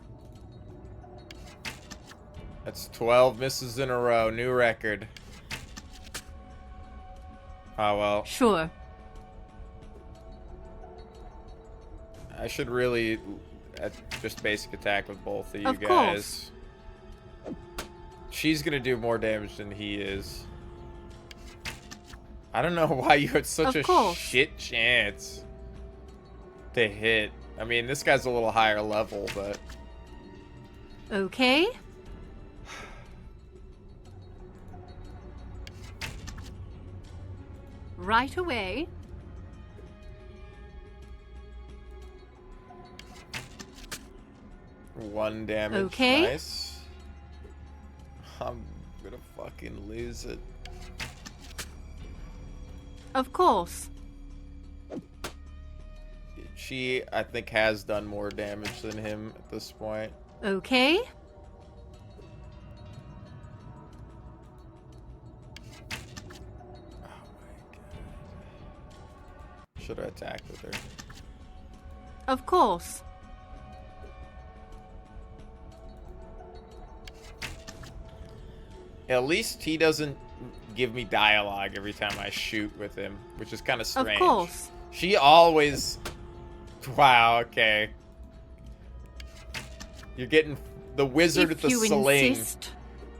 That's 12 misses in a row. New record. Oh, well. Sure. I should really just basic attack with both of you Of guys. course. she's gonna do more damage than he is. I don't know why you had such a shit chance to hit. I mean, this guy's a little higher level, but... Okay. Right away. One damage. Okay. Nice. I'm gonna fucking lose it. Of course. She, I think, has done more damage than him at this point. Okay. Should have attacked with her. Of course. At least he doesn't give me dialogue every time I shoot with him, which is kind of strange. Of course. She always... Wow, okay. You're getting the wizard with the sling. Insist.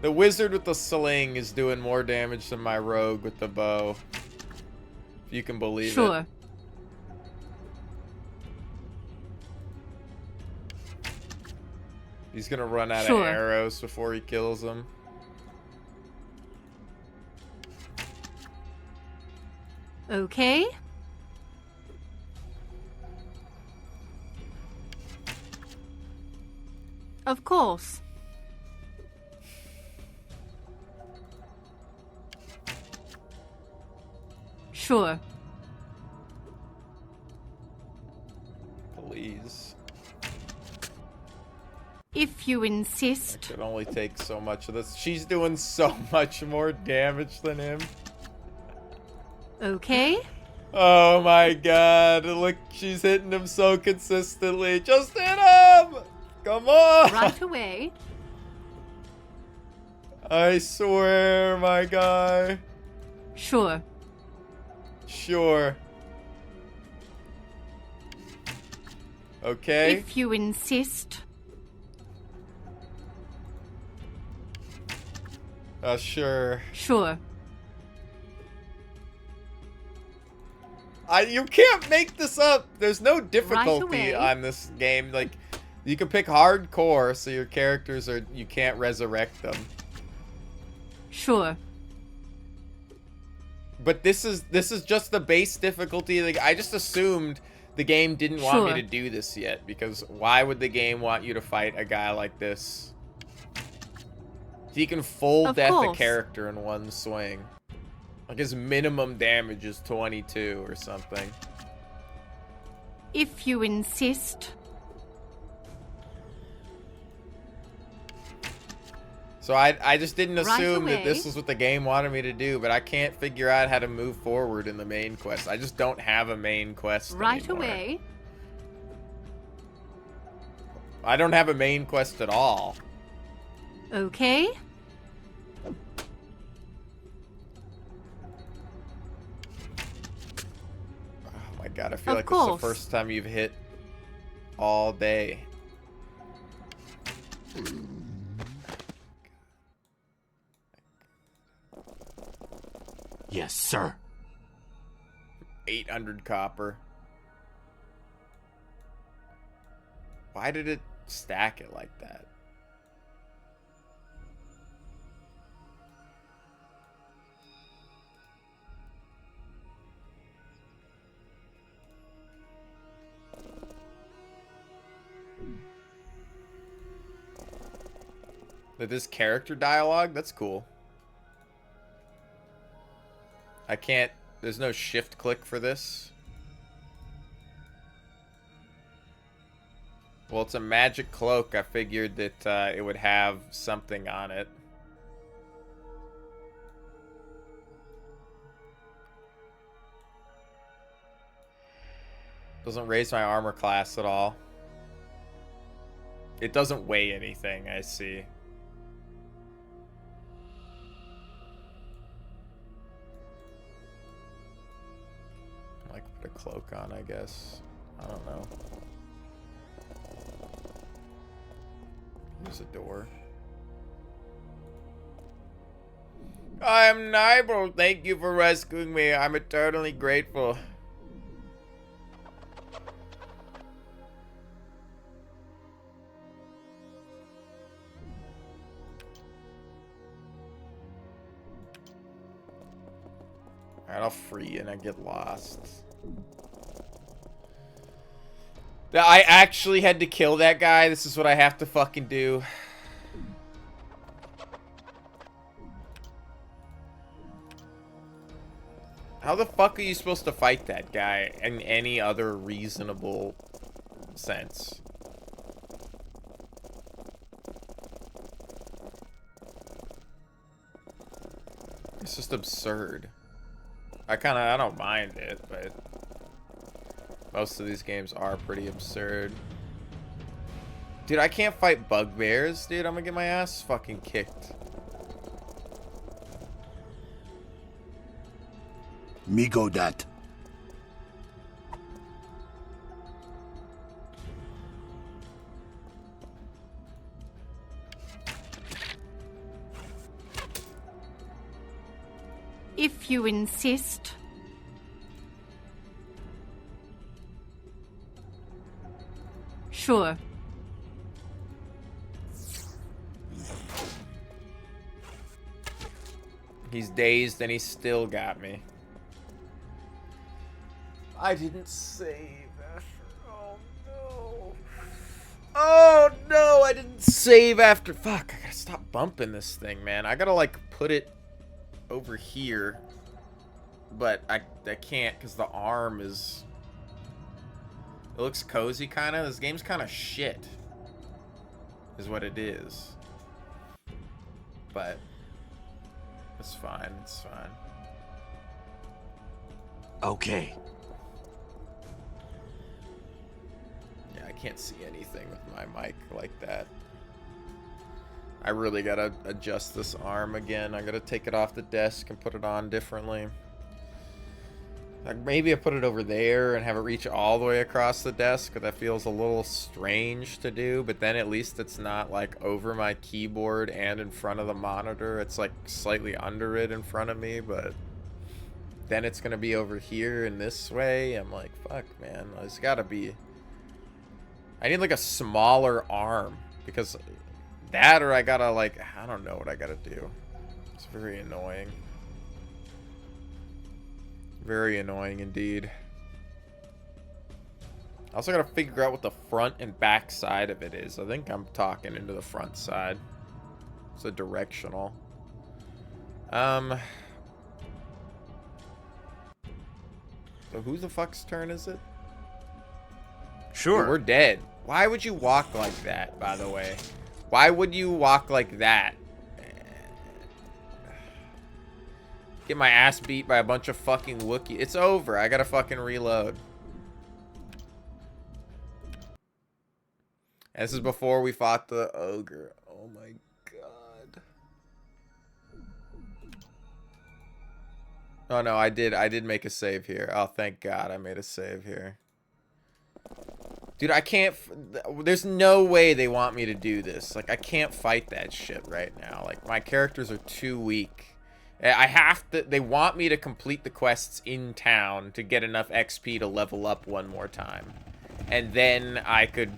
The wizard with the sling is doing more damage than my rogue with the bow. If you can believe it. Sure. He's gonna run out of arrows before he kills him. Okay. Of course. Sure. Please. If you insist. I could only take so much of this. She's doing so much more damage than him. Okay. Oh my god. Look, she's hitting him so consistently. Just hit him! Come on! Right away. I swear, my guy. Sure. Sure. Okay. If you insist. Sure. Sure. You can't make this up. There's no difficulty on this game. Like, you can pick hardcore, so your characters are, you can't resurrect them. Sure. But this is just the base difficulty. Like, I just assumed the game didn't want me to do this yet, because why would the game want you to fight a guy like this? He can full death a character in one swing. Like, his minimum damage is 22 or something. If you insist. So I just didn't assume that this was what the game wanted me to do, but I can't figure out how to move forward in the main quest. I just don't have a main quest anymore. Away. I don't have a main quest at all. Okay. Oh my god, I feel like this is the first time you've hit all day. Yes, sir. 800 copper. Why did it stack it like that? This character dialogue? That's cool. I can't... There's no shift click for this. Well, it's a magic cloak. I figured that it would have something on it. Doesn't raise my armor class at all. It doesn't weigh anything, I see. Like, put a cloak on, I guess. I don't know. There's a door. I am Nibel. Thank you for rescuing me. I'm eternally grateful. Alright, I'll free you and I get lost. I actually had to kill that guy. This is what I have to fucking do. How the fuck are you supposed to fight that guy in any other reasonable sense? It's just absurd. I don't mind it, but most of these games are pretty absurd. Dude, I can't fight bugbears, dude. I'm gonna get my ass fucking kicked. Me go that. If you insist. Sure. He's dazed and he still got me. I didn't save. Oh no. Oh no, I didn't save after. Fuck, I gotta stop bumping this thing, man. I gotta like put it over here. But I can't because the arm is... It looks cozy kind of. This game's kind of shit. Is what it is. But it's fine, it's fine. Okay. Yeah, I can't see anything with my mic like that. I really gotta adjust this arm again. I gotta take it off the desk and put it on differently. Like maybe I put it over there and have it reach all the way across the desk, but that feels a little strange to do. But then at least it's not like over my keyboard and in front of the monitor. It's like slightly under it in front of me, but then it's gonna be over here in this way. I'm like, fuck, man. There's gotta be... I need like a smaller arm because that, or I gotta like, I don't know what I gotta do. It's very annoying. Very annoying indeed. I also gotta figure out what the front and back side of it is. I think I'm talking into the front side. It's a directional. So who the fuck's turn is it? Sure. Dude, we're dead. Why would you walk like that, by the way? Why would you walk like that? Get my ass beat by a bunch of fucking Wookiee. It's over. I gotta fucking reload. And this is before we fought the ogre. Oh my god. Oh no, I did make a save here. Oh, thank God I made a save here. Dude, I can't... There's no way they want me to do this. Like, I can't fight that shit right now. Like, my characters are too weak. I have to... They want me to complete the quests in town to get enough XP to level up one more time. And then I could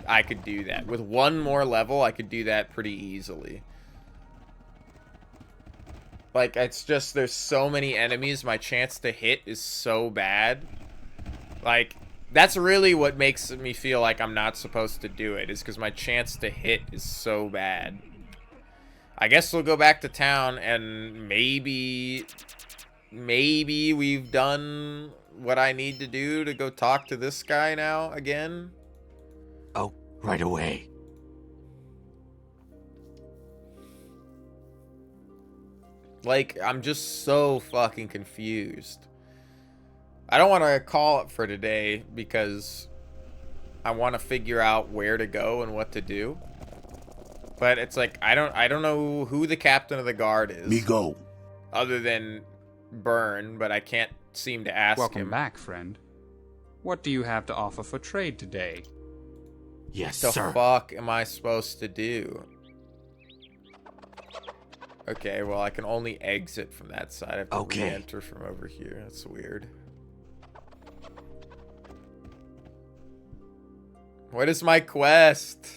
do that. With one more level, I could do that pretty easily. Like, it's just... There's so many enemies. My chance to hit is so bad. Like... That's really what makes me feel like I'm not supposed to do it, is because my chance to hit is so bad. I guess we'll go back to town and maybe we've done what I need to do to go talk to this guy now again. Oh, right away. Like, I'm just so fucking confused. I don't want to call it for today because I want to figure out where to go and what to do. But it's like I don't know who the captain of the guard is. Me go. Other than Burn, but I can't seem to ask him. Welcome back, friend. What do you have to offer for trade today? Yes, what sir. the fuck am I supposed to do? Okay, well, I can only exit from that side. I have to Okay. re-enter from over here. That's weird. What is my quest?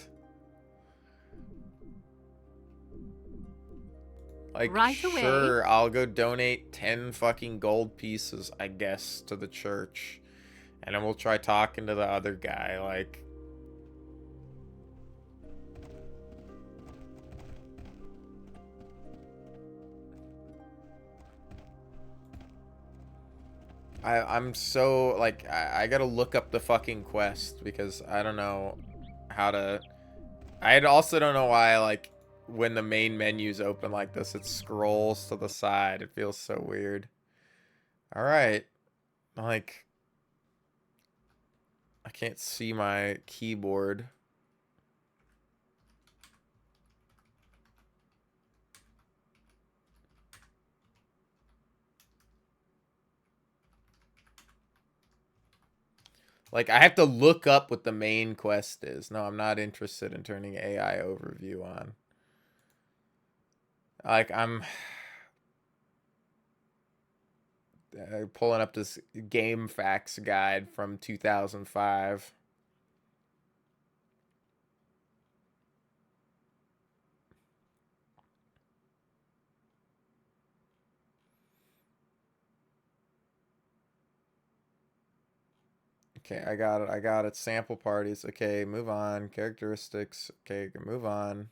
Like, Right away. sure, I'll go donate 10 fucking gold pieces, I guess, to the church. And then we'll try talking to the other guy, like... I'm so, like, I gotta look up the fucking quest, because I don't know how to... I also don't know why, like, when the main menu's open like this, it scrolls to the side. It feels so weird. Alright. Like... I can't see my keyboard. Like, I have to look up what the main quest is. No, I'm not interested in turning AI overview on. Like, I'm pulling up this game facts guide from 2005. Okay, I got it. Sample parties. Okay, move on. Characteristics. Okay, move on.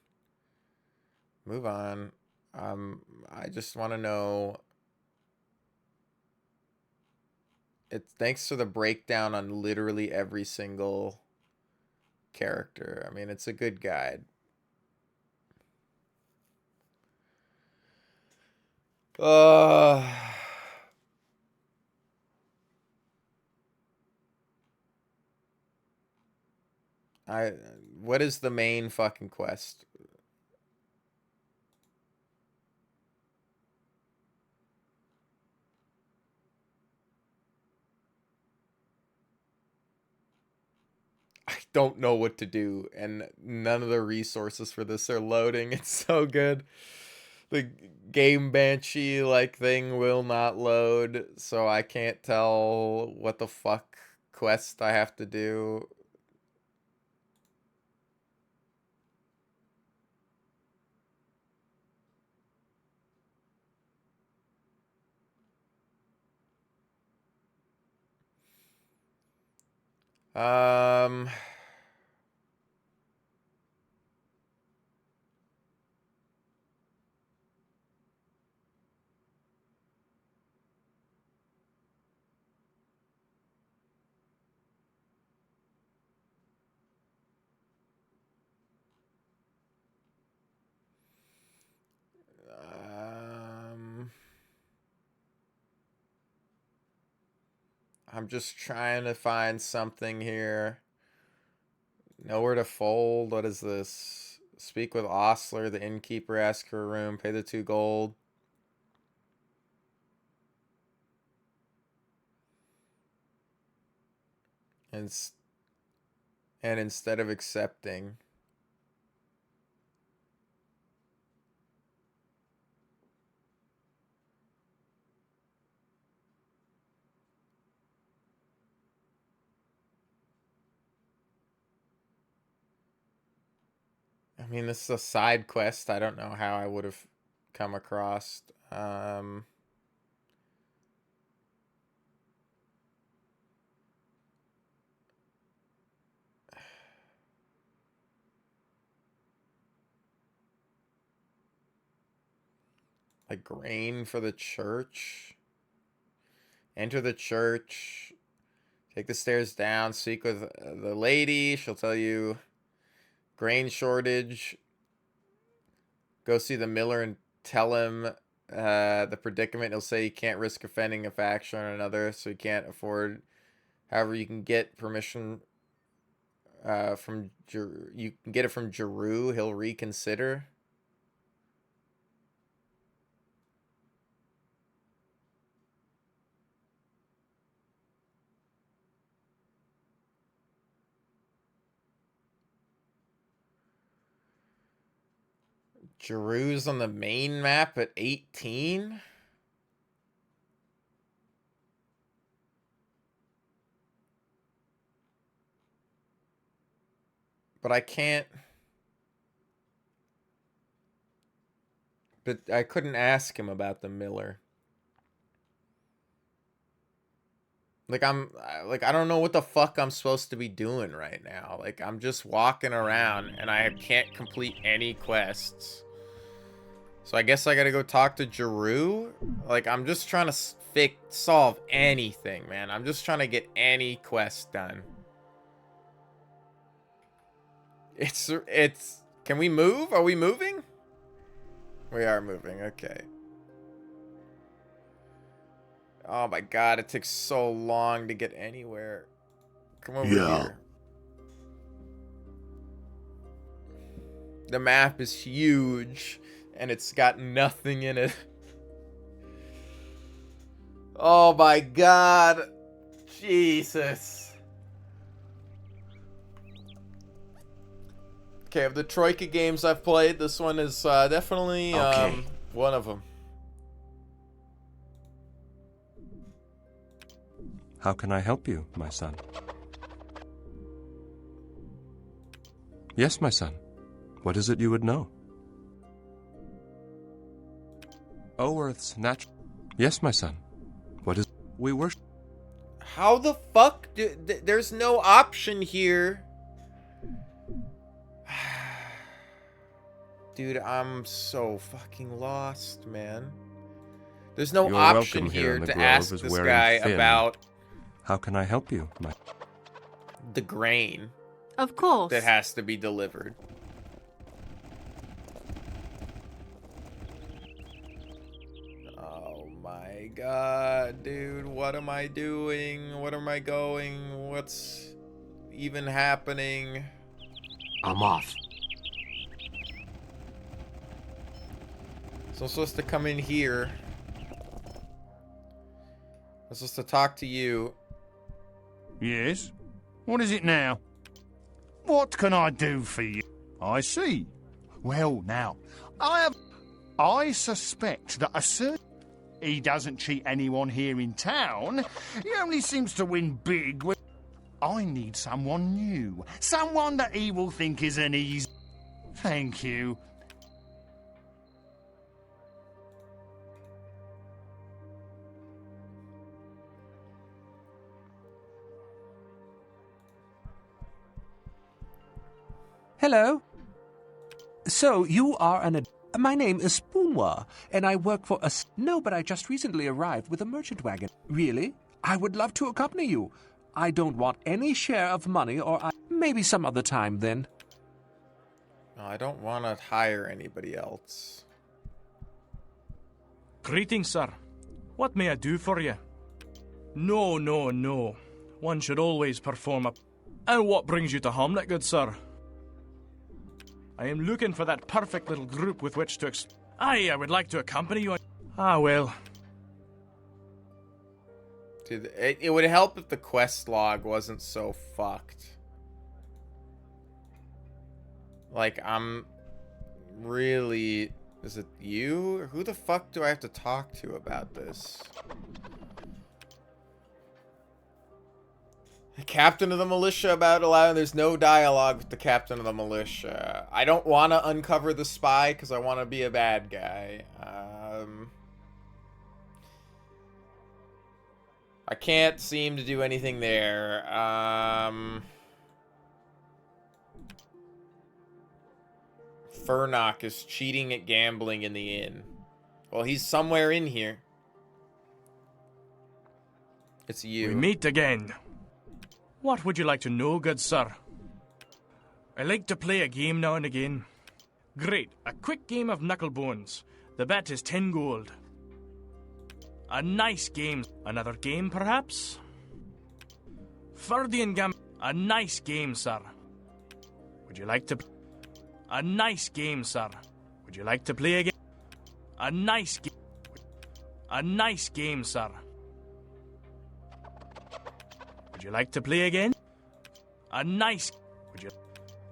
Move on. I just want to know. Thanks for the breakdown on literally every single character. I mean, it's a good guide. What is the main fucking quest? I don't know what to do, and none of the resources for this are loading. It's so good. The game banshee like thing will not load, so I can't tell what the fuck quest I have to do. Um, I'm just trying to find something here. Nowhere to fold. What is this? Speak with Ostler, the innkeeper, ask for a room, pay the 2 gold. And instead of accepting. I mean, this is a side quest. I don't know how I would have come across. Like grain for the church. Enter the church. Take the stairs down. Speak with the lady. She'll tell you grain shortage. Go see the miller and tell him the predicament. He'll say you can't risk offending a faction or another, so you can't afford. However, you can get permission from you can get it from Giroux. He'll reconsider. Giroux's on the main map at 18? But I can't... But I couldn't ask him about the Miller. Like, I don't know what the fuck I'm supposed to be doing right now. Like, I'm just walking around, and I can't complete any quests. So I guess I gotta go talk to Giroux? Like, I'm just trying to solve anything, man. I'm just trying to get any quest done. It's... Can we move? Are we moving? We are moving, okay. Oh my god, it takes so long to get anywhere. Come over here. The map is huge, and it's got nothing in it. Oh my god. Jesus. Okay, of the Troika games I've played, this one is definitely one of them. How can I help you, my son? Yes, my son. What is it you would know? Oerth's natural... Yes, my son. What is... We worship... How the fuck? There's no option here. Dude, I'm so fucking lost, man. There's no option here to ask this guy about... How can I help you, my... The grain. Of course. That has to be delivered. Oh my god, dude. What am I doing? What am I going? What's even happening? I'm off. So I'm supposed to come in here. I'm supposed to talk to you. Yes? What is it now? What can I do for you? I see. Well, now, I suspect that a certain... He doesn't cheat anyone here in town. He only seems to win big with... I need someone new. Someone that he will think is an easy... Thank you. Hello. So, you are an... My name is Spoonwa, and I work for a... No, but I just recently arrived with a merchant wagon. Really? I would love to accompany you. I don't want any share of money, or maybe some other time, then. No, I don't want to hire anybody else. Greetings, sir. What may I do for you? No, no, no. One should always perform a... And what brings you to Hamlet, good sir? I am looking for that perfect little group with which to I would like to accompany you on... Ah, well. Dude, it would help if the quest log wasn't so fucked. Like, I'm really... Is it you? Who the fuck do I have to talk to about this? Captain of the militia about allowing... There's no dialogue with the captain of the militia. I don't want to uncover the spy because I want to be a bad guy. I can't seem to do anything there. Furnock is cheating at gambling in the inn. Well, he's somewhere in here. It's you. We meet again. What would you like to know, good sir? I like to play a game now and again. Great, a quick game of knucklebones. The bet is 10 gold. A nice game. Another game, perhaps? Ferdian Gam... A nice game, sir. Would you like to... A nice game, sir. Would you like to play again? A nice game. A nice game, sir. Would you like to play again? A nice... Would you...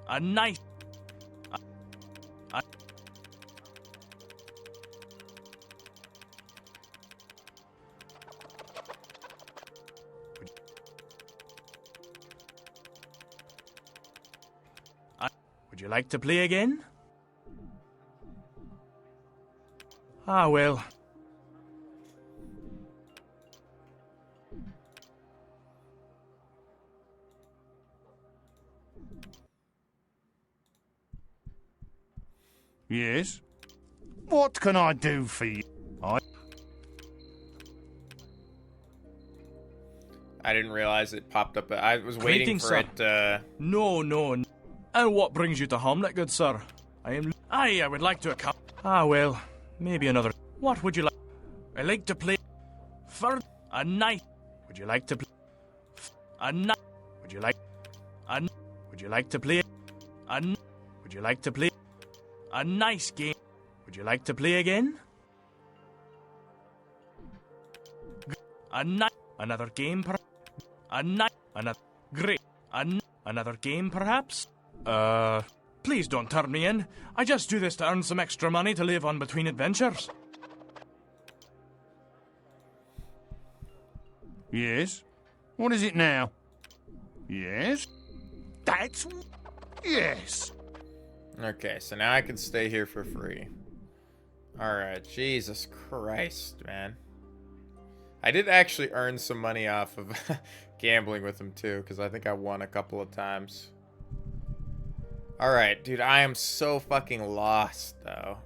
A nice... Would you like to play again? Ah, well. Yes? What can I do for you? I didn't realize it popped up. I was waiting Greetings, for sir. it. No. And what brings you to Hamlet, good sir? I would like to account. Ah, well, maybe another. What would you like? I like to play for a night. Would you like to play a night? Would you like a? Would you like to play a? Would you like to play a nice game? Would you like to play again? A night, another game, a night, another great, another game, perhaps. Please don't turn me in. I just do this to earn some extra money to live on between adventures. Yes? What is it now? Yes? That's... Yes! Okay, so now I can stay here for free. Alright, Jesus Christ, man. I did actually earn some money off of gambling with him, too, because I think I won a couple of times. Alright, dude, I am so fucking lost, though.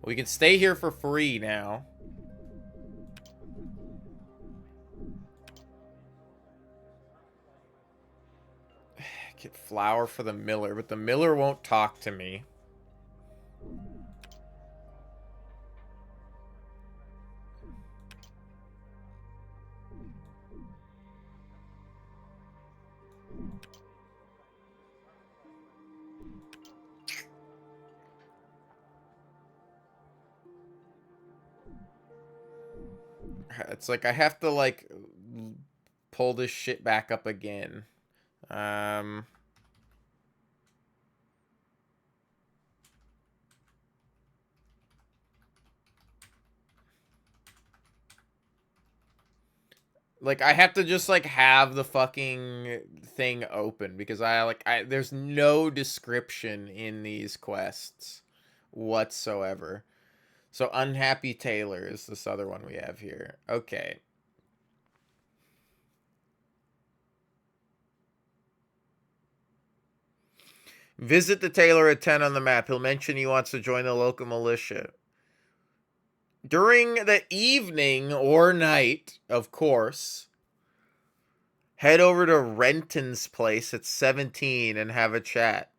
We can stay here for free now. Get flour for the miller, but the miller won't talk to me. It's like I have to like pull this shit back up again. Like I have to just like have the fucking thing open because there's no description in these quests whatsoever. So Unhappy Tailor is this other one we have here. Okay. Visit the tailor at 10 on the map. He'll mention he wants to join the local militia. During the evening or night, of course, head over to Renton's place at 17 and have a chat.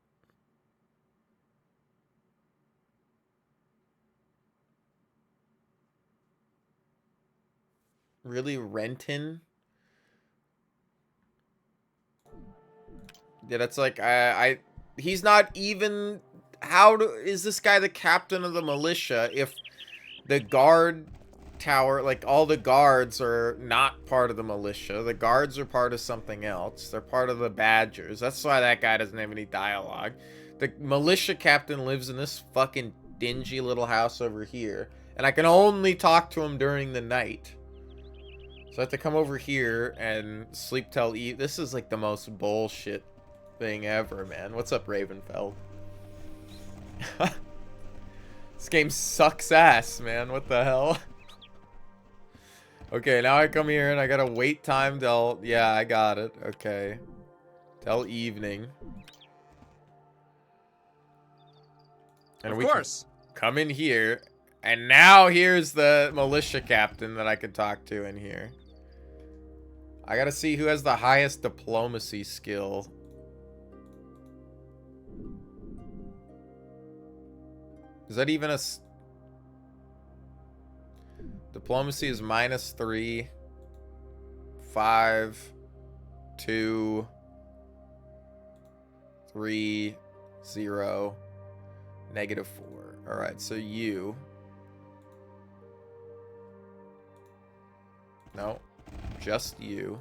Really, Renton? Yeah, that's like, he's not even, is this guy the captain of the militia if the guard tower, like all the guards are not part of the militia. The guards are part of something else. They're part of the Badgers. That's why that guy doesn't have any dialogue. The militia captain lives in this fucking dingy little house over here, and I can only talk to him during the night. So I have to come over here and sleep till Eve. This is like the most bullshit thing ever, man. What's up, Ravenfeld? This game sucks ass, man. What the hell? Okay, now I come here and I gotta wait time till... Yeah, I got it. Okay. Till evening. And of we course. Come in here. And now here's the militia captain that I could talk to in here. I gotta see who has the highest diplomacy skill. Is that even a... Diplomacy is -3, 5, 2, 3, 0, -4. Alright, so you... No, just you.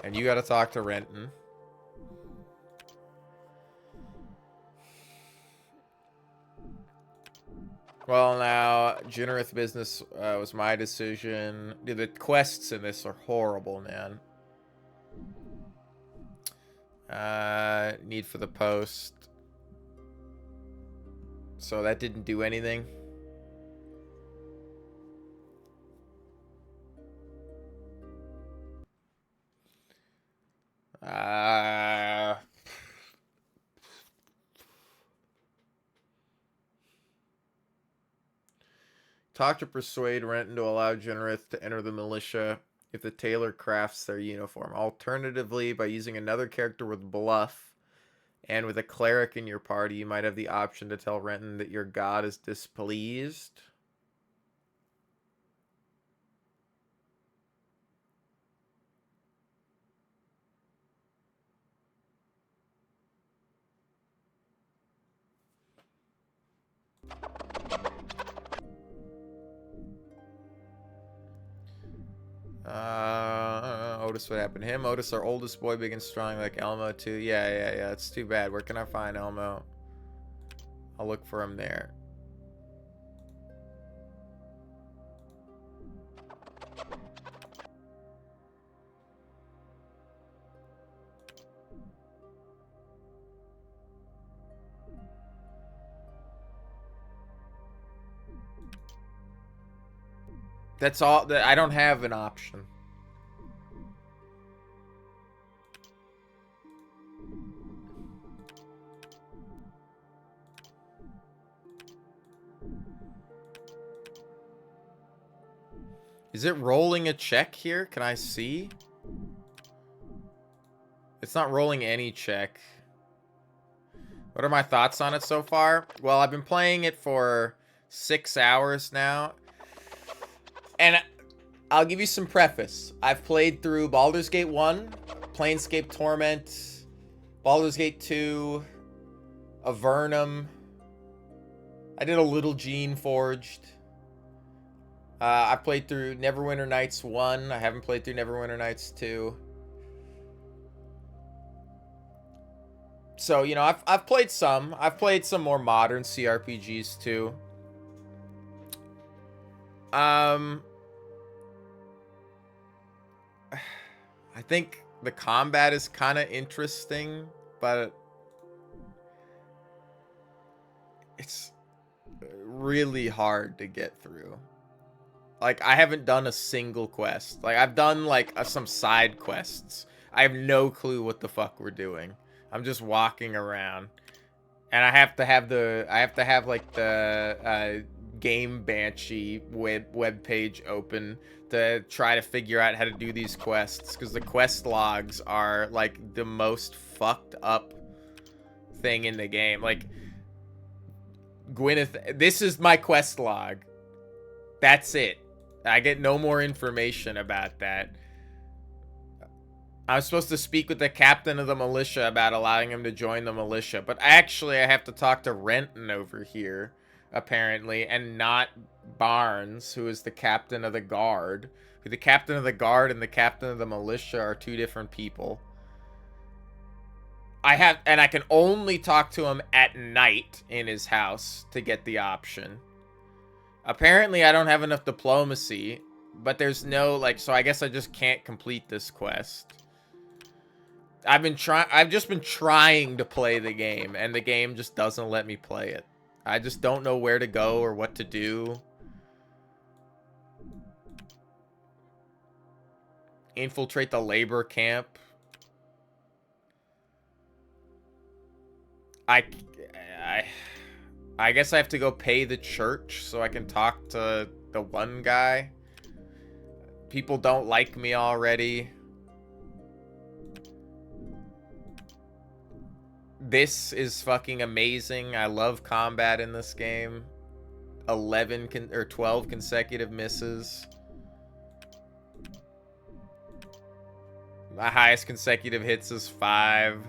And you gotta talk to Renton. Well, now, Generith business was my decision. Dude, the quests in this are horrible, man. Need for the post. So that didn't do anything. Talk to persuade Renton to allow Generith to enter the militia if the tailor crafts their uniform. Alternatively, by using another character with bluff and with a cleric in your party, you might have the option to tell Renton that your god is displeased. Otis, what happened to him? Otis, our oldest boy, big and strong like Elmo too. Yeah. It's too bad. Where can I find Elmo? I'll look for him there. That's all. I don't have an option. Is it rolling a check here? Can I see? It's not rolling any check. What are my thoughts on it so far? Well, I've been playing it for 6 hours now. And I'll give you some preface. I've played through Baldur's Gate 1, Planescape Torment, Baldur's Gate 2, Avernum. I did a little Gene Forged. I've played through Neverwinter Nights 1. I haven't played through Neverwinter Nights 2. So, you know, I've played some. I've played some more modern CRPGs too. I think the combat is kind of interesting, but it's really hard to get through. Like, I haven't done a single quest. Like, I've done, like, some side quests. I have no clue what the fuck we're doing. I'm just walking around. And I have to have like, the Game Banshee web page open to try to figure out how to do these quests. Because the quest logs are, like, the most fucked up thing in the game. Like, Gwyneth... This is my quest log. That's it. I get no more information about that. I'm supposed to speak with the captain of the militia about allowing him to join the militia. But actually, I have to talk to Renton over here, apparently, and not Barnes, who is the captain of the guard. The captain of the guard and the captain of the militia are two different people. And I can only talk to him at night in his house to get the option. Apparently, I don't have enough diplomacy, but there's no, like, so I guess I just can't complete this quest. I've just been trying to play the game, and the game just doesn't let me play it. I just don't know where to go or what to do. Infiltrate the labor camp. I guess I have to go pay the church so I can talk to the one guy. People don't like me already. This is fucking amazing. I love combat in this game. 12 consecutive misses. My highest consecutive hits is 5.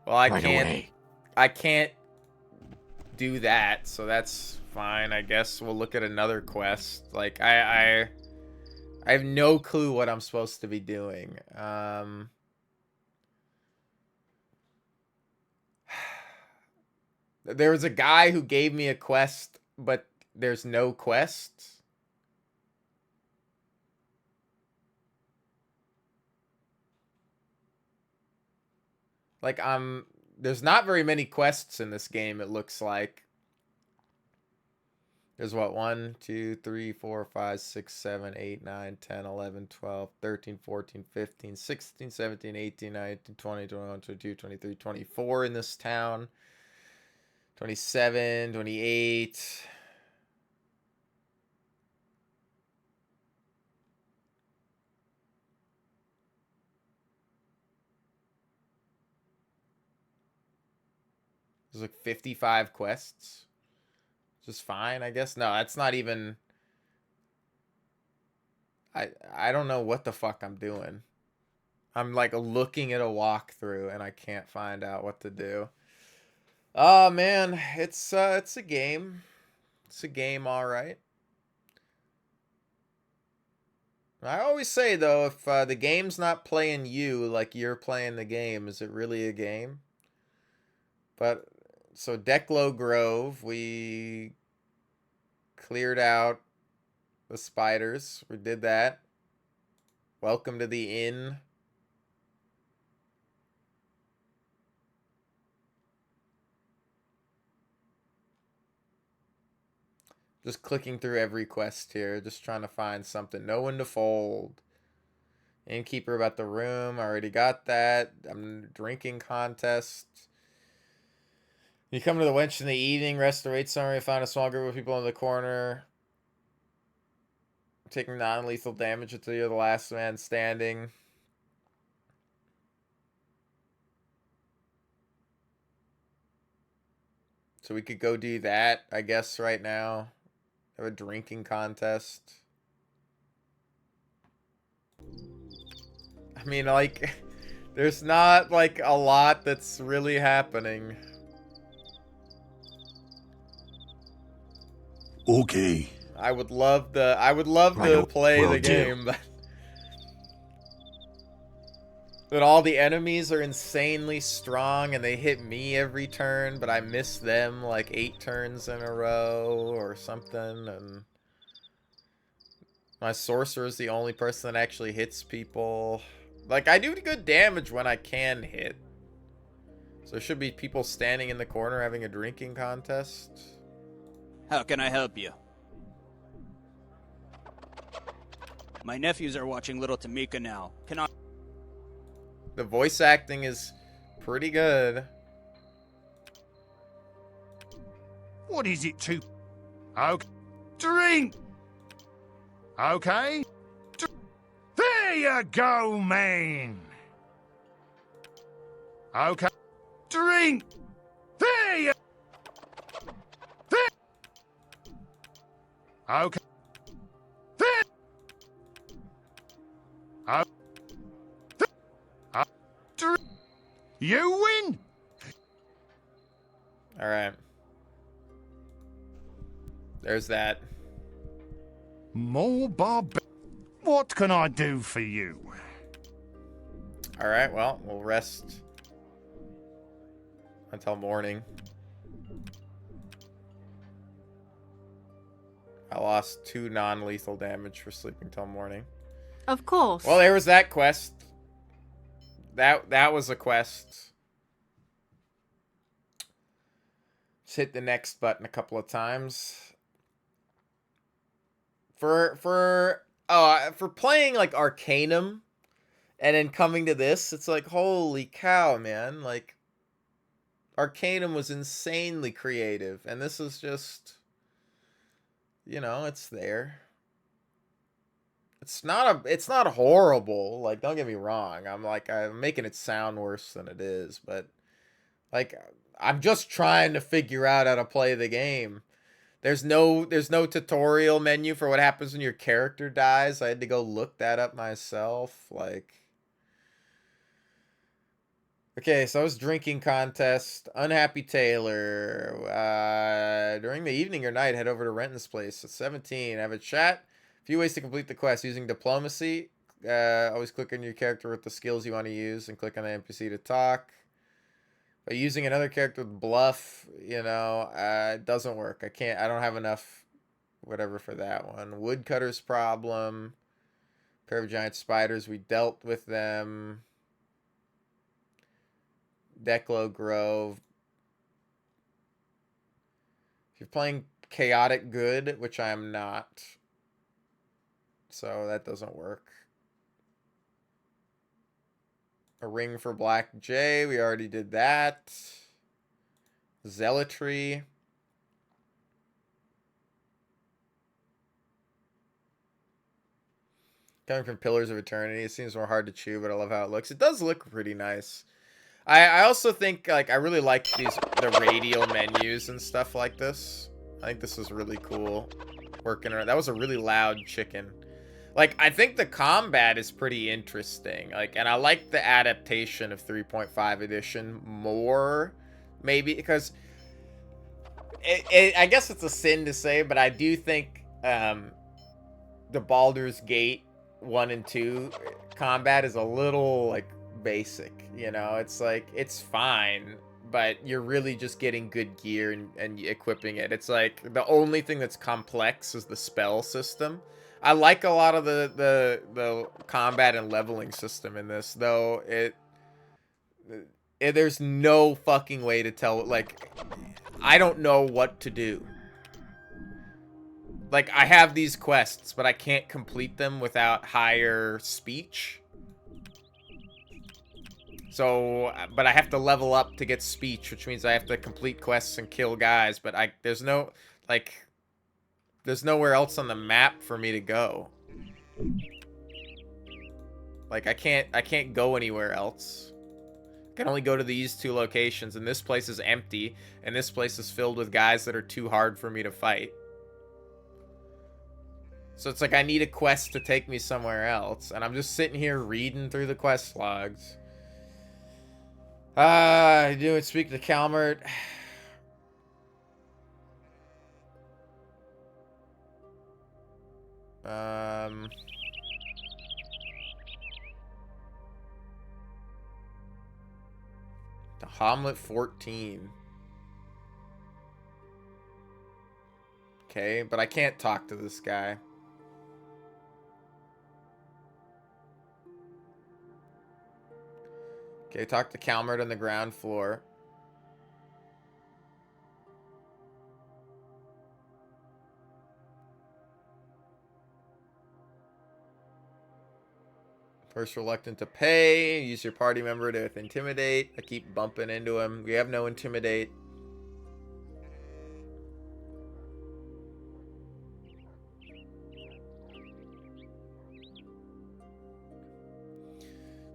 Well, I can't do that, so that's fine. I guess we'll look at another quest. Like, I have no clue what I'm supposed to be doing. There was a guy who gave me a quest, but there's no quest. Like, there's not very many quests in this game, it looks like. There's what, 1, 2, 3, 4, 5, 6, 7, 8, 9, 10, 11, 12, 13, 14, 15, 16, 17, 18, 19, 20, 21, 22, 23, 24 in this town. 27, 28. There's like 55 quests. Just fine, I guess. No, that's not even... I don't know what the fuck I'm doing. I'm like looking at a walkthrough and I can't find out what to do. Oh man, it's a game. It's a game, all right. I always say though, if the game's not playing you like you're playing the game, is it really a game? But so Declo Grove, we cleared out the spiders. We did that. Welcome to the inn. Just clicking through every quest here, just trying to find something. No one to fold. Innkeeper about the room, already got that. Drinking contest. You come to the wench in the evening, rest or wait summary, find a small group of people in the corner. Taking non-lethal damage until you're the last man standing. So we could go do that, I guess, right now. Have a drinking contest. I mean, like, there's not, like, a lot that's really happening. Okay. I would love to play the game, but all the enemies are insanely strong and they hit me every turn, but I miss them like 8 turns in a row or something, and my sorcerer is the only person that actually hits people. Like, I do good damage when I can hit. So there should be people standing in the corner having a drinking contest. How can I help you? My nephews are watching Little Tamika now. Can I... The voice acting is pretty good. What is it to... Okay. Drink! Okay. There you go, man! Okay. Drink! There you... There... Okay. There... You win! Alright. There's that. More What can I do for you? Alright, well, we'll rest until morning. I lost 2 non-lethal damage for sleeping till morning. Of course. Well, there was that quest. That was a quest. Just hit the next button a couple of times. For playing like Arcanum and then coming to this, it's like, holy cow, man. Like, Arcanum was insanely creative, and this is just, you know, it's there. It's not horrible. Like, don't get me wrong. I'm making it sound worse than it is, but like, I'm just trying to figure out how to play the game. There's no tutorial menu for what happens when your character dies. I had to go look that up myself. Like, okay, so I was drinking contest. Unhappy Taylor. During the evening or night, head over to Renton's place at 17. Have a chat. Few ways to complete the quest using diplomacy. Always click on your character with the skills you want to use and click on the NPC to talk. But using another character with bluff, it doesn't work. I don't have enough whatever for that one. Woodcutter's problem. Pair of giant spiders. We dealt with them. Declo Grove. If you're playing Chaotic Good, which I am not, so that doesn't work. A ring for Black J. We already did that. Zealotry. Coming from Pillars of Eternity. It seems more hard to chew, but I love how it looks. It does look pretty nice. I also think, like, I really like the radial menus and stuff like this. I think this is really cool. Working around. That was a really loud chicken. Like, I think the combat is pretty interesting. Like, and I like the adaptation of 3.5 edition more, maybe, because I guess it's a sin to say, but I do think the Baldur's Gate 1 and 2 combat is a little, like, basic. It's like, it's fine, but you're really just getting good gear and equipping it. It's like the only thing that's complex is the spell system. I like a lot of the combat and leveling system in this, though. There's no fucking way to tell. Like, I don't know what to do. Like, I have these quests, but I can't complete them without higher speech. So, but I have to level up to get speech, which means I have to complete quests and kill guys. But there's no, like, there's nowhere else on the map for me to go. Like, I can't go anywhere else. I can only go to these two locations, and this place is empty, and this place is filled with guys that are too hard for me to fight. So it's like I need a quest to take me somewhere else, and I'm just sitting here reading through the quest logs. Doing speak to Calmert. The Hamlet 14. Okay, but I can't talk to this guy. Okay, talk to Calmert on the ground floor. First reluctant to pay. Use your party member to intimidate. I keep bumping into him. We have no intimidate.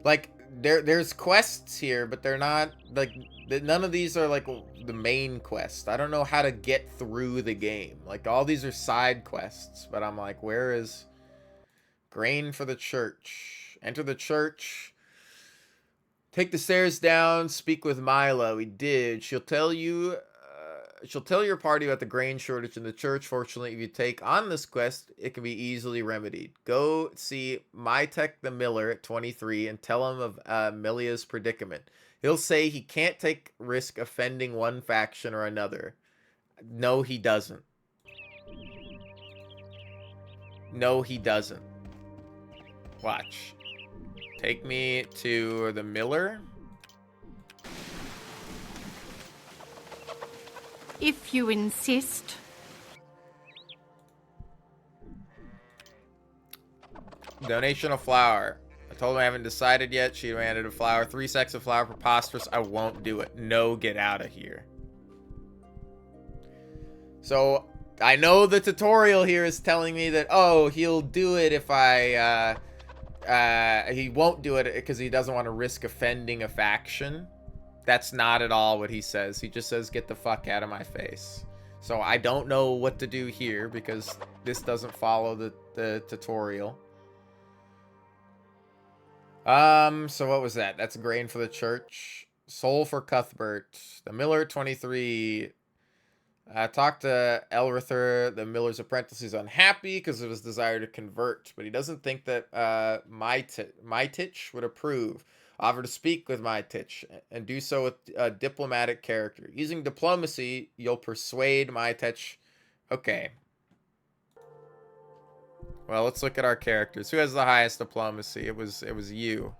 Like, there's quests here, but they're not, like, none of these are, like, the main quest. I don't know how to get through the game. Like, all these are side quests, but I'm like, where is grain for the church? Enter the church. Take the stairs down. Speak with Mila. We did. She'll tell your party about the grain shortage in the church. Fortunately, if you take on this quest, it can be easily remedied. Go see Mytek the Miller at 23 and tell him of Milia's predicament. He'll say he can't take risk offending one faction or another. No, he doesn't. No, he doesn't. Watch. Take me to the Miller. If you insist. Donation of flour. I told him I haven't decided yet. She demanded a flour. 3 sacks of flour. Preposterous. I won't do it. No, get out of here. So, I know the tutorial here is telling me that, oh, he'll do it if I, he won't do it because he doesn't want to risk offending a faction. That's not at all what he says. He just says, get the fuck out of my face. So I don't know what to do here because this doesn't follow the tutorial. So what was that? That's grain for the church. Soul for Cuthbert. The Miller 23. Talked to Elrither, the Miller's apprentice. He's unhappy because of his desire to convert, but he doesn't think that Mytich would approve. Offer to speak with my Titch, and do so with a diplomatic character. Using diplomacy, you'll persuade my Titch. Okay. Well, let's look at our characters. Who has the highest diplomacy? It was you.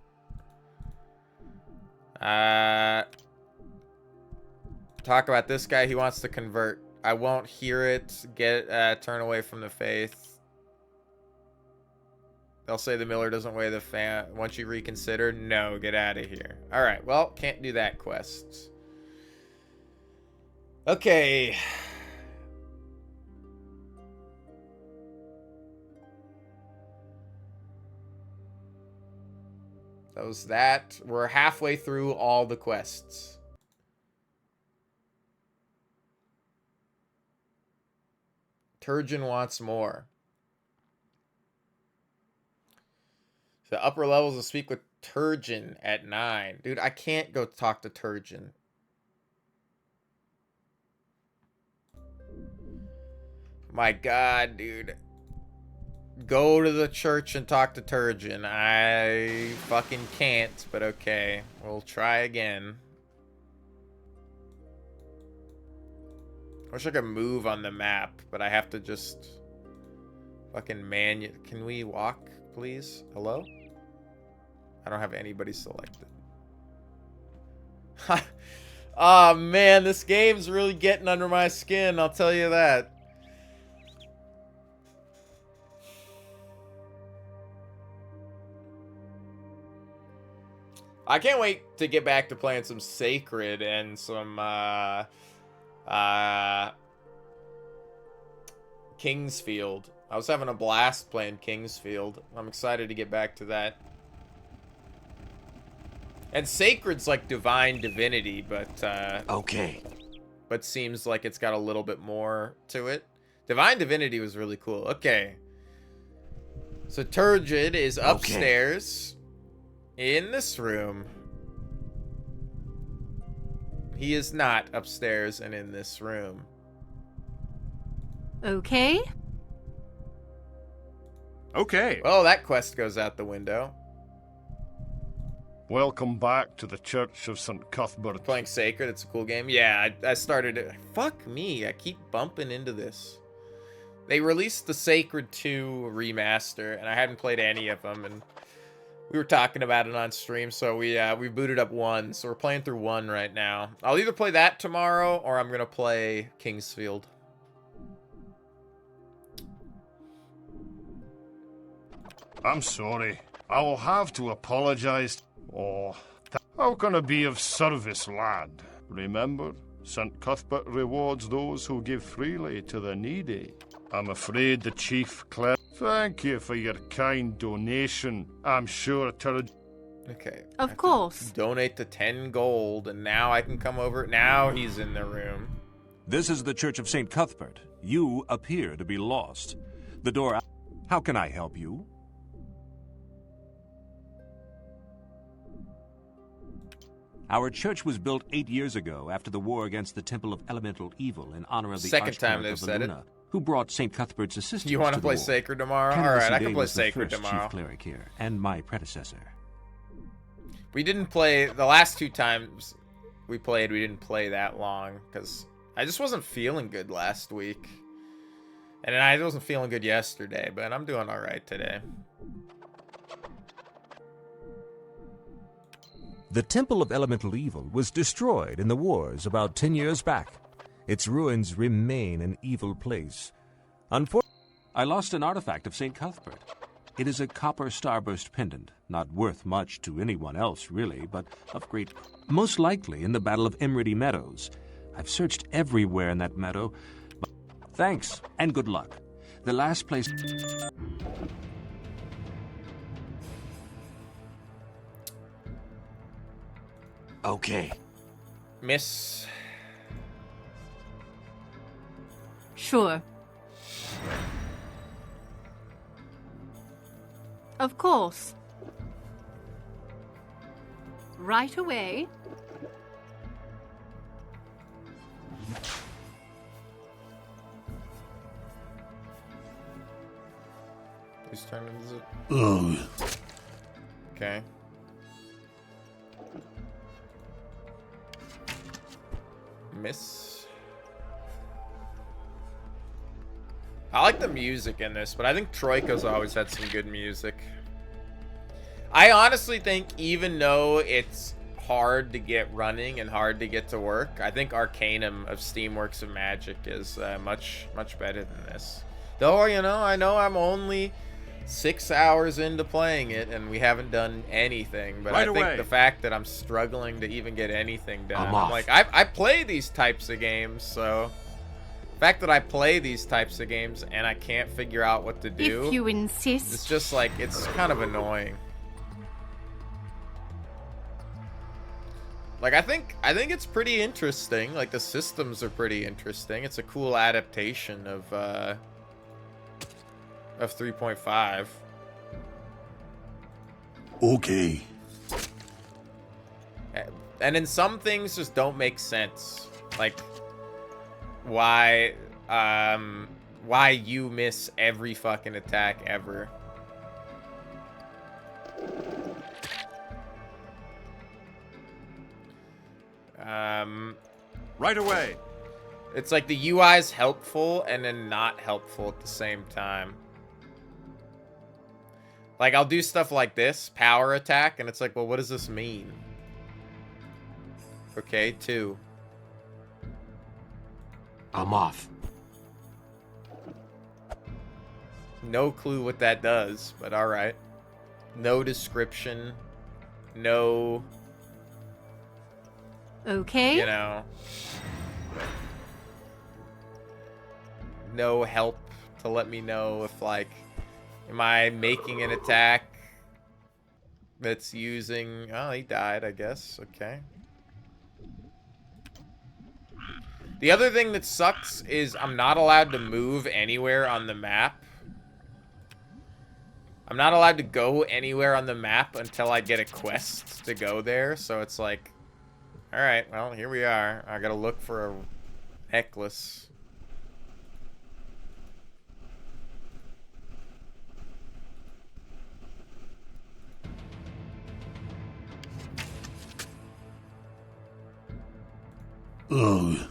Talk about this guy. He wants to convert. I won't hear it. Turn away from the faith. They'll say the miller doesn't weigh the fan. Once you reconsider, no, get out of here. All right, well, can't do that quest. Okay. That was that. We're halfway through all the quests. Turgeon wants more. The upper levels will speak with Turgeon at 9. Dude, I can't go talk to Turgeon. My God, dude. Go to the church and talk to Turgeon. I fucking can't, but okay. We'll try again. I wish I could move on the map, but I have to just fucking Can we walk, please? Hello? I don't have anybody selected. Oh man, this game's really getting under my skin, I'll tell you that. I can't wait to get back to playing some Sacred and some Kingsfield. I was having a blast playing Kingsfield. I'm excited to get back to that. And Sacred's like Divine Divinity, but okay. But seems like it's got a little bit more to it. Divine Divinity was really cool. Okay. So Turgeon is upstairs in this room. He is not upstairs and in this room. Okay. Okay. Well, that quest goes out the window. Welcome back to the Church of St. Cuthbert. Playing Sacred, it's a cool game. Yeah, I started it. Fuck me, I keep bumping into this. They released the Sacred 2 remaster, and I hadn't played any of them, and we were talking about it on stream, so we booted up 1, so we're playing through 1 right now. I'll either play that tomorrow, or I'm gonna play Kingsfield. I'm sorry. I will have to apologize. Oh, how can I be of service, lad? Remember, St. Cuthbert rewards those who give freely to the needy. I'm afraid the chief cleric... Thank you for your kind donation. I'm sure Okay. Of course. Donate to 10 gold, and now I can come over. Now he's in the room. This is the Church of St. Cuthbert. You appear to be lost. The door... How can I help you? Our church was built 8 years ago after the war against the Temple of Elemental Evil in honor of the Second time Archcleric they've of said it. Luna, who brought St. Cuthbert's assistance. You want to play the war. Sacred tomorrow? Kennedy Alright, I Day can play was the Sacred first tomorrow. Chief cleric here, and my predecessor. We didn't play... The last 2 times we played, we didn't play that long, because I just wasn't feeling good last week. And I wasn't feeling good yesterday, but I'm doing alright today. The Temple of Elemental Evil was destroyed in the wars about 10 years back. Its ruins remain an evil place. Unfortunately, I lost an artifact of St. Cuthbert. It is a copper starburst pendant, not worth much to anyone else, really, but of great... Most likely in the Battle of Emerity Meadows. I've searched everywhere in that meadow, but... Thanks, and good luck. The last place... Okay. Miss... Sure. Of course. Right away. Whose turn is it? Ugh. Okay. Miss. I like the music in this, but I think Troika's always had some good music. I honestly think even though it's hard to get running and hard to get to work, I think Arcanum of Steamworks of Magic is much better than this. Though, you know, I know I'm only 6 hours into playing it and we haven't done anything, but Right I think away. the fact that I'm struggling to even get anything done, I'm I'm off. like, I play these types of games, so the fact that I play these types of games and I can't figure out what to do, If you insist. it's just like, it's kind of annoying. Like, I think it's pretty interesting. Like, the systems are pretty interesting. It's a cool adaptation of 3.5. Okay. And then some things just don't make sense. Like, why you miss every fucking attack ever. Right away. It's like the UI's helpful and then not helpful at the same time. Like, I'll do stuff like this, power attack, and it's like, well, what does this mean? Okay, 2. I'm off. No clue what that does, but alright. No description. No... Okay. You know, no help to let me know if, like, am I making an attack that's using... Oh, he died, I guess. Okay. The other thing that sucks is I'm not allowed to move anywhere on the map. I'm not allowed to go anywhere on the map until I get a quest to go there, so it's like... Alright, well, here we are. I gotta look for a necklace. Ugh.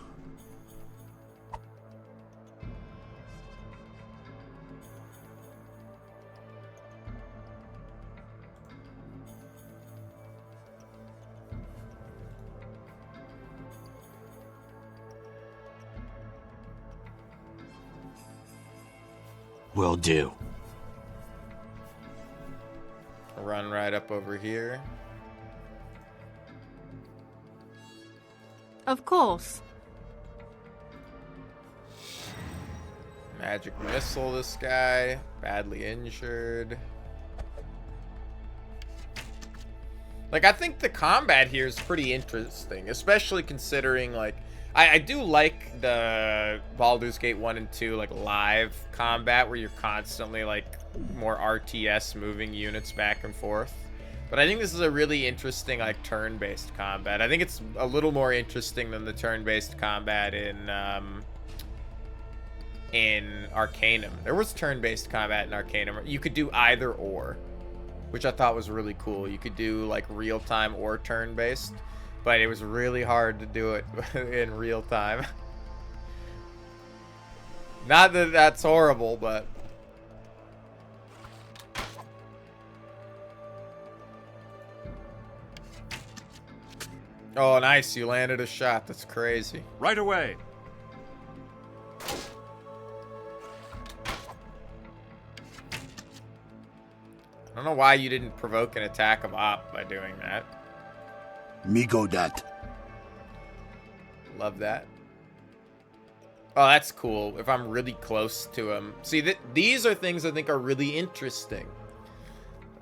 Will do. Run right up over here. Of course. Magic missile this guy. Badly injured. Like, I think the combat here is pretty interesting, especially considering, like, I do like the Baldur's Gate 1 and 2, like, live combat where you're constantly, like, more RTS moving units back and forth. But I think this is a really interesting, like, turn-based combat. I think it's a little more interesting than the turn-based combat in Arcanum. There was turn-based combat in Arcanum. You could do either or, which I thought was really cool. You could do, like, real-time or turn-based. But it was really hard to do it in real time. Not that that's horrible, but... Oh, nice. You landed a shot. That's crazy. Right away. I don't know why you didn't provoke an attack of Op by doing that. Me go that. Love that. Oh, that's cool. If I'm really close to him. See, these are things I think are really interesting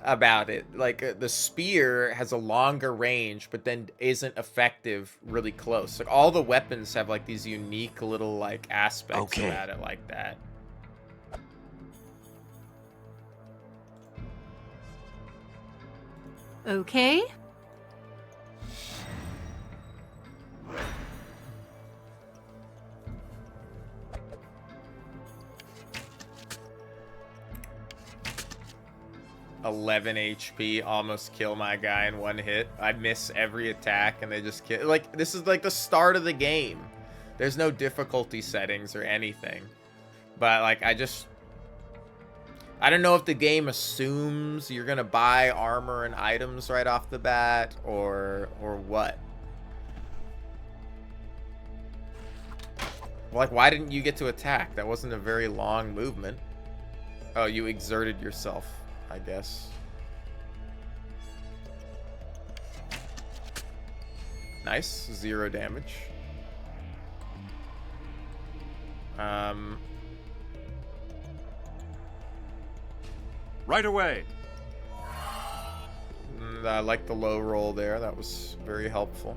about it. Like, the spear has a longer range, but then isn't effective really close. Like, all the weapons have, like, these unique little, like, aspects about it like that. Okay. $11 HP, almost kill my guy in one hit. I miss every attack and they just kill. Like, this is like the start of the game. There's no difficulty settings or anything. But, like, I don't know if the game assumes you're gonna buy armor and items right off the bat, or what. Like, why didn't you get to attack? That wasn't a very long movement. Oh, you exerted yourself, I guess. Nice. 0 damage. Right away. I like the low roll there. That was very helpful.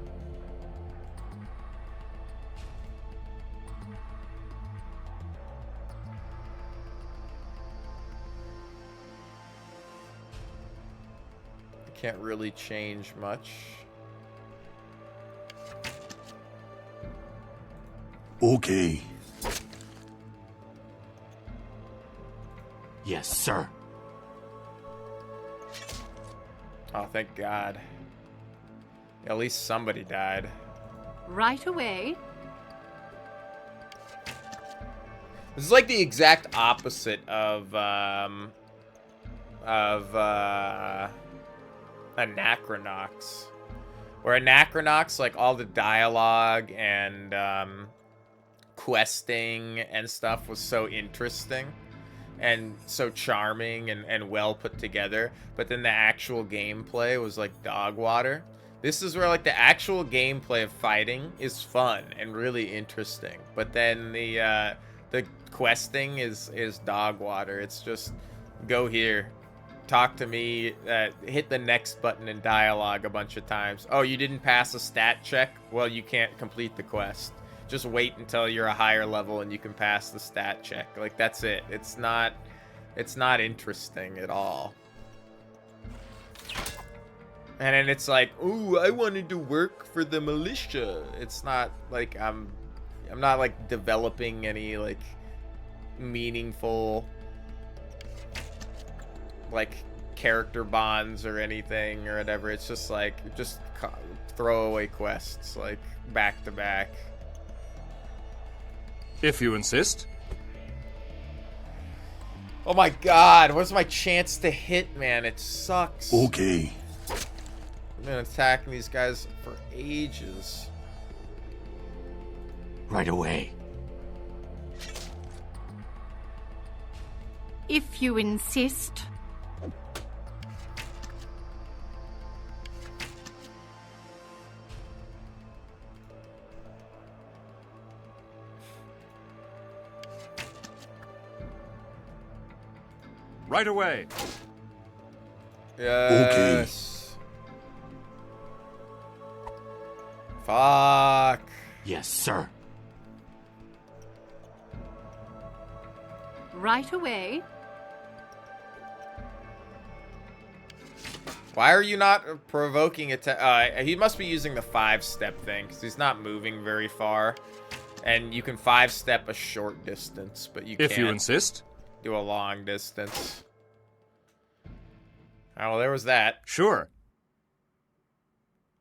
Can't really change much. Okay. Yes, sir. Oh, thank God. At least somebody died. Right away. This is like the exact opposite of Anachronox. Where Anachronox, like, all the dialogue and questing and stuff was so interesting and so charming and well put together, but then the actual gameplay was like dog water. This is where, like, the actual gameplay of fighting is fun and really interesting, but then the questing is dog water. It's just go here, talk to me, hit the next button in dialogue a bunch of times. Oh, you didn't pass a stat check? Well, you can't complete the quest. Just wait until you're a higher level and you can pass the stat check. Like, that's it. It's not interesting at all. And then it's like, ooh, I wanted to work for the militia. It's not like I'm not, like, developing any, like, meaningful, like, character bonds or anything or whatever. It's just like, throwaway quests, like, back to back. If you insist. Oh my God, what's my chance to hit, man? It sucks. Okay. I've been attacking these guys for ages. Right away. If you insist. Right away. Yes. Okay. Fuck. Yes, sir. Right away. Why are you not provoking attack? He must be using the 5-step thing, because he's not moving very far. And you can 5-step a short distance, but you can't. If you insist. Do a long distance. Oh, well, there was that. Sure.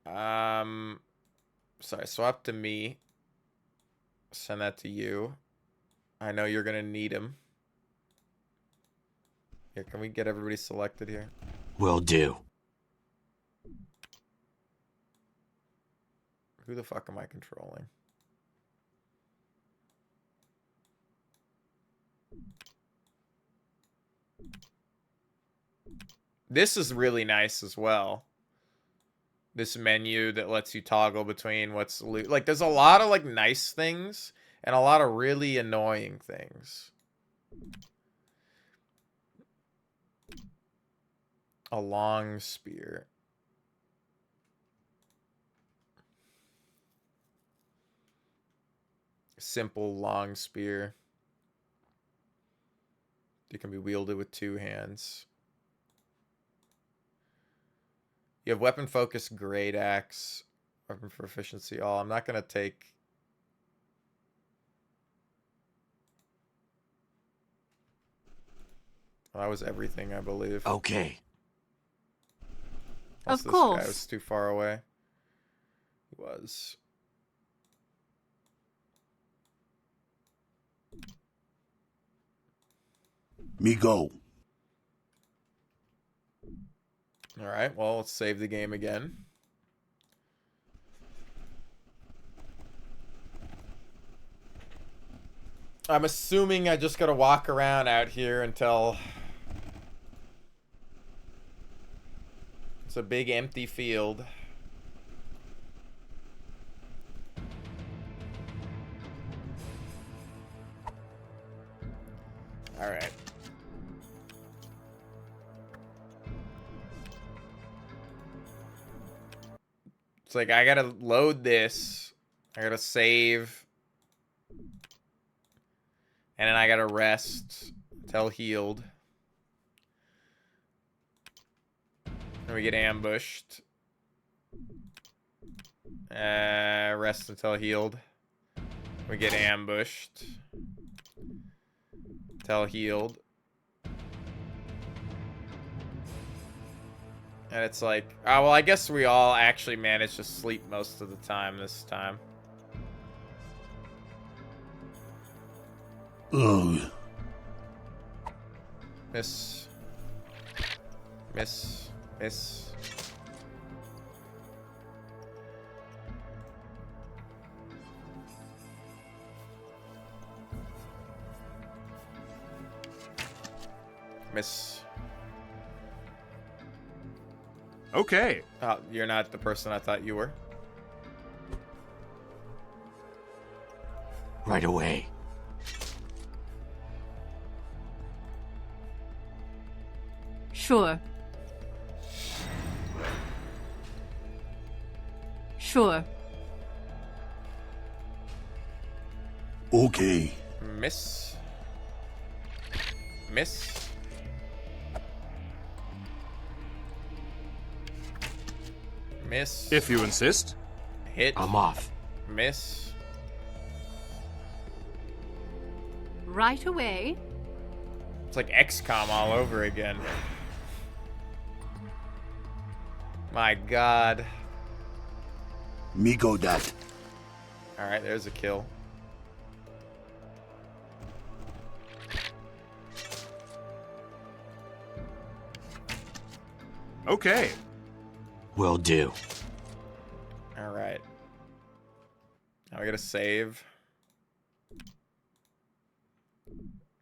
Sorry, swap to me. Send that to you. I know you're gonna need him. Here, can we get everybody selected here? Will do. Who the fuck am I controlling? This is really nice as well. This menu that lets you toggle between what's like, there's a lot of, like, nice things and a lot of really annoying things. A long spear. Simple long spear. It can be wielded with 2 hands. You have weapon focus, great axe, weapon proficiency, all. I'm not going to take... Well, that was everything, I believe. Okay. Unless Of course. This guy was too far away. He was. Me go. Alright, well, let's save the game again. I'm assuming I just gotta walk around out here until it's a big empty field. Alright. It's like I gotta load this. I gotta save. And then I gotta rest until healed. And we get ambushed. Rest until healed. We get ambushed. Until healed. And it's like, oh, well, I guess we all actually managed to sleep most of the time this time. Ugh. Miss. Miss. Miss. Miss. Okay. Oh, you're not the person I thought you were. Right away. Sure. Sure. Okay. Miss. Miss. Miss. If you insist. Hit. I'm off. Miss. Right away. It's like XCOM all over again. My God. Me go that. Alright, there's a kill. Okay. Will do. Alright. Now we gotta save.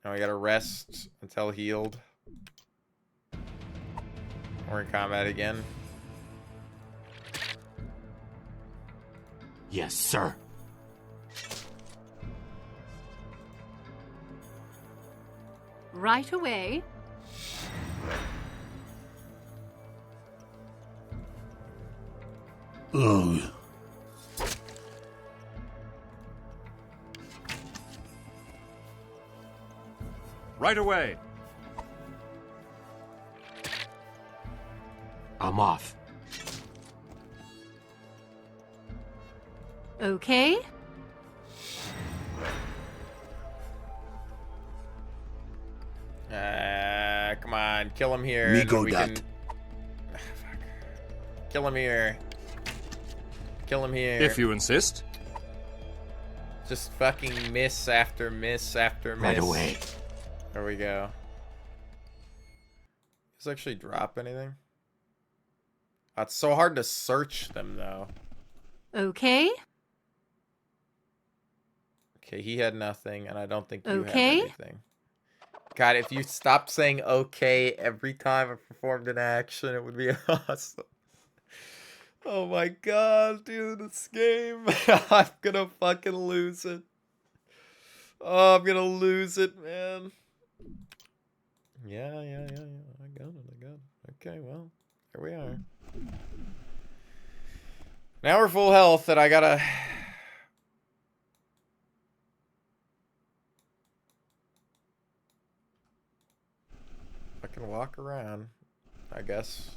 Now we gotta rest until healed. We're in combat again. Yes, sir. Right away. Ugh. Right away. I'm off. Okay. Come on, kill him here. Me and go we that. can- Kill him here. Kill him here. If you insist. Just fucking miss after miss after miss. Right away. There we go. Does it actually drop anything? Oh, it's so hard to search them though. Okay. Okay, he had nothing, and I don't think you Okay. have anything. God, if you stopped saying okay every time I performed an action, it would be awesome. Oh my God, dude, this game. I'm gonna fucking lose it. Oh, I'm gonna lose it, man. Yeah. I got it. Okay, well, here we are. Now we're full health, and I gotta... fucking walk around, I guess.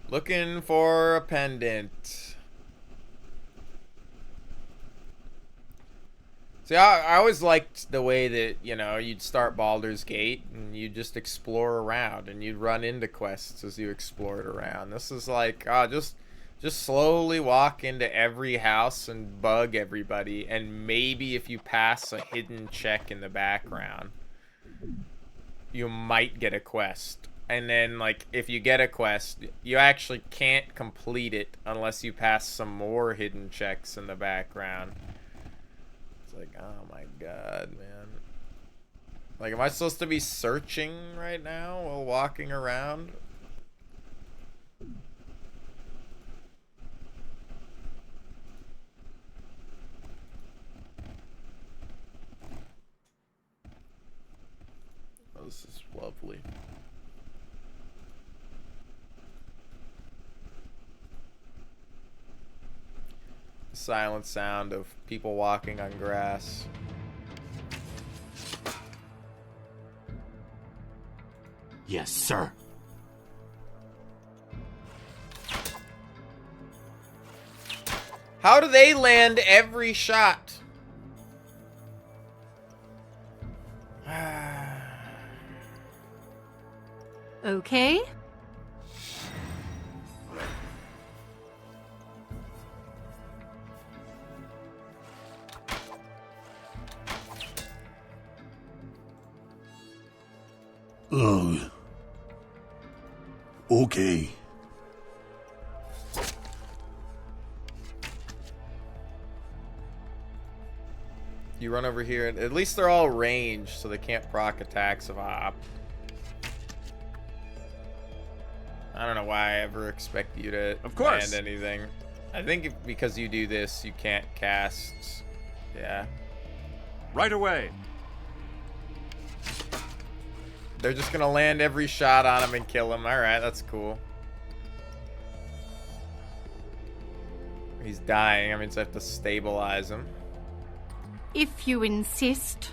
Looking for a pendant. See, I always liked the way that, you know, you'd start Baldur's Gate and you'd just explore around and you'd run into quests as you explored around. This is like, just slowly walk into every house and bug everybody, and maybe if you pass a hidden check in the background, you might get a quest. And then, like, if you get a quest, you actually can't complete it unless you pass some more hidden checks in the background. Like, oh my god, man. Like, am I supposed to be searching right now while walking around? Oh, this is lovely. Silent sound of people walking on grass. Yes, sir. How do they land every shot? Okay. Ugh. Okay. You run over here, and at least they're all ranged, so they can't proc attacks of op. I don't know why I ever expect you to land anything. I think because you do this, you can't cast. Yeah. Right away. They're just gonna land every shot on him and kill him. Alright, that's cool. He's dying. I mean, so I have to stabilize him. If you insist.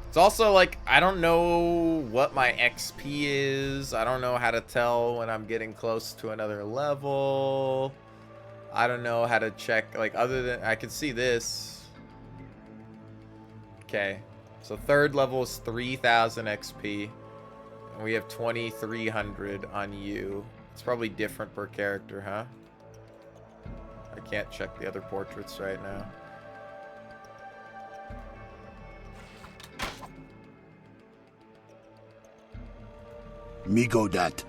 It's also like, I don't know what my XP is. I don't know how to tell when I'm getting close to another level. I don't know how to check, like, other than, I can see this. Okay. So third level is 3,000 XP. And we have 2,300 on you. It's probably different per character, huh? I can't check the other portraits right now. Me go that.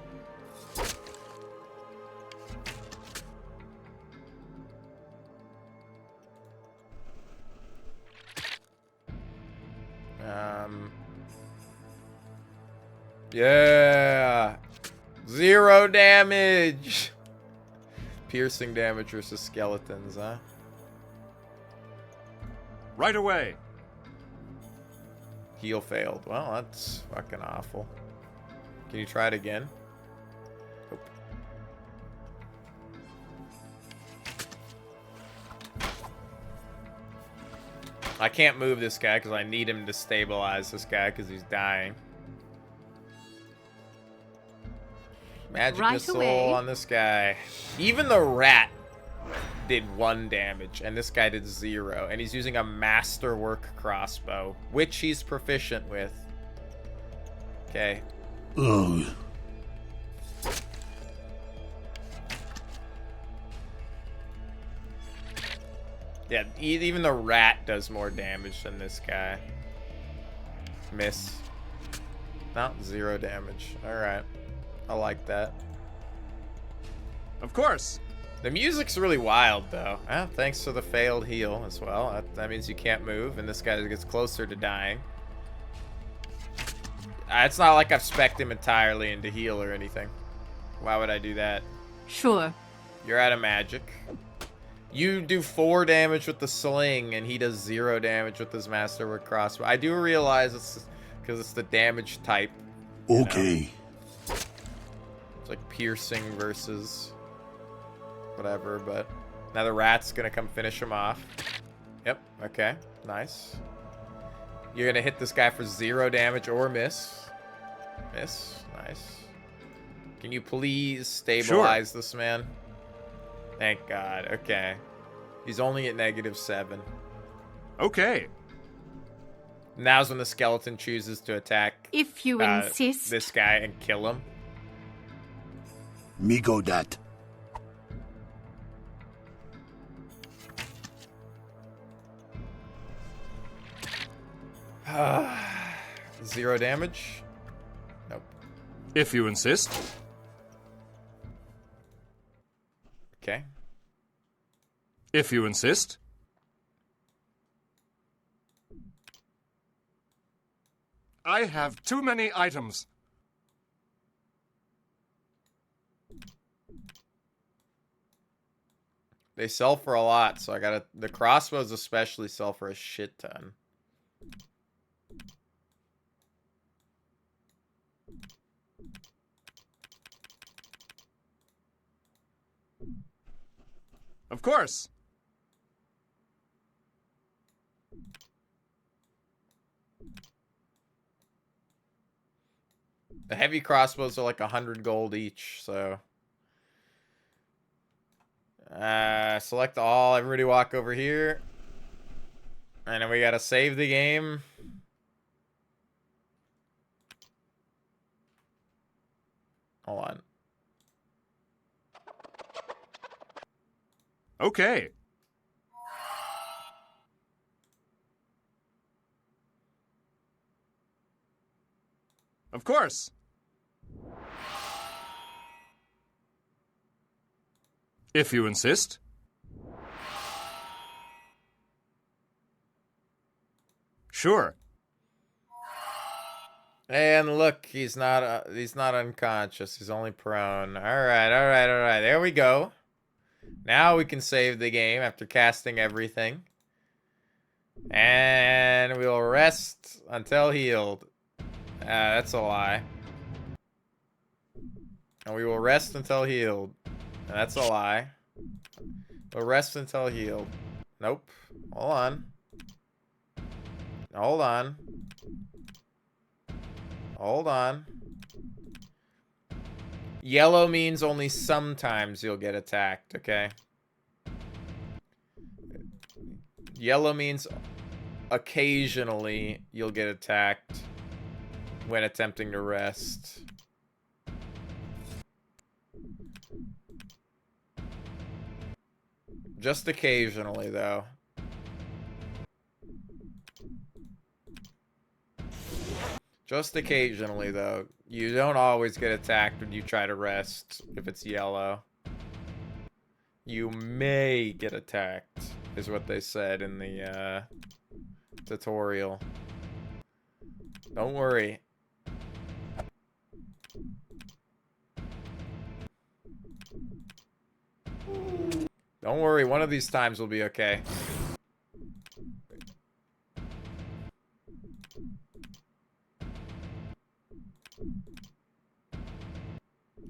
Yeah. 0 damage. Piercing damage versus skeletons, huh? Right away. Heal failed. Well, that's fucking awful. Can you try it again? Nope. I can't move this guy because I need him to stabilize this guy because he's dying. Magic missile on this guy. Even the rat did 1 damage, and this guy did 0. And he's using a masterwork crossbow, which he's proficient with. Okay. Ugh. Yeah, even the rat does more damage than this guy. Miss. No, 0 damage. Alright. I like that. Of course. The music's really wild, though. Thanks for the failed heal as well. That means you can't move, and this guy gets closer to dying. It's not like I've spec'd him entirely into heal or anything. Why would I do that? Sure. You're out of magic. You do 4 damage with the sling, and he does 0 damage with his masterwork crossbow. I do realize it's because it's the damage type. Okay. It's like piercing versus whatever, but now the rat's gonna come finish him off. Yep, okay, nice. You're gonna hit this guy for 0 damage or miss. Miss, nice. Can you please stabilize this man? Thank God, okay. He's only at -7. Okay. Now's when the skeleton chooses to attack. If you insist. This guy and kill him. Me go that. 0 damage. Nope. If you insist. Okay. If you insist. I have too many items. They sell for a lot, so I gotta... The crossbows especially sell for a shit ton. Of course. The heavy crossbows are like 100 gold each, so... select all. Everybody walk over here. And then we gotta save the game. Hold on. Okay. Of course. If you insist. Sure. And look, he's not unconscious. He's only prone. All right. There we go. Now we can save the game after casting everything. And we'll rest until healed. That's a lie. And we will rest until healed. And that's a lie. We'll rest until healed. Nope. Hold on. Hold on. Hold on. Yellow means only sometimes you'll get attacked, okay? Yellow means occasionally you'll get attacked when attempting to rest. Just occasionally, though. Just occasionally, though. You don't always get attacked when you try to rest if it's yellow. You may get attacked, is what they said in the tutorial. Don't worry. Don't worry, one of these times will be okay.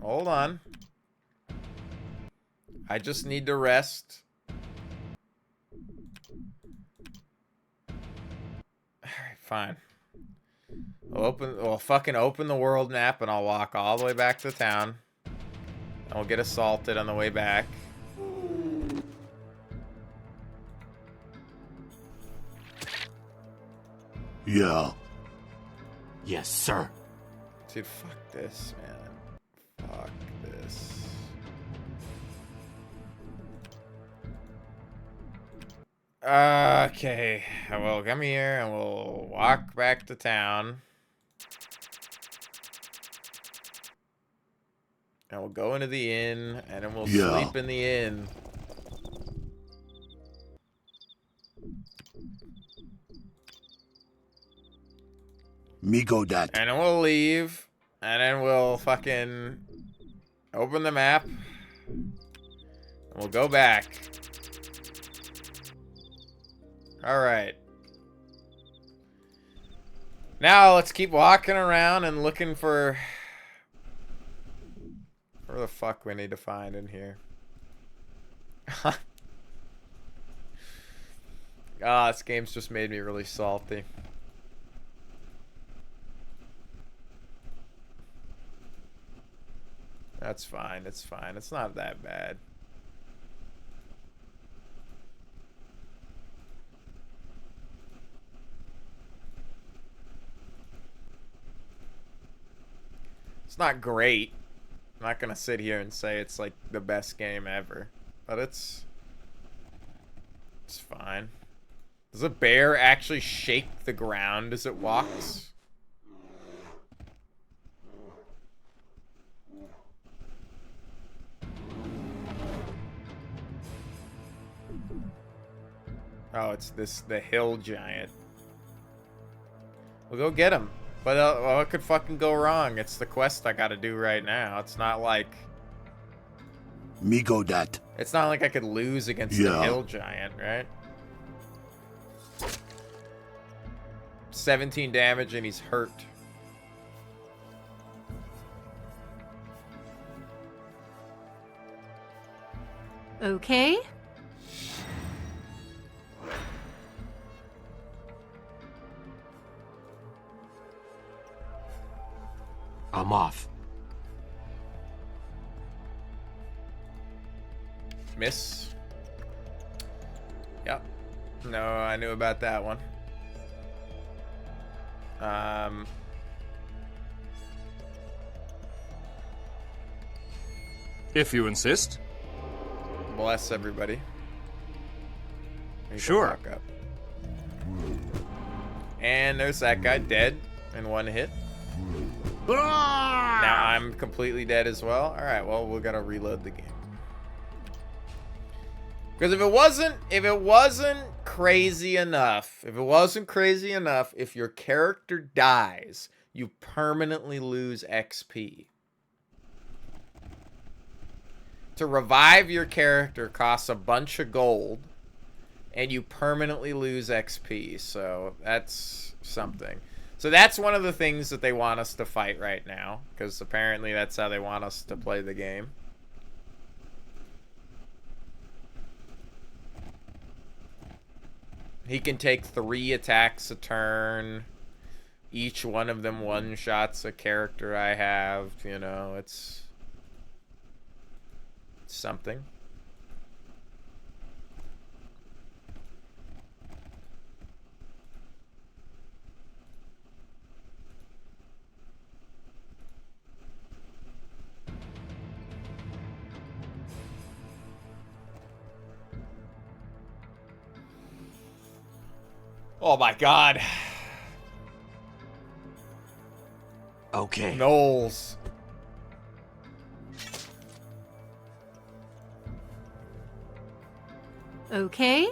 Hold on. I just need to rest. Alright, fine. We'll fucking open the world map and I'll walk all the way back to town. And we'll get assaulted on the way back. Yeah. Yes, sir. Dude, fuck this, man. Fuck this. Okay. Well, come here and we'll walk back to town. And we'll go into the inn and then we'll sleep in the inn. Me go that. And then we'll leave. And then we'll fucking open the map. And we'll go back. Alright. Now let's keep walking around and looking for... Where the fuck we need to find in here. This game's just made me really salty. That's fine. It's fine. It's not that bad. It's not great. I'm not gonna sit here and say it's like the best game ever, but it's fine. Does a bear actually shake the ground as it walks? Oh, it's the hill giant. We'll go get him. But what could fucking go wrong? It's the quest I gotta do right now. It's not like... Me go that. It's not like I could lose against the hill giant, right? 17 damage and he's hurt. Okay. I'm off. Miss. Yep. No, I knew about that one. If you insist. Bless everybody. Sure. Up. And there's that guy dead in one hit. Now I'm completely dead as well. All right, well, we gotta reload the game. Because if it wasn't crazy enough, if your character dies, you permanently lose XP. To revive your character costs a bunch of gold, and you permanently lose XP, so that's something. So that's one of the things that they want us to fight right now, because apparently that's how they want us to play the game. He can take 3 attacks a turn. Each one of them one-shots a character I have. You know, it's something. Oh my god. Okay. Knowles. Okay.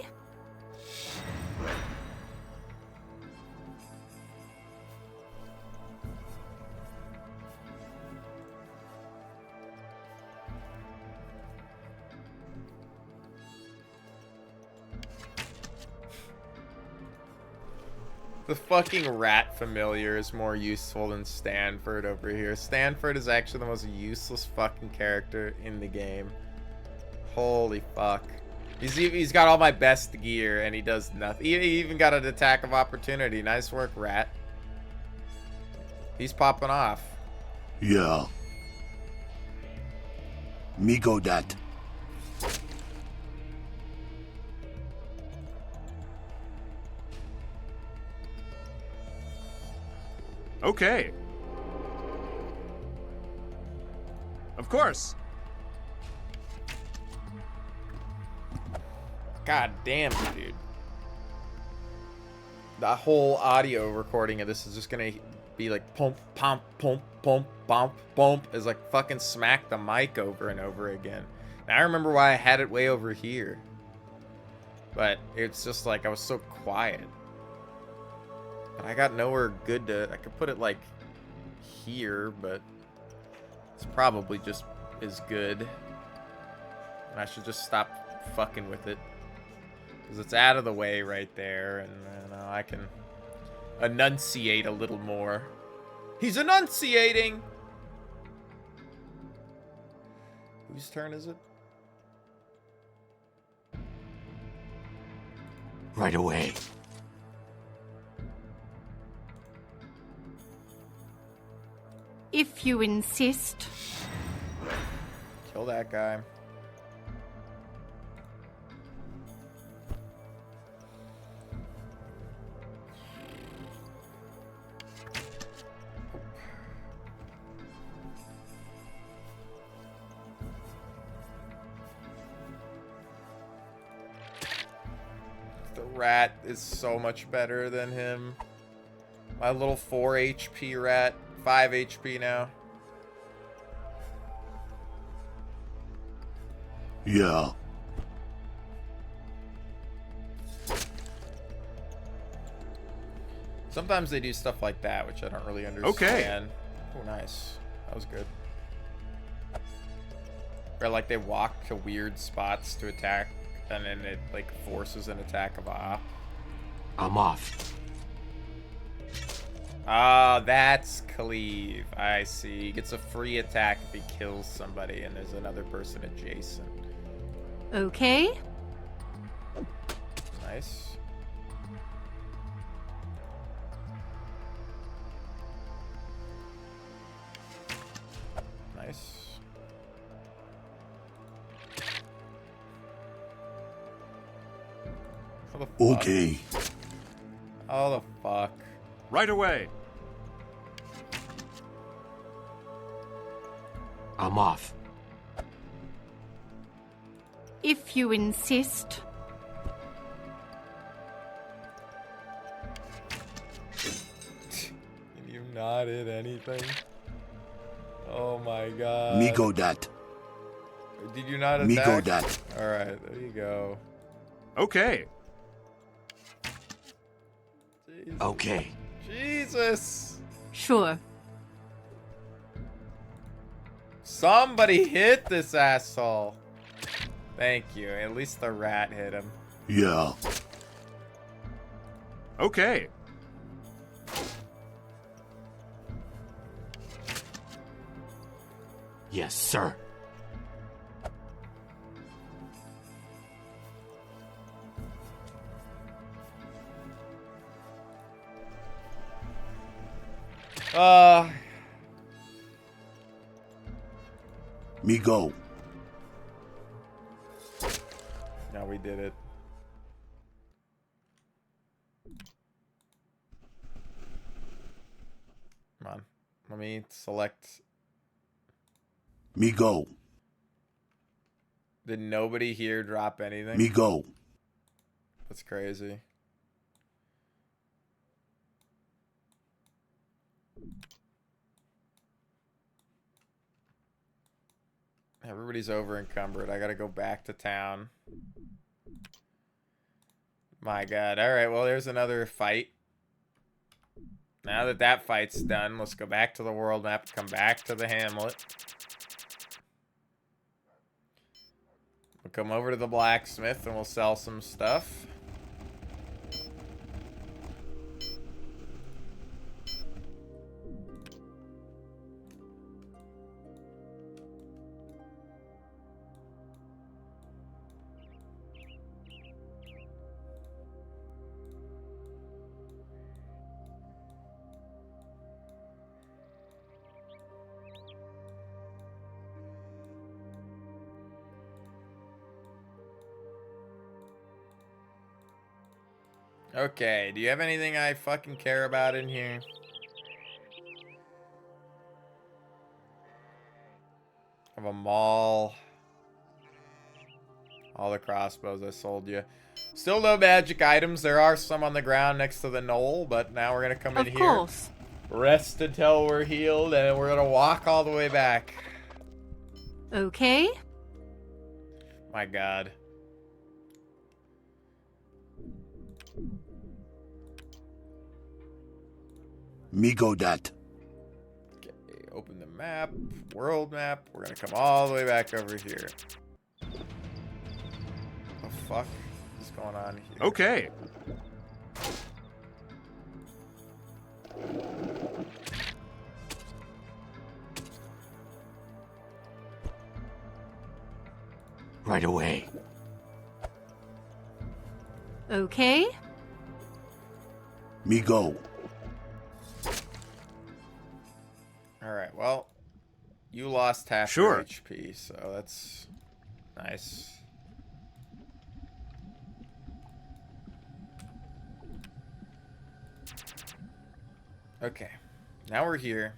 The fucking rat familiar is more useful than Stanford over here. Stanford is actually the most useless fucking character in the game. Holy fuck. He's got all my best gear and he does nothing. He even got an attack of opportunity. Nice work, rat. He's popping off. Yeah. Me go that. Okay. Of course. God damn it, dude. The whole audio recording of this is just gonna be like pump, pump, pump, pump, pump, pump, as like fucking smack the mic over and over again. Now I remember why I had it way over here. But it's just like I was so quiet. But I got nowhere good to... I could put it, like, here, but it's probably just as good. And I should just stop fucking with it. Because it's out of the way right there, and I can enunciate a little more. He's enunciating! Whose turn is it? Right away. If you insist. Kill that guy. rat is so much better than him. My little 4 HP rat. 5 HP now. Yeah. Sometimes they do stuff like that, which I don't really understand. Okay. Oh, nice. That was good. Or like they walk to weird spots to attack, and then it like forces an attack of Ah. I'm off. Ah, that's Cleave. I see. He gets a free attack if he kills somebody, and there's another person adjacent. Okay. Nice. Nice. How the fuck? Okay. How the fuck? Right away. I'm off. If you insist. Can you not hit anything? Oh my god. Me go that. Did you not attack? Me go that. Alright, there you go. Okay. Jesus. Okay. Jesus. Sure. Somebody hit this asshole. Thank you. At least the rat hit him. Yeah. Okay. Yes, sir. Me go. Now we did it. Come on. Let me select. Me go. Did nobody here drop anything? Me go. That's crazy. Everybody's over encumbered. I gotta go back to town. My god. Alright, well, there's another fight. Now that that fight's done, let's go back to the world map, come back to the hamlet. We'll come over to the blacksmith and we'll sell some stuff. Okay, do you have anything I fucking care about in here? I have a mall. All the crossbows I sold you. Still no magic items. There are some on the ground next to the knoll, but now we're gonna come in here. Of course. Rest until we're healed, and we're gonna walk all the way back. Okay. My god. Me go that. Okay, open the map, world map. We're gonna come all the way back over here. What the fuck is going on here? Okay. Right away. Okay. Me go. Alright, well, you lost half Sure. your HP, so that's nice. Okay, now we're here.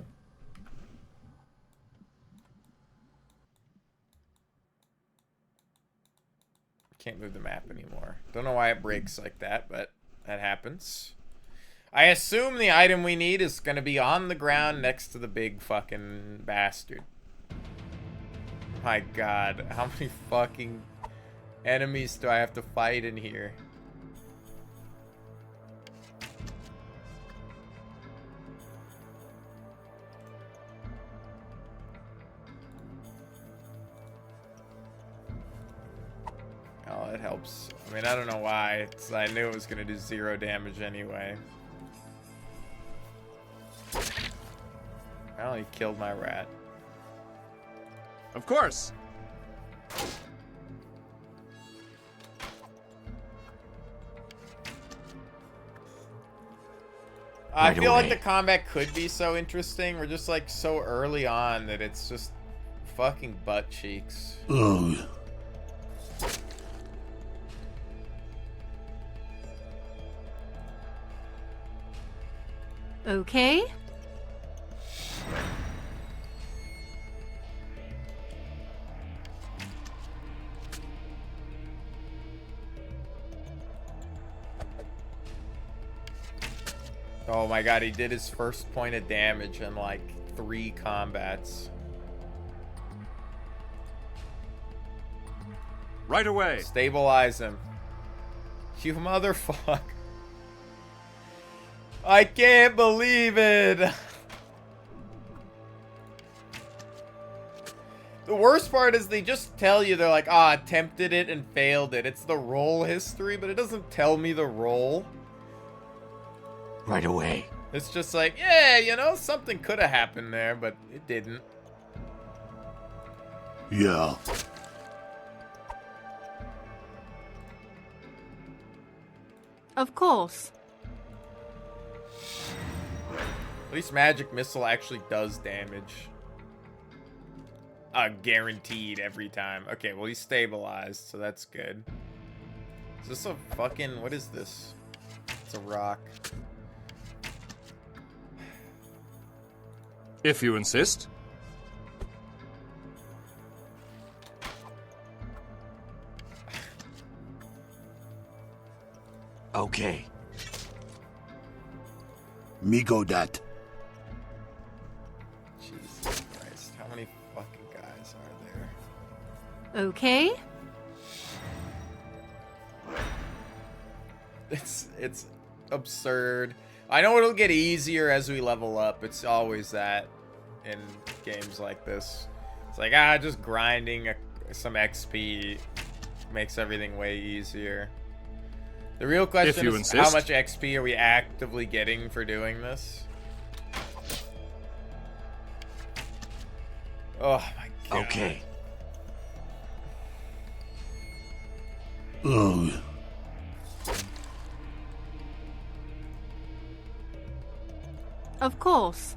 can't move the map anymore. Don't know why it breaks like that, but that happens. I assume the item we need is gonna be on the ground next to the big fucking bastard. My god, how many fucking enemies do I have to fight in here? Oh, it helps. I mean, I don't know why. I knew it was gonna do 0 damage anyway. I only killed my rat. Of course. I feel like the combat could be so interesting. We're just like so early on that it's just fucking butt cheeks. Ugh. Okay. Oh my god, he did his first point of damage in like 3 combats. Right away. Stabilize him. You motherfucker. I can't believe it. The worst part is they just tell you, they're like, ah, attempted it and failed it. It's the roll history, but it doesn't tell me the roll. Right away. It's just like, yeah, you know, something could have happened there, but it didn't. Yeah. Of course. At least magic missile actually does damage. Guaranteed every time. Okay, well he's stabilized, so that's good. Is this a fucking, what is this? It's a rock. If you insist. Okay. Me go that. Jesus Christ, how many fucking guys are there? Okay. It's absurd. I know it'll get easier as we level up. It's always that in games like this. It's like, just grinding some XP makes everything way easier. The real question is, how much XP are we actively getting for doing this? Oh my god. Okay. Ugh. Of course.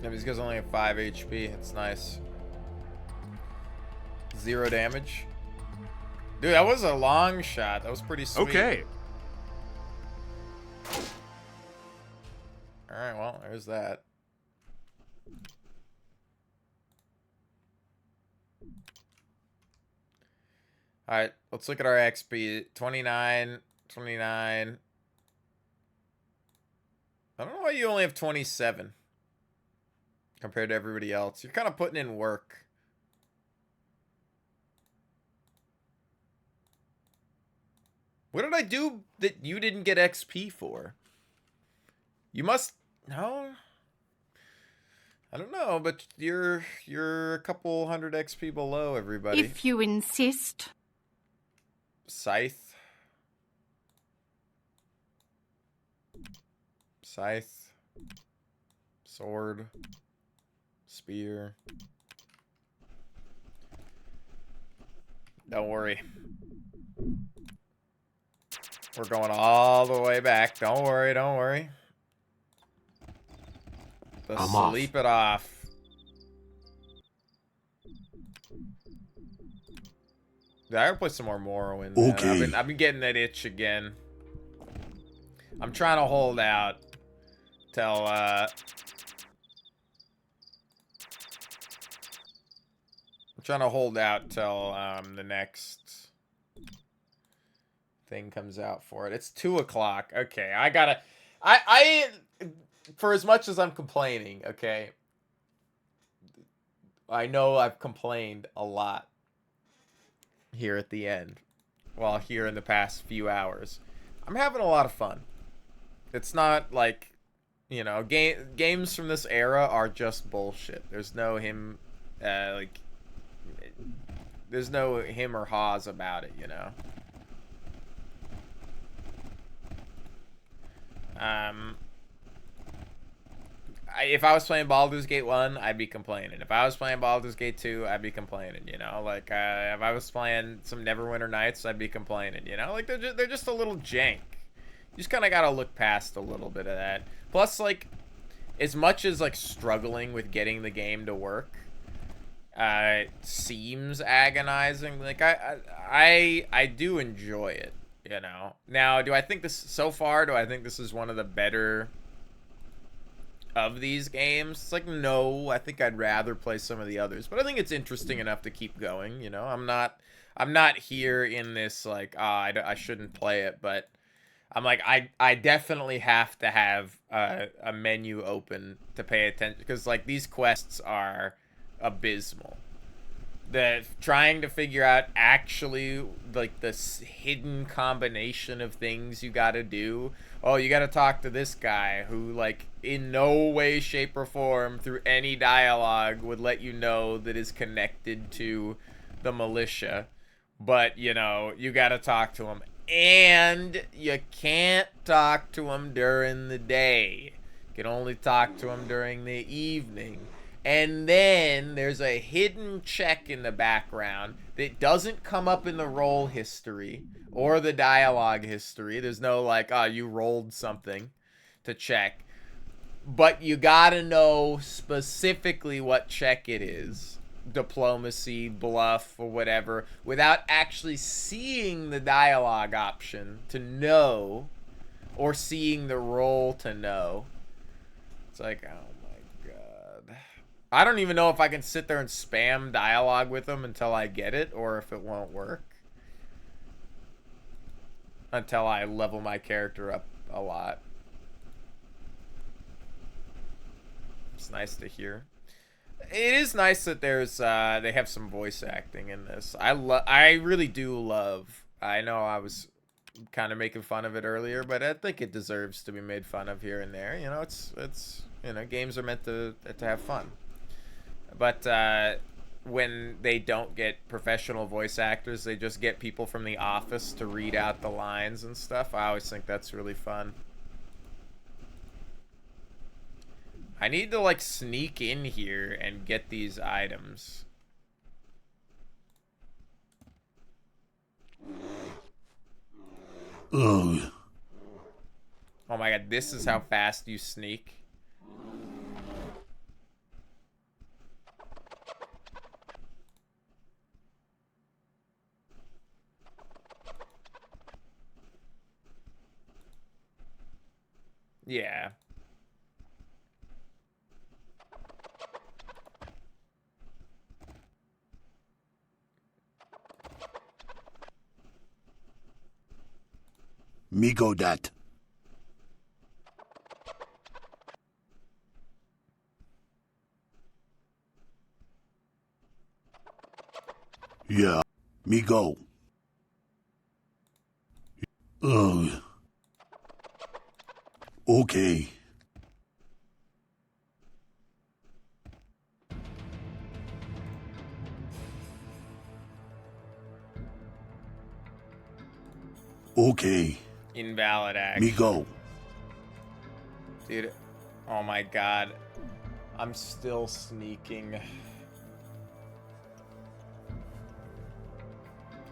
Yeah, these guys only have 5 HP. It's nice. 0 damage. Dude, that was a long shot. That was pretty sweet. Okay. Alright, well, there's that. Alright, let's look at our XP. 29, 29. I don't know why you only have 27 compared to everybody else. You're kind of putting in work. What did I do that you didn't get XP for? You must... No? I don't know, but you're a couple hundred XP below everybody. If you insist. Scythe. Scythe. Sword. Spear. Don't worry. We're going all the way back. Don't worry, don't worry. Let's sleep it off. Yeah, I gotta play some more Morrowind. Okay. I've been getting that itch again. I'm trying to hold out till trying to hold out till the next thing comes out for it. It's 2 o'clock. Okay, I gotta. I for as much as I'm complaining, okay, I know I've complained a lot here at the end. Well, here in the past few hours, I'm having a lot of fun. It's not like, you know, games from this era are just bullshit. There's no him, there's no him or haws about it, you know. If I was playing Baldur's Gate 1, I'd be complaining. If I was playing Baldur's Gate 2, I'd be complaining, you know? Like, if I was playing some Neverwinter Nights, I'd be complaining, you know? Like, they're just a little jank. You just kind of got to look past a little bit of that. Plus, like, as much as, like, struggling with getting the game to work seems agonizing, like, I do enjoy it, you know? Now, do I think this is one of the better of these games? It's like, no, I think I'd rather play some of the others, but I think it's interesting enough to keep going, you know? I'm not here in this, like, I shouldn't play it, but I'm like, I definitely have to have a menu open to pay attention, because, like, these quests are abysmal. Trying to figure out actually, like, this hidden combination of things you gotta do. Oh, you gotta talk to this guy who, like, in no way, shape, or form through any dialogue would let you know that is connected to the militia. But, you know, you gotta talk to him. And you can't talk to him during the day. You can only talk to him during the evening. And then there's a hidden check in the background that doesn't come up in the roll history or the dialogue history. There's no, like, you rolled something to check. But you gotta know specifically what check it is. Diplomacy, bluff, or whatever, without actually seeing the dialogue option to know, or seeing the roll to know. It's like, oh my god. I don't even know if I can sit there and spam dialogue with them until I get it, or if it won't work. Until I level my character up a lot. It's nice to hear. It is nice that there's they have some voice acting in this. I really do love. I know I was kind of making fun of it earlier, but I think it deserves to be made fun of here and there. You know, it's you know, games are meant to have fun. But when they don't get professional voice actors, they just get people from The Office to read out the lines and stuff. I always think that's really fun. I need to, like, sneak in here and get these items. Ugh. Oh my god, this is how fast you sneak. Yeah. Me go that. Yeah, me go. Ugh. Okay. Okay. Invalid action. Me go. Dude, oh my god. I'm still sneaking.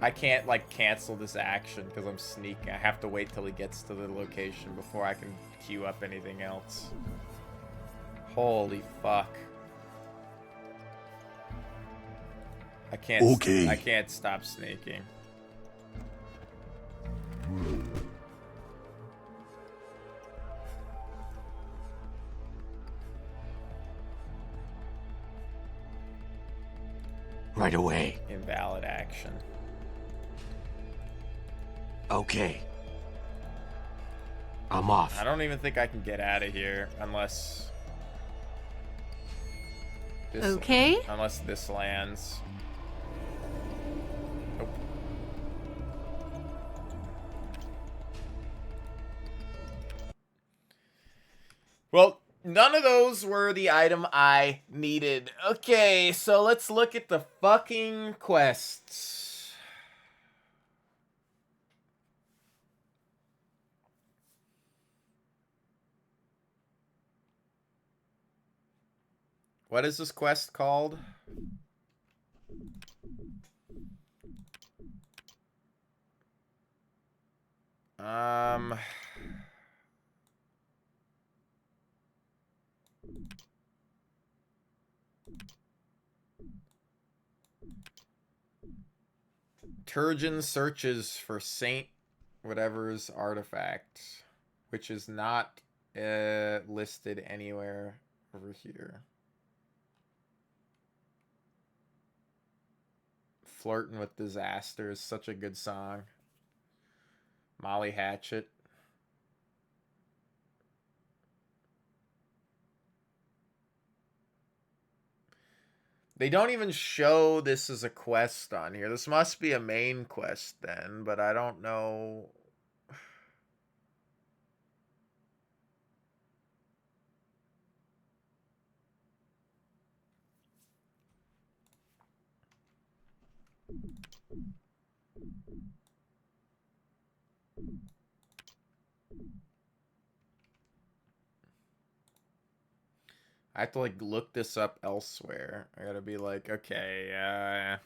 I can't, like, cancel this action because I'm sneaking. I have to wait till he gets to the location before I can queue up anything else. Holy fuck. I can't. Okay. I can't stop sneaking. Right away. Invalid action. Okay. I'm off. I don't even think I can get out of here unless... Okay. Unless this lands. Nope. Well, none of those were the item I needed. Okay, so let's look at the fucking quests. What is this quest called? Turgeon searches for Saint whatever's artifact, which is not listed anywhere over here. Flirting with Disaster is such a good song. Molly Hatchet. They don't even show this as a quest on here. This must be a main quest then, but I don't know. I have to like look this up elsewhere. I gotta be like, okay, I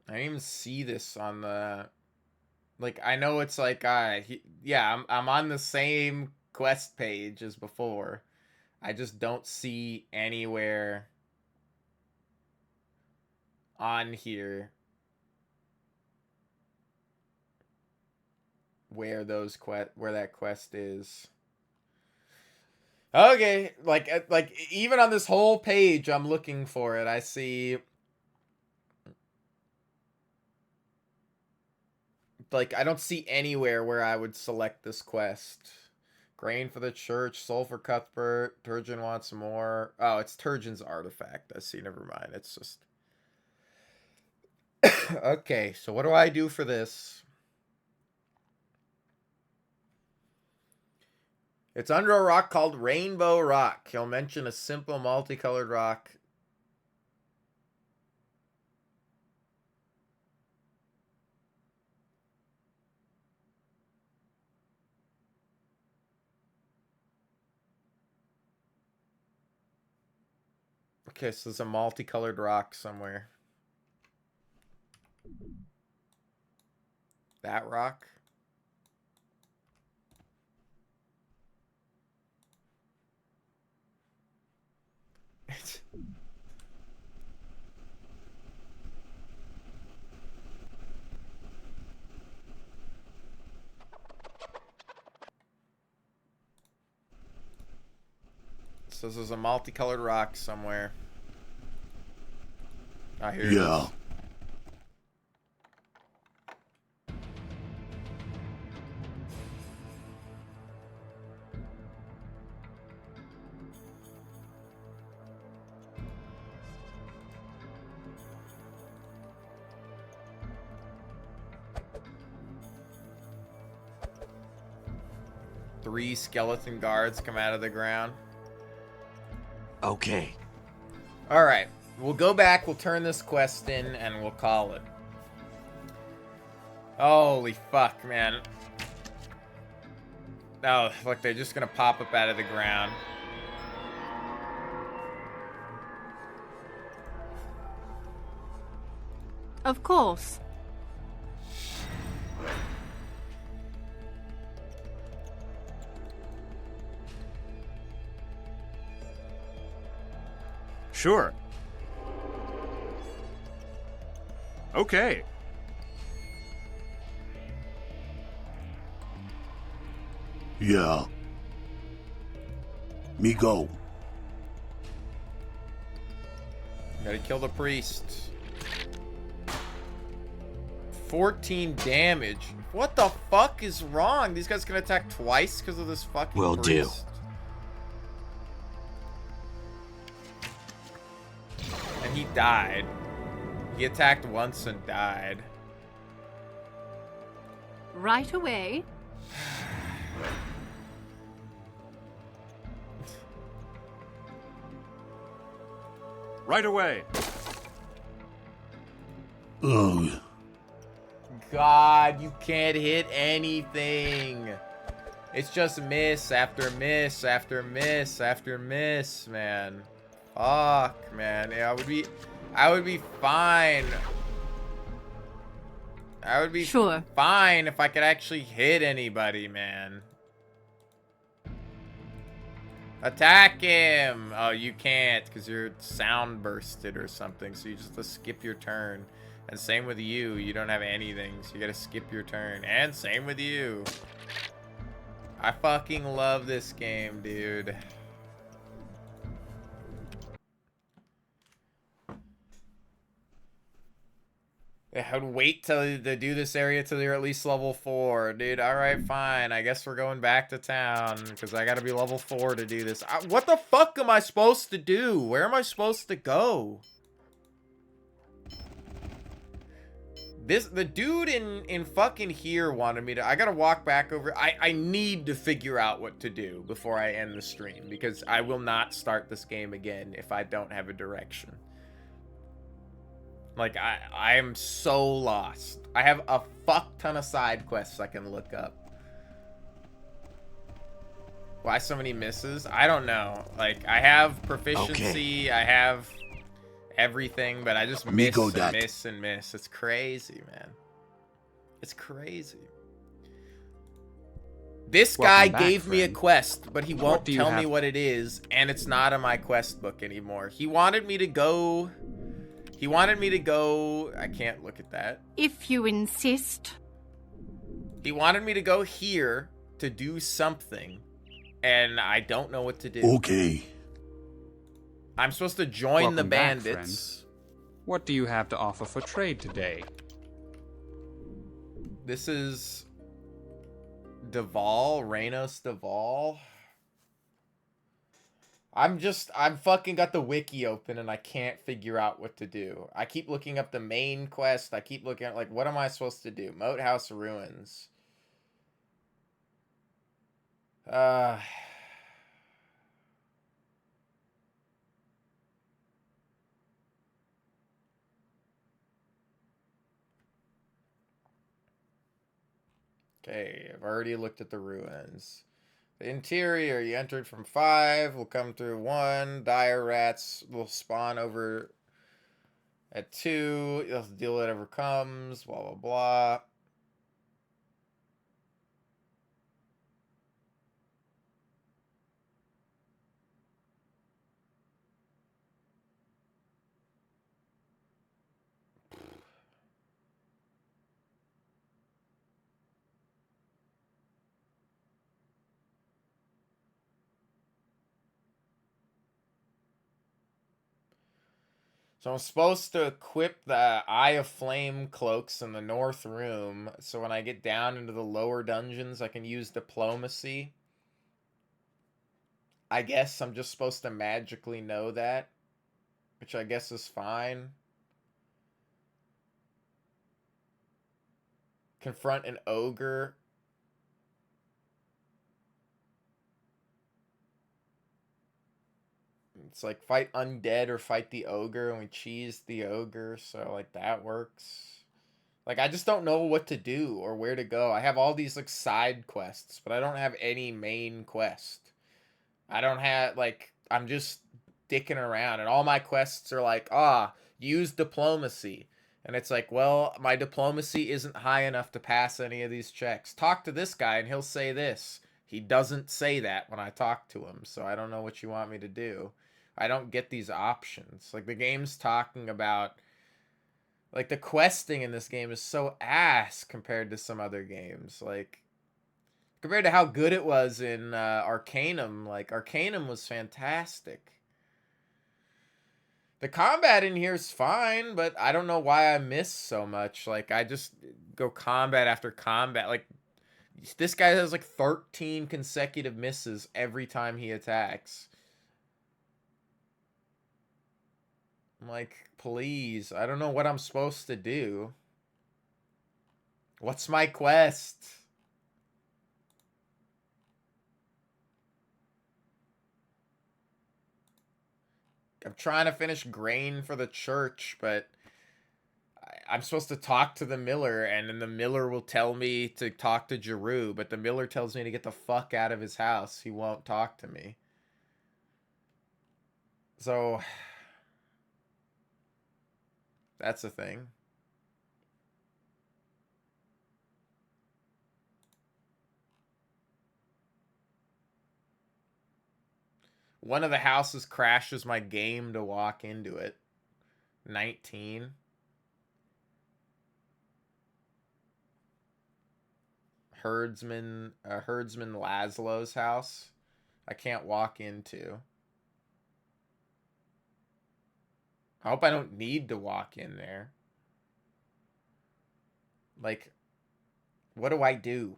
didn't even see this on the... Like, I know it's like, yeah, I'm on the same quest page as before. I just don't see anywhere on here where that quest is. Okay, like even on this whole page, I'm looking for it. I see... Like, I don't see anywhere where I would select this quest. Grain for the church, soul for Cuthbert, Turgeon wants more. Oh, it's Turgeon's artifact. I see, never mind. It's just... Okay, so what do I do for this? It's under a rock called Rainbow Rock. He'll mention a simple multicolored rock. Okay, so there's a multicolored rock somewhere. That rock? So there's a multicolored rock somewhere. Ah, here it is. Three skeleton guards come out of the ground. Okay. Alright. We'll go back, we'll turn this quest in, and we'll call it. Holy fuck, man. Oh, look, they're just gonna pop up out of the ground. Of course. Sure. Okay. Yeah. Me go. Gotta kill the priest. 14 damage. What the fuck is wrong? These guys can attack twice because of this fucking Will do. priest. And he died. He attacked once and died. Right away. Right away. Ugh. God, you can't hit anything. It's just miss after miss after miss after miss, man. Fuck, man. Yeah, I would be fine. I would be fine if I could actually hit anybody, man. Attack him! Oh, you can't because you're sound bursted or something, so you just have to skip your turn. And same with you, you don't have anything, so you gotta skip your turn. And same with you. I fucking love this game, dude. I would wait to do this area till you're at least level 4. Dude, alright, fine. I guess we're going back to town, because I gotta be level 4 to do this. What the fuck am I supposed to do? Where am I supposed to go? The dude in fucking here wanted me to... I gotta walk back over... I need to figure out what to do before I end the stream, because I will not start this game again if I don't have a direction. Like, I am so lost. I have a fuck ton of side quests I can look up. Why so many misses? I don't know. Like, I have proficiency, I have everything, but I just miss and miss and miss. It's crazy, man. It's crazy. This guy gave me a quest, but he won't tell me what it is, and it's not in my quest book anymore. He wanted me to go... I can't look at that. If you insist. He wanted me to go here to do something, and I don't know what to do. Okay. I'm supposed to join the bandits. Back, friend. What do you have to offer for trade today? This is Duval, Reynos Duval. I'm fucking got the wiki open and I can't figure out what to do. I keep looking up the main quest. I keep looking at, like, what am I supposed to do? Moat House Ruins. Okay, I've already looked at the ruins. The interior, you entered from 5, will come through 1. Dire rats will spawn over at 2. You'll have to deal with whatever comes, blah, blah, blah. So I'm supposed to equip the Eye of Flame cloaks in the north room, so when I get down into the lower dungeons, I can use diplomacy. I guess I'm just supposed to magically know that, which I guess is fine. Confront an ogre. It's like fight undead or fight the ogre, and we cheese the ogre, so like that works. Like, I just don't know what to do or where to go. I have all these like side quests, but I don't have any main quest. I don't have, like, I'm just dicking around, and all my quests are like, use diplomacy. And it's like, well, my diplomacy isn't high enough to pass any of these checks. Talk to this guy and he'll say this. He doesn't say that when I talk to him, so I don't know what you want me to do. I don't get these options. Like, the game's talking about... Like, the questing in this game is so ass compared to some other games. Like, compared to how good it was in Arcanum. Like, Arcanum was fantastic. The combat in here is fine, but I don't know why I miss so much. Like, I just go combat after combat. Like, this guy has, like, 13 consecutive misses every time he attacks. I'm like, please, I don't know what I'm supposed to do. What's my quest? I'm trying to finish grain for the church, but I'm supposed to talk to the miller, and then the miller will tell me to talk to Jeru, but the miller tells me to get the fuck out of his house. He won't talk to me. So... That's a thing. One of the houses crashes my game to walk into it. 19. Herdsman Laszlo's house. I can't walk into. I hope I don't need to walk in there. Like, what do I do?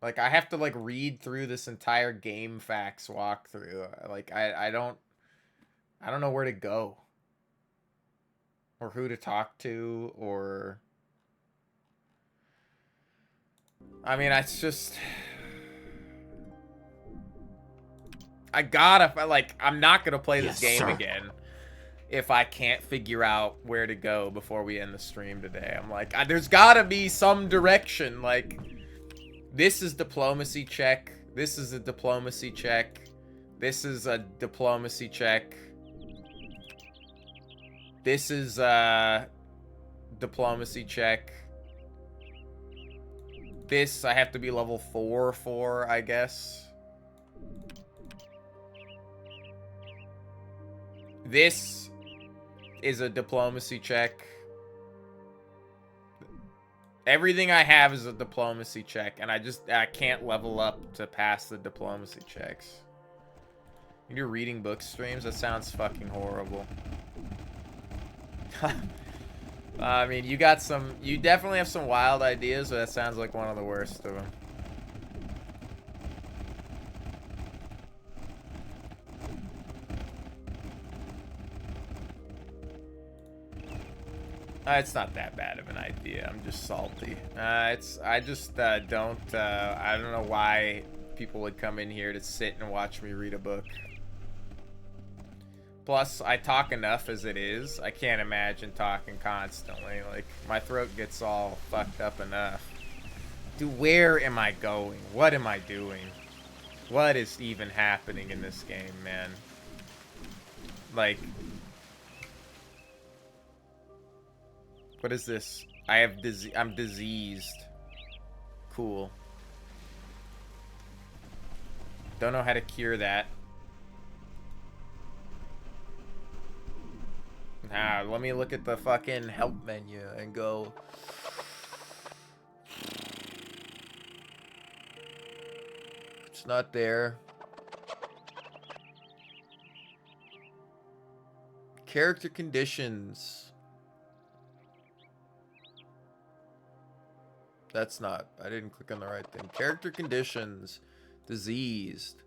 Like, I have to, like, read through this entire game facts walkthrough. Like, I don't know where to go. Or who to talk to, or... I mean, it's just... I'm not gonna play this game again if I can't figure out where to go before we end the stream today. I'm like, there's gotta be some direction. Like, this is diplomacy check. This is a diplomacy check. This is a diplomacy check. This is a diplomacy check. This I have to be level 4 for, I guess. This is a diplomacy check. Everything I have is a diplomacy check, and I can't level up to pass the diplomacy checks. You're reading book streams? That sounds fucking horrible. I mean, you definitely have some wild ideas, but that sounds like one of the worst of them. It's not that bad of an idea. I'm just salty. I don't know why people would come in here to sit and watch me read a book. Plus, I talk enough as it is. I can't imagine talking constantly. Like, my throat gets all fucked up enough. Dude, where am I going? What am I doing? What is even happening in this game, man? Like... What is this? I'm diseased. Cool. Don't know how to cure that. Let me look at the fucking help menu and go. It's not there. Character conditions. That's not. I didn't click on the right thing. Character conditions. Diseased.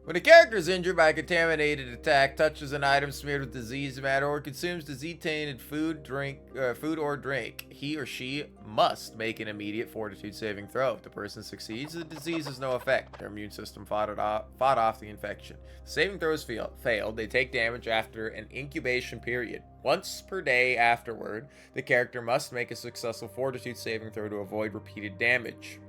When a character is injured by a contaminated attack, touches an item smeared with disease matter, or consumes disease-tainted food or drink, he or she must make an immediate fortitude saving throw. If the person succeeds, the disease has no effect. Their immune system fought off the infection. The saving throws failed. They take damage after an incubation period. Once per day afterward, the character must make a successful fortitude saving throw to avoid repeated damage.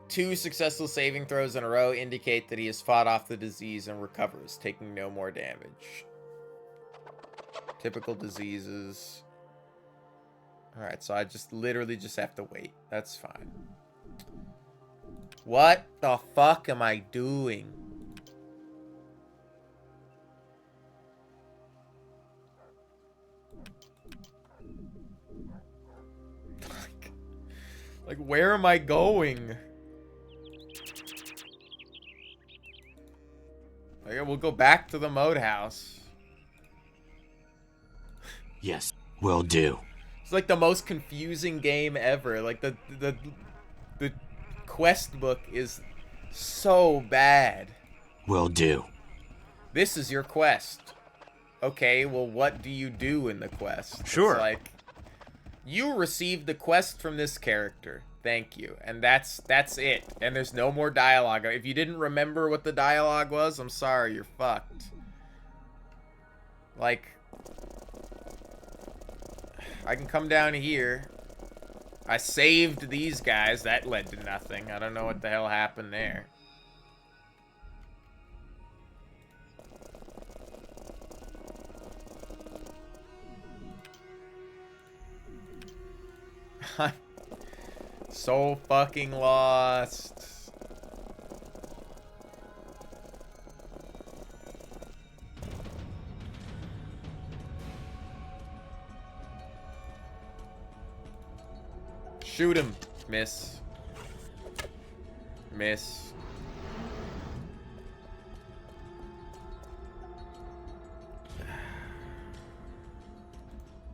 2 successful saving throws in a row indicate that he has fought off the disease and recovers, taking no more damage. Typical diseases. Alright, so I literally just have to wait. That's fine. What the fuck am I doing? Like, where am I going? Okay, we'll go back to the moat house. Yes, will do. It's like the most confusing game ever. Like the quest book is so bad. Will do. This is your quest. Okay, well, what do you do in the quest? Sure. It's like, you received the quest from this character. Thank you. And that's it. And there's no more dialogue. If you didn't remember what the dialogue was, I'm sorry, you're fucked. Like, I can come down here. I saved these guys. That led to nothing. I don't know what the hell happened there. I'm so fucking lost. Shoot him. Miss. Miss.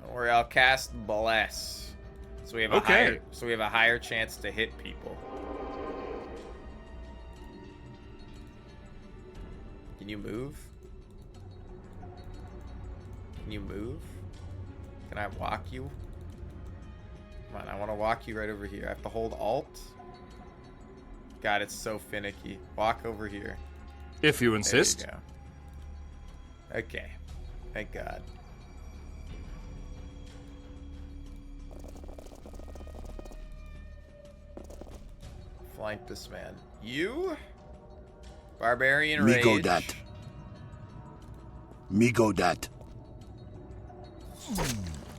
Don't worry, I'll cast Bless. So we have a higher chance to hit people. Can you move? Can you move? Can I walk you? Come on, I want to walk you right over here. I have to hold Alt. God, it's so finicky. Walk over here. If you insist. There you go. Okay. Thank God. Flank this man. You? Barbarian Rage. Me go that. Me go that.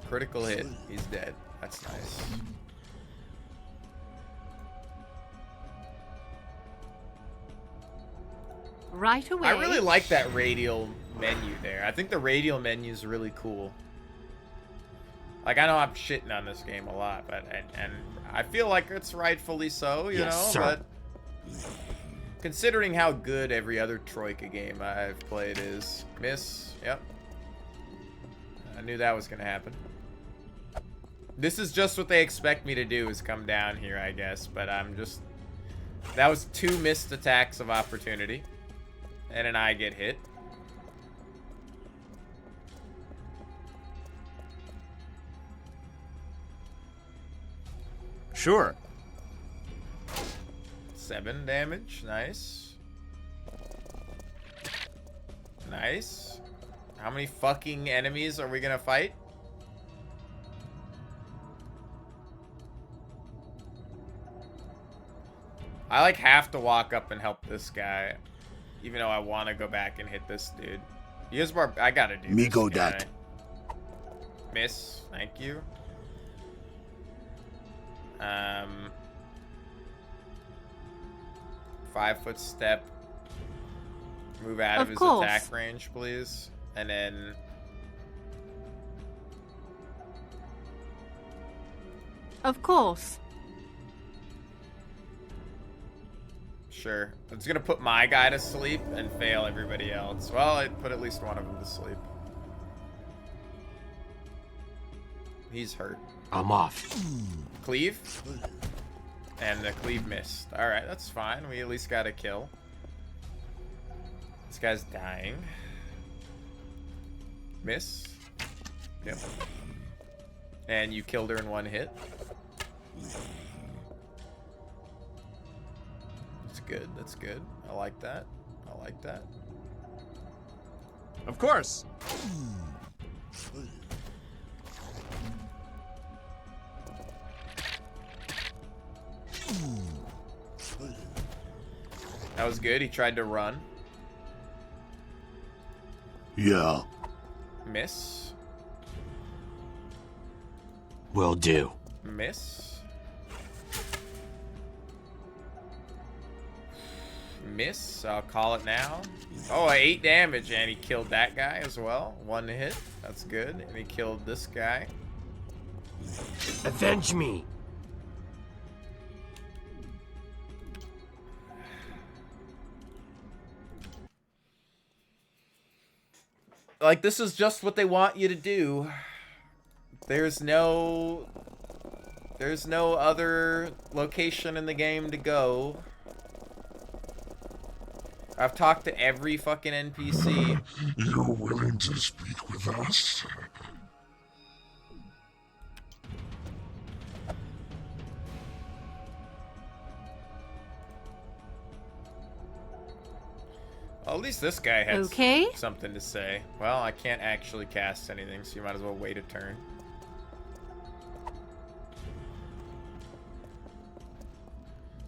Critical hit. He's dead. That's nice. Right away. I really like that radial menu there. I think the radial menu is really cool. Like, I know I'm shitting on this game a lot, but and I feel like it's rightfully so, you know, sir. but considering how good every other Troika game I've played is. Miss, yep. I knew that was gonna happen. This is just what they expect me to do, is come down here, I guess, but I'm just... That was 2 missed attacks of opportunity. And an eye get hit. Sure. 7 damage. Nice. Nice. How many fucking enemies are we gonna fight? I like have to walk up and help this guy, even though I want to go back and hit this dude. He is I gotta do Me this, go can't that. I? Miss. Thank you. 5-foot step. Move out of his attack range, please. And then... Of course. Sure. It's gonna put my guy to sleep and fail everybody else. Well, it put at least one of them to sleep. He's hurt. I'm off. Cleave? And the cleave missed. Alright, that's fine. We at least got a kill. This guy's dying. Miss? Yep. And you killed her in 1 hit. That's good. That's good. I like that. I like that. Of course. That was good. He tried to run. Yeah. Miss. Will do. Miss. Miss. I'll call it now. Oh, 8 damage, and he killed that guy as well. 1 hit. That's good. And he killed this guy. Avenge me. like, this is just what they want you to do. There's no other location in the game to go. I've talked to every fucking NPC. You're willing to speak with us? Well, at least this guy has Okay. something to say. Well, I can't actually cast anything, so you might as well wait a turn.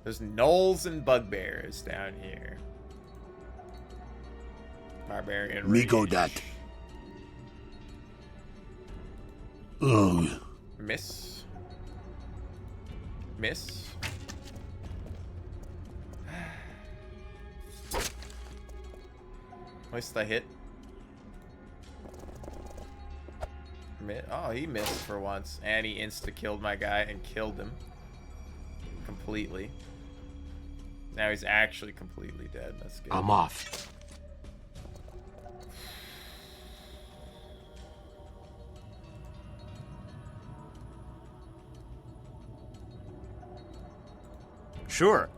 There's gnolls and bugbears down here. Barbarian Me go Rage. that. Ugh. Miss. Miss. At least I hit. Oh, he missed for once. And he insta-killed my guy and killed him. Completely. Now he's actually completely dead. That's good. I'm off. Sure.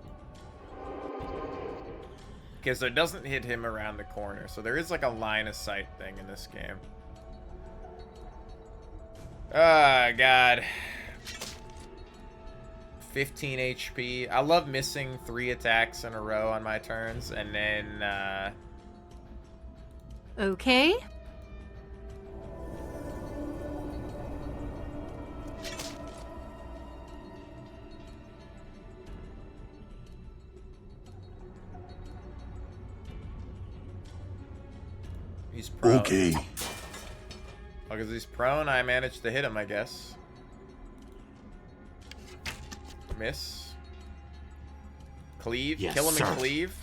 Because it doesn't hit him around the corner. So there is like a line of sight thing in this game. Ah, God. 15 HP. I love missing 3 attacks in a row on my turns. And then, Okay. he's prone. Okay. Because he's prone, I managed to hit him, I guess. Miss. Cleave. Yes, Kill him sir. and cleave.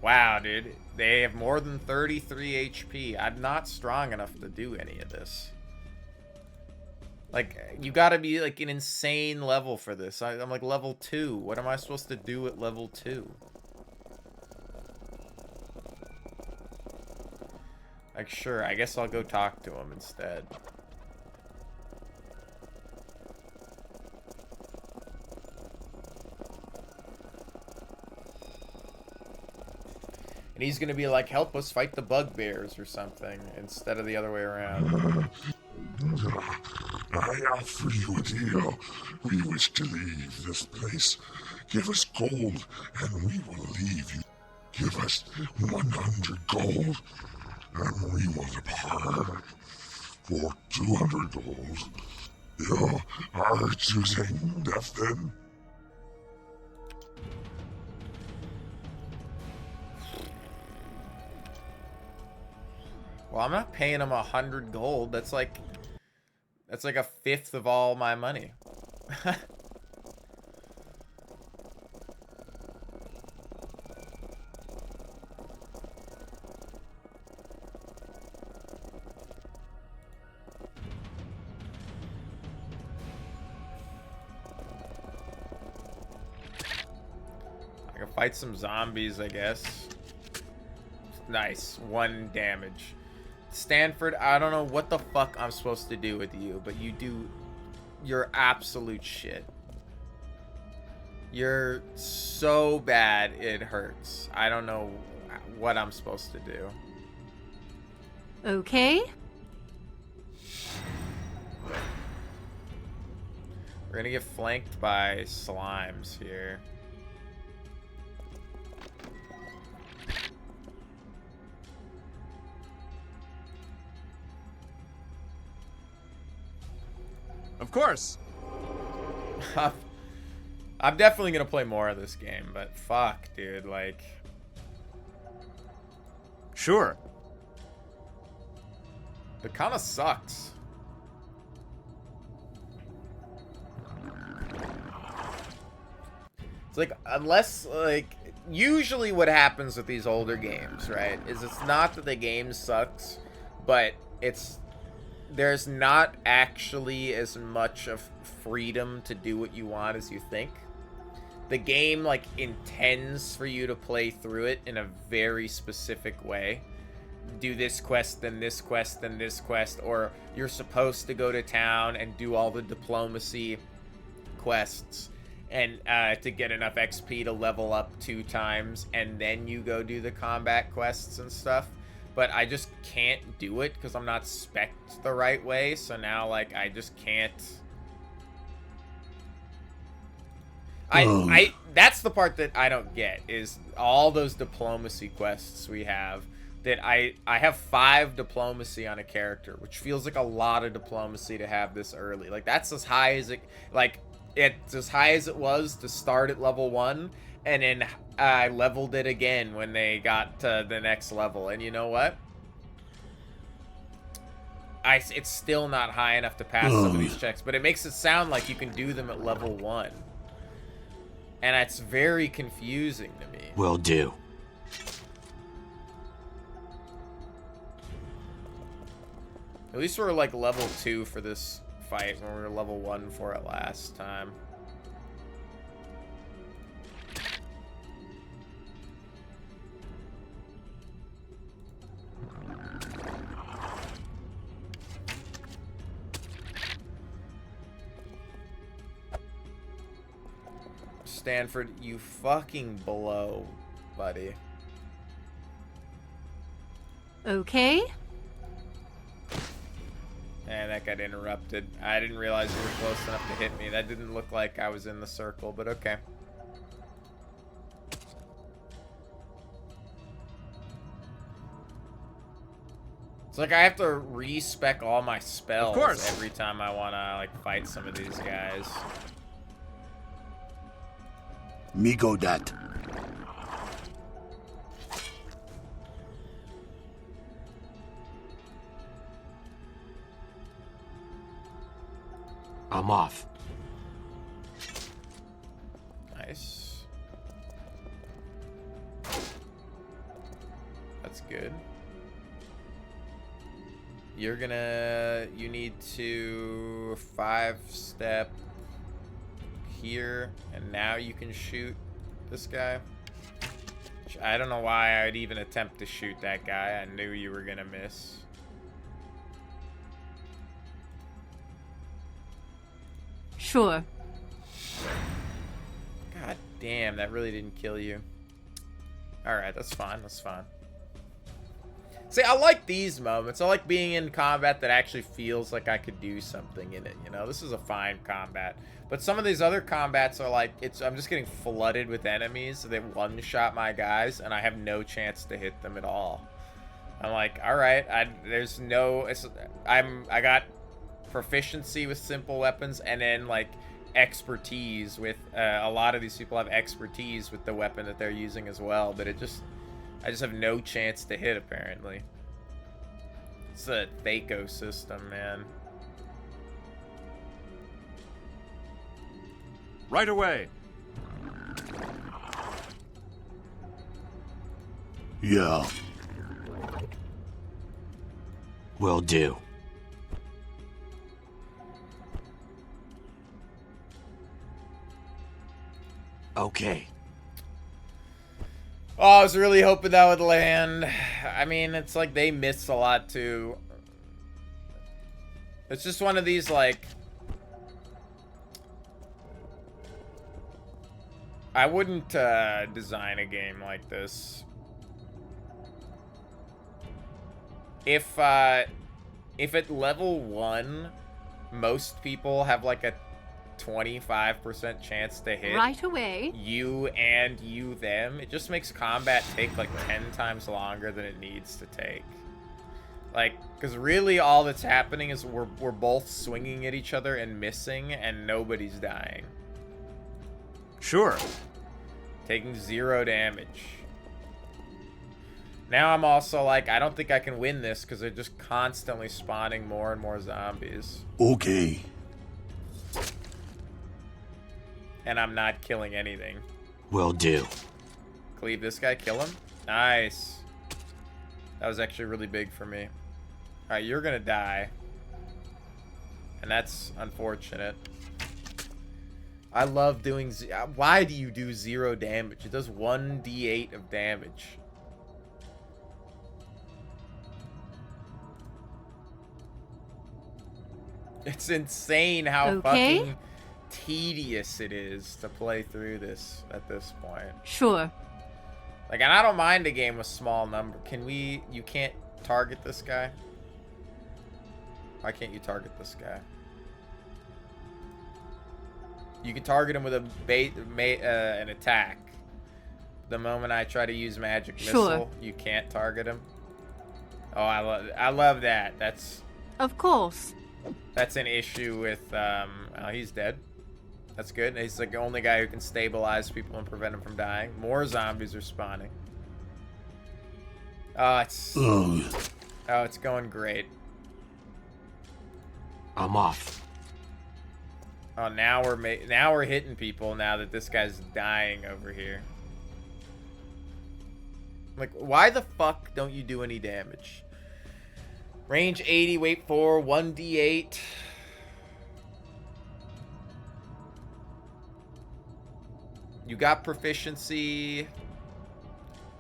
Wow, dude. They have more than 33 HP. I'm not strong enough to do any of this. Like, you gotta be, like, an insane level for this. I'm, like, level 2. What am I supposed to do at level 2? Like, sure, I guess I'll go talk to him instead. And he's gonna be like, help us fight the bugbears or something, instead of the other way around. I offer you a deal. We wish to leave this place. Give us gold, and we will leave you. Give us 100 gold, and we will depart. For 200 gold, you are choosing death then? Well, I'm not paying him 100 gold. That's like a fifth of all my money. I can fight some zombies, I guess. Nice. 1 damage. Stanford, I don't know what the fuck I'm supposed to do with you, but you're absolute shit. You're so bad it hurts. I don't know what I'm supposed to do. Okay. We're gonna get flanked by slimes here. Of course. I'm definitely gonna play more of this game, but fuck, dude, like... Sure. It kinda sucks. It's like, unless, like... Usually what happens with these older games, right, is it's not that the game sucks, but it's... There's not actually as much of freedom to do what you want as you think. The game, like, intends for you to play through it in a very specific way. do this quest, then this quest, then this quest, or you're supposed to go to town and do all the diplomacy quests and to get enough XP to level up 2 times, and then you go do the combat quests and stuff. But I just can't do it because I'm not spec'd the right way, so now, like, I just can't. That's the part that I don't get, is all those diplomacy quests we have. That I have 5 diplomacy on a character, which feels like a lot of diplomacy to have this early. Like, that's as high as it, like, it's as high as it was to start at level 1, and then I leveled it again when they got to the next level. And you know what? It's still not high enough to pass some of these checks, but it makes it sound like you can do them at level 1. And it's very confusing to me. Will do. At least we're like level 2 for this fight when we were level 1 for it last time. Stanford, you fucking blow, buddy. Okay. And that got interrupted. I didn't realize you were close enough to hit me. That didn't look like I was in the circle, but okay. It's like I have to respec all my spells every time I want to like fight some of these guys. Me go that. I'm off. Nice. That's good. You need to 5-step here, and now you can shoot this guy. I don't know why I would even attempt to shoot that guy. I knew you were gonna miss. Sure. God damn, that really didn't kill you. Alright, that's fine, that's fine. See, I like these moments. I like being in combat that actually feels like I could do something in it, you know? This is a fine combat. But some of these other combats are like, I'm just getting flooded with enemies that one-shot my guys, and I have no chance to hit them at all. I'm like, alright, I got proficiency with simple weapons, and then like expertise with a lot of these people have expertise with the weapon that they're using as well, but I just have no chance to hit, apparently. It's a Thaco system, man. Right away. Yeah. Will do. Okay. Oh, I was really hoping that would land. I mean, it's like they miss a lot too. It's just one of these like, I wouldn't design a game like this. If at level 1, most people have like a 25% chance to hit right away. You and you them. It just makes combat take like 10 times longer than it needs to take. Like, because really all that's happening is we're both swinging at each other and missing, and nobody's dying. Sure. Taking 0 damage. Now I'm also like, I don't think I can win this because they're just constantly spawning more and more zombies. Okay. And I'm not killing anything. Will do. Cleave this guy, kill him. Nice. That was actually really big for me. Alright, you're gonna die. And that's unfortunate. I love doing... Why do you do 0 damage? It does 1d8 of damage. It's insane how Okay. fucking tedious it is to play through this at this point. Sure. Like, and I don't mind a game with small number. You can't target this guy? Why can't you target this guy? You can target him with an attack. The moment I try to use magic missile, you can't target him. Oh, I love that. Of course. That's an issue with oh, he's dead. That's good. He's like the only guy who can stabilize people and prevent them from dying. More zombies are spawning. Oh, it's going great. I'm off. Oh, now we're hitting people now that this guy's dying over here. Like, why the fuck don't you do any damage? Range 80, weight 4, 1d8. You got proficiency.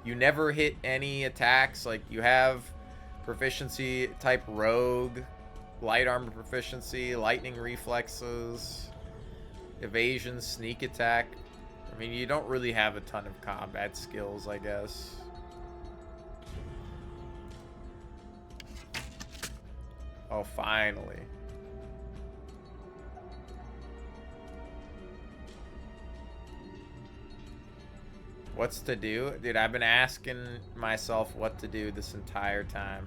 You never hit any attacks. Like, you have proficiency type rogue, light armor proficiency, lightning reflexes, evasion, sneak attack. I mean, you don't really have a ton of combat skills, I guess. Oh, finally. What's to do? Dude, I've been asking myself what to do this entire time.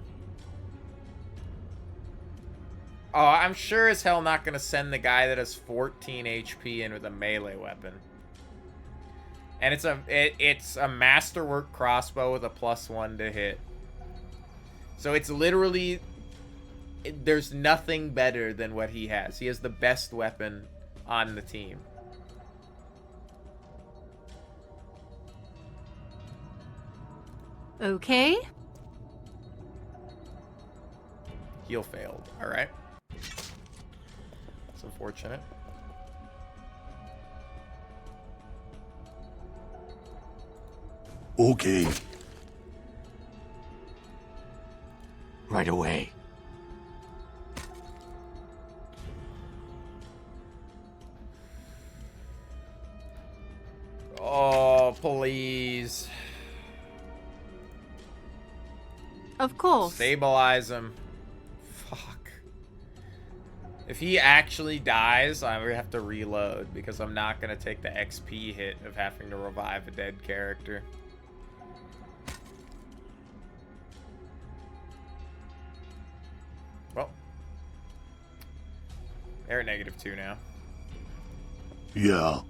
Oh, I'm sure as hell not going to send the guy that has 14 HP in with a melee weapon. And it's a masterwork crossbow with a +1 to hit. So it's literally... There's nothing better than what he has. He has the best weapon on the team. Okay. Heal failed. Alright. It's unfortunate. Okay. Right away. Oh, please. Of course. Stabilize him. Fuck. If he actually dies, I'm gonna have to reload because I'm not gonna take the XP hit of having to revive a dead character. Well, they're at -2 now. Yeah.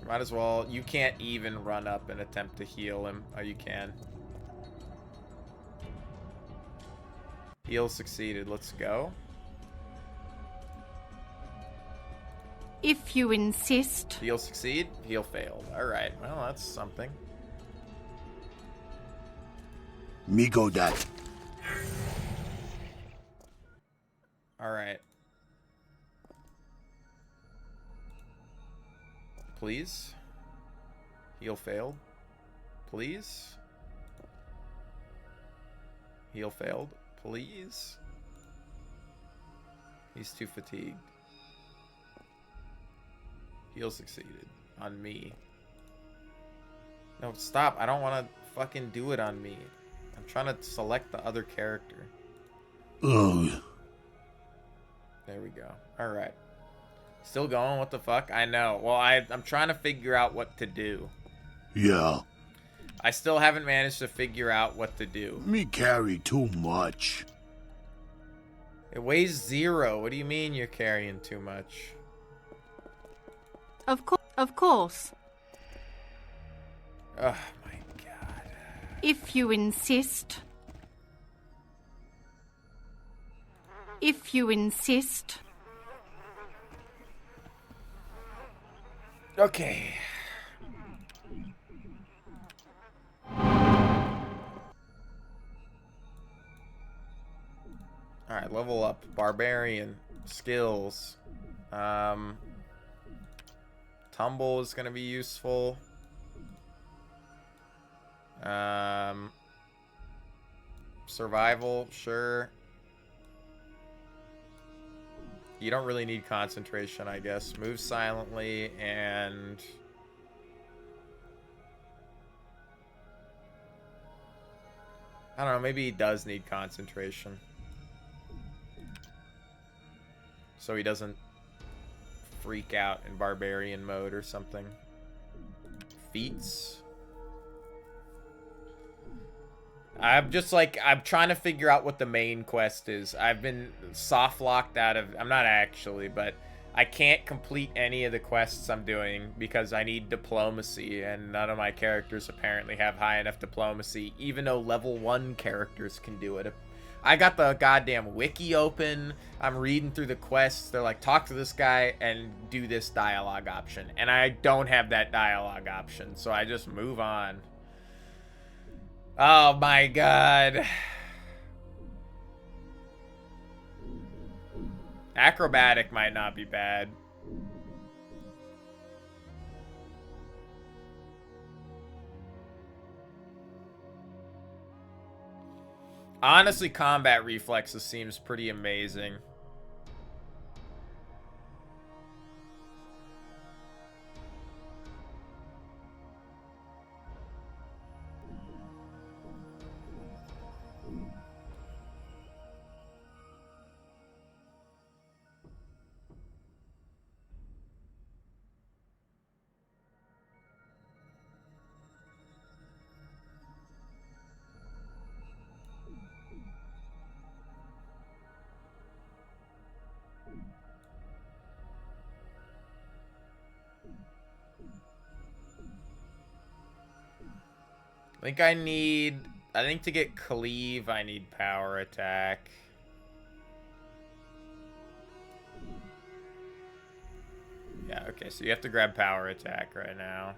Might as well. You can't even run up and attempt to heal him. Oh, you can. Heal succeeded. Let's go. If you insist. Heal succeed. Heal failed. Alright. Well, that's something. Me go that. Alright. Please. Heal failed. Please. Heal failed. Please. He's too fatigued. Heal succeeded. On me. No, stop. I don't want to fucking do it on me. I'm trying to select the other character. Ugh. There we go. Alright. Still going? What the fuck? I know. Well, I'm trying to figure out what to do. Yeah. I still haven't managed to figure out what to do. Me carry too much. It weighs 0. What do you mean you're carrying too much? Of course. Oh my god. If you insist. If you insist. Okay. Alright, level up. Barbarian. Skills. Tumble is going to be useful. Survival, sure. You don't really need concentration, I guess. Move silently and... I don't know, maybe he does need concentration. So he doesn't freak out in barbarian mode or something. Feats. I'm trying to figure out what the main quest is. I've been soft locked out of, I'm not actually, but I can't complete any of the quests I'm doing because I need diplomacy, and none of my characters apparently have high enough diplomacy, even though level 1 characters can do it. I got the goddamn wiki open. I'm reading through the quests. They're like, talk to this guy and do this dialogue option. And I don't have that dialogue option, so I just move on. Oh my god. Acrobatic might not be bad. Honestly, combat reflexes seems pretty amazing. I think to get cleave, I need power attack. Yeah, okay, so you have to grab power attack right now.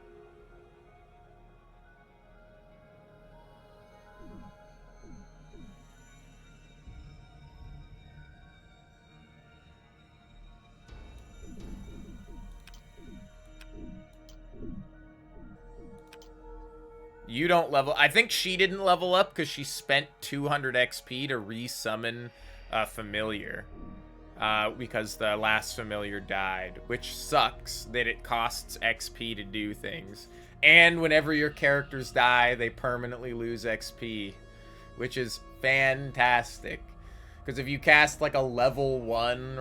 You don't level... I think she didn't level up because she spent 200 XP to re-summon a familiar. Because the last familiar died. Which sucks that it costs XP to do things. And whenever your characters die, they permanently lose XP. Which is fantastic. Because if you cast like a level 1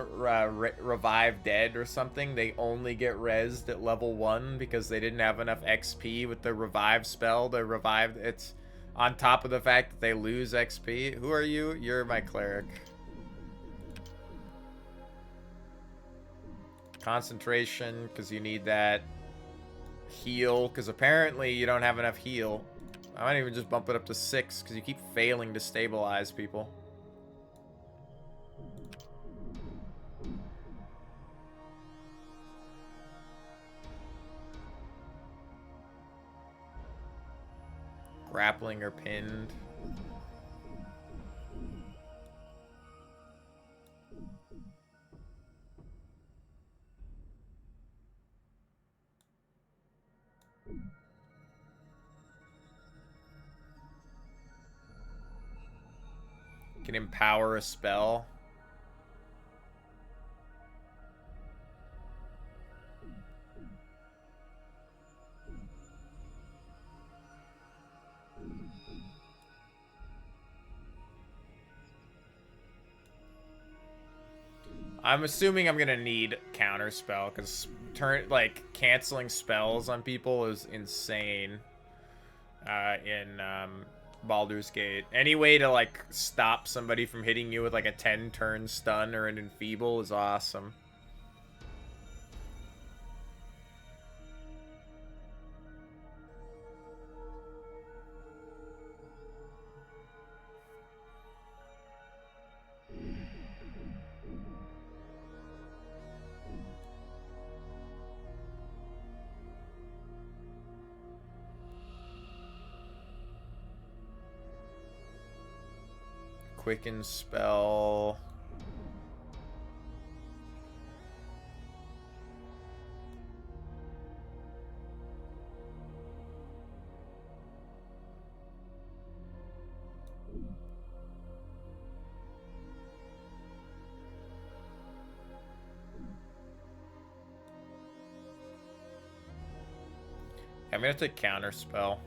Revive Dead or something, they only get rezzed at level 1 because they didn't have enough XP with the revive spell. The revive, it's on top of the fact that they lose XP. Who are you? You're my cleric. Concentration, because you need that. Heal, because apparently you don't have enough heal. I might even just bump it up to 6 because you keep failing to stabilize people. Grappling or pinned. Can empower a spell. I'm assuming I'm gonna need counterspell because canceling spells on people is insane in Baldur's Gate. Any way to like stop somebody from hitting you with like a 10-turn stun or an enfeeble is awesome. Quicken spell. I'm gonna take counter spell.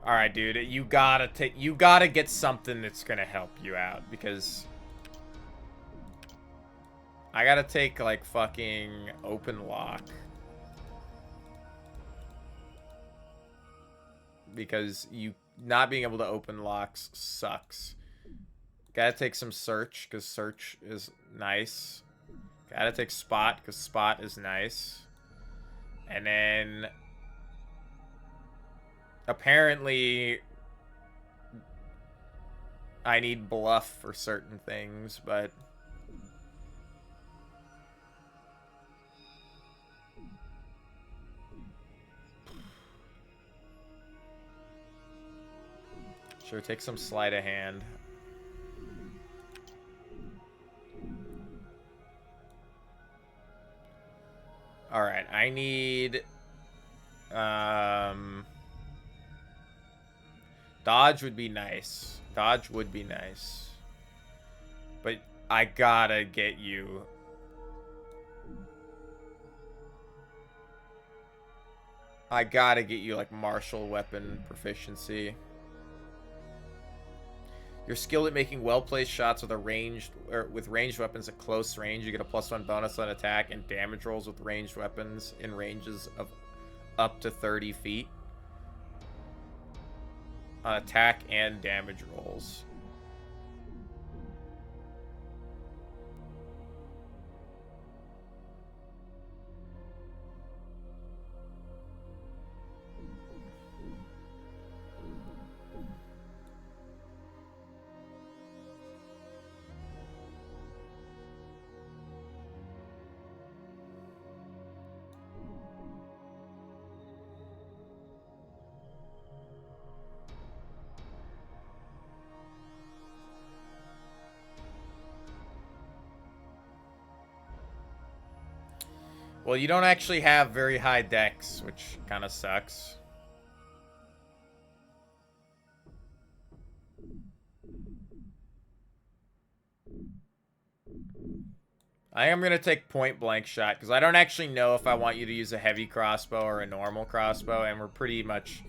All right, dude. You gotta get something that's gonna help you out, because I gotta take like fucking open lock, because you not being able to open locks sucks. Gotta take some search, because search is nice. Gotta take spot, because spot is nice. And then apparently I need bluff for certain things, but sure, take some sleight of hand. Alright, I need dodge would be nice. Dodge would be nice. But I gotta get you. I gotta get you like martial weapon proficiency. You're skilled at making well-placed shots with ranged weapons at close range. You get a +1 bonus on attack and damage rolls with ranged weapons in ranges of up to 30 feet. On attack and damage rolls. Well, you don't actually have very high dex, which kind of sucks. I am going to take point blank shot, because I don't actually know if I want you to use a heavy crossbow or a normal crossbow, and we're pretty much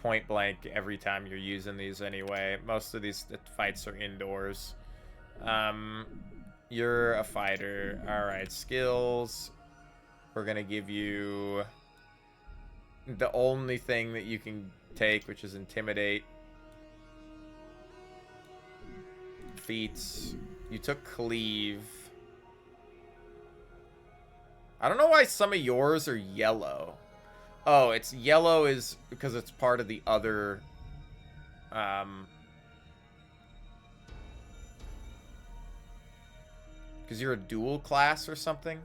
point blank every time you're using these anyway. Most of these fights are indoors. You're a fighter. Alright, skills. We're going to give you the only thing that you can take, which is Intimidate. Feats. You took Cleave. I don't know why some of yours are yellow. Oh, it's yellow is because it's part of the other... because you're a dual class or something?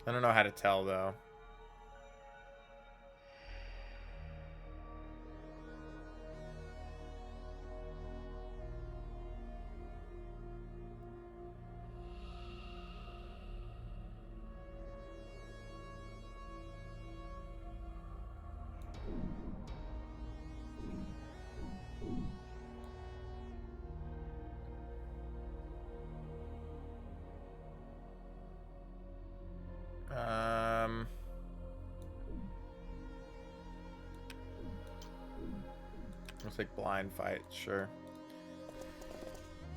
I don't know how to tell, though. Let's take blind fight, sure.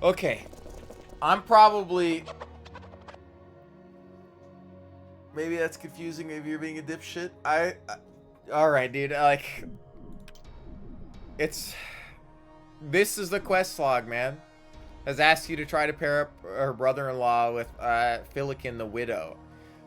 Okay. I'm probably... Maybe that's confusing. Maybe you're being a dipshit. Alright, dude. Like... It's... This is the quest log, man. Has asked you to try to pair up her brother-in-law with Filikin the Widow.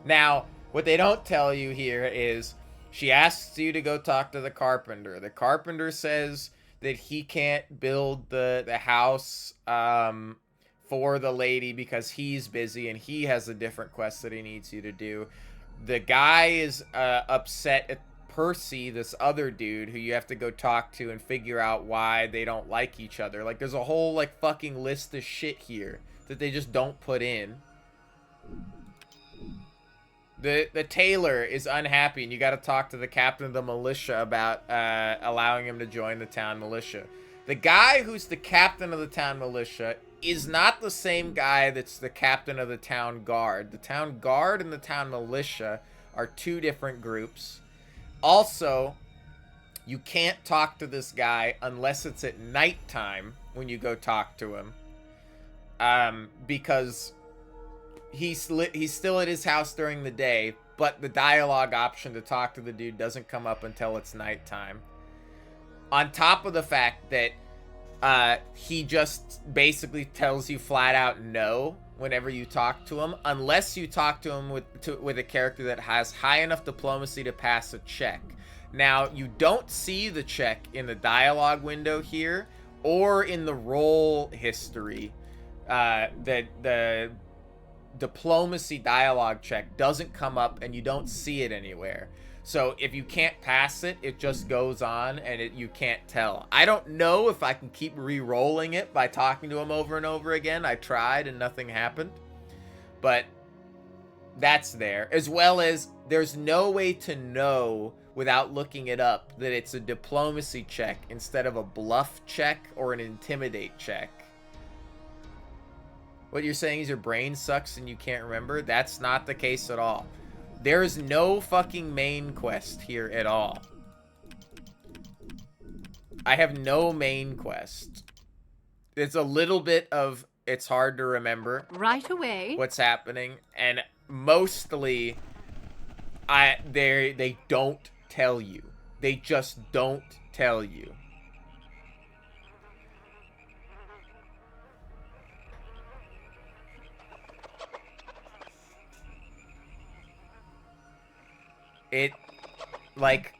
Now, what they don't tell you here is she asks you to go talk to the carpenter. The carpenter says that he can't build the house for the lady because he's busy and he has a different quest that he needs you to do. The guy is upset at Percy, this other dude who you have to go talk to and figure out why they don't like each other. Like, there's a whole, like, fucking list of shit here that they just don't put in. The tailor is unhappy, and you got to talk to the captain of the militia about allowing him to join the town militia. The guy who's the captain of the town militia is not the same guy that's the captain of the town guard. The town guard and the town militia are two different groups. Also, you can't talk to this guy unless it's at nighttime when you go talk to him. Because he's still at his house during the day, but the dialogue option to talk to the dude doesn't come up until it's nighttime. On top of the fact that he just basically tells you flat out no whenever you talk to him, unless you talk to him with a character that has high enough diplomacy to pass a check. Now, you don't see the check in the dialogue window here or in the role history. The diplomacy dialogue check doesn't come up and you don't see it anywhere. So if you can't pass it, it just goes on and you can't tell. I don't know if I can keep re-rolling it by talking to him over and over again. I tried and nothing happened. But that's there. As well as there's no way to know without looking it up that it's a diplomacy check instead of a bluff check or an intimidate check. What you're saying is your brain sucks and you can't remember? That's not the case at all. There is no fucking main quest here at all. I have no main quest. It's a little bit of it's hard to remember. Right away. What's happening, and mostly they don't tell you. They just don't tell you. It, like,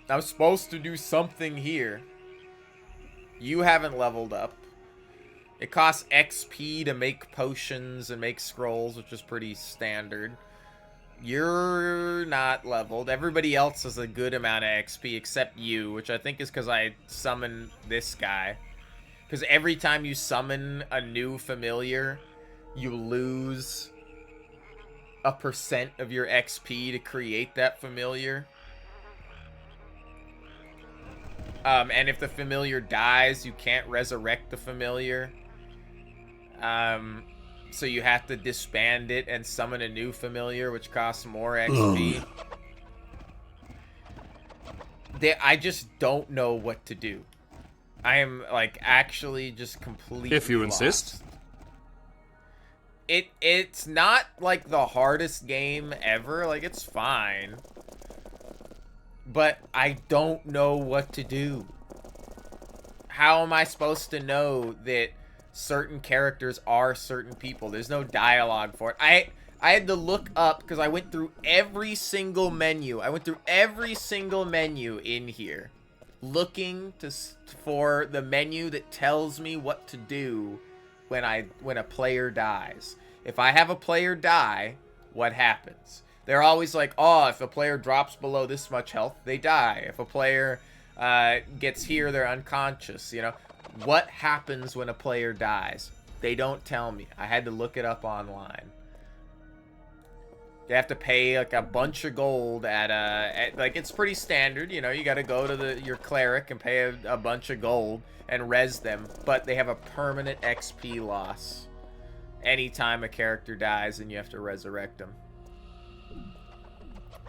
I'm supposed to do something here. You haven't leveled up. It costs XP to make potions and make scrolls, which is pretty standard. You're not leveled. Everybody else has a good amount of XP except you, which I think is because I summoned this guy. Because every time you summon a new familiar, you lose a % of your XP to create that familiar. And if the familiar dies, you can't resurrect the familiar. So you have to disband it and summon a new familiar, which costs more XP. I just don't know what to do. I am, like, actually just completely If you lost. insist. It's not, like, the hardest game ever. Like, it's fine. But I don't know what to do. How am I supposed to know that certain characters are certain people? There's no dialogue for it. I had to look up, because I went through every single menu. I went through every single menu in here, looking for the menu that tells me what to do when a player dies. If I have a player die, what happens? They're always like, oh, if a player drops below this much health, they die. If a player gets here, they're unconscious. You know, what happens when a player dies? They don't tell me. I had to look it up online. You have to pay like a bunch of gold at like, it's pretty standard, you know, you got to go to your cleric and pay a bunch of gold and res them, but they have a permanent XP loss anytime a character dies and you have to resurrect them.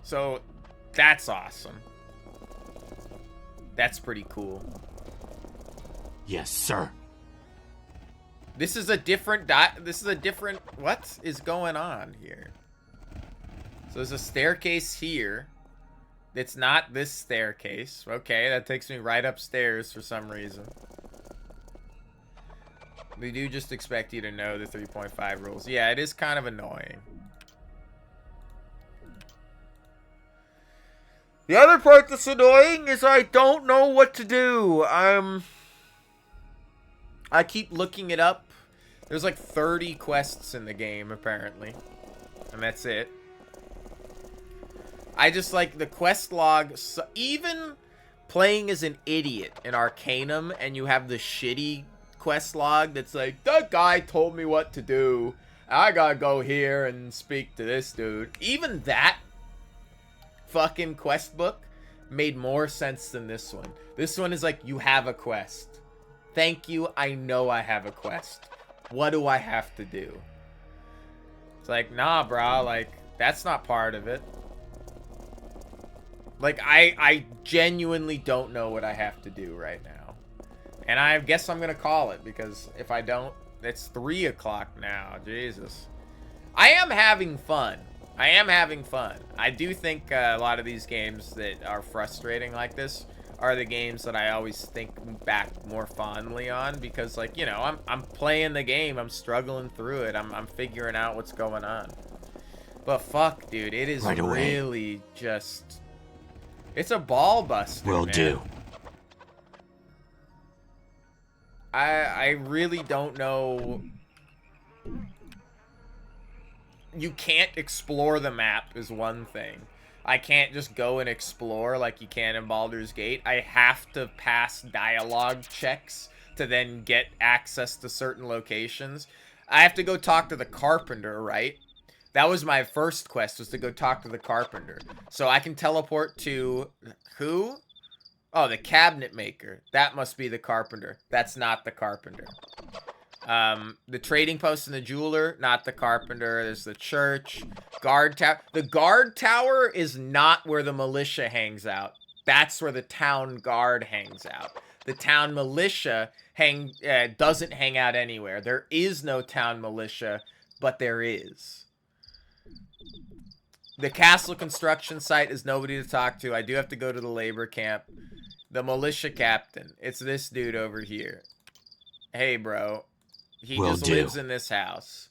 So that's awesome. That's pretty cool. Yes, sir. This is a different what is going on here? So there's a staircase here. It's not this staircase. Okay, that takes me right upstairs for some reason. They do just expect you to know the 3.5 rules. Yeah, it is kind of annoying. The other part that's annoying is I don't know what to do. I keep looking it up. There's like 30 quests in the game, apparently. And that's it. I just like the quest log. So even playing as an idiot in Arcanum and you have the shitty quest log that's like, that guy told me what to do. I gotta go here and speak to this dude. Even that fucking quest book made more sense than this one. This one is like, you have a quest. Thank you, I know I have a quest. What do I have to do? It's like, nah, bro, like, that's not part of it. Like, I genuinely don't know what I have to do right now. And I guess I'm gonna call it, because if I don't, it's 3 o'clock now. Jesus. I am having fun. I am having fun. I do think a lot of these games that are frustrating like this are the games that I always think back more fondly on, because, like, you know, I'm playing the game, I'm struggling through it, I'm figuring out what's going on. But fuck, dude, it is Right away. really just, it's a ball buster. Will man. do. I really don't know. You can't explore the map is one thing. I can't just go and explore like you can in Baldur's Gate. I have to pass dialogue checks to then get access to certain locations. I have to go talk to the carpenter, right? That was my first quest, was to go talk to the carpenter. So I can teleport to who? Oh, the cabinet maker. That must be the carpenter. That's not the carpenter. The trading post and the jeweler, not the carpenter. There's the church. Guard tower. The guard tower is not where the militia hangs out. That's where the town guard hangs out. The town militia doesn't hang out anywhere. There is no town militia, but there is. The castle construction site is nobody to talk to. I do have to go to the labor camp. The militia captain. It's this dude over here. Hey, bro. He just lives in this house.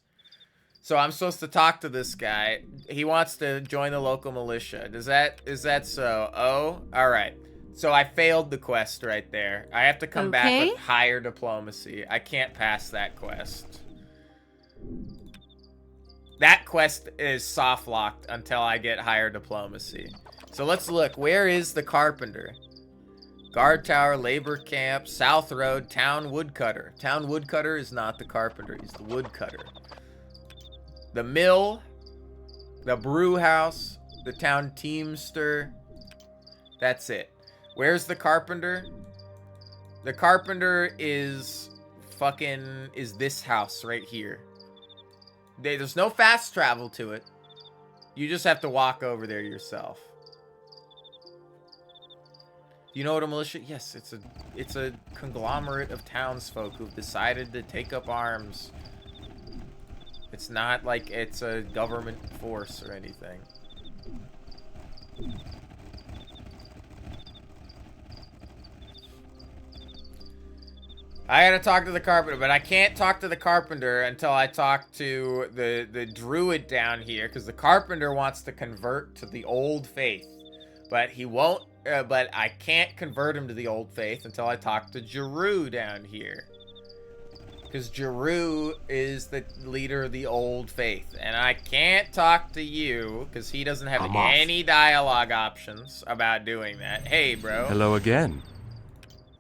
So I'm supposed to talk to this guy. He wants to join the local militia. Is that so? Oh, all right. So I failed the quest right there. I have to come back with higher diplomacy. I can't pass that quest. That quest is soft locked until I get higher diplomacy. So let's look. Where is the carpenter? Guard tower, labor camp, South Road, town woodcutter. Town woodcutter is not the carpenter. He's the woodcutter. The mill, the brew house, the town teamster. That's it. Where's the carpenter? The carpenter is this house right here. There's no fast travel to it. You just have to walk over there yourself. You know what a militia? Yes, it's a conglomerate of townsfolk who've decided to take up arms. It's not like it's a government force or anything. I gotta talk to the carpenter, but I can't talk to the carpenter until I talk to the druid down here, because the carpenter wants to convert to the old faith, but he won't. But I can't convert him to the old faith until I talk to Jeru down here, because Jeru is the leader of the old faith, and I can't talk to you because he doesn't have any dialogue options about doing that. Hey, bro. Hello again.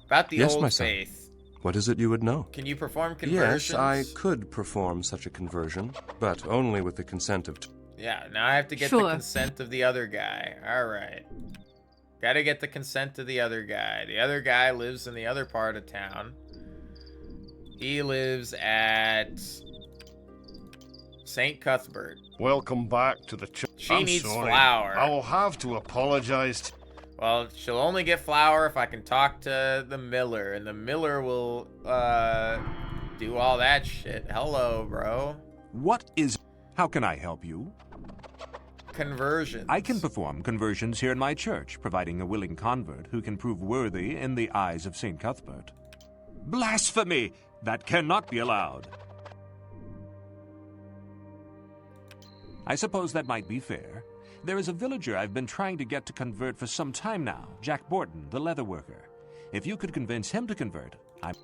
About the Yes, old my son. faith. What is it you would know? Can you perform conversions? Yes, I could perform such a conversion, but only with the consent of... Yeah, now I have to get the consent of the other guy. All right. Gotta get the consent of the other guy. The other guy lives in the other part of town. He lives at St. Cuthbert. Welcome back to the church. She needs flour. I will have to apologize. Well, she'll only get flour if I can talk to the miller, and the miller will do all that shit. Hello, bro. What is... How can I help you? Conversions. I can perform conversions here in my church, providing a willing convert who can prove worthy in the eyes of St. Cuthbert. Blasphemy! That cannot be allowed. I suppose that might be fair. There is a villager I've been trying to get to convert for some time now, Jack Borton, the leather worker. If you could convince him to convert, I'll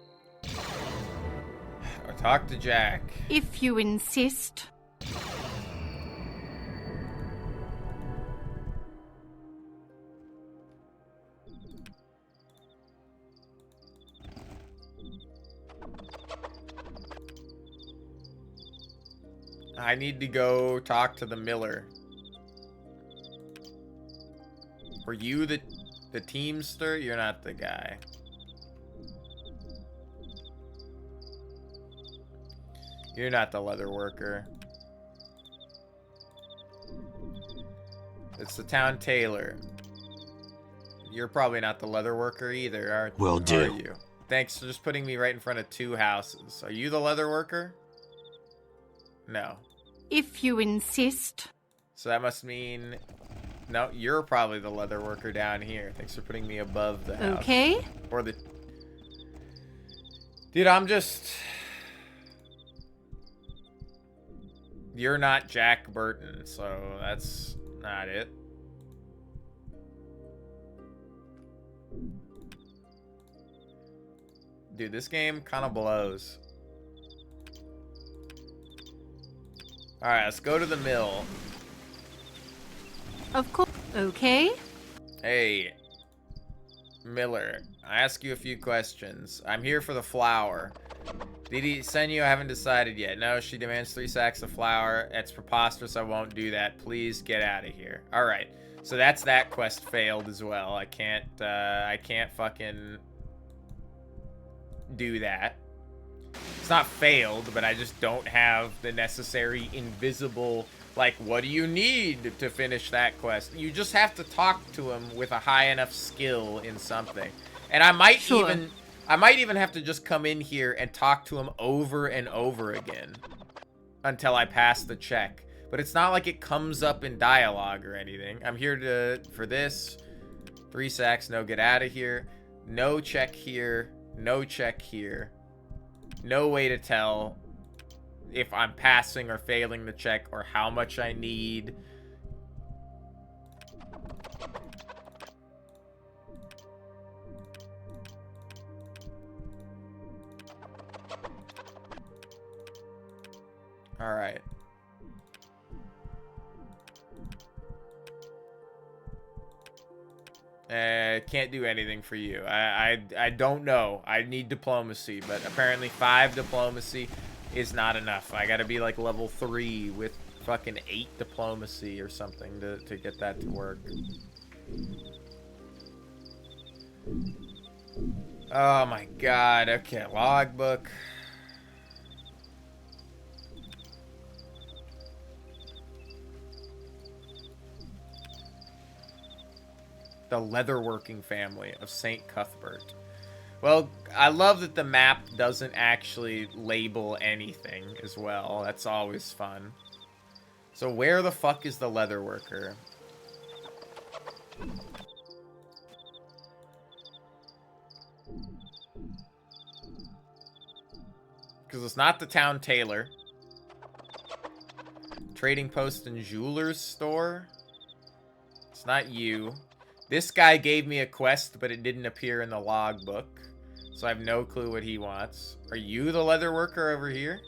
talk to Jack. If you insist. I need to go talk to the miller. Were you the The Teamster? You're not the guy. You're not the leather worker. It's the town tailor. You're probably not the leather worker either, are you? Thanks for just putting me right in front of two houses. Are you the leather worker? No. If you insist. So that must mean... No, you're probably the leather worker down here. Thanks for putting me above the house. Okay. Or the... Dude, I'm just... You're not Jack Burton, so that's not it. Dude, this game kind of blows. Alright, let's go to the mill. Of course. Okay. Hey, Miller, I ask you a few questions. I'm here for the flour. Did he send you? I haven't decided yet. No, she demands 3 sacks of flour. That's preposterous. I won't do that. Please get out of here. All right. So that's that quest failed as well. I can't fucking do that. It's not failed, but I just don't have the necessary invisible, like, what do you need to finish that quest? You just have to talk to him with a high enough skill in something. And I might even have to just come in here and talk to him over and over again until I pass the check. But it's not like it comes up in dialogue or anything. I'm here for this. 3 sacks, no, get out of here. No check here. No check here. No way to tell if I'm passing or failing the check or how much I need. All right. Can't do anything for you. I don't know. I need diplomacy, but apparently 5 diplomacy is not enough. I gotta be like level 3 with fucking 8 diplomacy or something to get that to work. Oh my god. Okay, logbook. The leatherworking family of St. Cuthbert. Well, I love that the map doesn't actually label anything as well. That's always fun. So where the fuck is the leatherworker? Because it's not the town tailor. Trading post and jeweler's store. It's not you. This guy gave me a quest, but it didn't appear in the logbook. So I have no clue what he wants. Are you the leather worker over here?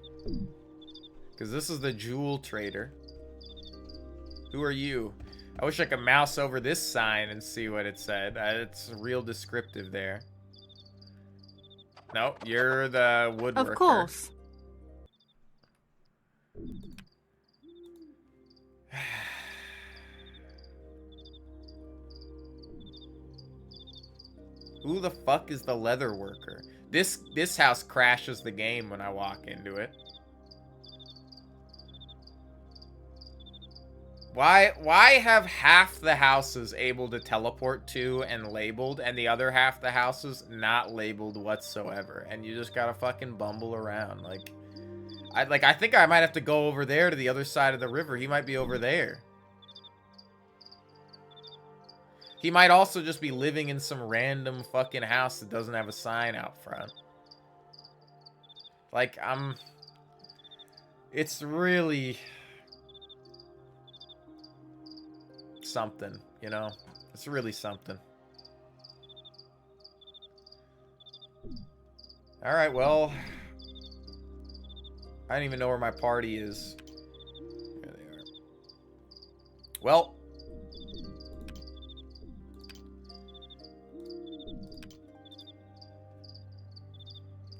Because this is the jewel trader. Who are you? I wish I could mouse over this sign and see what it said. It's real descriptive there. Nope, you're the woodworker. Of course. Who the fuck is the leather worker? This house crashes the game when I walk into it. Why have half the houses able to teleport to and labeled, and the other half the houses not labeled whatsoever? And you just gotta fucking bumble around. I think I might have to go over there to the other side of the river. He might be over there. He might also just be living in some random fucking house that doesn't have a sign out front. It's really something, you know? It's really something. Alright, well, I don't even know where my party is. There they are. Well,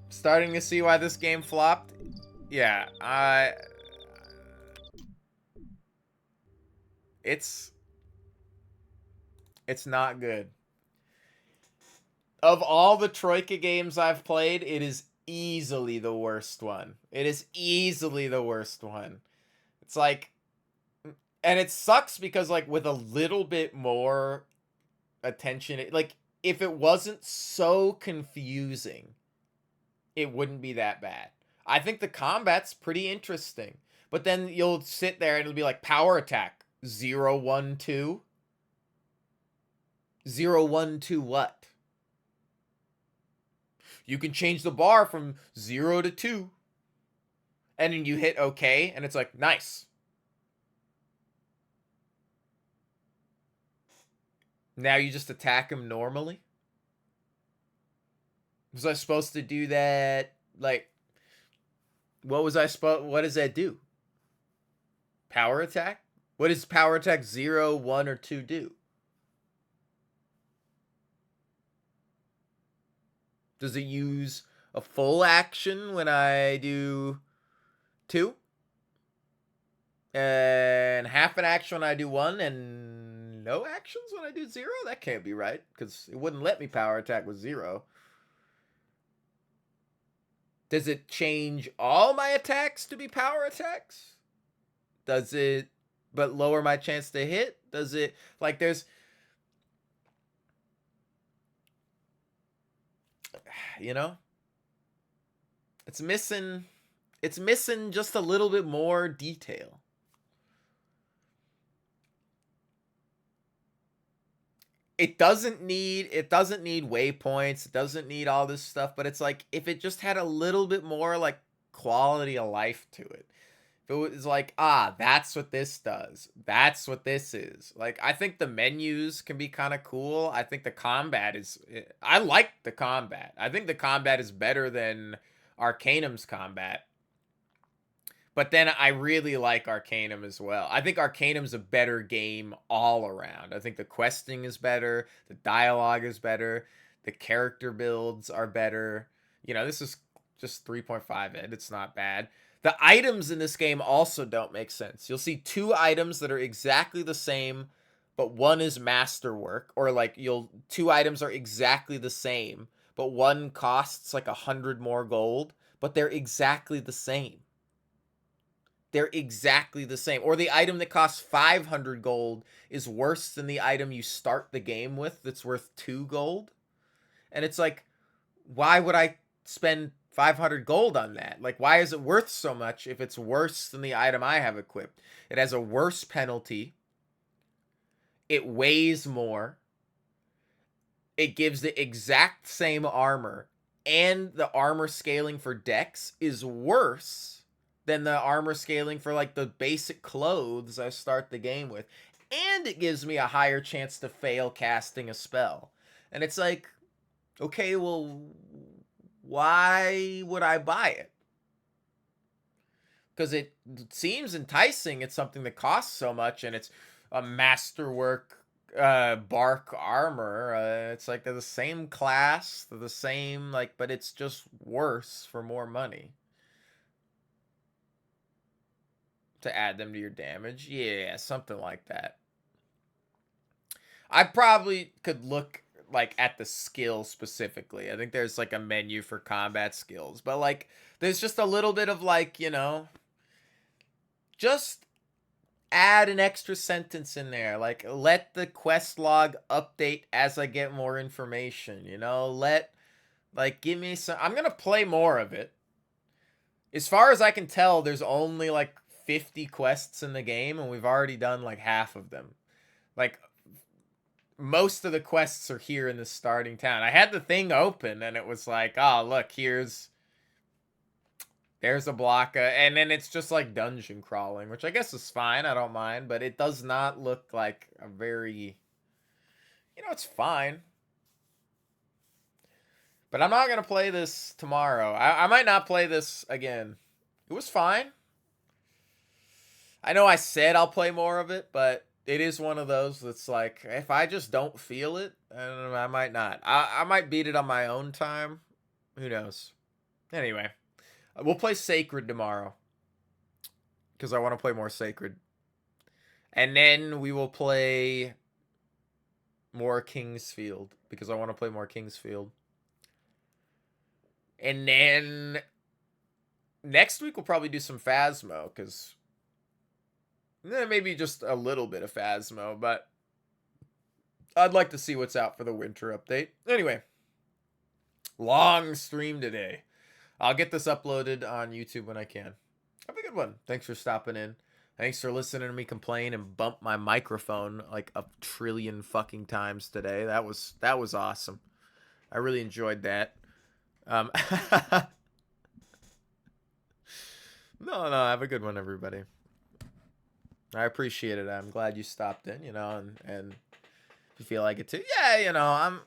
starting to see why this game flopped. Yeah, it's not good. Of all the Troika games I've played, it is easily the worst one. It is easily the worst one. It's like, and it sucks because like with a little bit more attention, like if it wasn't so confusing, it wouldn't be that bad. I think the combat's pretty interesting, but then you'll sit there and it'll be like power attack 0 1 2. 0 1 2 what? You can change the bar from 0 to 2. And then you hit OK, and it's like, nice. Now you just attack him normally? Was I supposed to do that? Like, what was I supposed... What does that do? Power attack? What does power attack 0, 1, or 2 do? Does it use a full action when I do 2? And half an action when I do 1, and no actions when I do 0? That can't be right, because it wouldn't let me power attack with 0. Does it change all my attacks to be power attacks? Does it, but lower my chance to hit? Does it, like there's... You know, it's missing just a little bit more detail. It doesn't need waypoints, it doesn't need all this stuff, but it's like if it just had a little bit more like quality of life to it. If it was like, that's what this does. That's what this is. Like, I think the menus can be kind of cool. I think the combat is... I like the combat. I think the combat is better than Arcanum's combat. But then I really like Arcanum as well. I think Arcanum's a better game all around. I think the questing is better. The dialogue is better. The character builds are better. You know, this is just 3.5 ed. It's not bad. The items in this game also don't make sense. You'll see 2 items that are exactly the same, but one is masterwork, or like 2 items are exactly the same, but one costs like 100 more gold, but they're exactly the same. They're exactly the same. Or the item that costs 500 gold is worse than the item you start the game with that's worth 2 gold. And it's like, why would I spend 500 gold on that? Like, why is it worth so much if it's worse than the item I have equipped? It has a worse penalty. It weighs more. It gives the exact same armor. And the armor scaling for Dex is worse than the armor scaling for, like, the basic clothes I start the game with. And it gives me a higher chance to fail casting a spell. And it's like, okay, well... why would I buy it? Because it seems enticing. It's something that costs so much, and it's a masterwork bark armor. It's like they're the same class, they're the same, like, but it's just worse for more money. To add them to your damage. Yeah, something like that. I probably could look like at the skill specifically. I think there's like a menu for combat skills, but like there's just a little bit of like, you know, just add an extra sentence in there. Like, let the quest log update as I get more information, you know, give me some... I'm gonna play more of it. As far as I can tell, there's only like 50 quests in the game, and we've already done like half of them. Like, most of the quests are here in the starting town. I had the thing open, and it was like, oh, look, there's a block, and then it's just like dungeon crawling, which I guess is fine. I don't mind, but it does not look like a very, you know, it's fine. But I'm not going to play this tomorrow. I might not play this again. It was fine. I know I said I'll play more of it, but it is one of those that's like, if I just don't feel it, I might not. I might beat it on my own time. Who knows? Anyway, we'll play Sacred tomorrow, because I want to play more Sacred. And then we will play more Kingsfield because I want to play more Kingsfield. And then next week we'll probably do some Phasmo because maybe just a little bit of Phasmo, but I'd like to see what's out for the winter update. Anyway, long stream today. I'll get this uploaded on YouTube when I can. Have a good one. Thanks for stopping in. Thanks for listening to me complain and bump my microphone like a trillion fucking times today. That was awesome. I really enjoyed that. No, have a good one, everybody. I appreciate it. I'm glad you stopped in, and if you feel like it too. Yeah,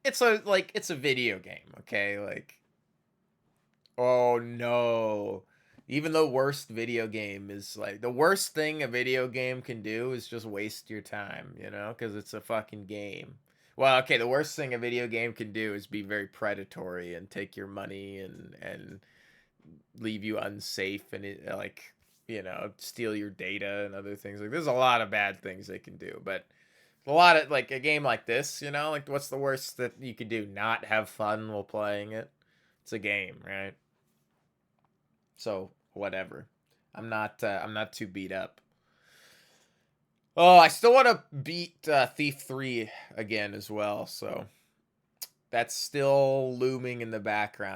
it's a video game, okay? Like, oh no. Even the worst video game is like the worst thing a video game can do is just waste your time, because it's a fucking game. Well, okay, the worst thing a video game can do is be very predatory and take your money and leave you unsafe and steal your data and other things. Like, there's a lot of bad things they can do, but a lot of like a game like this, like what's the worst that you could do? Not have fun while playing it. It's a game, right? So whatever. I'm not too beat up. Oh, I still want to beat Thief 3 again as well, so that's still looming in the background.